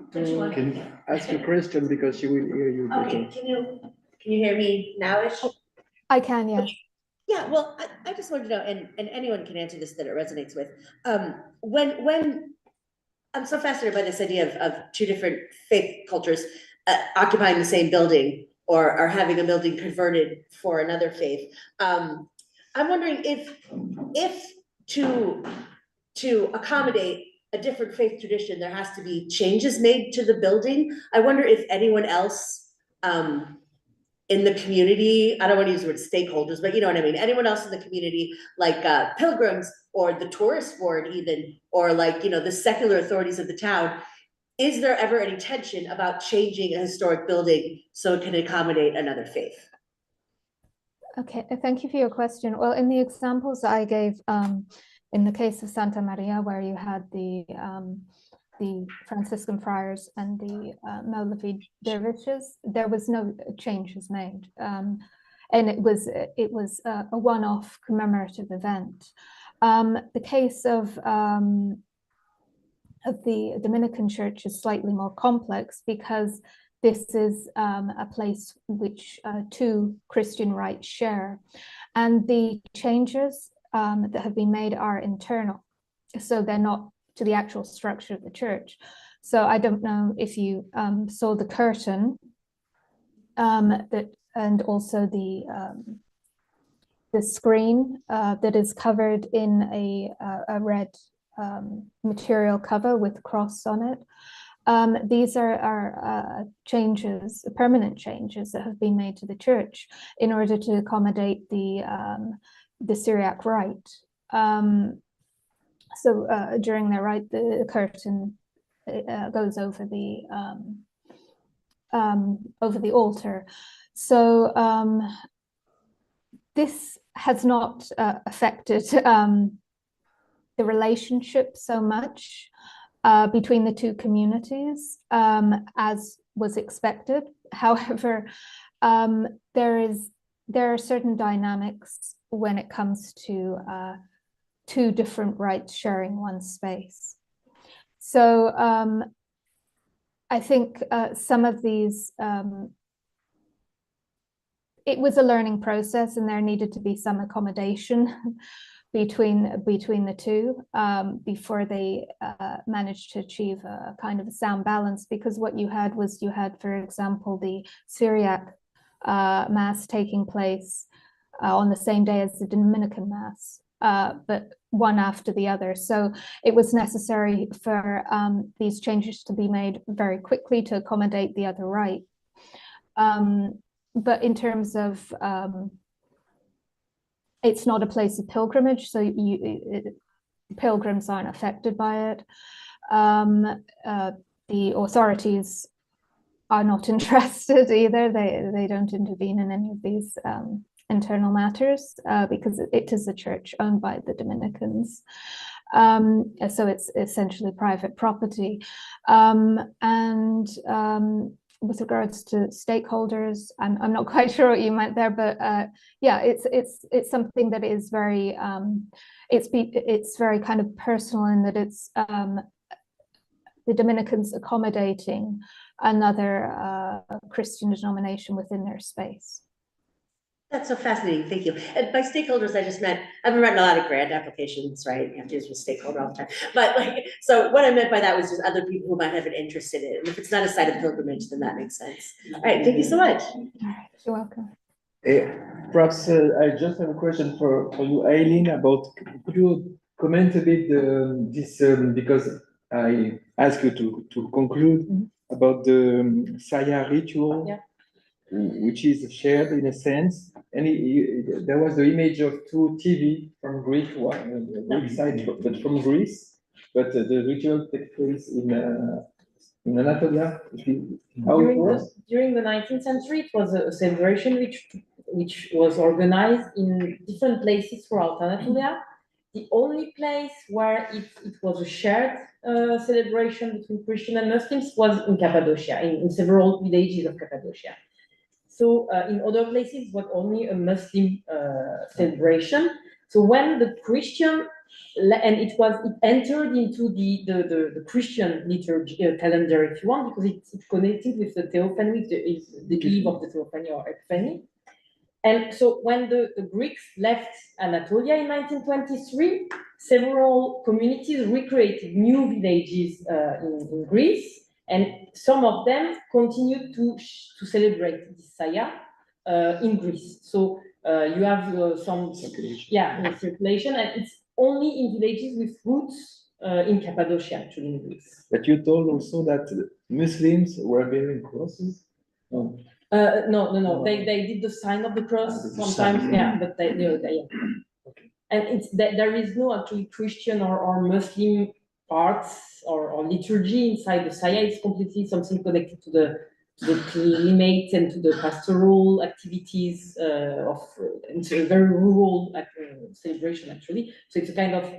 [SPEAKER 2] ask a question because she will hear you better.
[SPEAKER 19] Okay, can you hear me now-ish?
[SPEAKER 15] I can, yes.
[SPEAKER 19] Yeah, well, I just wanted to know, and anyone can answer this that it resonates with. When I'm so fascinated by this idea of two different faith cultures occupying the same building or having a building converted for another faith. I'm wondering if to accommodate a different faith tradition, there has to be changes made to the building. I wonder if anyone else in the community, I don't want to use the word stakeholders, but you know what I mean, anyone else in the community, like pilgrims or the tourist board even, or like, you know, the secular authorities of the town, is there ever any tension about changing a historic building so it can accommodate another faith?
[SPEAKER 15] Okay, thank you for your question. Well, in the examples I gave, in the case of Santa Maria, where you had the Franciscan friars and the Mevlevi dervishes, there was no changes made, and it was a one-off commemorative event. The case of the Dominican Church is slightly more complex because this is a place which two Christian rites share, and the changes that have been made are internal, so they're not to the actual structure of the church. So I don't know if you saw the curtain and also the screen that is covered in a red material cover with cross on it. These are changes, permanent changes that have been made to the church in order to accommodate the Syriac rite. So during their rite, the curtain goes over the altar. So this has not affected the relationship so much between the two communities as was expected. However, there are certain dynamics when it comes to two different rites sharing one space. So I think some of these, it was a learning process and there needed to be some accommodation between the two before they managed to achieve a kind of a sound balance, because what you had, for example, the Syriac Mass taking place on the same day as the Dominican Mass, but one after the other. So it was necessary for these changes to be made very quickly to accommodate the other rite. But in terms of, it's not a place of pilgrimage, so pilgrims aren't affected by it. The authorities are not interested either. They don't intervene in any of these internal matters because it is a church owned by the Dominicans. So it's essentially private property. And with regards to stakeholders, I'm not quite sure what you meant there, but yeah, it's something that is very it's very kind of personal in that it's the Dominicans accommodating another Christian denomination within their space.
[SPEAKER 19] That's so fascinating, thank you. And by stakeholders, I just meant, I've been writing a lot of grant applications, right? You have to use with stakeholder all the time. But like, so what I meant by that was just other people who might have an interest in it. And if it's not a site of pilgrimage, then that makes sense. All right, thank you so much.
[SPEAKER 15] You're welcome.
[SPEAKER 2] Perhaps I just have a question for you, Eileen, about, could you comment a bit this, because I asked you to conclude about the Saya ritual, which is shared in a sense, there was the image of two TV from Greek, one Greek side, but from Greece, but the ritual takes place in Anatolia. How it was?
[SPEAKER 16] During the 19th century, it was a celebration which was organized in different places throughout Anatolia. The only place where it was a shared celebration between Christian and Muslims was in Cappadocia, in several villages of Cappadocia. So in other places, it was only a Muslim celebration. So when the Christian, and it entered into the Christian liturgy calendar, if you want, because it's connected with the Theophany, the eve of the Theophany or Epiphany. And so when the Greeks left Anatolia in 1923, several communities recreated new villages in Greece, and some of them continued to celebrate this Saya in Greece. So you have some circulation, and it's only in villages with roots in Cappadocia, actually, in Greece.
[SPEAKER 2] But you told also that Muslims were wearing crosses? No.
[SPEAKER 16] No. They did the sign of the cross sometimes, but they. Okay. And there is no actually Christian or Muslim parts or liturgy inside the Saya. It's completely something connected to the climate and to the pastoral activities it's a very rural celebration actually. So it's a kind of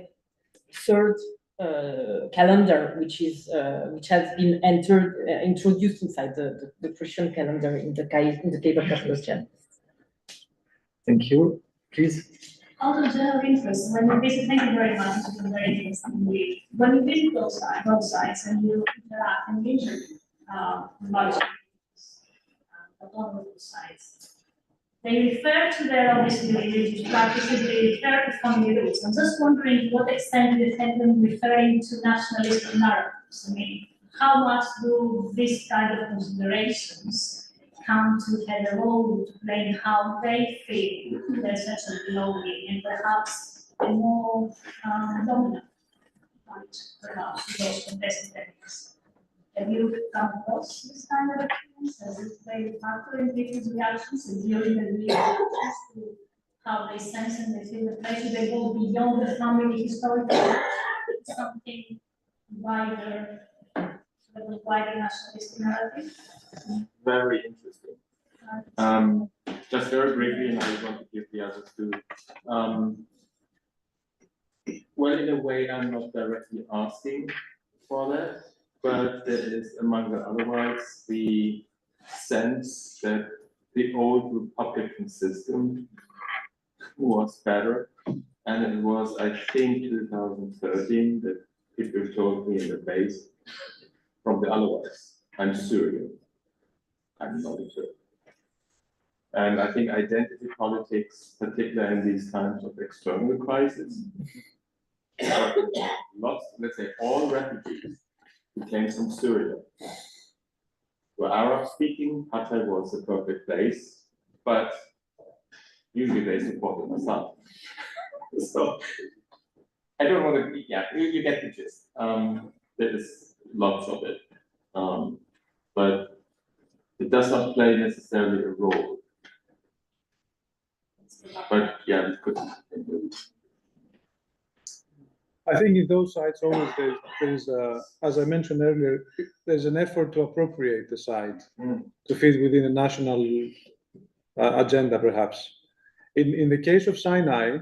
[SPEAKER 16] third calendar which has been introduced inside the Christian calendar in the Cape of Cappadocia.
[SPEAKER 2] Thank you. Please.
[SPEAKER 11] Out of general interest, when you visit, thank you very much, it's been very interesting. When you visit those sites and you interact and interview much autonomous sites, they refer to their obviously religious practices, they refer to family roots. I'm just wondering to what extent you have them referring to nationalistic narratives. I mean, how much do these kind of considerations come to have a role to play in how they feel their sense of belonging and perhaps a more dominant part, perhaps, those contested techniques. Have you come across this kind of experience? Has it played a factor in people's reactions and during the reactions to how they sense and they feel the place? They go beyond the family historical, something wider, sort of wider nationalist narrative?
[SPEAKER 6] Very interesting. Just very briefly, and I want to give the others too. Well, in a way, I'm not directly asking for that, but there is, among the otherwise, the sense that the old Republican system was better, and it was, I think, 2013 that people told me in the base from the otherwise. I'm Syrian. I'm not a Turk. And I think identity politics, particularly in these times of external crisis, lots, let's say all refugees who came from Syria were Arab speaking. Hatay was the perfect place, but usually they supported Assad. So I don't want to, you get the gist. There is lots of it. But it does not play necessarily a role. But yeah, it could.
[SPEAKER 9] I think in those sites always there's as I mentioned earlier, there's an effort to appropriate the site to fit within a national agenda, perhaps. In the case of Sinai,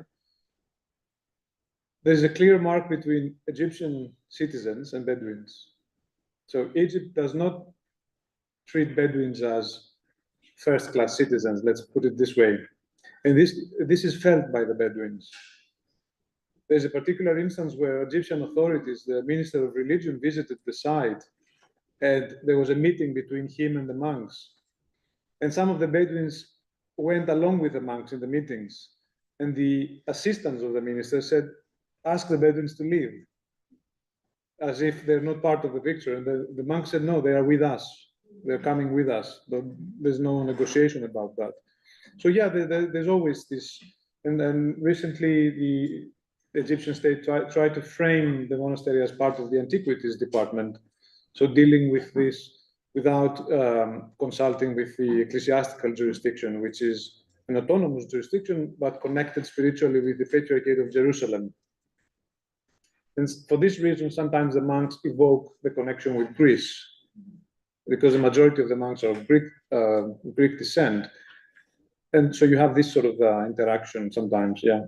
[SPEAKER 9] there's a clear mark between Egyptian citizens and Bedouins. So Egypt does not treat Bedouins as first-class citizens, let's put it this way. And this is felt by the Bedouins. There's a particular instance where Egyptian authorities, the Minister of Religion, visited the site, and there was a meeting between him and the monks. And some of the Bedouins went along with the monks in the meetings. And the assistants of the minister said, ask the Bedouins to leave, as if they're not part of the picture. And the monks said, no, they are with us. They're coming with us. There's no negotiation about that. So yeah, there's always this. And then recently, the Egyptian state tried to frame the monastery as part of the antiquities department. So dealing with this without consulting with the ecclesiastical jurisdiction, which is an autonomous jurisdiction, but connected spiritually with the Patriarchate of Jerusalem. And for this reason, sometimes the monks evoke the connection with Greece, because the majority of the monks are of Greek descent. And so you have this sort of interaction sometimes, yeah.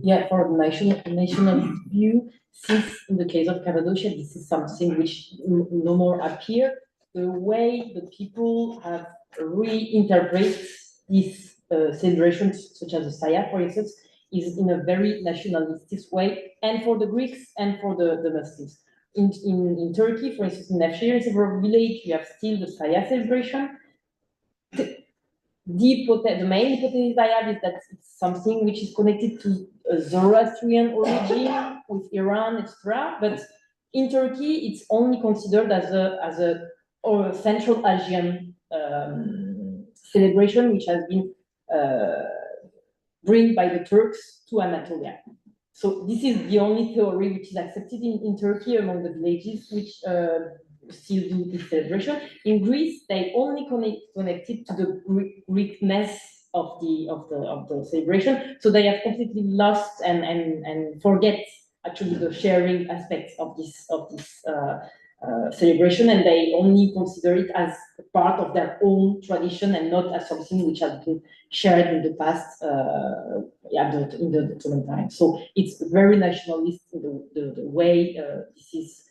[SPEAKER 16] Yeah, for the national view, since in the case of Cappadocia, this is something which no more appear, the way the people have reinterpreted these celebrations, such as the Saya, for instance, is in a very nationalistic way, and for the Greeks and for the Muslims. In Turkey, for instance, in Nevşehir, in several villages, you have still the Saya celebration. The main hypothesis I have is that it's something which is connected to a Zoroastrian origin with Iran, etc. But in Turkey, it's only considered as a Central Asian celebration, which has been brought by the Turks to Anatolia. So this is the only theory which is accepted in Turkey among the villages which still do this celebration. In Greece, they only connected to the Greekness of the celebration. So they have completely lost and forget actually the sharing aspects of this celebration, and they only consider it as part of their own tradition and not as something which has been shared in the past, in the Ottoman time. So it's very nationalist in the way this is.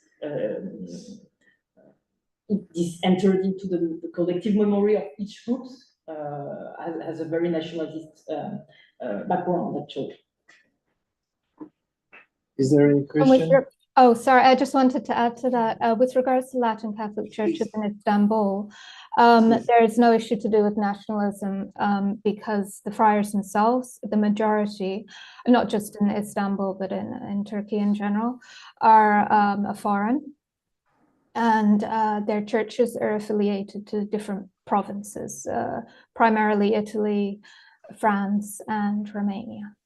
[SPEAKER 16] This entered into the collective memory of each group has a very nationalist background, actually.
[SPEAKER 2] Is there any question?
[SPEAKER 15] Oh, sorry, I just wanted to add to that. With regards to Latin Catholic churches in Istanbul, there is no issue to do with nationalism because the friars themselves, the majority, not just in Istanbul, but in Turkey in general, are foreign. And their churches are affiliated to different provinces, primarily Italy, France, and Romania.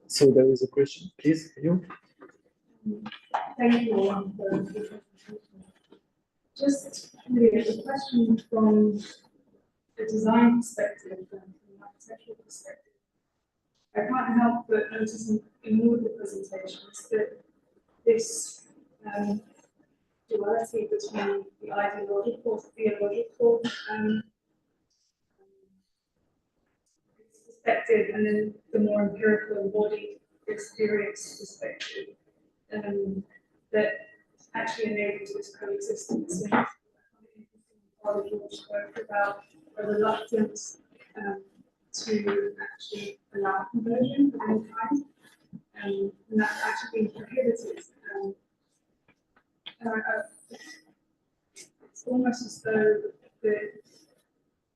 [SPEAKER 2] So there is a question, please, you.
[SPEAKER 11] Thank you all for the presentation. Just really a question from the design perspective and from an architectural perspective. I can't help but notice in all of the presentations that this duality between the ideological, theological perspective and then the more empirical embodied experience perspective that actually enables this coexistence. And part of your spoke about a reluctance to actually allow conversion of any kind, and that's actually being prohibited. It's almost as though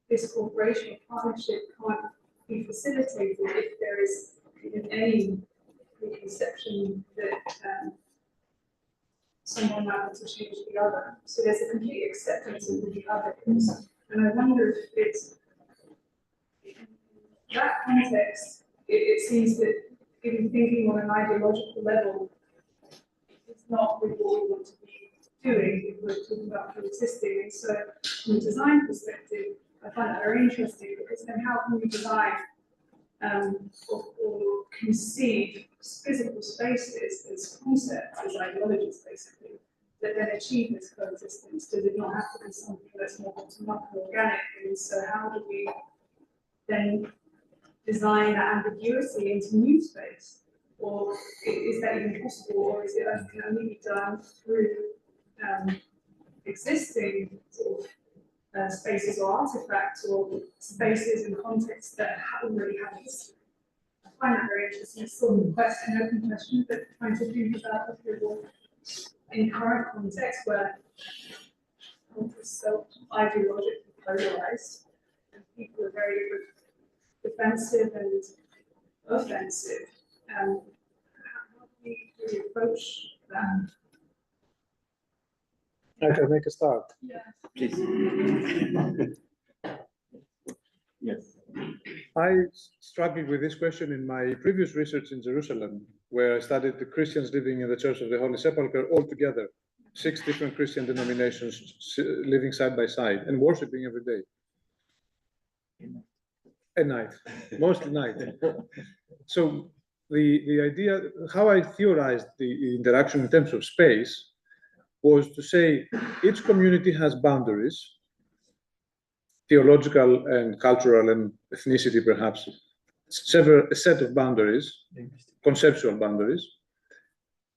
[SPEAKER 11] this cooperation or partnership can't be facilitated if there is even any preconception that someone might want to change the other. So there's a complete acceptance of the other. And I wonder if it's that context, it seems that even thinking on an ideological level, it's not really what we want to be doing if we're talking about coexisting. And so from a design perspective, I find that very interesting, because then how can we design or conceive physical spaces as concepts, as ideologies basically, that then achieve this coexistence? Does it not have to be something that's more bottom-up and organic? And so how do we then design that ambiguity into new space? Or is that even possible, or is it that can only be done through existing sort of spaces or artifacts or spaces and contexts that already have history? I find that very interesting. It's sort of an open question, but trying to think about the people in current context where it's so ideologically polarized and people are very defensive and offensive. How do we really approach that?
[SPEAKER 9] I can make a start.
[SPEAKER 11] Yeah.
[SPEAKER 2] Please. Yes.
[SPEAKER 9] I struggled with this question in my previous research in Jerusalem, where I studied the Christians living in the Church of the Holy Sepulchre all together. 6 different Christian denominations living side by side and worshiping every day. At night, mostly night. So the idea, how I theorized the interaction in terms of space was to say each community has boundaries, theological and cultural and ethnicity perhaps, a set of boundaries, conceptual boundaries.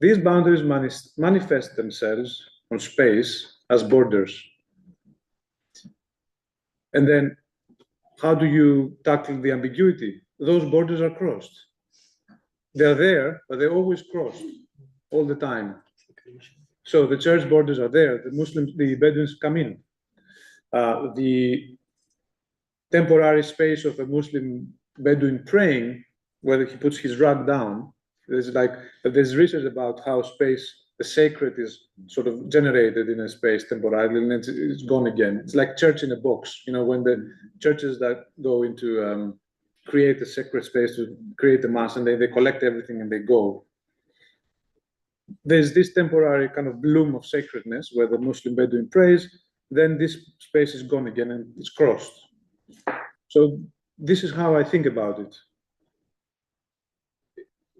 [SPEAKER 9] These boundaries manifest themselves on space as borders. And then how do you tackle the ambiguity? Those borders are crossed. They're there, but they're always crossed all the time. So the church borders are there, the Muslims, the Bedouins come in. The temporary space of a Muslim Bedouin praying, whether he puts his rug down, there's research about how space, the sacred is sort of generated in a space temporarily and it's gone again. It's like church in a box, you know, when the churches that go into create a sacred space to create a mass and they collect everything and they go. There's this temporary kind of bloom of sacredness where the Muslim Bedouin prays, then this space is gone again and it's crossed. So this is how I think about it.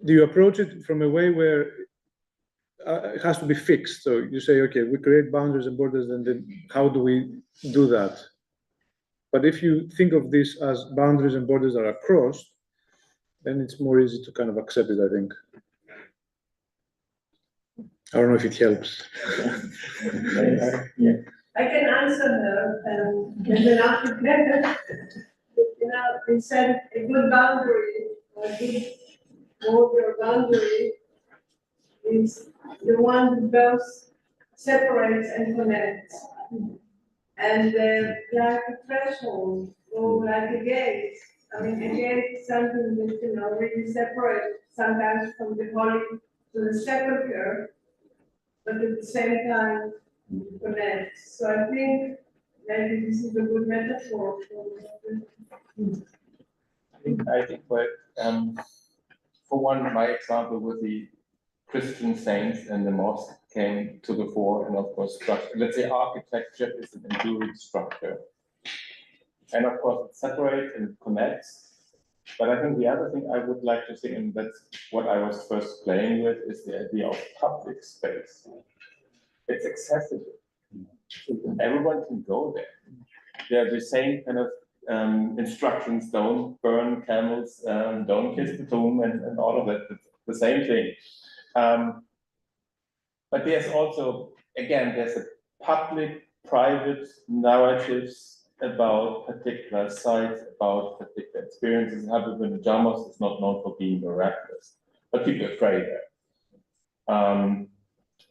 [SPEAKER 9] Do you approach it from a way where it has to be fixed? So you say, okay, we create boundaries and borders, and then how do we do that? But if you think of this as boundaries and borders that are crossed, then it's more easy to kind of accept it, I think. I don't know if it helps.
[SPEAKER 5] Yeah. I can answer her, and then after that, you know, we said a good boundary, or a good border boundary is the one that both separates and connects. And like a threshold, or like a gate. I mean, a gate is something that, you know, really separates sometimes from the holy to the sepulchre, but at the same time connect. So I think maybe this is a good metaphor for
[SPEAKER 6] I think for one, my example with the Christian saints and the mosque came to the fore, and of course, let's say architecture is an enduring structure. And of course, it separates and it connects. But I think the other thing I would like to see, and that's what I was first playing with, is the idea of public space. It's accessible. Everyone can go there. They're the same kind of instructions: don't burn camels, don't kiss the tomb, and all of that. It's the same thing. But there's also, again, there's a public-private narratives about particular sites, about particular experiences. Habib Jamos is not known for being miraculous, but people are afraid there.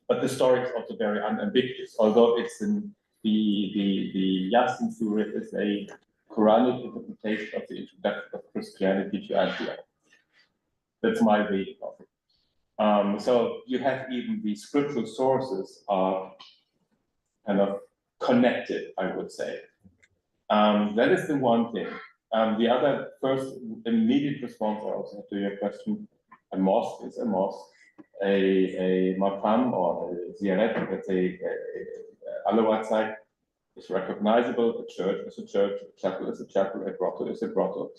[SPEAKER 6] But the story is also very unambiguous, although it's in the Yasin Surah is a Quranic interpretation of the introduction of Christianity to Antioch. That's my reading of it. So you have even the scriptural sources are kind of connected, I would say. That is the one thing. The other first immediate response I also have to your question: a mosque is a mosque, a maqam or a ziyarat, let's say Alawat site, is recognizable. A church is a church, a chapel is a chapel, a grotto is a grotto.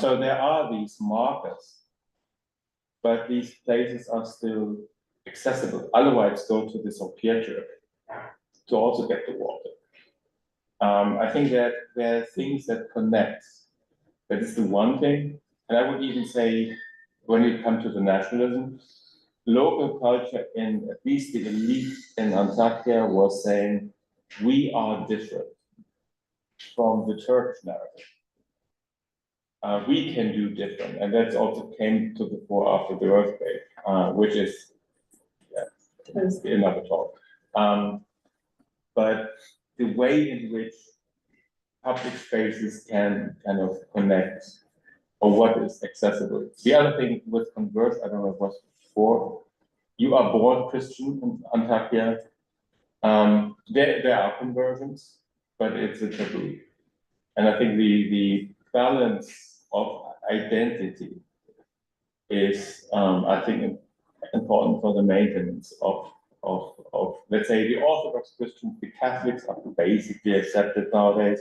[SPEAKER 6] So there are these markers. But these places are still accessible. Otherwise, go to the St. Pietro to also get the water. I think that there are things that connect. That is the one thing. And I would even say, when you come to the nationalism, local culture, in at least the elite in Antakya, was saying, we are different from the Turkish narrative. We can do different, and that also came to the fore after the earthquake, which is another talk. But the way in which public spaces can kind of connect, or what is accessible. The other thing with Converse, I don't know if it was before, you are born Christian in Antakya. There are conversions, but it's a taboo. And I think the balance of identity is, I think, important for the maintenance of let's say, the Orthodox Christians, the Catholics are basically accepted nowadays.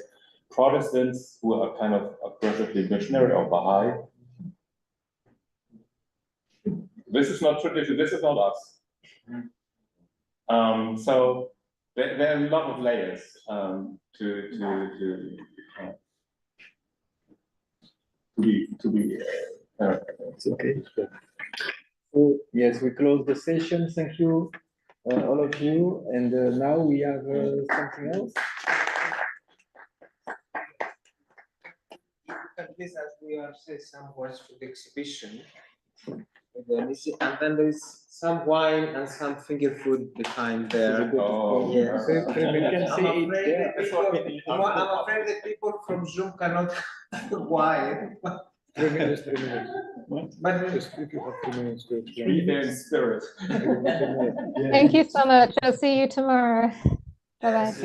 [SPEAKER 6] Protestants, who are kind of aggressively missionary or Baha'i. This is not tradition, this is not us. So there are a lot of layers to be
[SPEAKER 2] it's okay. So yes, we close the session. Thank you, all of you. And now we have something else.
[SPEAKER 4] Please, as we are saying some words for the exhibition. And then there is some wine and some finger food behind there.
[SPEAKER 6] Oh,
[SPEAKER 4] yes.
[SPEAKER 2] We can see it there.
[SPEAKER 4] I'm afraid that people from Zoom cannot have wine.
[SPEAKER 2] 3 minutes, 3 minutes.
[SPEAKER 4] But
[SPEAKER 2] just if you have 2 minutes to explain.
[SPEAKER 6] Be there in spirit.
[SPEAKER 15] Thank you so much. I'll see you tomorrow. Bye-bye.